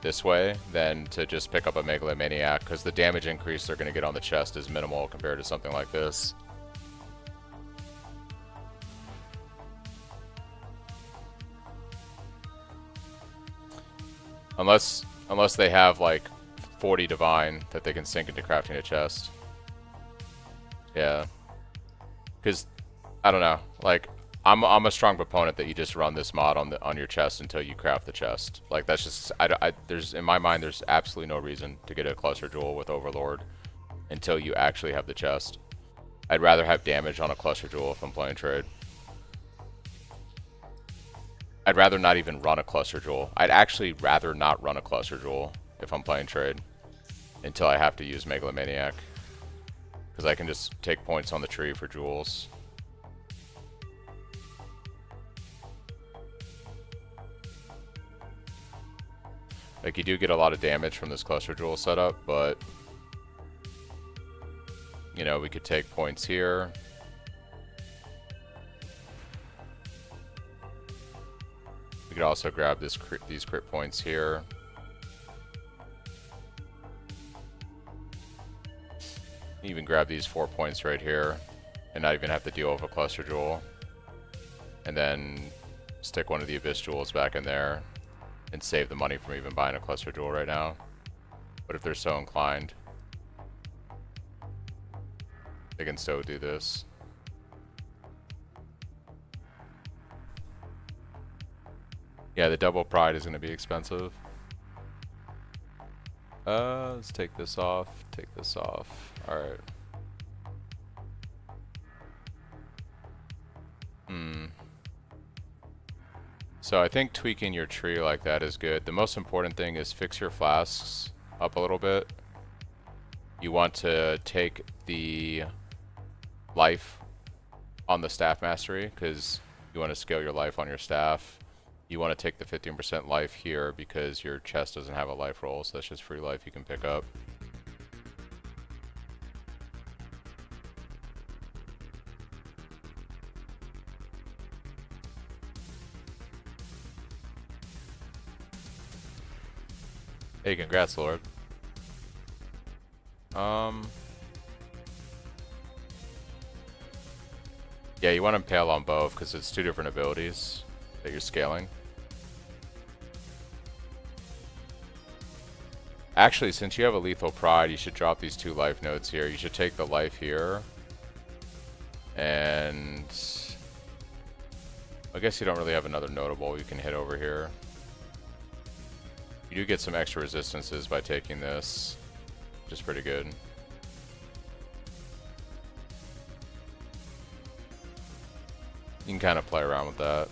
this way than to just pick up a Megalomaniac, because the damage increase they're going to get on the chest is minimal compared to something like this. Unless they have like 40 divine that they can sink into crafting a chest. Yeah. Because I don't know, like I'm a strong proponent that you just run this mod on your chest until you craft the chest. Like that's just there's in my mind there's absolutely no reason to get a cluster jewel with Overlord until you actually have the chest. I'd rather have damage on a cluster jewel if I'm playing trade. I'd rather not even run a cluster jewel. I'd actually rather not run a cluster jewel if I'm playing trade until I have to use Megalomaniac, because I can just take points on the tree for jewels. Like, you do get a lot of damage from this cluster jewel setup, but you know, we could take points here. We could also grab these crit points here. Even grab these 4 points right here and not even have to deal with a cluster jewel. And then stick one of the Abyss jewels back in there and save the money from even buying a cluster jewel right now. But if they're so inclined, they can still do this. Yeah, the double pride is going to be expensive. Let's take this off. Take this off. Alright. So I think tweaking your tree like that is good. The most important thing is fix your flasks up a little bit. You want to take the life on the staff mastery because you want to scale your life on your staff. You want to take the 15% life here because your chest doesn't have a life roll, so that's just free life you can pick up. Hey, congrats, Lord. Yeah, you want to impale on both because it's two different abilities that you're scaling. Actually, since you have a lethal pride, you should drop these 2 life nodes here. You should take the life here. And I guess you don't really have another notable you can hit over here. You do get some extra resistances by taking this, which is pretty good. You can kind of play around with that.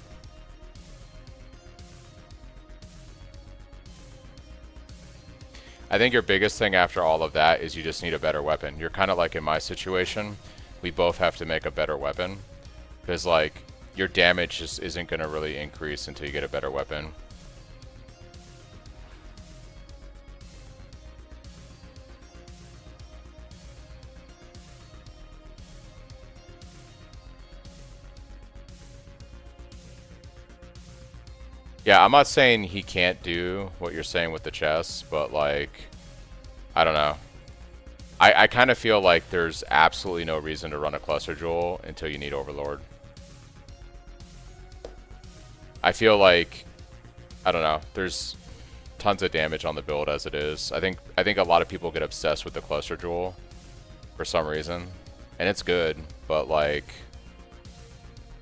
I think your biggest thing after all of that is you just need a better weapon. You're kind of like in my situation. We both have to make a better weapon. Because, like, your damage just isn't going to really increase until you get a better weapon. Yeah, I'm not saying he can't do what you're saying with the chests, but like, I don't know. I kind of feel like there's absolutely no reason to run a cluster jewel until you need Overlord. I feel like, I don't know, there's tons of damage on the build as it is. I think a lot of people get obsessed with the cluster jewel for some reason, and it's good, but like,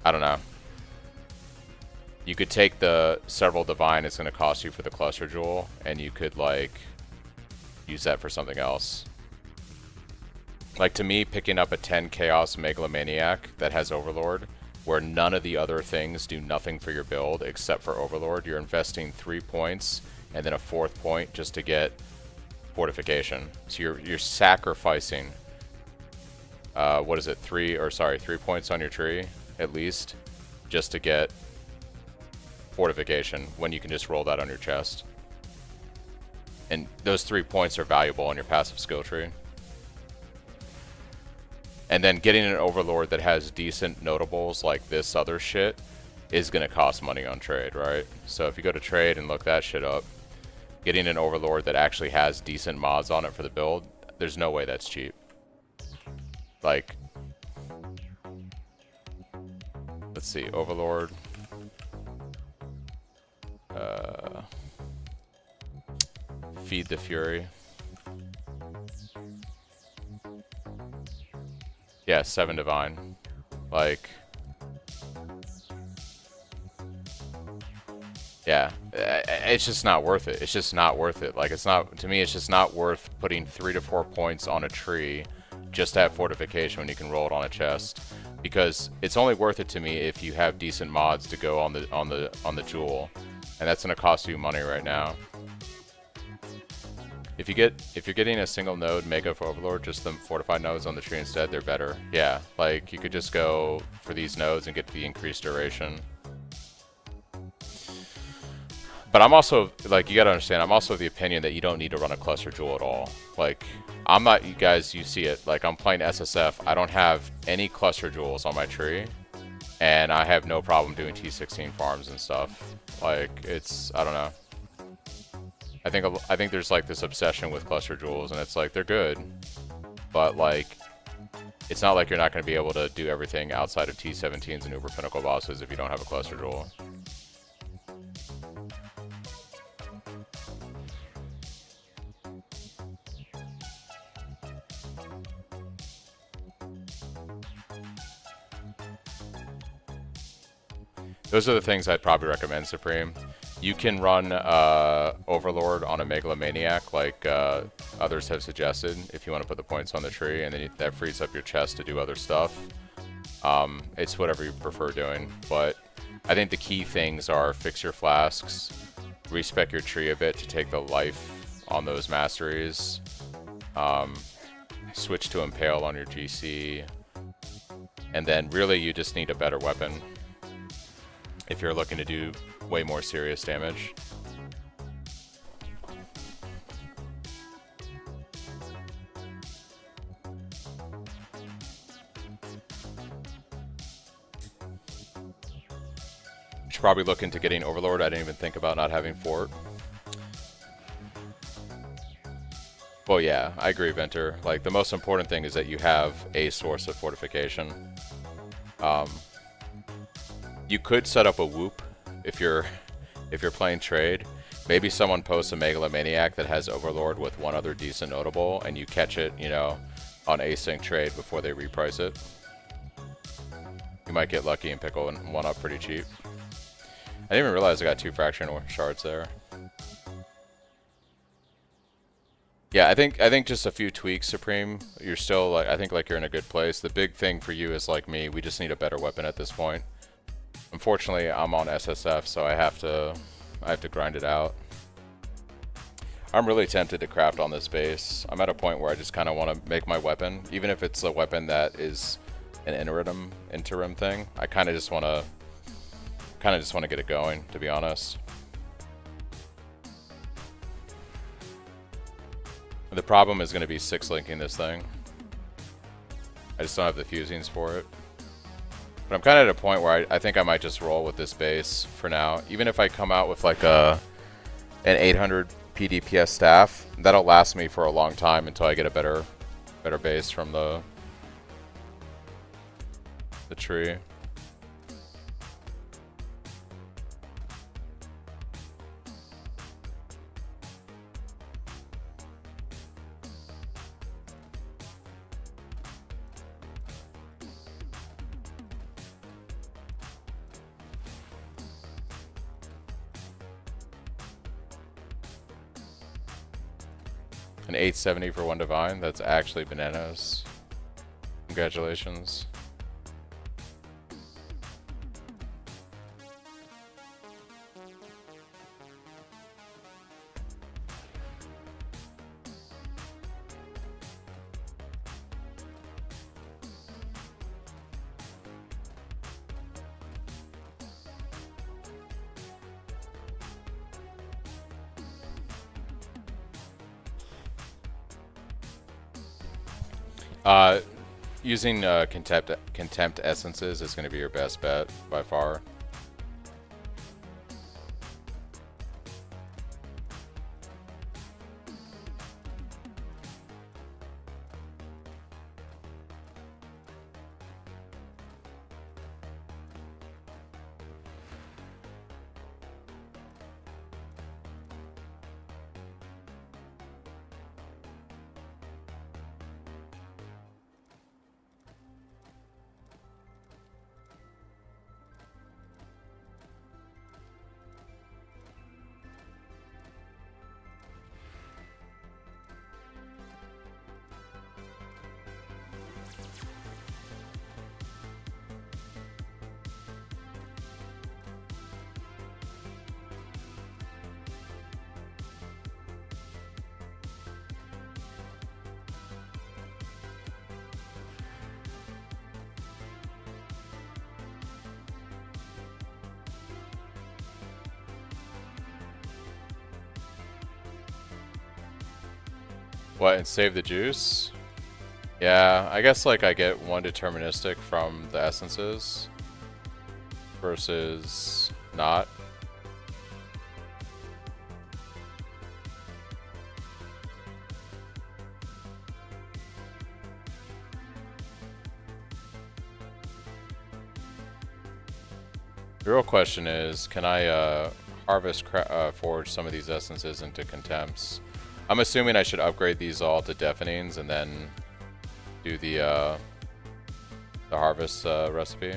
I don't know. You could take the several divine it's going to cost you for the cluster jewel, and you could like use that for something else. Like, to me, picking up a 10 Chaos Megalomaniac that has Overlord, where none of the other things do nothing for your build except for Overlord, you're investing 3 points and then a 4th point just to get fortification. So you're sacrificing what is it, 3 points on your tree at least just to get fortification when you can just roll that on your chest. And those 3 points are valuable on your passive skill tree. And then getting an Overlord that has decent notables like this other shit is going to cost money on trade, right? So if you go to trade and look that shit up, getting an Overlord that actually has decent mods on it for the build, there's no way that's cheap. Like, let's see, Overlord. Feed the Fury. Yeah, 7 divine. Like, yeah, it's just not worth it. It's just not worth it. Like, it's not, to me, it's just not worth putting 3 to 4 points on a tree just to have fortification when you can roll it on a chest. Because it's only worth it to me if you have decent mods to go on the jewel, and that's gonna cost you money right now. If you're getting a single node Mega for Overlord, just the fortified nodes on the tree instead, they're better. Yeah, like you could just go for these nodes and get the increased duration. But I'm also, like, you gotta understand, I'm also of the opinion that you don't need to run a cluster jewel at all. Like, I'm not, you guys, you see it, like I'm playing SSF, I don't have any cluster jewels on my tree, and I have no problem doing T16 farms and stuff. Like, it's, I don't know. I think there's like this obsession with cluster jewels, and it's like they're good, but like it's not like you're not going to be able to do everything outside of T17s and Uber Pinnacle bosses if you don't have a cluster jewel. Those are the things I'd probably recommend, Supreme. You can run Overlord on a Megalomaniac like others have suggested if you want to put the points on the tree, and then that frees up your chest to do other stuff. It's whatever you prefer doing, but I think the key things are fix your flasks, respec your tree a bit to take the life on those masteries, switch to Impale on your GC, and then really you just need a better weapon if you're looking to do way more serious damage. Should probably look into getting Overlord. I didn't even think about not having Fort. Well, yeah, I agree, Venter. Like, the most important thing is that you have a source of fortification. You could set up a whoop if you're playing trade. Maybe someone posts a Megalomaniac that has Overlord with one other decent notable, and you catch it, you know, on async trade before they reprice it. You might get lucky and pick one up pretty cheap. I didn't even realize I got 2 fraction shards there. Yeah, I think just a few tweaks, Supreme. You're still, like, I think like you're in a good place. The big thing for you is like me. We just need a better weapon at this point. Unfortunately, I'm on SSF, so I have to grind it out. I'm really tempted to craft on this base. I'm at a point where I just kind of want to make my weapon, even if it's a weapon that is an interim thing. I kind of just want to get it going, to be honest. The problem is going to be 6-linking this thing. I just don't have the fusings for it. But I'm kind of at a point where I think I might just roll with this base for now. Even if I come out with like an 800 PDPS staff, that'll last me for a long time until I get a better base from the tree. An 870 for one divine. That's actually bananas. Congratulations. Using contempt essences is going to be your best bet by far. What, and save the juice? Yeah, I guess like I get one deterministic from the essences versus not. The real question is, can I harvest forge some of these essences into contempts? I'm assuming I should upgrade these all to deafenings and then do the harvest recipe.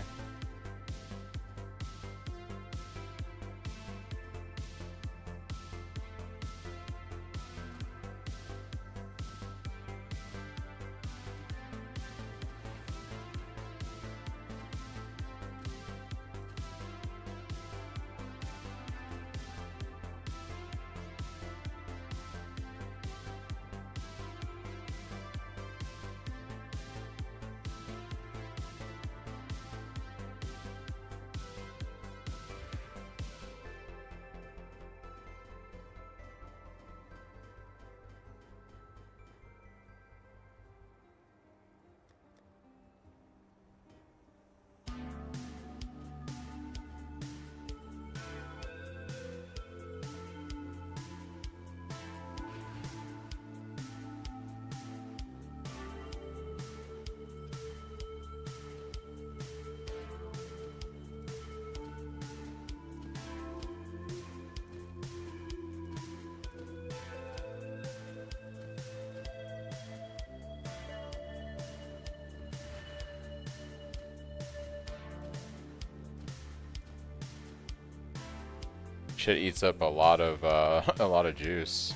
Shit eats up a lot of juice.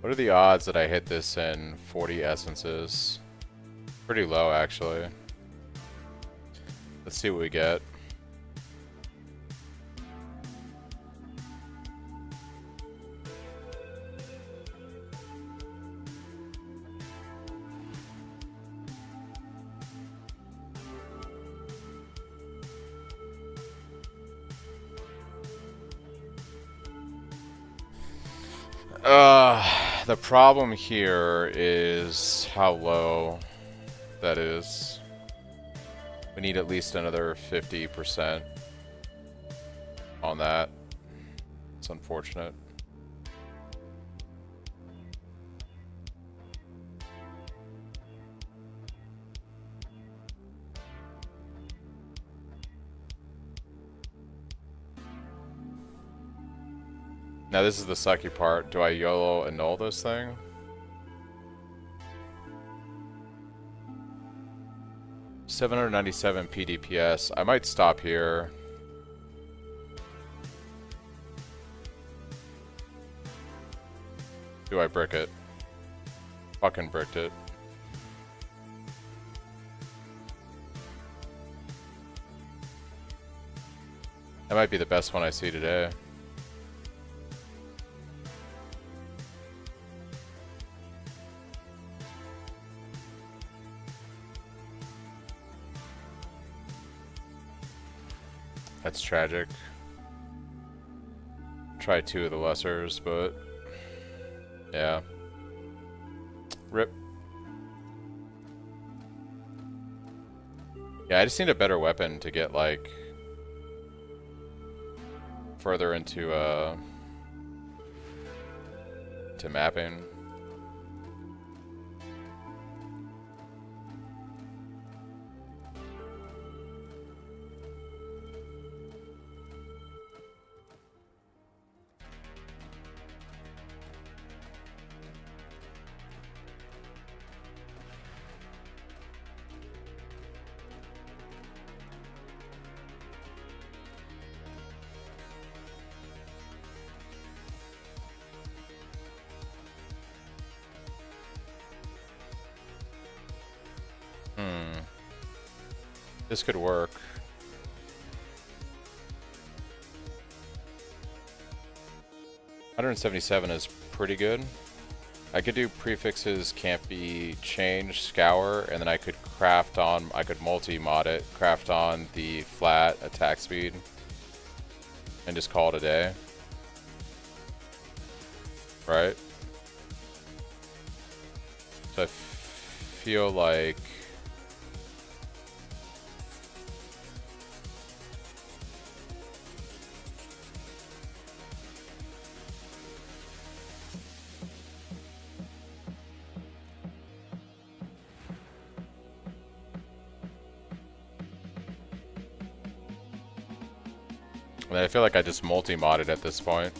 What are the odds that I hit this in 40 essences? Pretty low, actually. Let's see what we get. The problem here is how low that is. We need at least another 50% on that. It's unfortunate. Now this is the sucky part. Do I YOLO annul this thing? $797 PDPS. I might stop here. Do I brick it? Fucking bricked it. That might be the best one I see today. That's tragic. Try two of the lessers, but yeah. Rip. Yeah, I just need a better weapon to get like further into to mapping. This could work. $177 is pretty good. I could do prefixes can't be changed, scour, and then I could craft on, I could multi-mod it, craft on the flat attack speed, and just call it a day. Right? So I feel like I feel like I just multi-modded at this point.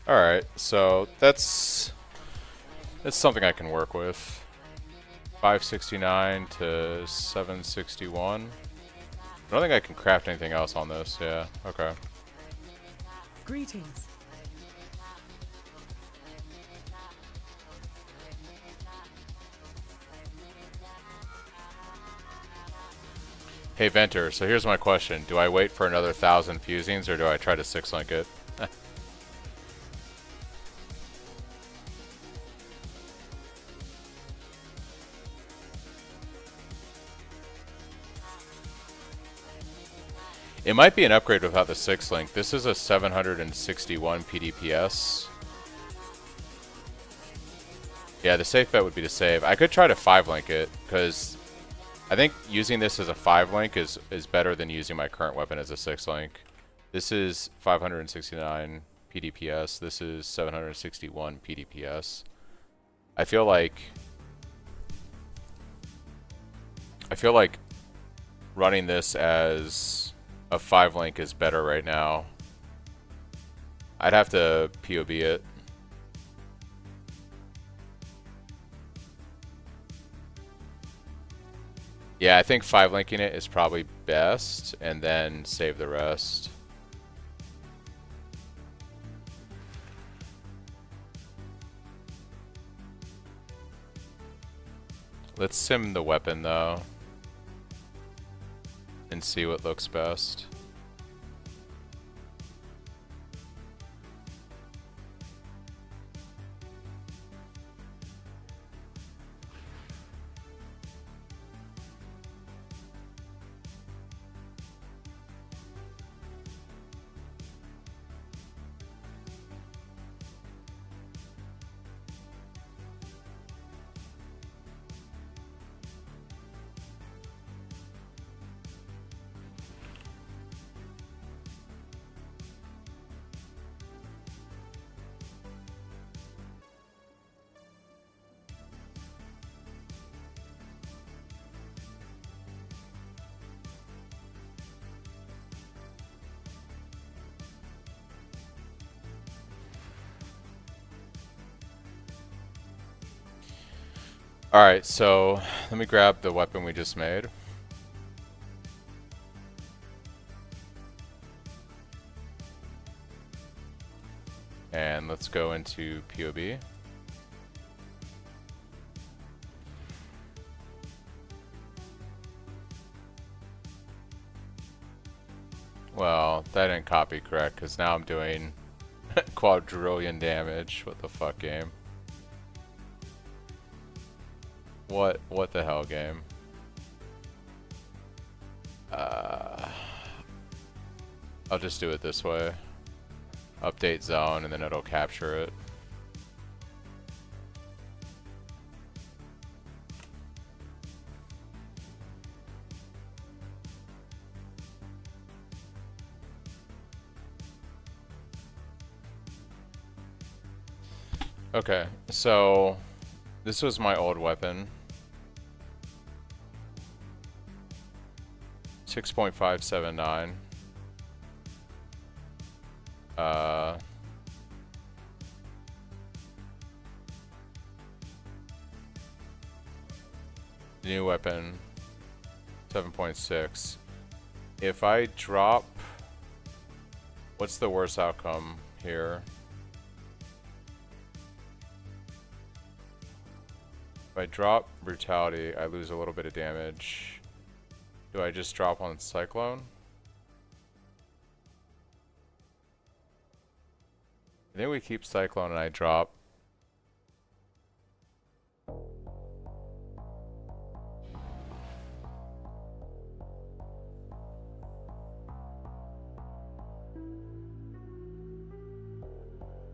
Alright, so that's something I can work with. 569 to 761. I don't think I can craft anything else on this, yeah, okay. Greetings. Hey Venter, so here's my question. Do I wait for another 1,000 fusings or do I try to 6-link it? It might be an upgrade without the 6-link. This is a 761 PDPS. Yeah, the safe bet would be to save. I could try to 5-link it, because I think using this as a 5-link is better than using my current weapon as a 6-link. This is 569 PDPS. This is 761 PDPS. I feel like running this as a 5-link is better right now. I'd have to POB it. Yeah, I think 5 linking it is probably best, and then save the rest. Let's sim the weapon though, and see what looks best. Alright, so let me grab the weapon we just made. And let's go into POB. Well, that didn't copy correct, because now I'm doing quadrillion damage. What the fuck, game? What the hell, game? I'll just do it this way. Update zone, and then it'll capture it. Okay, so this was my old weapon. 6.579. New weapon 7.6. If I drop, what's the worst outcome here? If I drop brutality, I lose a little bit of damage. Do I just drop on Cyclone? I think we keep Cyclone and I drop.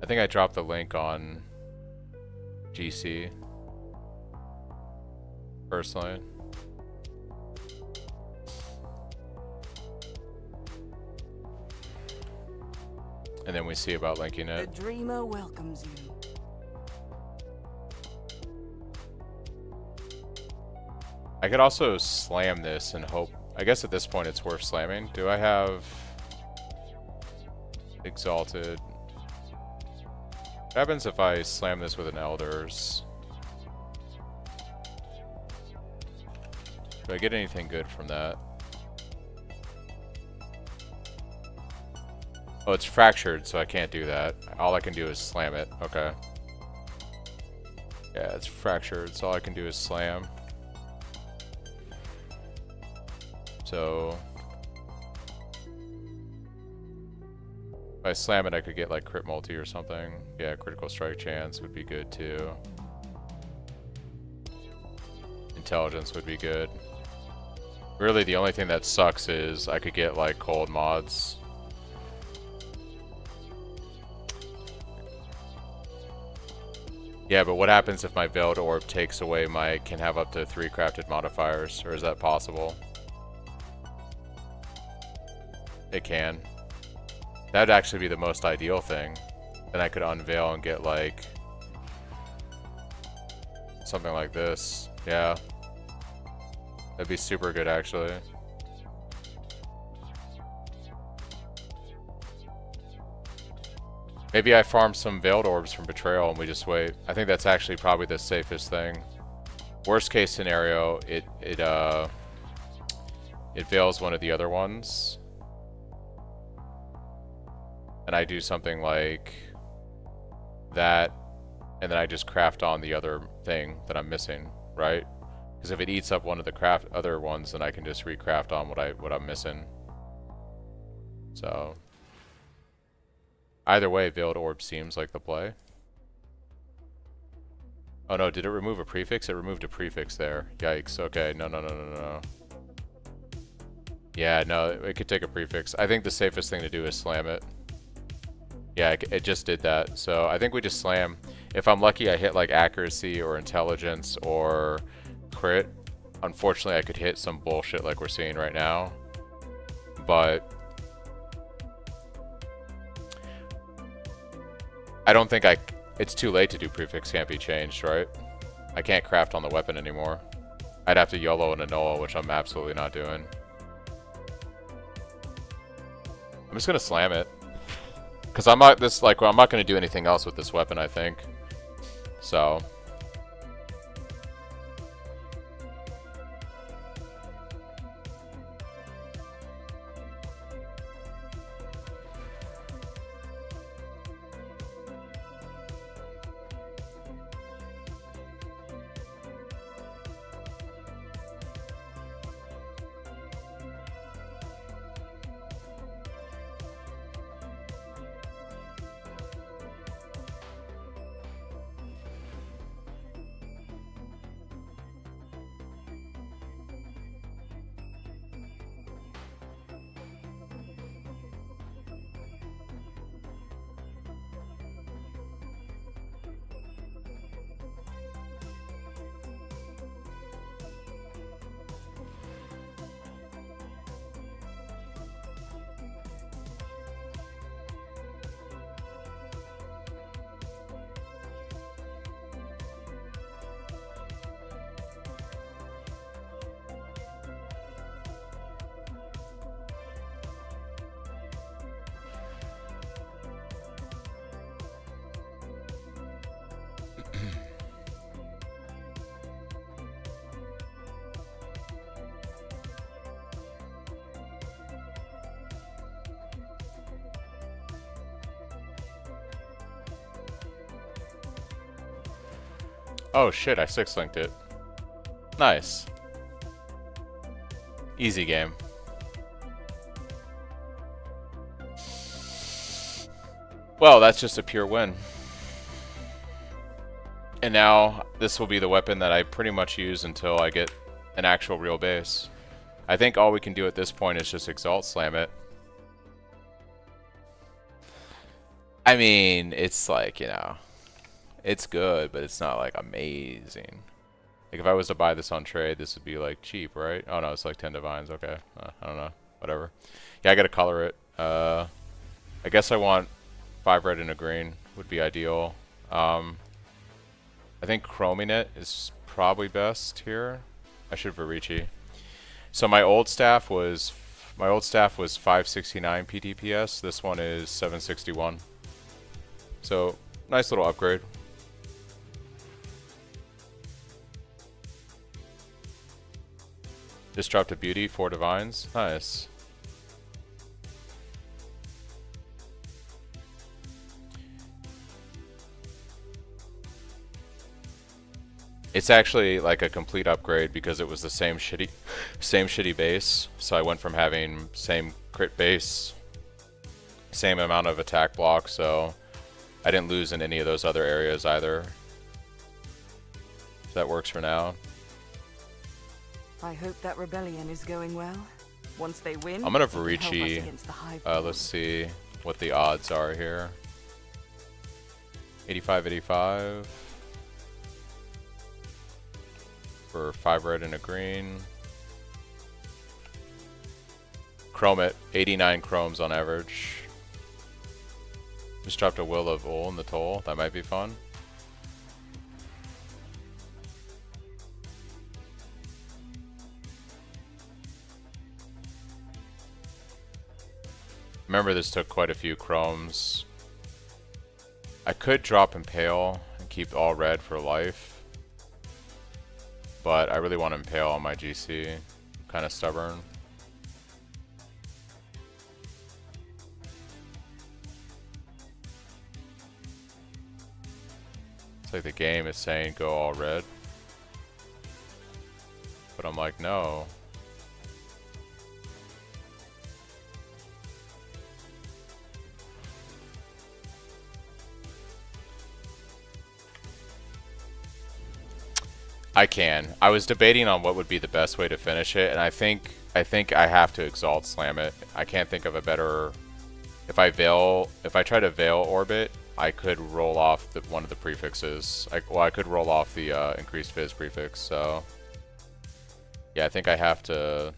I think I dropped the link on GC. Personally. And then we see about linking it. The dreamer welcomes you. I could also slam this and hope. I guess at this point it's worth slamming. Do I have Exalted? What happens if I slam this with an Elders? Do I get anything good from that? Oh, it's fractured, so I can't do that. All I can do is slam it. Okay. Yeah, it's fractured, so all I can do is slam. So if I slam it, I could get like crit multi or something. Yeah, critical strike chance would be good too. Intelligence would be good. Really, the only thing that sucks is I could get like cold mods. Yeah, but what happens if my Veiled Orb takes away my can have up to 3 crafted modifiers? Or is that possible? It can. That'd actually be the most ideal thing. Then I could unveil and get like something like this. Yeah. That'd be super good actually. Maybe I farm some Veiled Orbs from Betrayal and we just wait. I think that's actually probably the safest thing. Worst case scenario, it fails one of the other ones, and I do something like that, and then I just craft on the other thing that I'm missing, right? Because if it eats up one of the other ones, then I can just recraft on what I'm missing. So either way, Veiled Orb seems like the play. Oh no, did it remove a prefix? It removed a prefix there. Yikes. Okay, no. Yeah, no, it could take a prefix. I think the safest thing to do is slam it. Yeah, it just did that. So I think we just slam. If I'm lucky, I hit like accuracy or intelligence or crit. Unfortunately, I could hit some bullshit like we're seeing right now. But I don't think it's too late to do prefix can't be changed, right? I can't craft on the weapon anymore. I'd have to YOLO and annul, which I'm absolutely not doing. I'm just gonna slam it. Cause I'm not gonna do anything else with this weapon, I think. So oh shit, I 6-linked it. Nice. Easy game. Well, that's just a pure win. And now this will be the weapon that I pretty much use until I get an actual real base. I think all we can do at this point is just Exalt Slam it. I mean, it's like, you know, it's good, but it's not like amazing. Like if I was to buy this on trade, this would be like cheap, right? Oh no, it's like 10 divines. Okay, I don't know, whatever. Yeah, I gotta color it. I guess I want 5 red and a green would be ideal. I think chroming it is probably best here. I should Varici. So my old staff was 569 PTPS. This one is 761. So nice little upgrade. Just dropped a beauty, 4 divines. Nice. It's actually like a complete upgrade because it was the same shitty base. So I went from having same crit base, same amount of attack block, so I didn't lose in any of those other areas either. So that works for now. I hope that rebellion is going well. Once they win, I'm gonna they can help us Varici. against the Hive. Let's see what the odds are here. 85-85 for 5 red and a green. Chrome it, 89 chromes on average. Just dropped a Will of Ul in the toll. That might be fun. Remember, this took quite a few chromes. I could drop Impale and keep all red for life, but I really want Impale on my GC. I'm kind of stubborn. like the game is saying go all red. But I'm like, no. I can. I was debating on what would be the best way to finish it, and I think I have to Exalt Slam it. I can't think of a better. If I try to Veil Orbit, I could roll off one of the prefixes. I could roll off the increased Fizz prefix. So yeah, I think I have to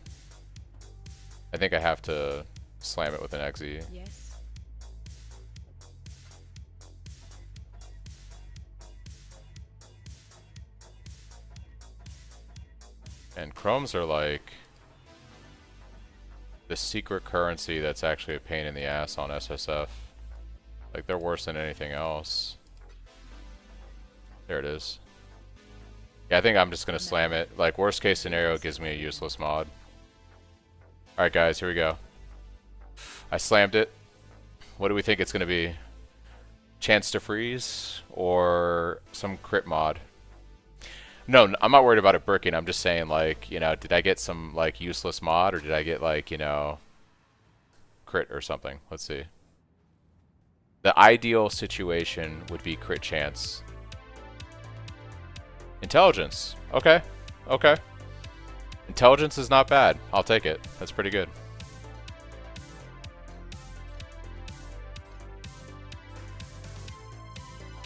slam it with an Exe. Yes. And chromes are like the secret currency that's actually a pain in the ass on SSF. Like, they're worse than anything else. There it is. Yeah, I think I'm just gonna slam it. Like, worst case scenario, it gives me a useless mod. Alright guys, here we go. I slammed it. What do we think it's gonna be? Chance to freeze or some crit mod? No, I'm not worried about it bricking. I'm just saying, like, you know, did I get some, like, useless mod, or did I get, like, you know, crit or something? Let's see. The ideal situation would be crit chance. Intelligence. Okay. Okay. Intelligence is not bad. I'll take it. That's pretty good.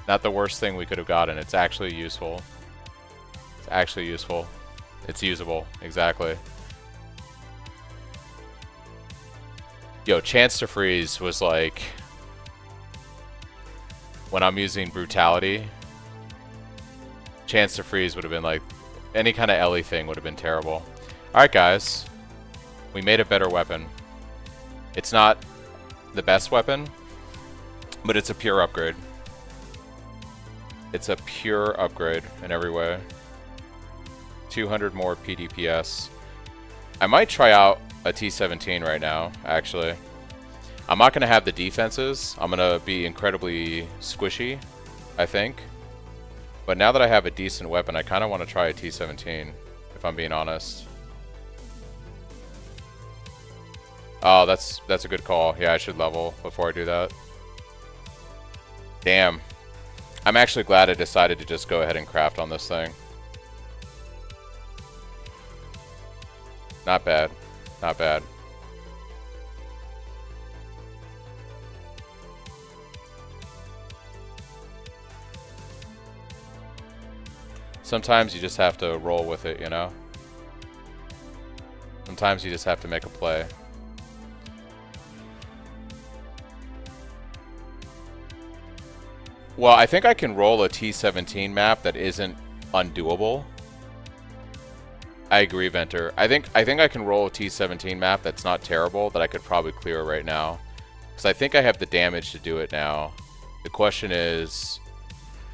Not the worst thing we could have gotten. It's actually useful. Actually useful. It's usable. Exactly. Yo, chance to freeze was like when I'm using brutality. Chance to freeze would have been like any kind of Ellie thing would have been terrible. Alright guys. We made a better weapon. It's not the best weapon, but it's a pure upgrade. It's a pure upgrade in every way. 200 more PDPS. I might try out a T17 right now, actually. I'm not going to have the defenses. I'm going to be incredibly squishy, I think. But now that I have a decent weapon, I kind of want to try a T17, if I'm being honest. Oh, that's a good call. Yeah, I should level before I do that. Damn. I'm actually glad I decided to just go ahead and craft on this thing. Not bad. Not bad. Sometimes you just have to roll with it, you know? Sometimes you just have to make a play. Well, I think I can roll a T17 map that isn't undoable. I agree, Venter. I think I can roll a T17 map that's not terrible, that I could probably clear right now. Because I think I have the damage to do it now. The question is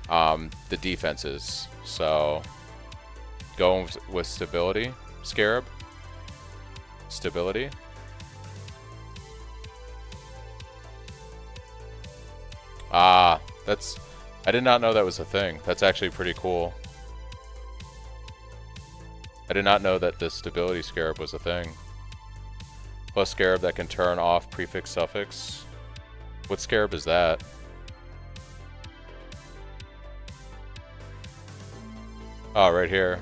the defenses. So, going with stability. Scarab. Stability. Ah, that's... I did not know that was a thing. That's actually pretty cool. I did not know that the stability scarab was a thing. Plus scarab that can turn off prefix suffix. What scarab is that? Oh, right here.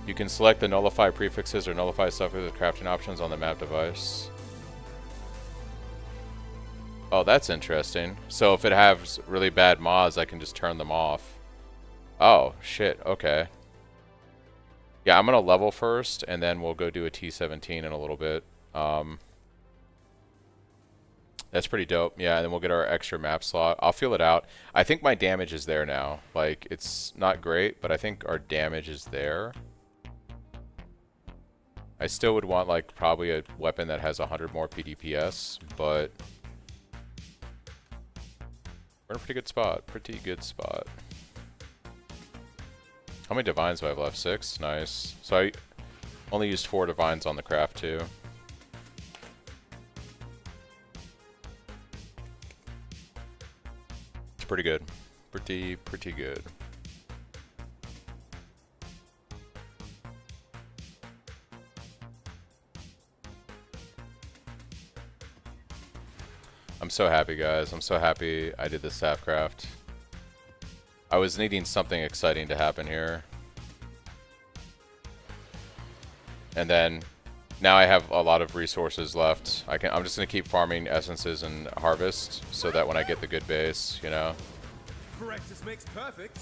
You can select the nullify prefixes or nullify suffixes as crafting options on the map device. Oh, that's interesting. So if it has really bad mods, I can just turn them off. Oh, shit. Okay. Yeah, I'm going to level first, and then we'll go do a T17 in a little bit. That's pretty dope. Yeah, and then we'll get our extra map slot. I'll feel it out. I think my damage is there now. Like, it's not great, but I think our damage is there. I still would want, like, probably a weapon that has 100 more PDPS, but... we're in a pretty good spot. Pretty good spot. How many divines do I have left? 6? Nice. So I only used 4 divines on the craft too. It's pretty good. Pretty good. I'm so happy, guys. I'm so happy I did this staff craft. I was needing something exciting to happen here. And then now I have a lot of resources left. I'm just gonna keep farming essences and harvest so that when I get the good base, you know. Practice makes perfect.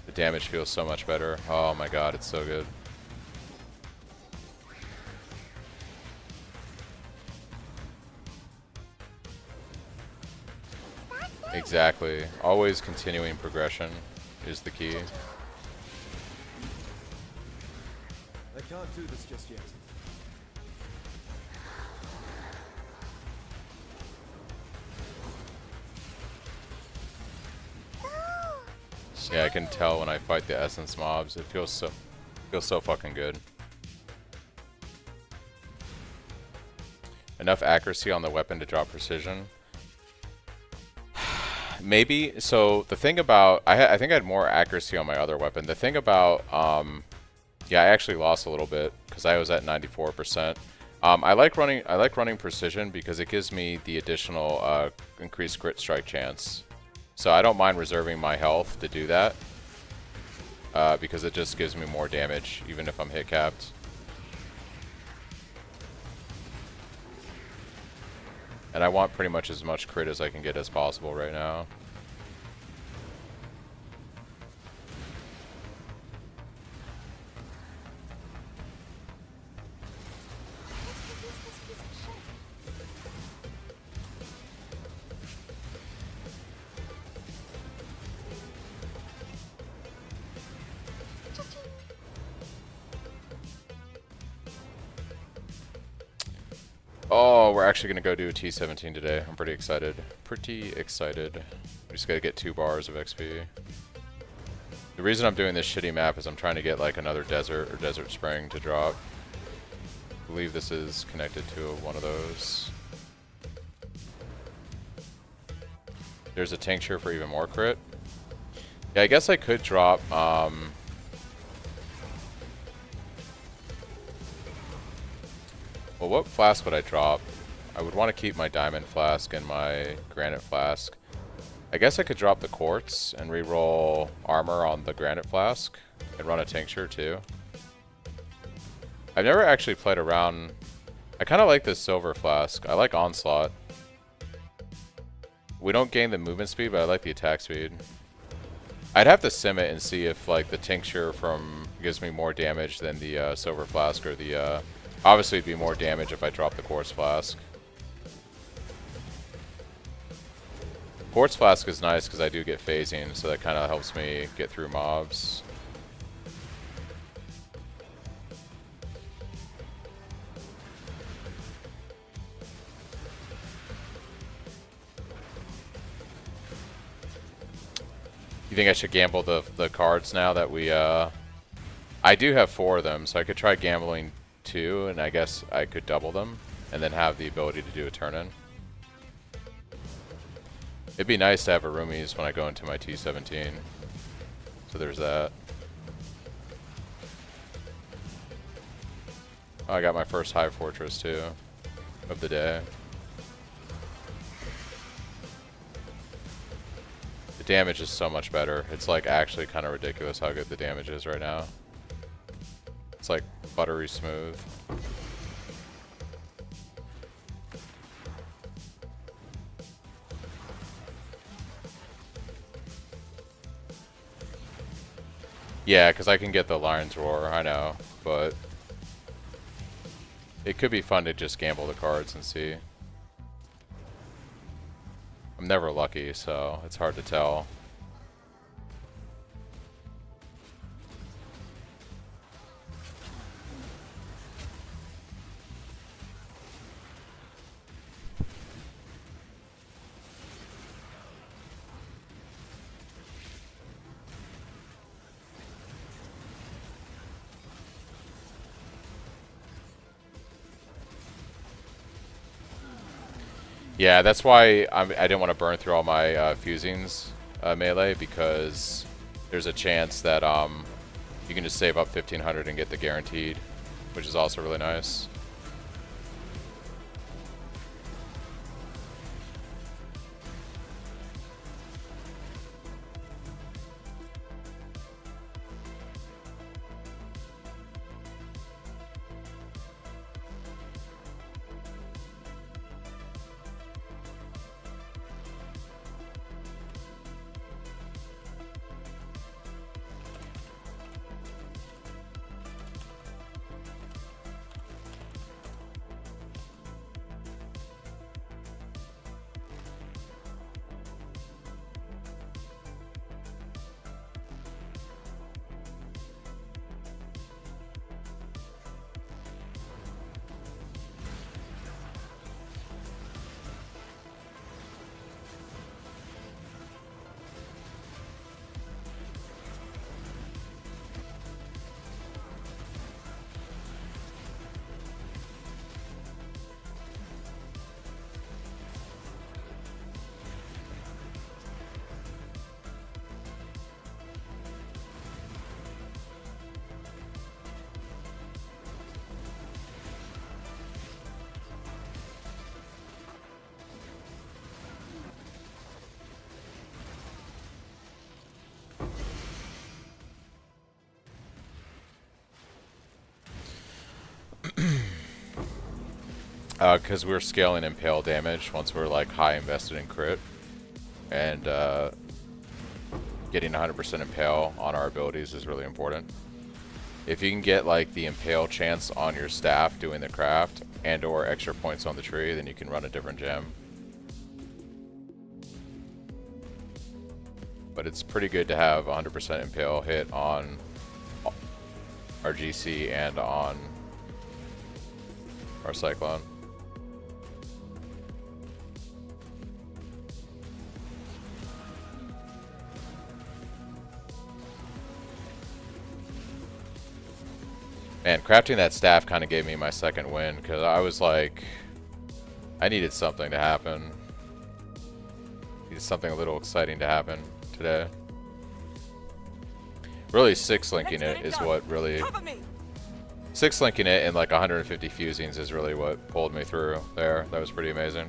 The damage feels so much better. Oh my god, it's so good. Exactly. Always continuing progression is the key. I can't do this just yet. Yeah, I can tell when I fight the essence mobs. It feels so fucking good. Enough accuracy on the weapon to drop precision. Maybe. So the thing about I think I had more accuracy on my other weapon. The thing about yeah, I actually lost a little bit because I was at 94%. I like running precision because it gives me the additional increased crit strike chance. So I don't mind reserving my health to do that because it just gives me more damage even if I'm hit capped. And I want pretty much as much crit as I can get as possible right now. Oh, we're actually going to go do a T17 today. I'm pretty excited. Pretty excited. We just got to get 2 bars of XP. The reason I'm doing this shitty map is I'm trying to get like another desert or desert spring to drop. I believe this is connected to one of those. There's a tincture for even more crit. Yeah, I guess I could drop well, what flask would I drop? I would want to keep my diamond flask and my granite flask. I guess I could drop the quartz and reroll armor on the granite flask and run a tincture too. I've never actually played around. I kind of like this silver flask. I like onslaught. We don't gain the movement speed, but I like the attack speed. I'd have to sim it and see if like the tincture from gives me more damage than the silver flask or the obviously it'd be more damage if I drop the quartz flask. Quartz flask is nice because I do get phasing, so that kind of helps me get through mobs. You think I should gamble the cards now that we I do have 4 of them, so I could try gambling 2, and I guess I could double them and then have the ability to do a turn-in. It'd be nice to have a roomies when I go into my T17. So there's that. Oh, I got my first Hive Fortress too of the day. The damage is so much better. It's like actually kind of ridiculous how good the damage is right now. It's like buttery smooth. Yeah, because I can get the Lion's Roar, I know, but it could be fun to just gamble the cards and see. I'm never lucky, so it's hard to tell. Yeah, that's why I didn't want to burn through all my fusings melee, because there's a chance that you can just save up 1500 and get the guaranteed, which is also really nice. Because we're scaling impale damage once we're like high invested in crit, and getting 100% impale on our abilities is really important. If you can get like the impale chance on your staff doing the craft and or extra points on the tree, then you can run a different gem. But it's pretty good to have 100% impale hit on our GC and on our Cyclone. Man, crafting that staff kind of gave me my second win, because I was like, I needed something to happen. Needed something a little exciting to happen today. Really, six linking it is what really... Six linking it and like 150 fusings is really what pulled me through there. That was pretty amazing.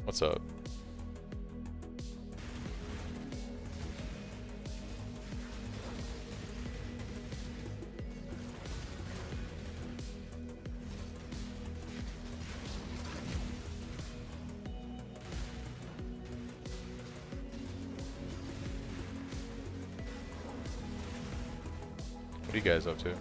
What's up? What are you guys up to?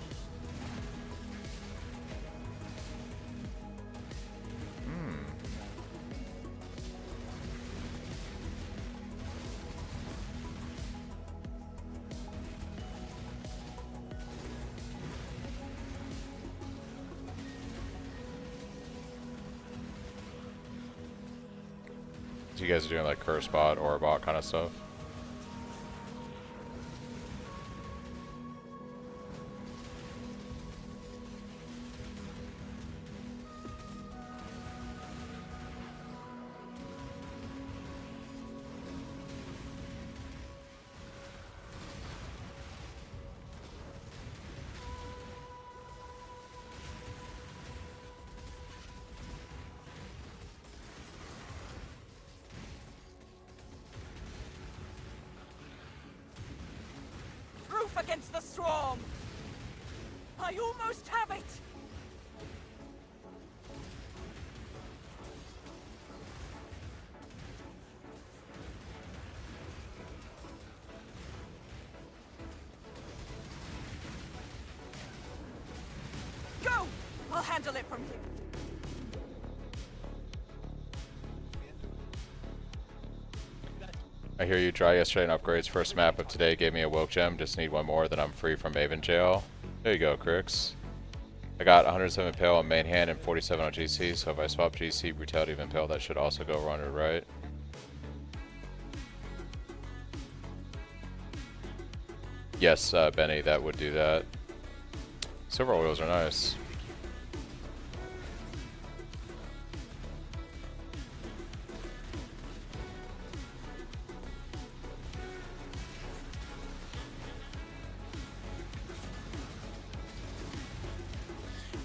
So you guys are doing like curse bot or bot kind of stuff? Against the swarm! I almost have it! handle it from here. I hear you. Dry yesterday and upgrades. First map of today gave me a woke gem. Just need one more, then I'm free from Maven jail. There you go, Crix. I got 107 Impale on main hand and 47 on GC, so if I swap GC, Brutality of Impale, that should also go run to right. Yes, Benny, that would do that. Silver oils are nice.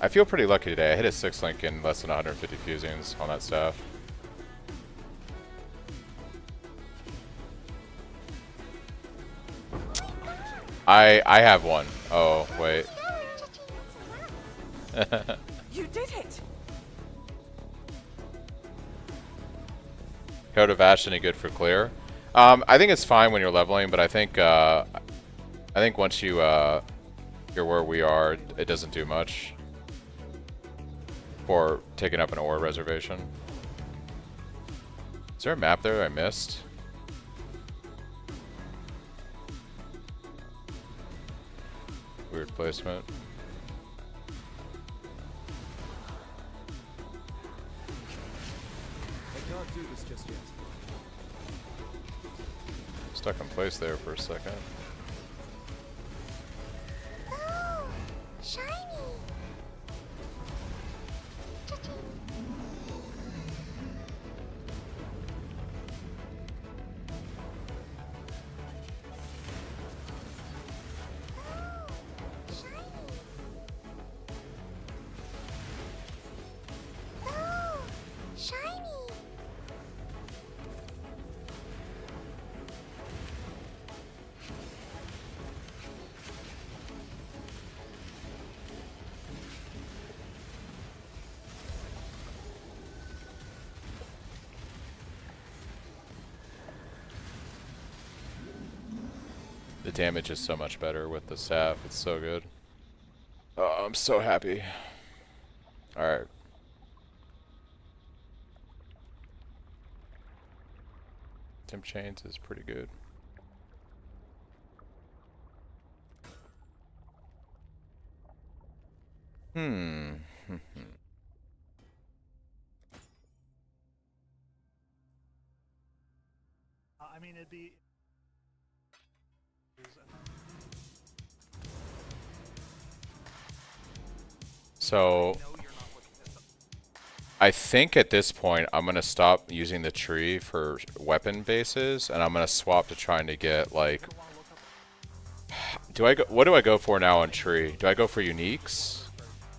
I feel pretty lucky today. I hit a 6 link in less than 150 fusings on that staff. I have one. Oh, wait. You did it! Code of Ash any good for clear? I think it's fine when you're leveling, but I think once you you're where we are, it doesn't do much for taking up an ore reservation. Is there a map there I missed? Weird placement. I can't do this just yet. Stuck in place there for a second. Oh, shiny. Cha-ching. Oh, shiny. The damage is so much better with the staff. It's so good. Oh, I'm so happy. Alright. Temp chains is pretty good. I mean, it'd be. So I think at this point I'm gonna stop using the tree for weapon bases, and I'm gonna swap to trying to get like. What do I go for now on tree? Do I go for uniques?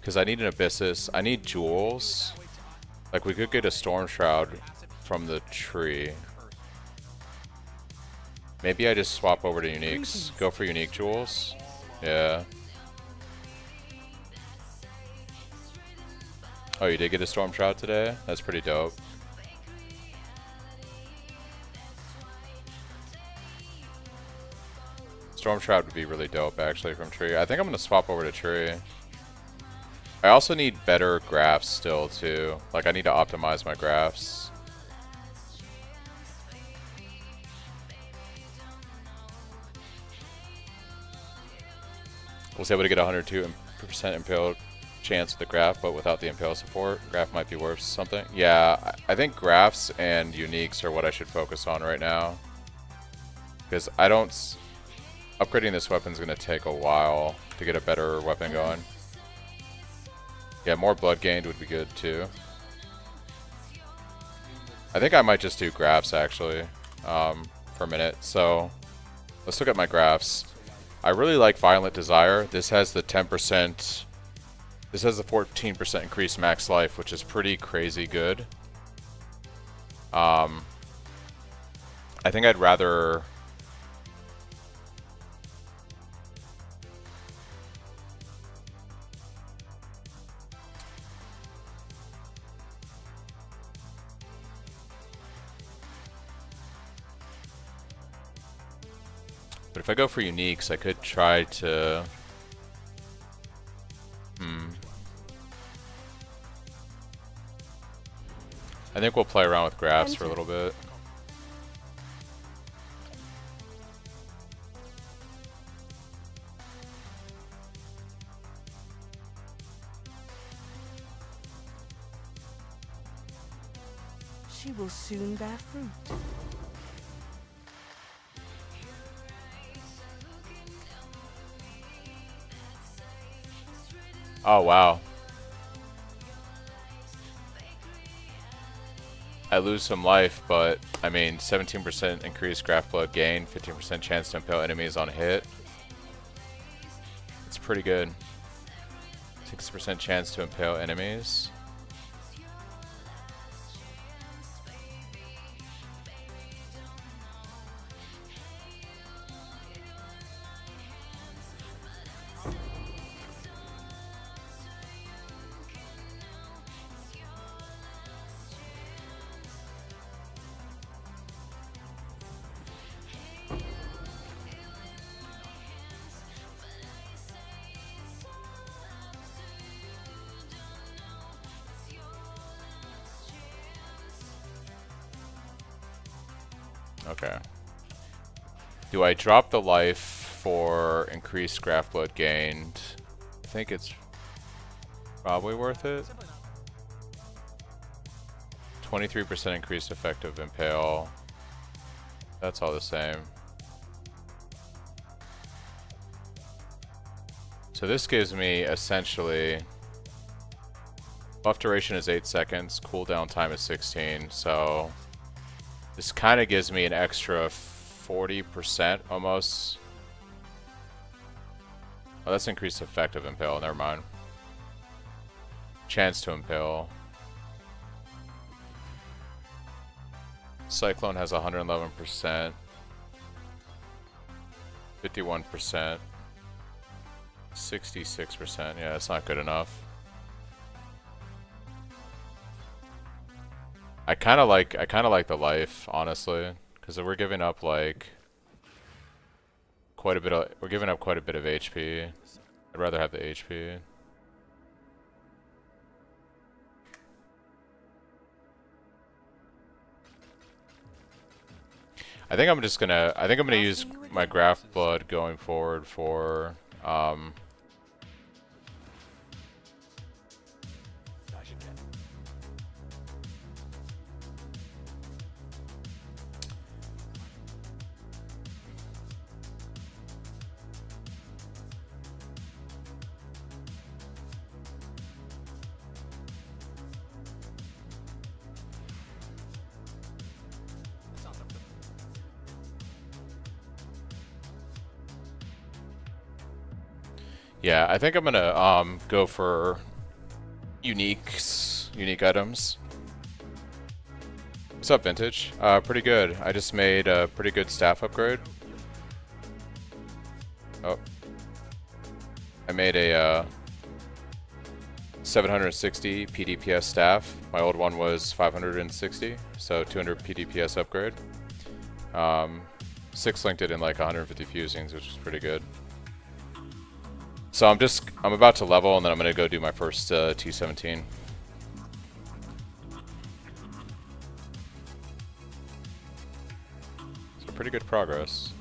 Because I need an abyssus. I need jewels. Like we could get a storm shroud from the tree. Maybe I just swap over to uniques. Go for unique jewels. Yeah. Oh, you did get a storm shroud today? That's pretty dope. Storm shroud would be really dope actually from tree. I think I'm gonna swap over to tree. I also need better graphs still too. Like I need to optimize my graphs. Was able to get 102% impaled chance with the graph, but without the impale support, graph might be worth something. Yeah, I think graphs and uniques are what I should focus on right now. Because I don't... Upgrading this weapon is going to take a while to get a better weapon going. Yeah, more blood gained would be good too. I think I might just do graphs actually for a minute. So let's look at my graphs. I really like Violent Desire. This has the 10%. This has the 14% increased max life, which is pretty crazy good. I think I'd rather... But if I go for uniques, I could try to... think we'll play around with graphs for a little bit. She will soon bear fruit. Oh, wow. I lose some life, but I mean, 17% increased graph blood gain, 15% chance to impale enemies on hit. It's pretty good. 6% chance to impale enemies. Okay. Do I drop the life for increased graph blood gained? I think it's probably worth it. 23% increased effective impale. That's all the same. So this gives me essentially buff duration is 8 seconds, cooldown time is 16, so this kind of gives me an extra 40% almost. Oh, that's increased effective impale, never mind. Chance to impale. Cyclone has 111%. 51%. 66%. Yeah, that's not good enough. I kind of like the life, honestly, because we're giving up like quite a bit of HP. I'd rather have the HP. I think I'm gonna use my graph blood going forward for yeah, I think I'm gonna go for unique items. What's up, Vintage? Pretty good. I just made a pretty good staff upgrade. Oh, I made a 760 PDPS staff. My old one was 560, so 200 PDPS upgrade. 6 linked it in like 150 fusings, which is pretty good. So I'm about to level, and then I'm gonna go do my first T17. So pretty good progress.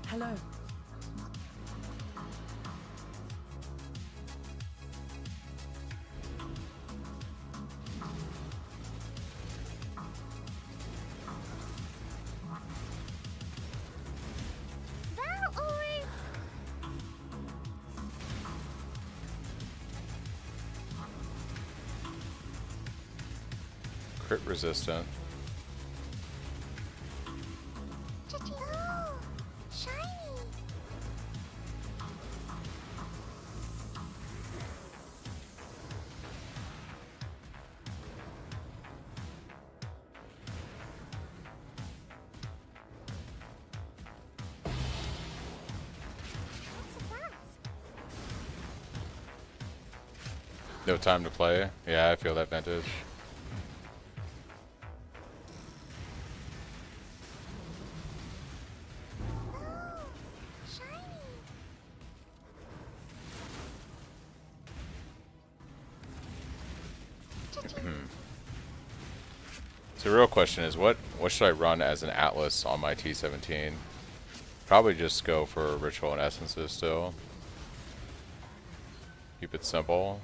Hello. Crit resistant. Oh, shiny. No time to play. Yeah, I feel that, Vintage. So the real question is, what should I run as an Atlas on my T17? Probably just go for Ritual and Essences still. Keep it simple.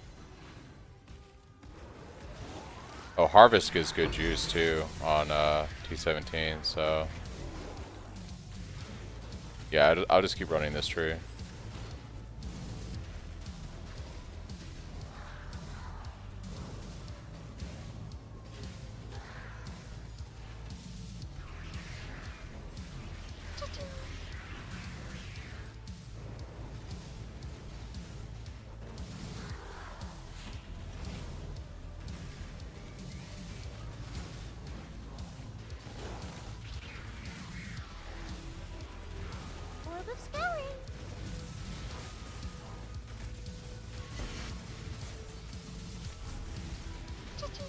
Oh, Harvest gives good juice too on T17, so yeah, I'll just keep running this tree. World of Scary. Cha-ching.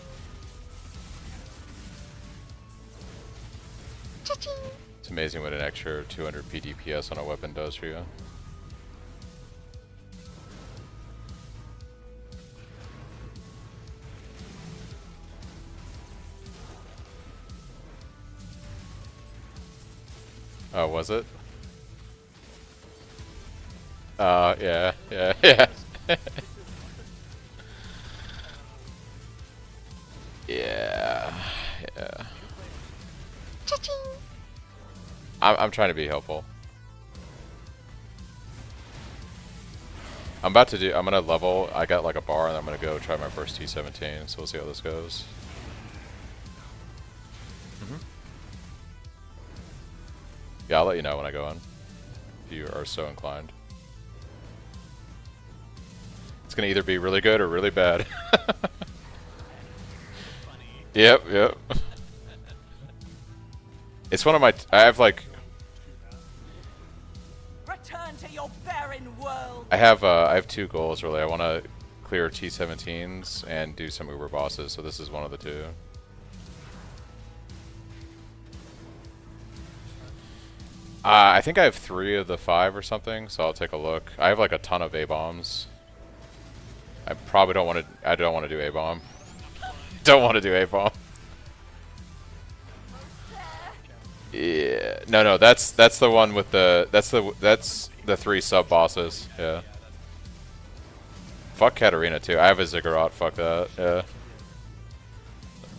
Cha-ching. It's amazing what an extra 200 PDPS on a weapon does for you. Oh, was it? Yeah. Yeah. Yeah. Cha-ching. I'm trying to be helpful. I'm gonna level. I got like a bar, and I'm gonna go try my first T17. So we'll see how this goes. Yeah, I'll let you know when I go on, if you are so inclined. It's gonna either be really good or really bad. Yep. It's one of my. I have like. Return to your barren world. I have two goals really. I want to clear T17s and do some Uber bosses. So this is one of the two. I think I have 3 of the 5 or something, so I'll take a look. I have like a ton of A-bombs. I probably don't want to. I don't want to do A-bomb. Don't want to do A-bomb. Yeah. No. That's the one with the. That's the 3 sub bosses. Yeah. Fuck Katarina too. I have a Ziggurat. Fuck that. Yeah.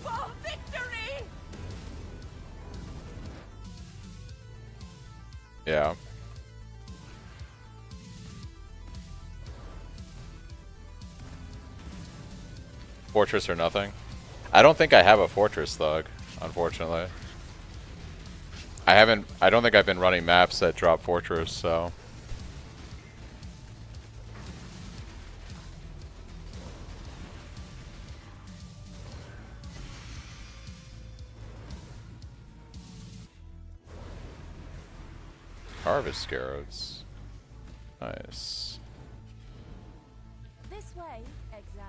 For victory! Yeah. Fortress or nothing. I don't think I have a Fortress Thug, unfortunately. I don't think I've been running maps that drop Fortress, so. Harvest Scarabs. Nice. This way, exile.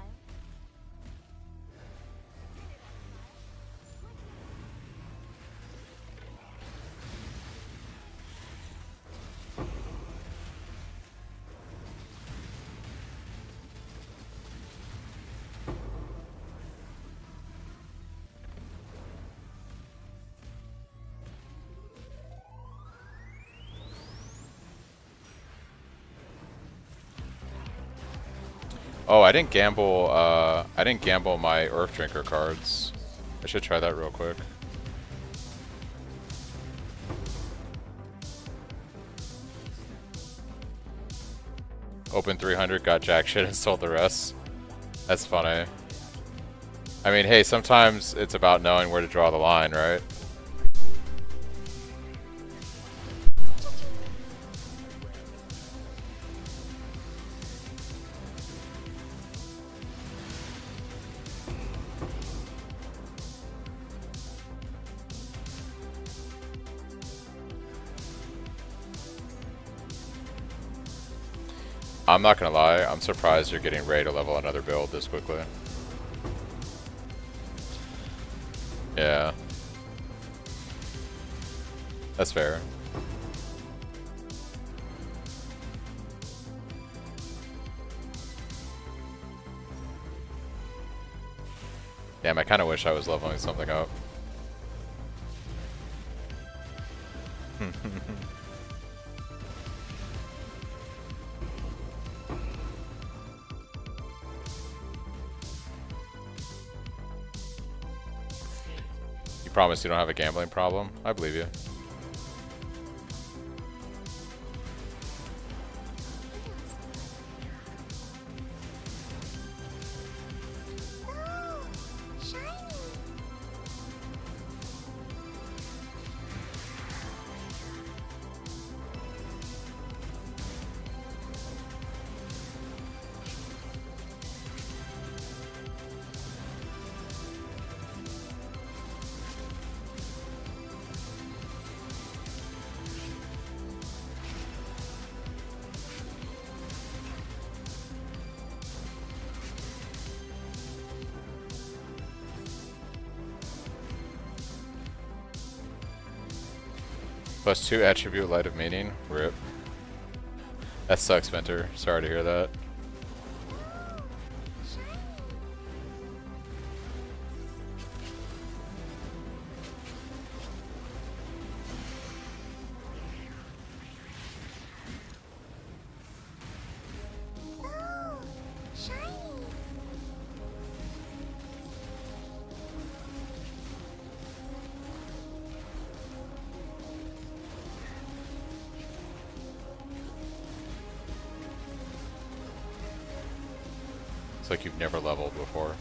Oh, I didn't gamble. I didn't gamble my Earth Drinker cards. I should try that real quick. Open 300, got jack shit, and sold the rest. That's funny. I mean, hey, sometimes it's about knowing where to draw the line, right? I'm not gonna lie, I'm surprised you're getting ready to level another build this quickly. Yeah. That's fair. Damn, I kind of wish I was leveling something up. You promise you don't have a gambling problem? I believe you. Oh, shiny. +2 attribute light of meaning. RIP. That sucks, Venter. Sorry to hear that. Oh, shiny. It's like you've never leveled before.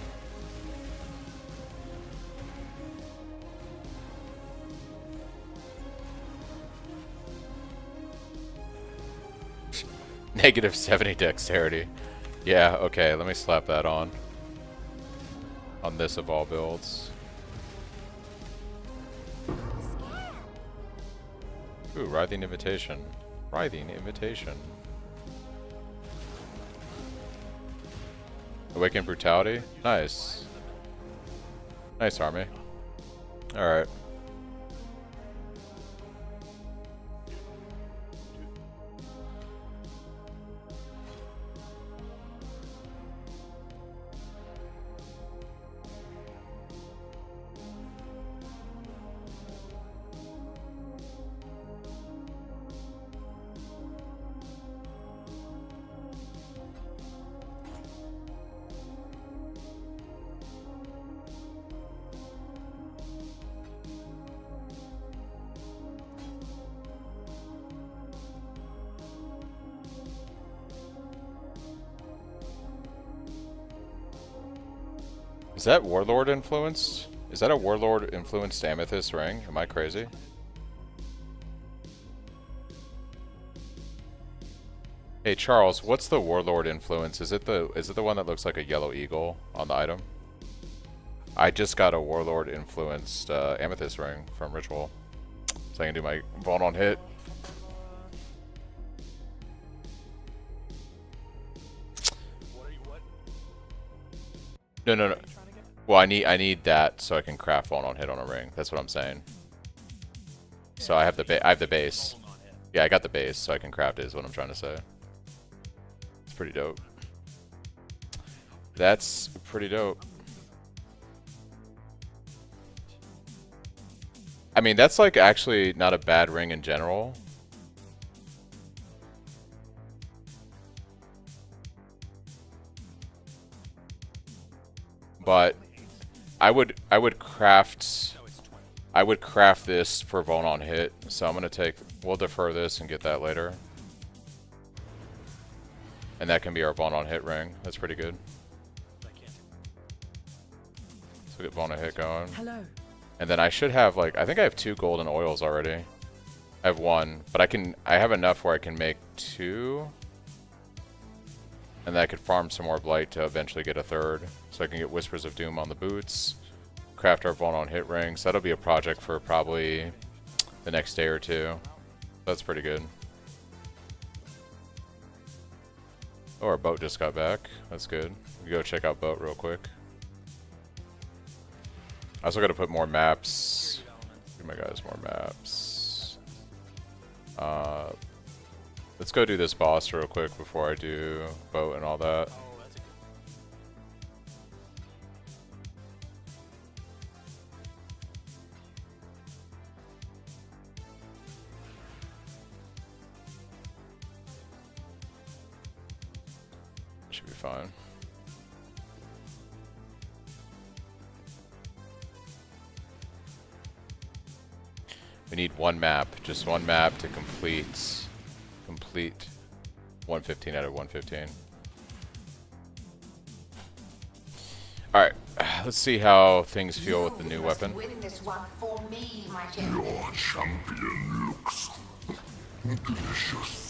-70 dexterity. Yeah, okay, let me slap that on. On this of all builds. Ooh, Writhing Invitation. Writhing Invitation. Awakened Brutality? Nice. Nice, army. Alright. Is that Warlord influenced? Is that a Warlord influenced Amethyst ring? Am I crazy? Hey Charles, what's the Warlord influence? Is it the one that looks like a yellow eagle on the item? I just got a Warlord influenced Amethyst ring from Ritual, so I can do my Vault on hit. No. Well, I need that so I can craft Vault on hit on a ring. That's what I'm saying. So I have the base. Yeah, I got the base, so I can craft it. Is what I'm trying to say. It's pretty dope. That's pretty dope. I mean, that's like actually not a bad ring in general. But I would craft this for Vault on hit. So I'm gonna we'll defer this and get that later. And that can be our Vault on hit ring. That's pretty good. So we get Vault on hit going. Hello. And then I should have like, I think I have 2 golden oils already. I have 1, but I have enough where I can make 2. And then I could farm some more Blight to eventually get a 3rd. So I can get Whispers of Doom on the boots. Craft our Vault on hit rings. That'll be a project for probably the next day or 2. That's pretty good. Oh, our boat just got back. That's good. We go check out boat real quick. I also got to put more maps. Give my guys more maps. Let's go do this boss real quick before I do boat and all that. Should be fine. We need one map, just one map to complete 115 out of 115. Alright, let's see how things feel with the new weapon. Win this one for me, my Your champion looks delicious.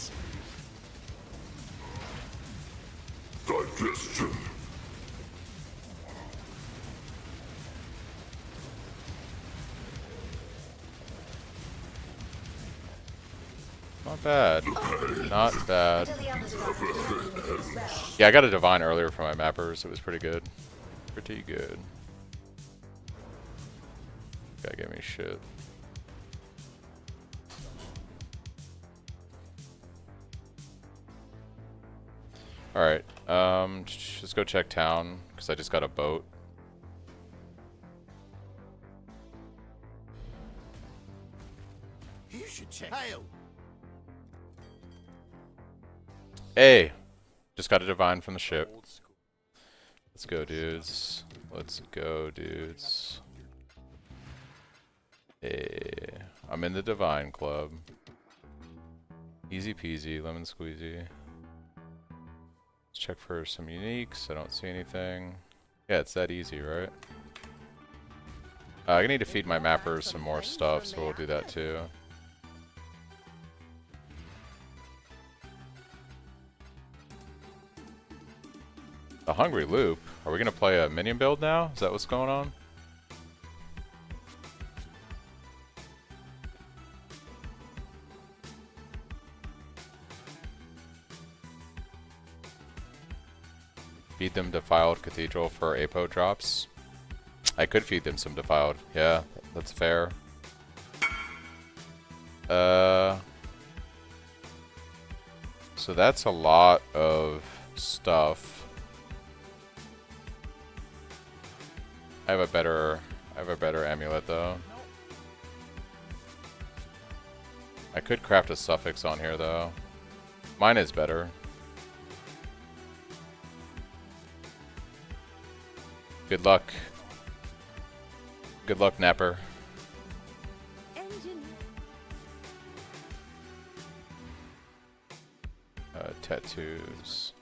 Digestion. Not bad. Not bad. Yeah, I got a divine earlier for my mappers. It was pretty good. Pretty good. Gotta give me shit. Alright, let's go check town, because I just got a boat. You should check. Hail. Hey! Just got a divine from the ship. Let's go, dudes. Let's go, dudes. Hey, I'm in the divine club. Easy peasy, lemon squeezy. Let's check for some uniques. I don't see anything. Yeah, it's that easy, right? I need to feed my mappers some more stuff, so we'll do that too. The Hungry Loop? Are we gonna play a minion build now? Is that what's going on? Feed them Defiled Cathedral for APO drops. I could feed them some Defiled. Yeah, that's fair. So that's a lot of stuff. I have a better amulet though. I could craft a suffix on here though. Mine is better. Good luck. Good luck, Napper. Tattoos.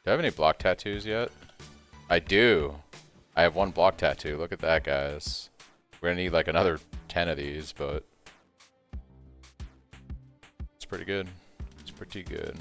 Do I have any block tattoos yet? I do. I have one block tattoo. Look at that, guys. We're gonna need like another 10 of these, but it's pretty good. It's pretty good.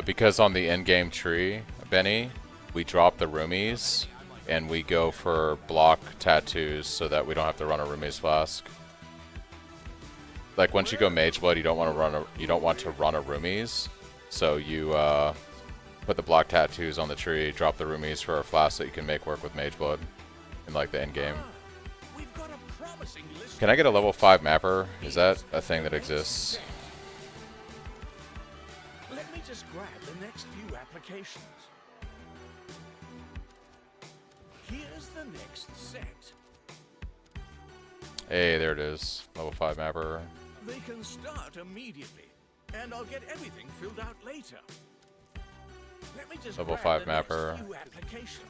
Because on the in-game tree, Benny, we drop the roomies and we go for block tattoos so that we don't have to run a roomies flask. Like once you go mage blood, you don't want to run a roomies, so you put the block tattoos on the tree, drop the roomies for a flask that you can make work with mage blood in like the end game. Can I get a level 5 mapper? Is that a thing that exists? Let me just grab the next few applications. Here's the next set. Hey, there it is. Level 5 mapper. They can start immediately, and I'll get everything filled out later. Let me just Level grab 5 the next mapper. few applications.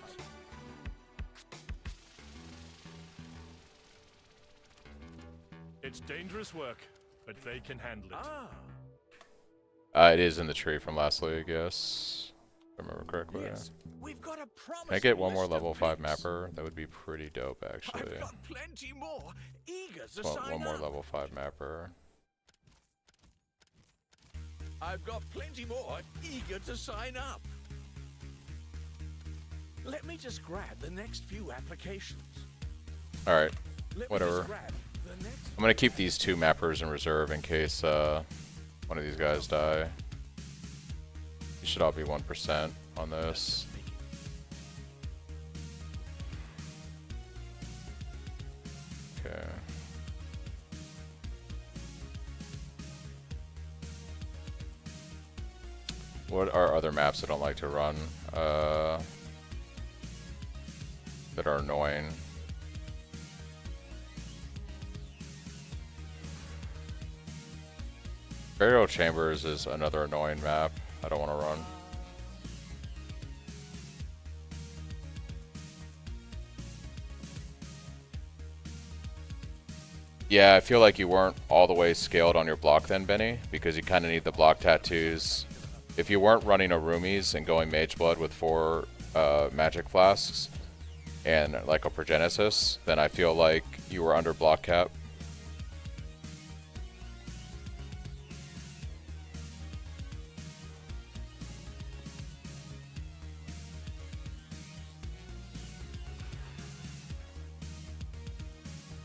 It's dangerous work, but they can handle it. It is in the tree from last league, yes. If I remember correctly. Yes, we've got a Can I get one promising more list level of 5 picks. mapper? That would be pretty dope, actually. I've got plenty more. Eager to Just want sign one more up. level 5 mapper. I've got plenty more eager to sign up. Let me just grab the next few applications. Alright, Let me whatever. just grab the next. I'm gonna keep these 2 mappers in reserve in case one of these guys die. You should all be 1% on this. Okay. What are other maps I don't like to run that are annoying? Burial Chambers is another annoying map I don't want to run. Yeah, I feel like you weren't all the way scaled on your block then, Benny, because you kind of need the block tattoos. If you weren't running a Roomies and going Mage Blood with 4 Magic Flasks and like a Progenesis, then I feel like you were under block cap.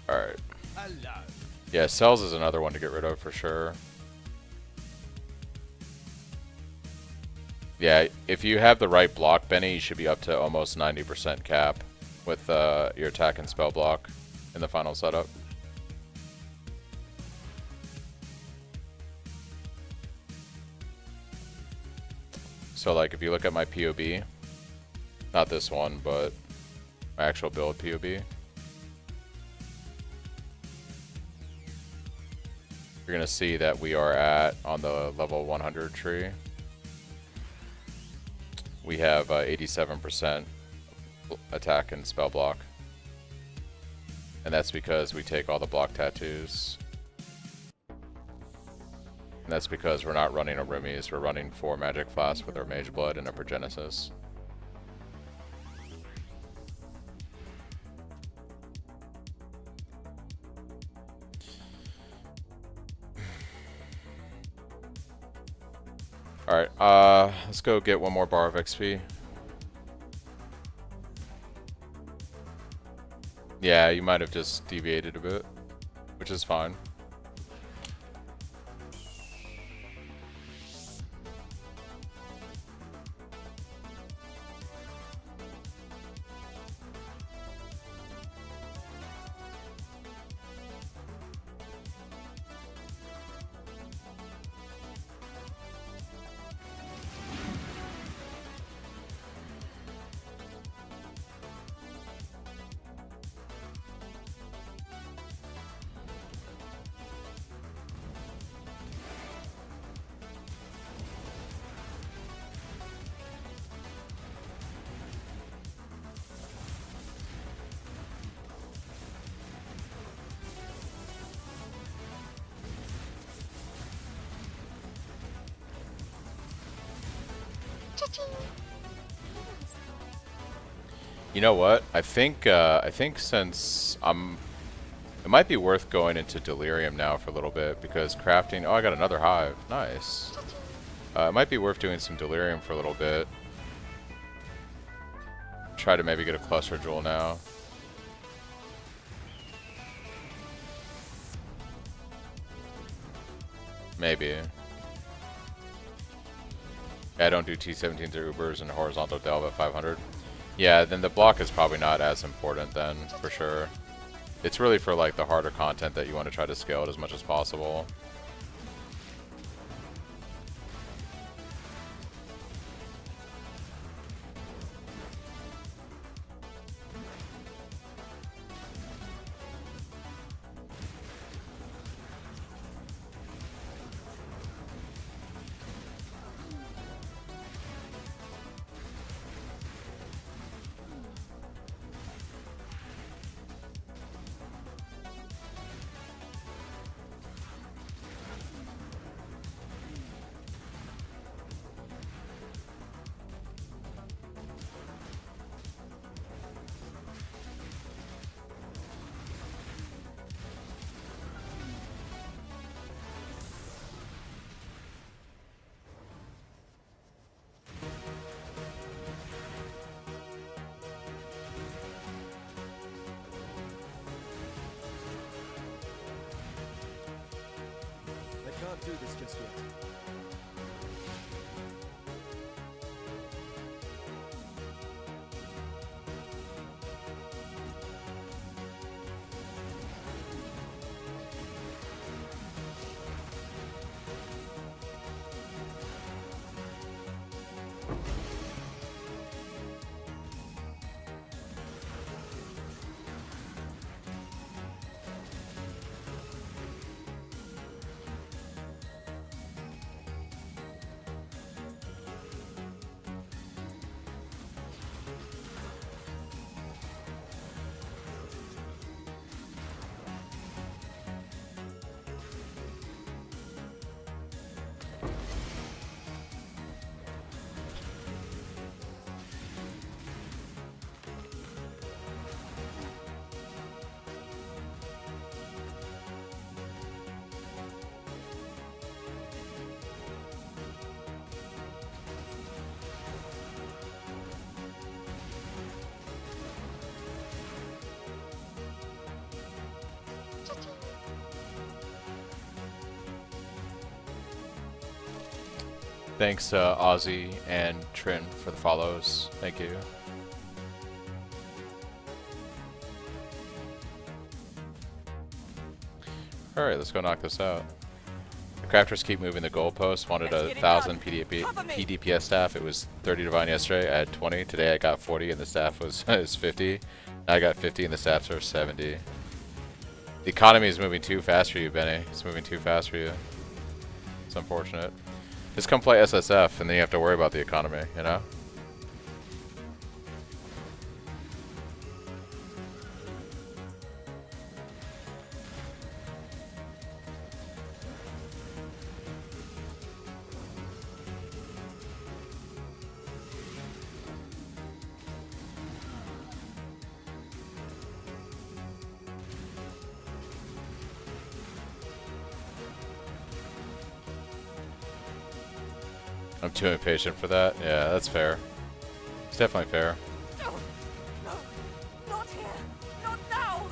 Alright. Yeah, Cells is another one to get rid of for sure. Yeah, if you have the right block, Benny, you should be up to almost 90% cap with your attack and spell block in the final setup. So like if you look at my POB, not this one, but my actual build POB, you're gonna see that we are at, on the level 100 tree, we have 87% attack and spell block. And that's because we take all the block tattoos. And that's because we're not running a Roomies, we're running 4 Magic Flasks with our Mage Blood and a Progenesis. Alright, let's go get one more bar of XP. Yeah, you might have just deviated a bit, which is fine. You know what? I think since it might be worth going into Delirium now for a little bit because crafting. Oh, I got another hive. Nice. It might be worth doing some Delirium for a little bit. Try to maybe get a cluster jewel now. Maybe. Yeah, I don't do T16s or Ubers and horizontal delve at 500. Yeah, then the block is probably not as important then, for sure. It's really for like the harder content that you want to try to scale it as much as possible. can't do this just yet. Thanks, Ozzy and Trin for the follows. Thank you. Alright, let's go knock this out. The crafters keep moving the goalposts. Wanted 1,000 PDPS staff. It was 30 divine yesterday. I had 20. Today I got 40 and the staff was is 50. I got 50 and the staffs are 70. The economy is moving too fast for you, Benny. It's moving too fast for you. It's unfortunate. Just come play SSF and then you have to worry about the economy, you know? I'm too impatient for that. Yeah, that's fair. It's definitely fair. No, no, not here, not now.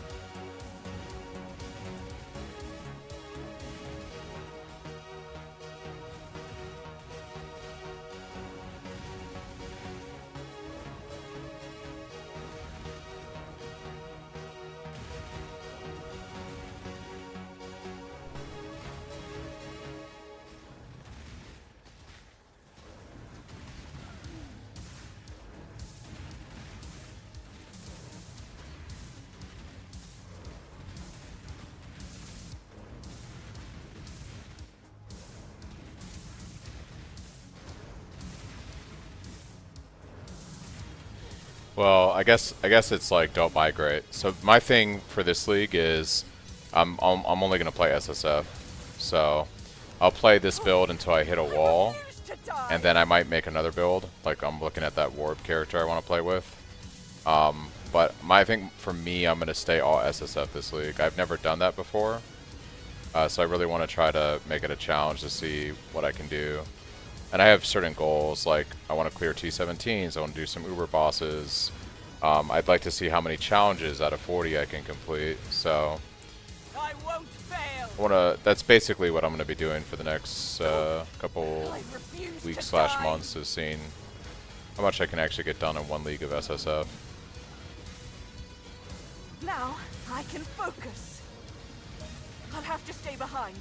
Well, I guess it's like don't migrate. So my thing for this league is I'm only gonna play SSF. So I'll play this build until I hit a wall, and then I might make another build. Like I'm looking at that warp character I want to play with. But my thing for me, I'm gonna stay all SSF this league. I've never done that before, so I really want to try to make it a challenge to see what I can do. And I have certain goals, like I want to clear T17s, I want to do some Uber bosses. I'd like to see how many challenges out of 40 I can complete. So I won't fail. that's basically what I'm going to be doing for the next couple weeks / months, is seeing how much I can actually get done in one league of SSF. Now I can focus. I'll have to stay behind.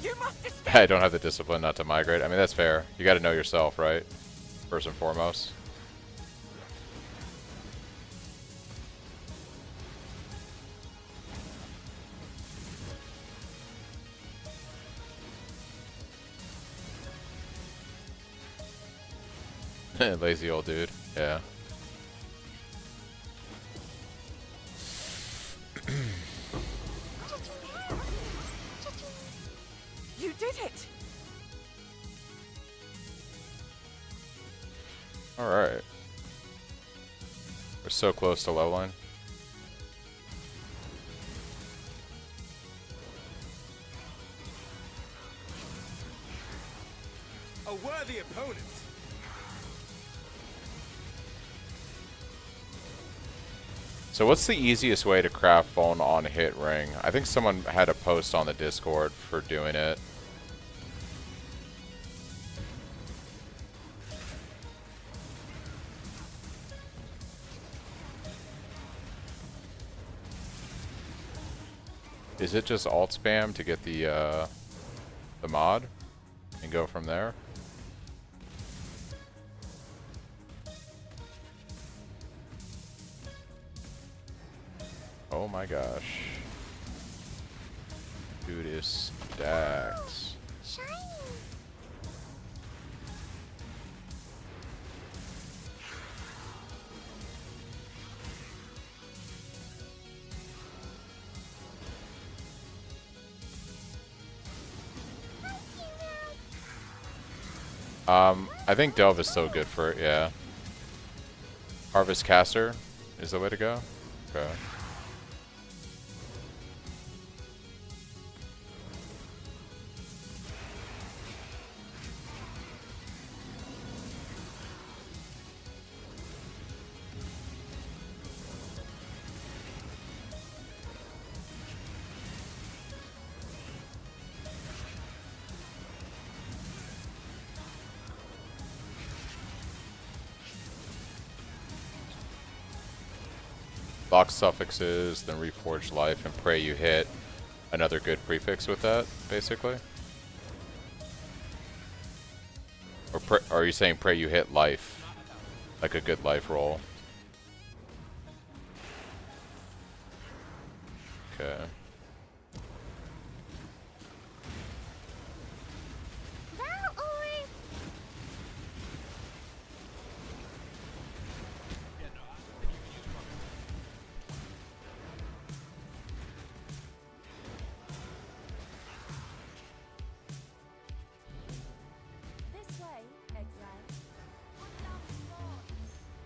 You must escape. I don't have the discipline not to migrate. I mean, that's fair. You got to know yourself, right? First and foremost. Lazy old dude. Yeah. You did it. Alright. We're so close to low line. A worthy opponent. So what's the easiest way to craft phone on hit ring? I think someone had a post on the Discord for doing it. Is it just alt spam to get the mod and go from there? Oh my gosh. Dude is stacked. Shiny. I think Delve is so good for it, yeah. Harvest Caster is the way to go. Okay. Lock suffixes, then reforge life, and pray you hit another good prefix with that, basically. Or are you saying pray you hit life, like a good life roll? Okay.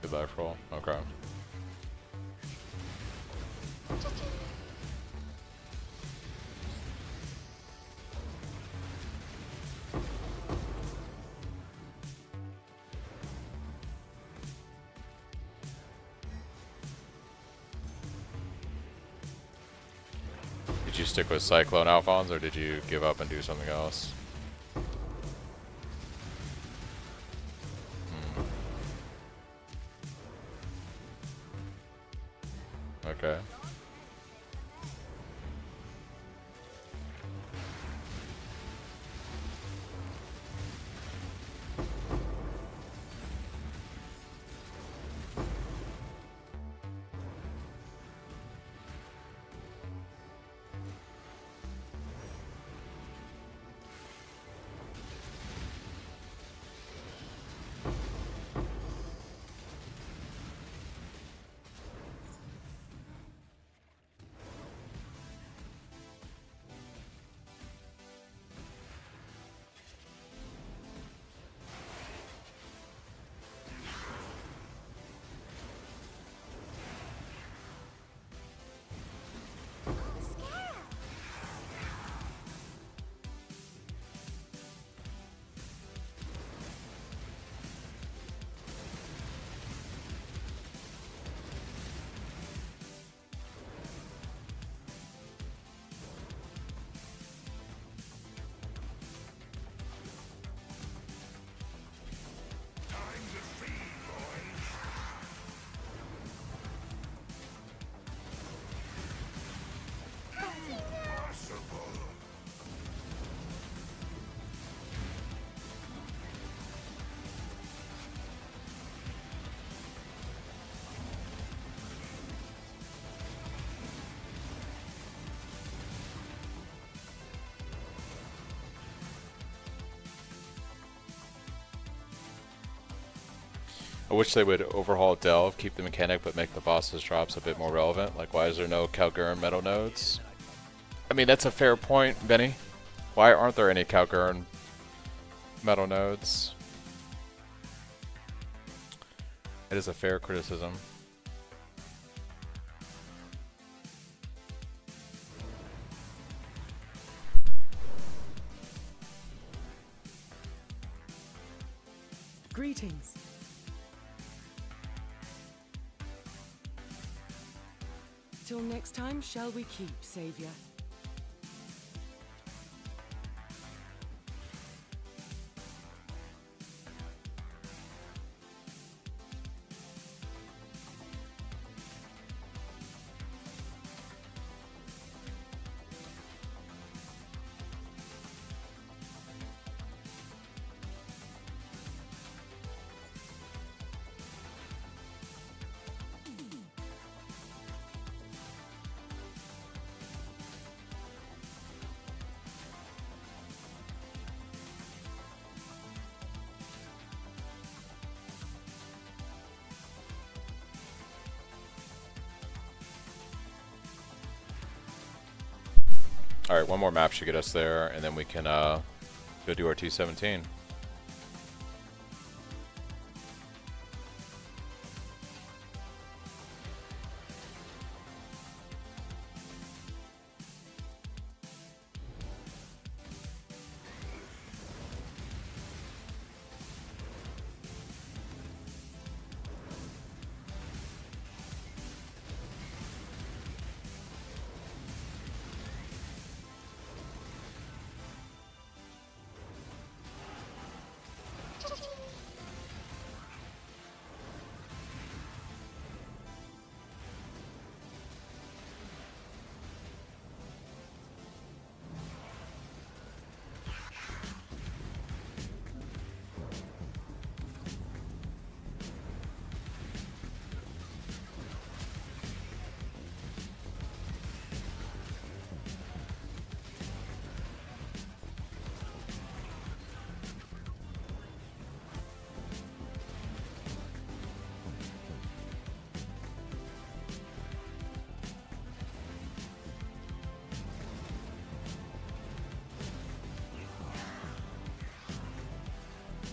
Good life roll. Okay. Did you stick with Cyclone Alphonse, or did you give up and do something else? Okay. I wish they would overhaul Delve, keep the mechanic, but make the boss's drops a bit more relevant. Like, why is there no Calgurn metal nodes? I mean, that's a fair point, Benny. Why aren't there any Calgurn metal nodes? It is a fair criticism. Greetings. Till next time, shall we keep, Savior? Alright, one more map should get us there, and then we can go do our T17.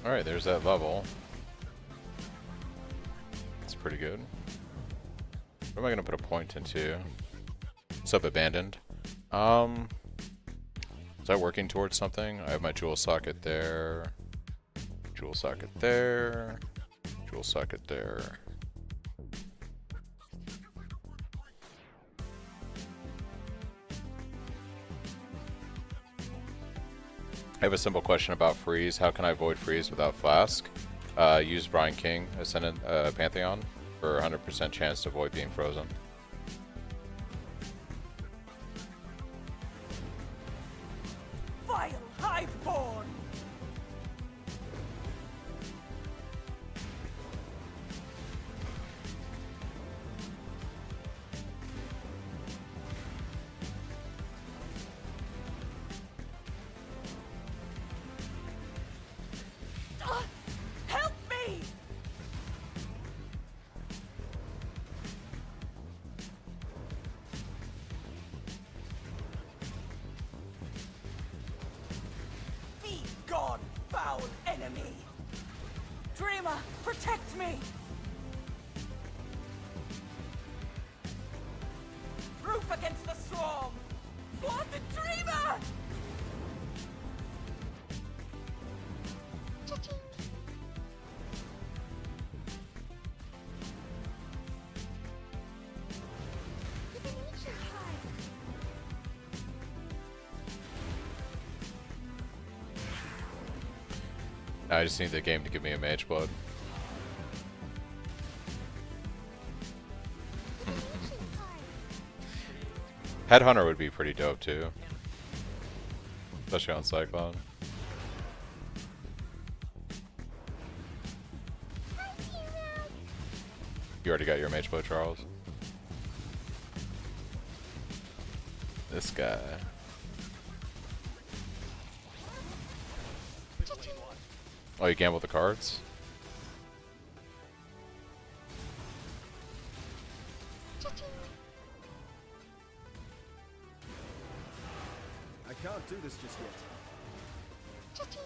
Alright, there's that level. It's pretty good. What am I gonna put a point into? What's up, Abandoned? Is that working towards something? I have my jewel socket there. Jewel socket there. Jewel socket there. I have a simple question about freeze. How can I avoid freeze without flask? Use Brian King Ascendant Pantheon for 100% chance to avoid being frozen. Vile hiveborn! Help me! Be gone, foul enemy! Dreamer, protect me! Proof against the swarm! For the Dreamer! Cha-ching. Divination card. I just need the game to give me a mage blood. Divination card. Headhunter would be pretty dope too. Especially on Cyclone. You already got your mage blood, Charles? This guy. Oh, you gamble the cards? Cha-ching. I can't do this just yet. Cha-ching.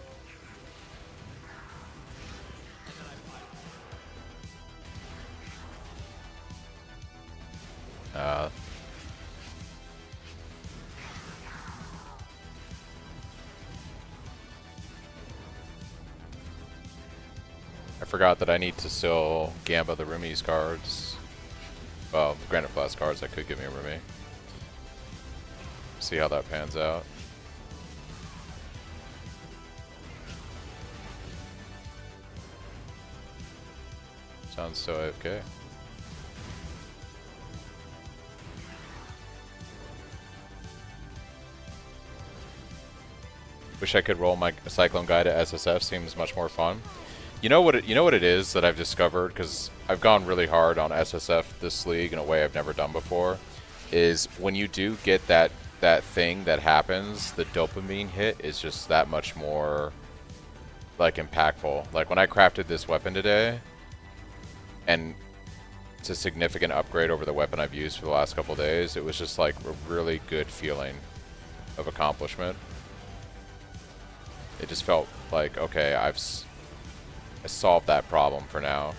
I forgot that I need to still gamba the Rumi's cards. Well, the Granite Flask cards that could give me a Rumi. See how that pans out. Sounds so AFK. Wish I could roll my Cyclone guy to SSF. Seems much more fun. You know what it is that I've discovered, because I've gone really hard on SSF this league in a way I've never done before, is when you do get that thing that happens, the dopamine hit is just that much more like impactful. Like when I crafted this weapon today, and it's a significant upgrade over the weapon I've used for the last couple days, it was just like a really good feeling of accomplishment. It just felt like, okay, I solved that problem for now.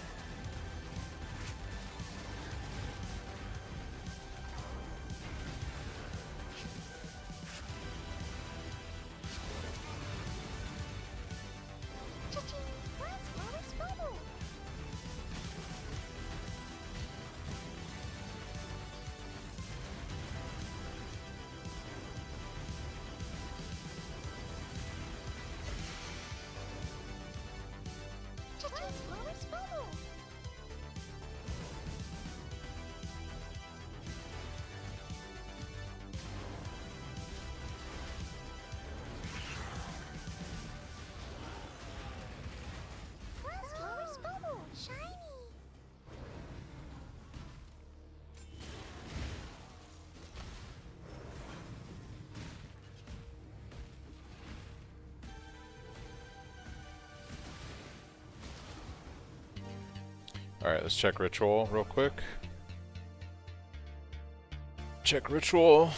Alright, let's check ritual real quick. Check ritual.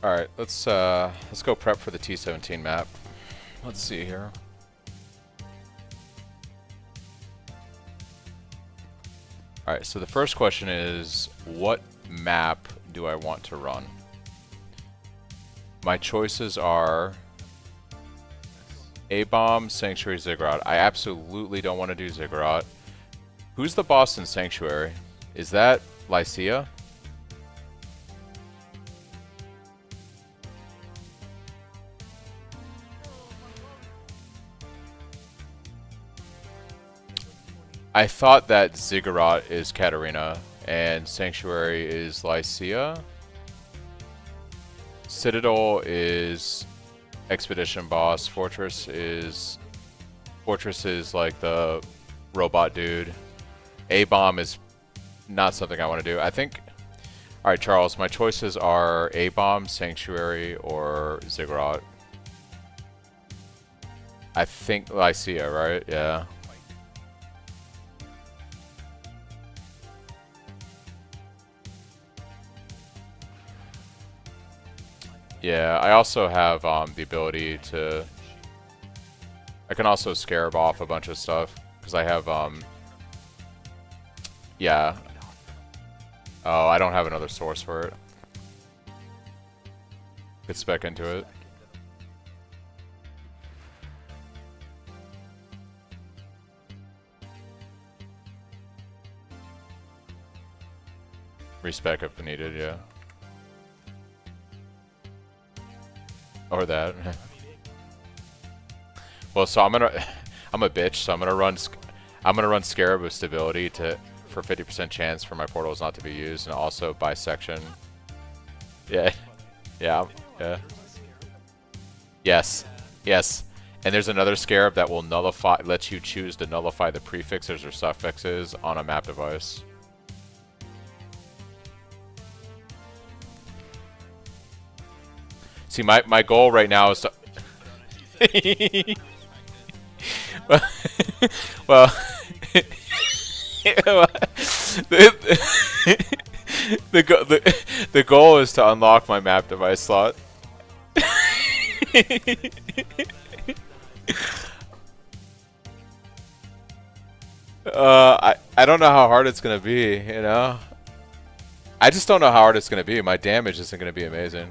Alright, let's go prep for the T17 map. Let's see here. Alright, so the first question is, what map do I want to run? My choices are A-Bomb, Sanctuary, Ziggurat. I absolutely don't want to do Ziggurat. Who's the boss in Sanctuary? Is that Lycia? I thought that Ziggurat is Katarina and Sanctuary is Lycia. Citadel is Expedition boss. Fortress is like the robot dude. A-Bomb is not something I want to do. I think... Alright, Charles, my choices are A-Bomb, Sanctuary, or Ziggurat. I think Lycia, right? Yeah. Yeah, I also have the ability to... I can also scarab off a bunch of stuff, because I have, yeah. Oh, I don't have another source for it. Could spec into it. Respec if needed, yeah. Or that. Well, so I'm a bitch, so I'm gonna run Scarab with stability for 50% chance for my portals not to be used, and also bisection. Yeah, yeah, yeah. Yes, yes. And there's another Scarab that will lets you choose to nullify the prefixes or suffixes on a map device. See, my goal right now is to... well, the goal is to unlock my map device slot. I don't know how hard it's gonna be, you know? I just don't know how hard it's gonna be. My damage isn't gonna be amazing.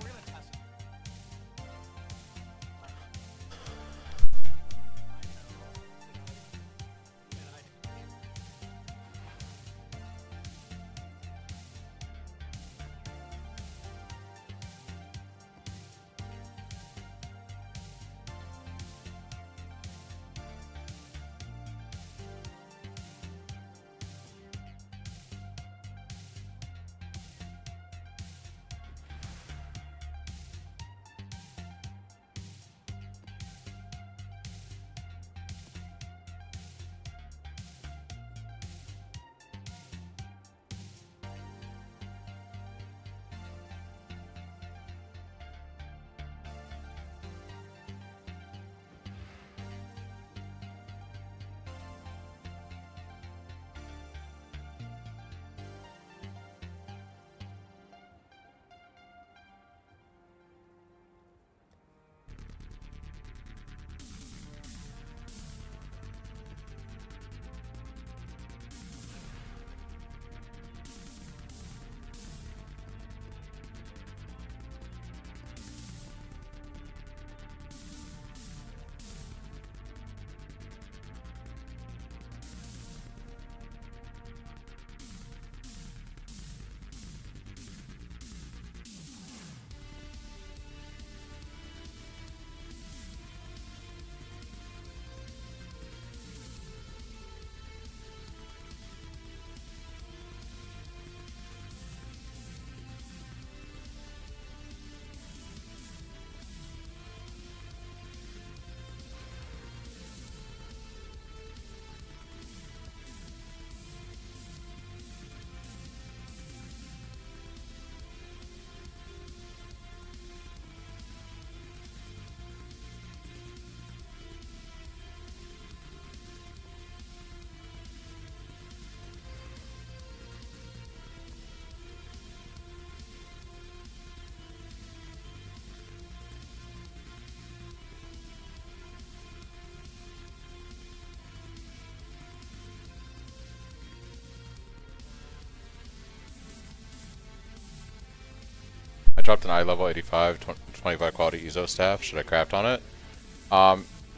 dropped an eye level 85, 25 quality Ezo staff. Should I craft on it?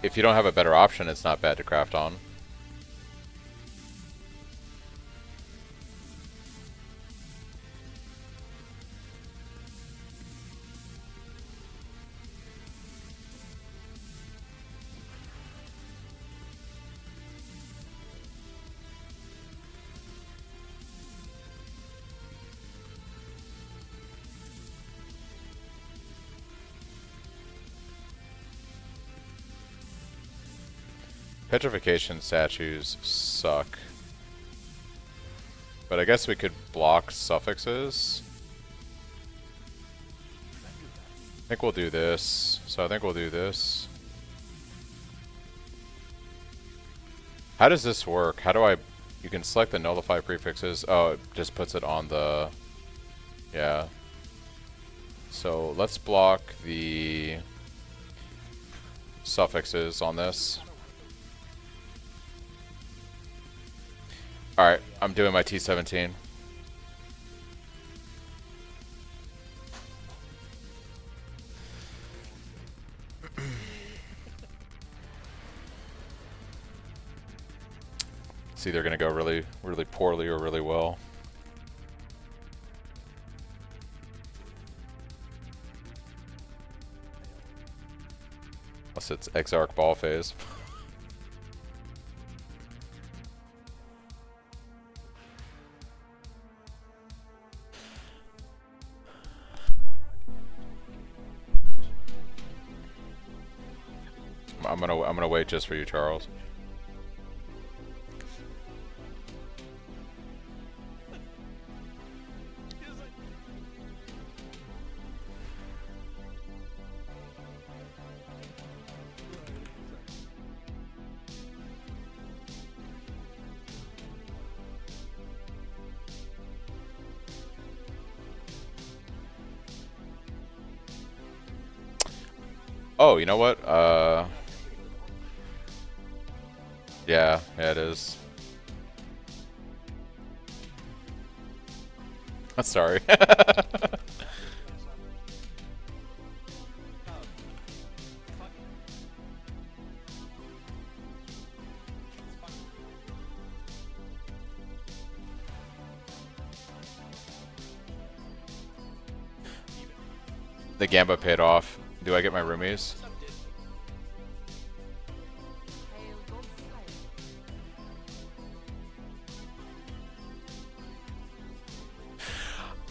If you don't have a better option, it's not bad to craft on. Petrification statues suck. But I guess we could block suffixes. I think we'll do this. So I think we'll do this. How does this work? How do I... You can select the nullify prefixes. Oh, it just puts it on the... Yeah. So let's block the suffixes on this. Alright, I'm doing my T17. It's either gonna go really poorly or really well. Unless it's Exarch ball phase. I'm gonna wait just for you, Charles. Oh, you know what? Yeah, it is. Sorry. The Gamba paid off. Do I get my roomies?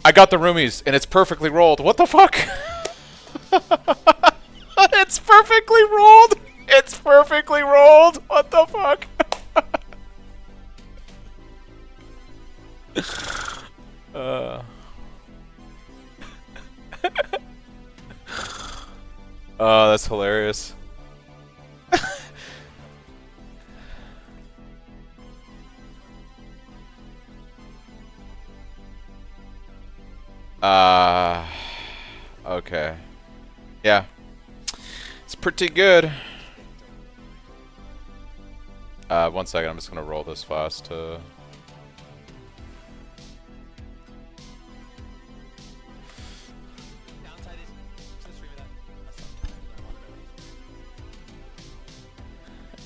I got the roomies, and it's perfectly rolled. What the fuck? It's perfectly rolled! It's perfectly rolled! What the fuck? Oh, that's hilarious. Okay. Yeah. It's pretty good. 1 second, I'm just gonna roll this fast to...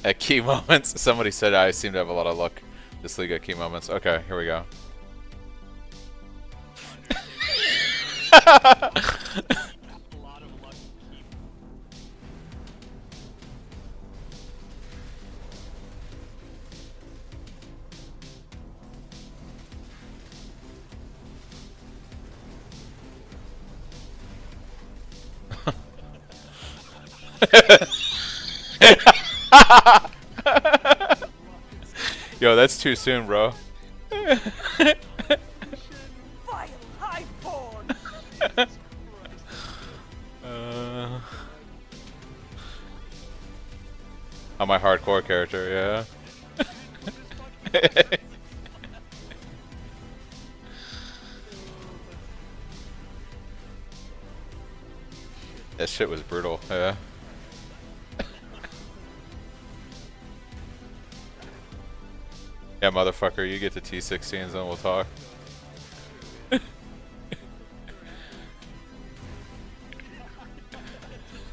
At key moments, somebody said I seem to have a lot of luck this league at key moments. Okay, here we go. Yo, that's too soon, bro. Vile highborn! On my hardcore character, yeah. That shit was brutal, yeah. Yeah, motherfucker, you get to T16s and we'll talk.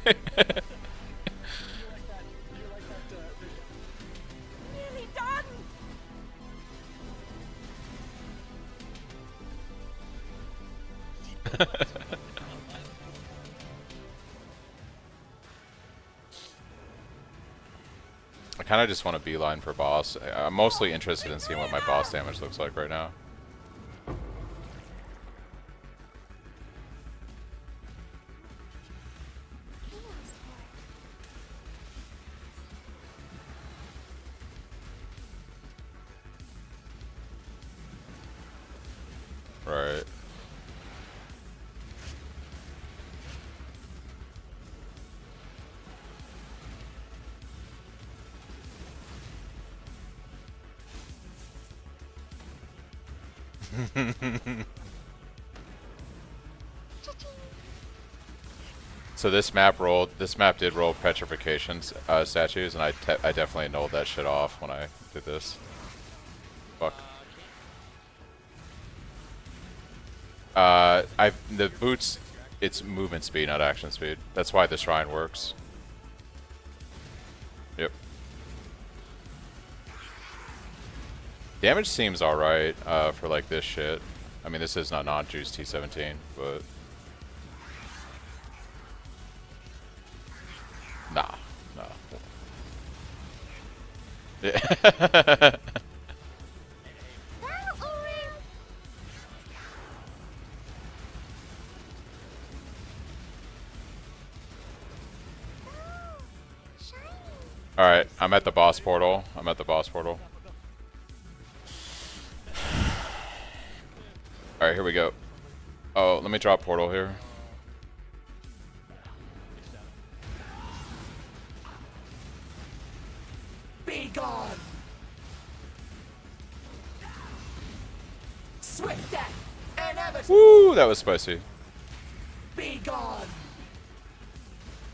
Nearly done. I kind of just want to beeline for boss. I'm mostly interested in seeing what my boss damage looks like right now. Right. So this map did roll petrification statues, and I definitely annulled that shit off when I did this. Fuck. The boots, it's movement speed, not action speed. That's why the shrine works. Yep. Damage seems alright for like this shit. I mean, this is not non-juice T17, but nah. Yeah. Alright, I'm at the boss portal. Alright, here we go. Oh, let me drop portal here. Be gone. Swift death. Inevitable. Woo, that was spicy. Be gone.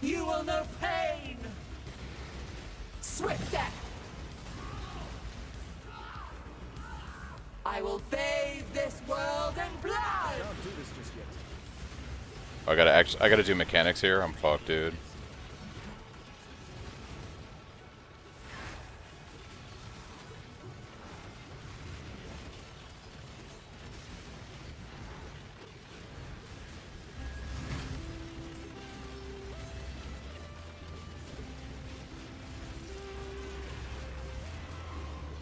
You will know pain. Swift death. I will bathe this world in blood. Can't do this just yet. I gotta do mechanics here. I'm fucked, dude.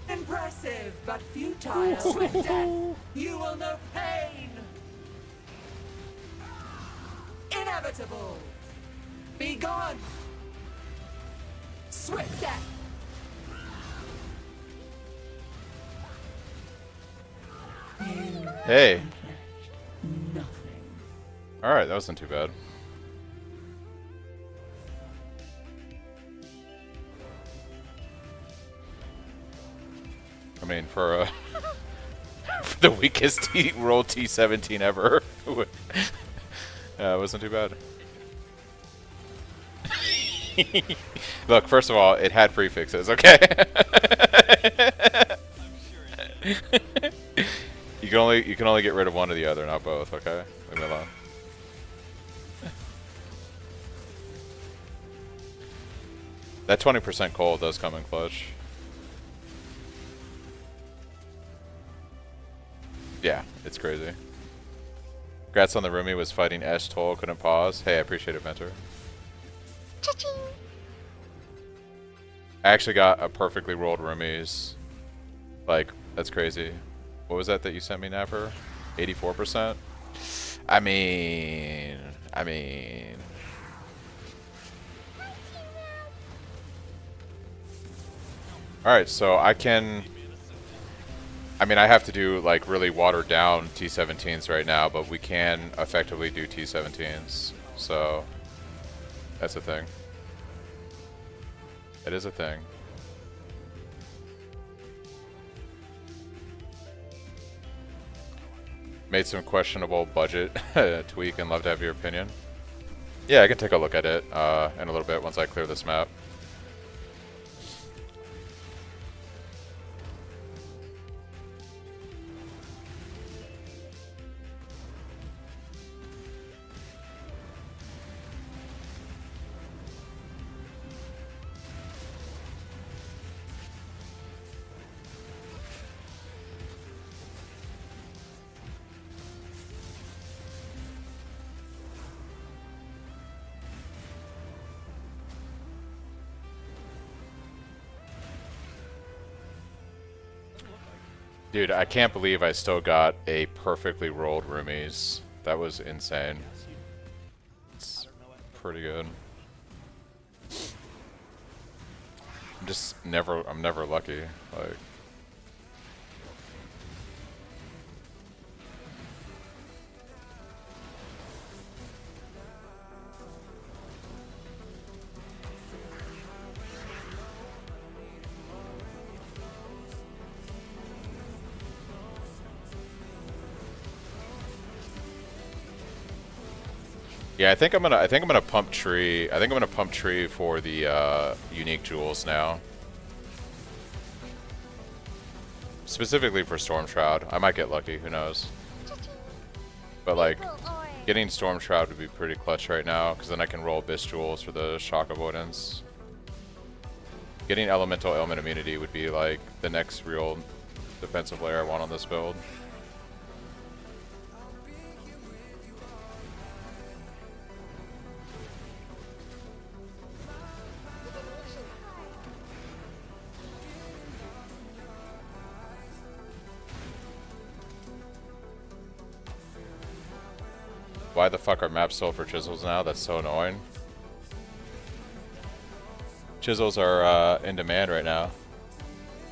Impressive, but futile. Swift death. You will know pain. Inevitable. Be gone. Swift death. Hey. Alright, that wasn't too bad. I mean, for for the weakest roll T17 ever. It wasn't too bad. Look, first of all, it had prefixes, okay? You can only get rid of one or the other, not both, okay? Leave me alone. That 20% cold does come in clutch. Yeah, it's crazy. Congrats on the roomie, was fighting Esh Toll, couldn't pause. Hey, I appreciate it, Mentor. Cha-ching. I actually got a perfectly rolled roomies. Like, that's crazy. What was that you sent me, Napper? 84%? I mean... Alright, so I can... I mean, I have to do, like, really watered down T17s right now, but we can effectively do T17s. So, that's a thing. It is a thing. Made some questionable budget tweak and love to have your opinion. Yeah, I can take a look at it in a little bit once I clear this map. Dude, I can't believe I still got a perfectly rolled roomies. That was insane. It's pretty good. I'm never lucky. Like, yeah, I think I'm gonna pump tree. I think I'm gonna pump tree for the unique jewels now. Specifically for Storm Shroud. I might get lucky, who knows. But like, getting Storm Shroud would be pretty clutch right now, because then I can roll Abyss Jewels for the shock avoidance. Getting Elemental Ailment Immunity would be like the next real defensive layer I want on this build. Why the fuck are maps sold for chisels now? That's so annoying. Chisels are in demand right now.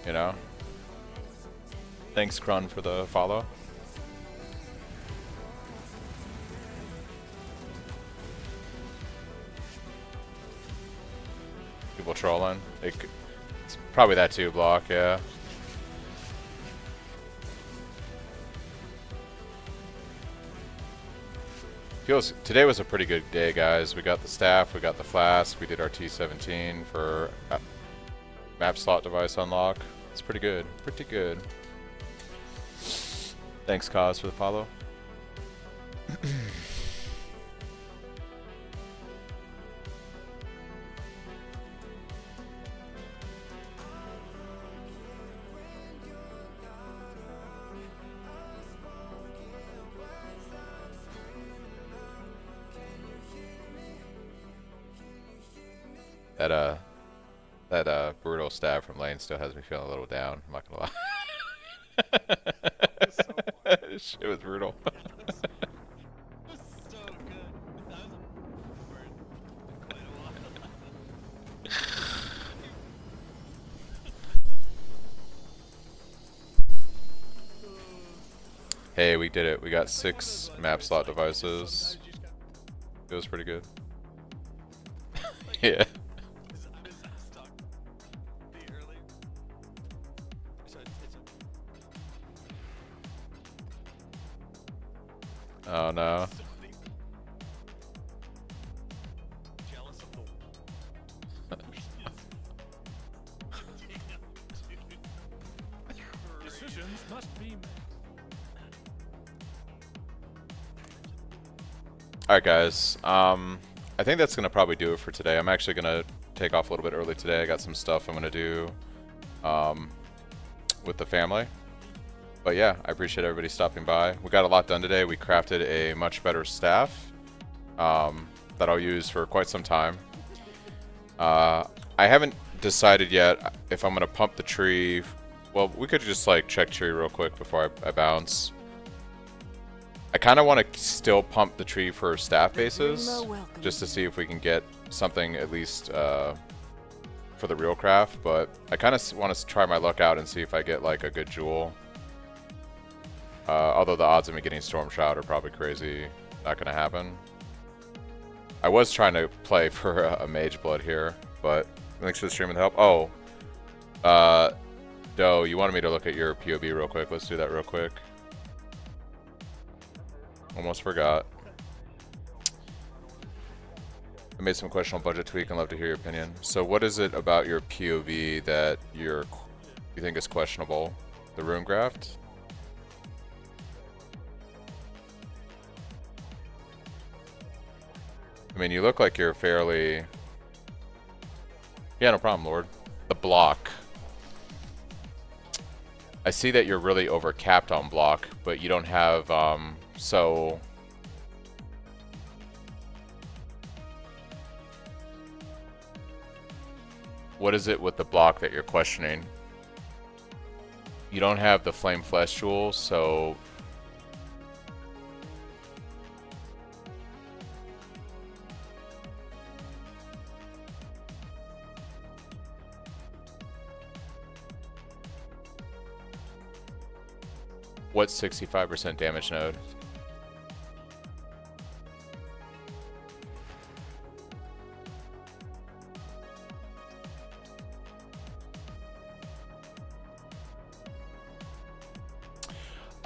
You know? Thanks, Krun, for the follow. People trolling. It's probably that too, Block, yeah. Today was a pretty good day, guys. We got the staff, we got the flask, we did our T16 for map slot device unlock. It's pretty good, pretty good. Thanks, Kaz, for the follow. That brutal stab from lane still has me feeling a little down. I'm not gonna lie. This shit was brutal. Hey, we did it. We got 6 map slot devices. It was pretty good. Yeah. Oh no. Decisions must be made. Alright guys, I think that's gonna probably do it for today. I'm actually gonna take off a little bit early today. I got some stuff I'm gonna do with the family. But yeah, I appreciate everybody stopping by. We got a lot done today. We crafted a much better staff that I'll use for quite some time. I haven't decided yet if I'm gonna pump the tree. Well, we could just like check tree real quick before I bounce. I kind of want to still pump the tree for staff bases, just to see if we can get something at least for the real craft. But I kind of want to try my luck out and see if I get like a good jewel. Although the odds of me getting Storm Shroud are probably crazy, not gonna happen. I was trying to play for a Mage Blood here, but thanks for the stream and the help. Oh, Doe, you wanted me to look at your POB real quick. Let's do that real quick. Almost forgot. I made some questionable budget tweak and love to hear your opinion. So what is it about your POV that you think is questionable? The rune graft? I mean, you look like you're fairly... Yeah, no problem, Lord. The block. I see that you're really over-capped on block, but you don't have, so... What is it with the block that you're questioning? you don't have the flame flesh jewel, so what's 65% damage node?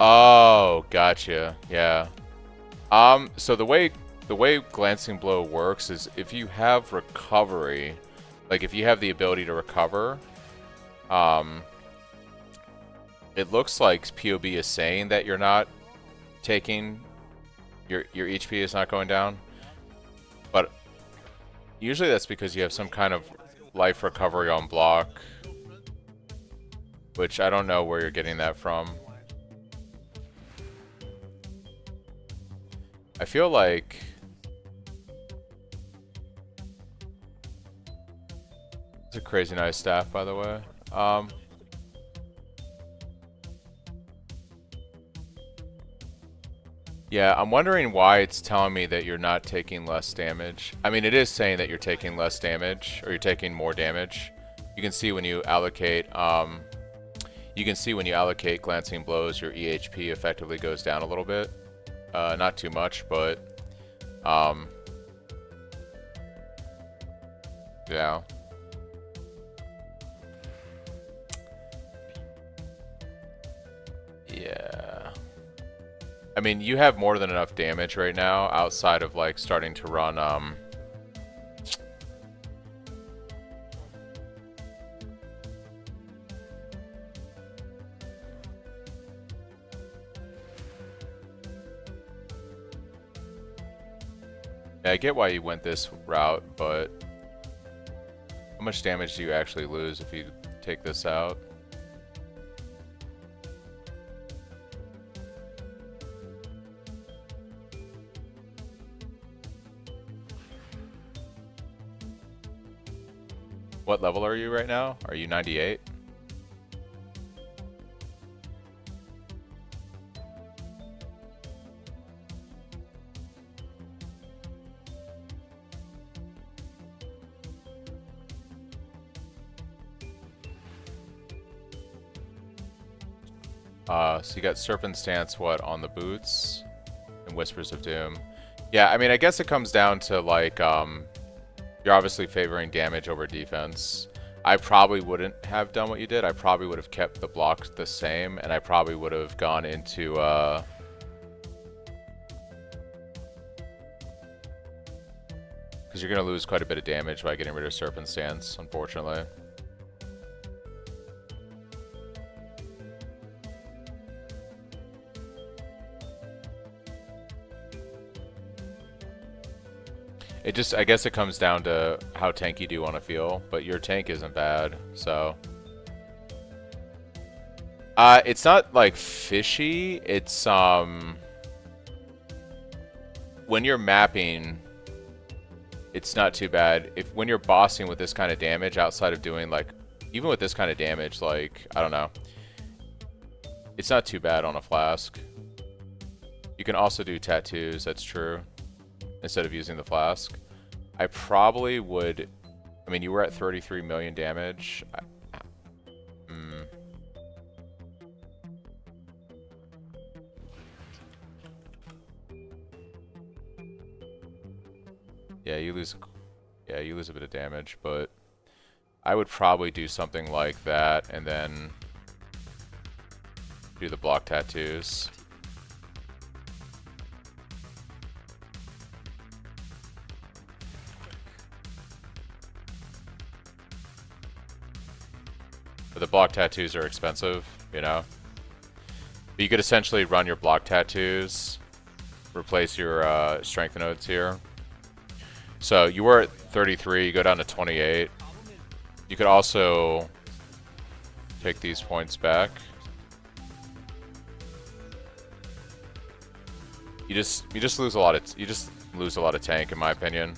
Oh, gotcha. Yeah. So the way glancing blow works is if you have recovery, like if you have the ability to recover, it looks like POB is saying that you're not taking your HP is not going down, but usually that's because you have some kind of life recovery on block, which I don't know where you're getting that from. I feel like it's a crazy nice staff, by the way. Yeah, I'm wondering why it's telling me that you're not taking less damage. I mean, it is saying that you're taking less damage, or you're taking more damage. You can see when you allocate, glancing blows, your EHP effectively goes down a little bit. Not too much, but yeah. Yeah. I mean, you have more than enough damage right now outside of like starting to run yeah, I get why you went this route, but how much damage do you actually lose if you take this out? What level are you right now? Are you 98? So you got Serpent Stance, what, on the boots? And Whispers of Doom. Yeah, I mean, I guess it comes down to, like, you're obviously favoring damage over defense. I probably wouldn't have done what you did. I probably would have kept the block the same, and I probably would have gone into, because you're going to lose quite a bit of damage by getting rid of Serpent Stance, unfortunately. It just, I guess it comes down to how tanky do you want to feel, but your tank isn't bad, so. It's not like fishy, it's, when you're mapping, it's not too bad. When you're bossing with this kind of damage, outside of doing like, even with this kind of damage, like, I don't know. It's not too bad on a flask. You can also do tattoos, that's true, instead of using the flask. I probably would, I mean, you were at 33 million damage. Yeah, you lose a bit of damage, but I would probably do something like that and then do the block tattoos. But the block tattoos are expensive, you know? But you could essentially run your block tattoos, replace your strength nodes here. So you were at 33, you go down to 28. You could also take these points back. You just lose a lot of tank, in my opinion.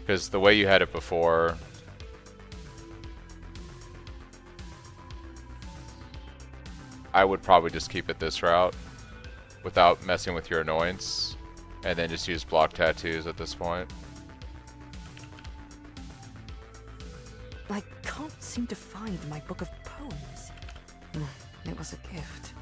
Because the way you had it before, I would probably just keep it this route without messing with your annoyance, and then just use block tattoos at this point. I can't seem to find my book of poems. It was a gift.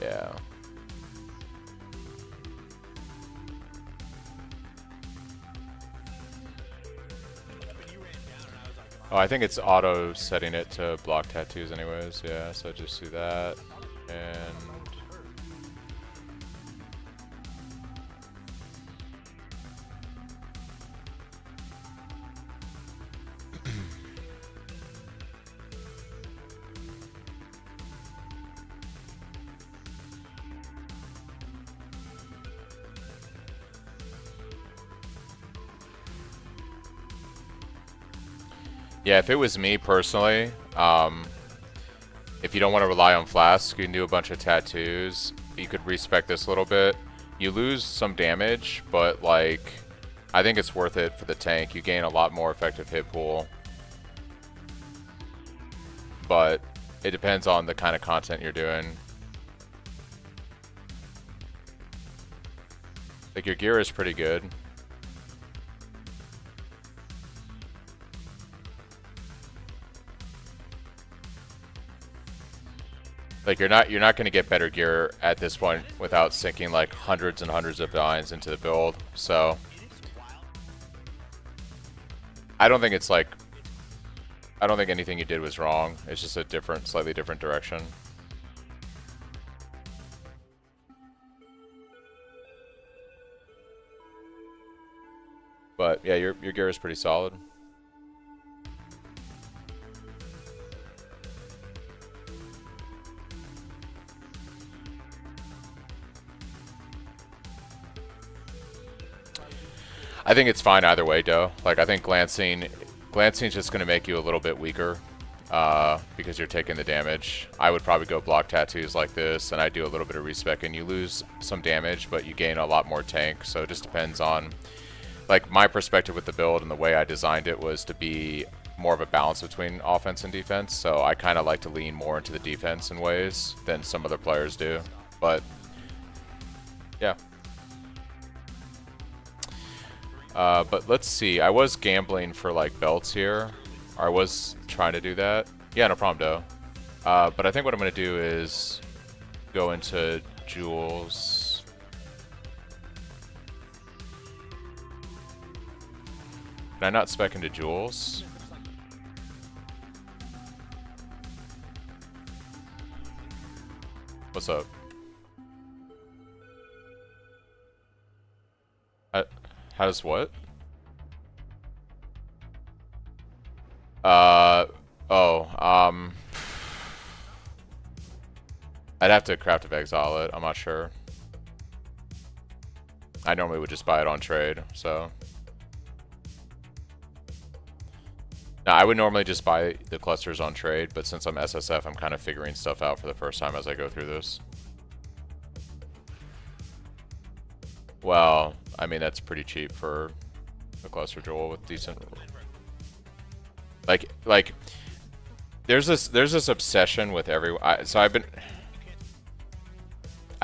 Yeah. Oh, I think it's auto setting it to block tattoos anyways, yeah, so just do that, and... Yeah, if it was me personally, if you don't want to rely on flask, you can do a bunch of tattoos. You could respec this a little bit. You lose some damage, but like, I think it's worth it for the tank. You gain a lot more effective hit pool. But it depends on the kind of content you're doing. Like, your gear is pretty good. Like, you're not going to get better gear at this point without sinking like hundreds and hundreds of vines into the build. So I don't think it's like, I don't think anything you did was wrong. It's just a different, slightly different direction. But yeah, your gear is pretty solid. I think it's fine either way, though. Like, I think glancing's just going to make you a little bit weaker because you're taking the damage. I would probably go block tattoos like this, and I do a little bit of respec, and you lose some damage, but you gain a lot more tank. So it just depends on, like, my perspective with the build and the way I designed it was to be more of a balance between offense and defense. So I kind of like to lean more into the defense in ways than some other players do. But yeah. But let's see, I was gambling for like belts here. Or I was trying to do that. Yeah, no problem, Doe. But I think what I'm going to do is go into jewels. Can I not spec into jewels? What's up? How's what? I'd have to craft of exile it, I'm not sure. I normally would just buy it on trade, so. Now, I would normally just buy the clusters on trade, but since I'm SSF, I'm kind of figuring stuff out for the first time as I go through this. Well, I mean, that's pretty cheap for a cluster jewel with decent. Like, there's this obsession with so I've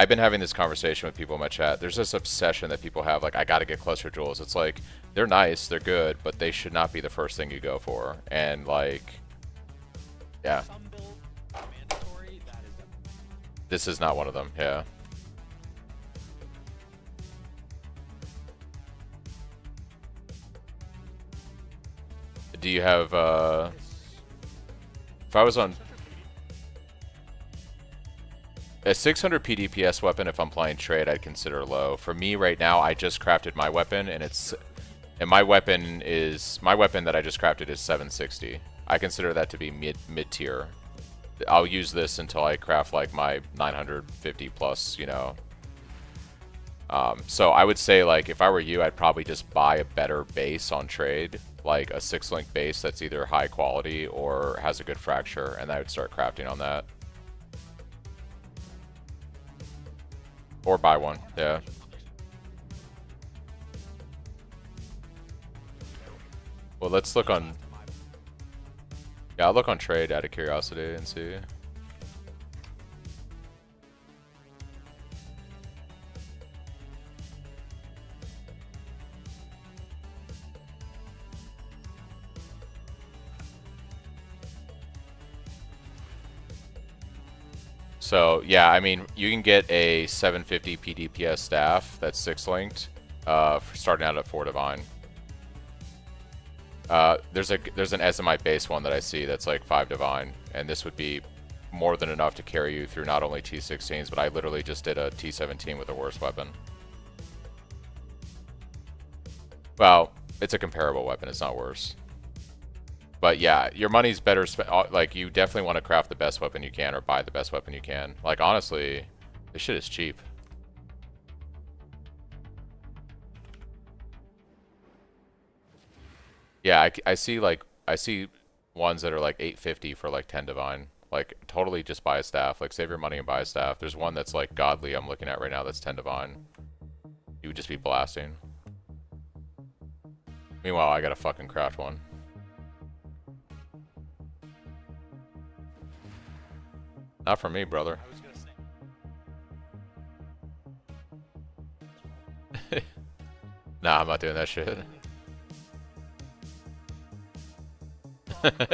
been having this conversation with people in my chat. There's this obsession that people have, like, I gotta get cluster jewels. It's like, they're nice, they're good, but they should not be the first thing you go for. And like, yeah, this is not one of them. Yeah. Do you have, if I was on a 600 PDPS weapon, if I'm playing trade, I'd consider low. For me right now, I just crafted my weapon, and my weapon that I just crafted is 760. I consider that to be mid tier. I'll use this until I craft like my 950 plus, you know. So I would say, like, if I were you, I'd probably just buy a better base on trade, like a 6-link base that's either high quality or has a good fracture, and I would start crafting on that. Or buy one, yeah. Well, let's look on. Yeah, I'll look on trade out of curiosity and see. So yeah, I mean, you can get a 750 PDPS staff that's 6 linked, for starting out at 4 divine. There's an SMI base one that I see that's like 5 divine, and this would be more than enough to carry you through not only T16s, but I literally just did a T17 with a worse weapon. Well, it's a comparable weapon, it's not worse. But yeah, your money's better spent. Like, you definitely want to craft the best weapon you can or buy the best weapon you can. Like, honestly, this shit is cheap. Yeah, I see ones that are like 850 for like 10 divine. Like, totally just buy a staff. Like, save your money and buy a staff. There's one that's like godly I'm looking at right now that's 10 divine. You would just be blasting. Meanwhile, I gotta fucking craft one. Not for me, brother. Nah, I'm not doing that shit.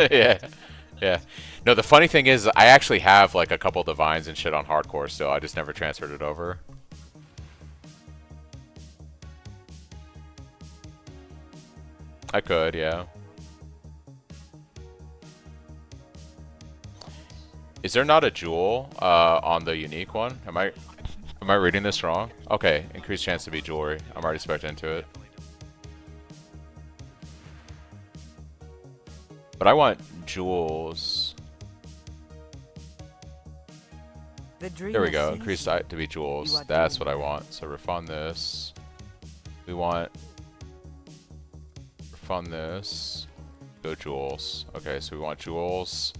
Yeah. Yeah. No, the funny thing is, I actually have like a couple divines and shit on hardcore still. I just never transferred it over. I could, yeah. Is there not a jewel on the unique one? Am I reading this wrong? Okay, increased chance to be jewelry. I'm already spec'd into it. But I want jewels. There we go. Increased to be jewels. That's what I want. So refund this. We want refund this. Go jewels. Okay, so we want jewels.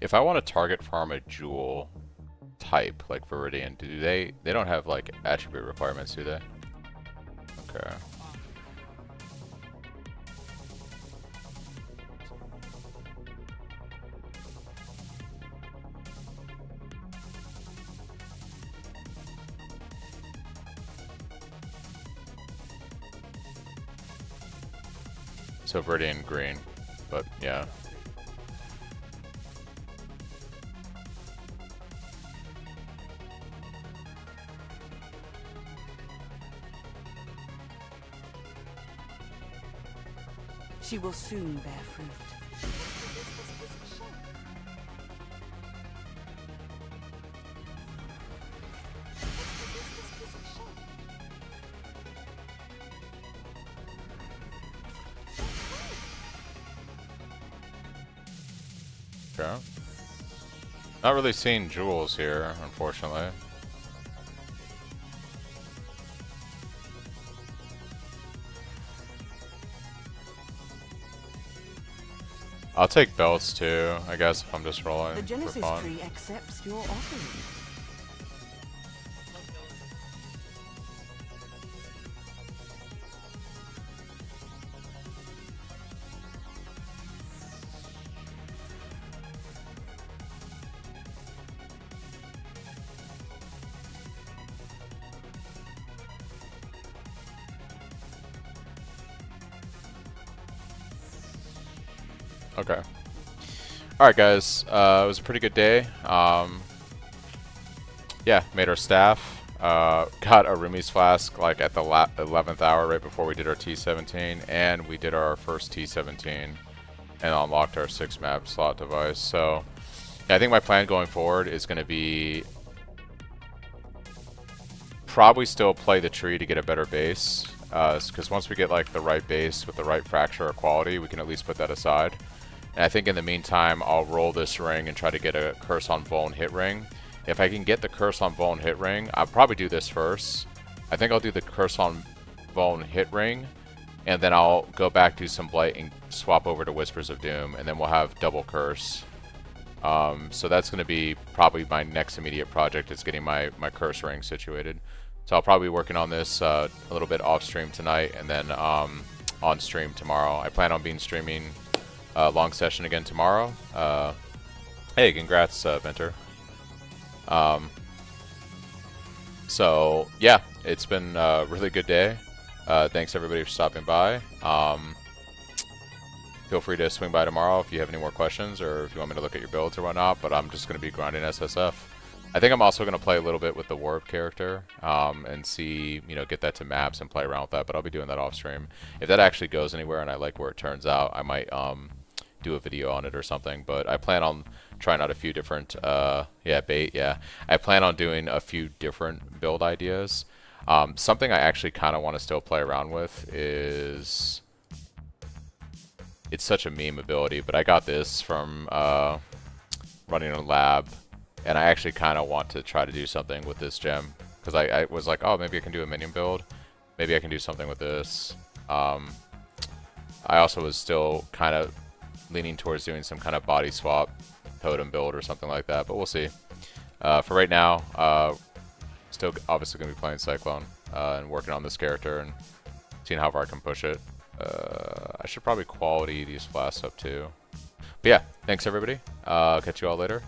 If I want to target farm a jewel type like Viridian, do they don't have like attribute requirements, do they? Okay. So Viridian green, but yeah. She will soon bear fruit. Okay. Not really seeing jewels here, unfortunately. I'll take belts too, I guess, if I'm just rolling The for Genesis fun. tree accepts your offering. Okay. Alright guys, it was a pretty good day. Yeah, made our staff. Got a Rumi's flask like at the 11th hour right before we did our T17, and we did our first T17 and unlocked our 6-map slot device. So yeah, I think my plan going forward is going to be probably still play the tree to get a better base, because once we get like the right base with the right fracture or quality, we can at least put that aside. And I think in the meantime, I'll roll this ring and try to get a Curse on Vuln hit ring. If I can get the Curse on Vuln hit ring, I'll probably do this first. I think I'll do the Curse on Vuln hit ring, and then I'll go back, do some Blight, and swap over to Whispers of Doom, and then we'll have double Curse. So that's going to be probably my next immediate project, is getting my Curse ring situated. So I'll probably be working on this a little bit off stream tonight, and then on stream tomorrow. I plan on being streaming long session again tomorrow. Hey, congrats, Venter. So yeah, it's been a really good day. Thanks everybody for stopping by. Feel free to swing by tomorrow if you have any more questions, or if you want me to look at your builds or whatnot, but I'm just going to be grinding SSF. I think I'm also going to play a little bit with the Warp character, and see, you know, get that to maps and play around with that, but I'll be doing that off stream. If that actually goes anywhere and I like where it turns out, I might do a video on it or something, but I plan on trying out a few different, I plan on doing a few different build ideas. Something I actually kind of want to still play around with is, it's such a meme ability, but I got this from running a lab, and I actually kind of want to try to do something with this gem, because I was like, oh, maybe I can do a minion build, maybe I can do something with this. I also was still kind of leaning towards doing some kind of body swap totem build or something like that, but we'll see. For right now, still obviously going to be playing Cyclone and working on this character and seeing how far I can push it. I should probably quality these flasks up too. But yeah, thanks everybody. Catch you all later.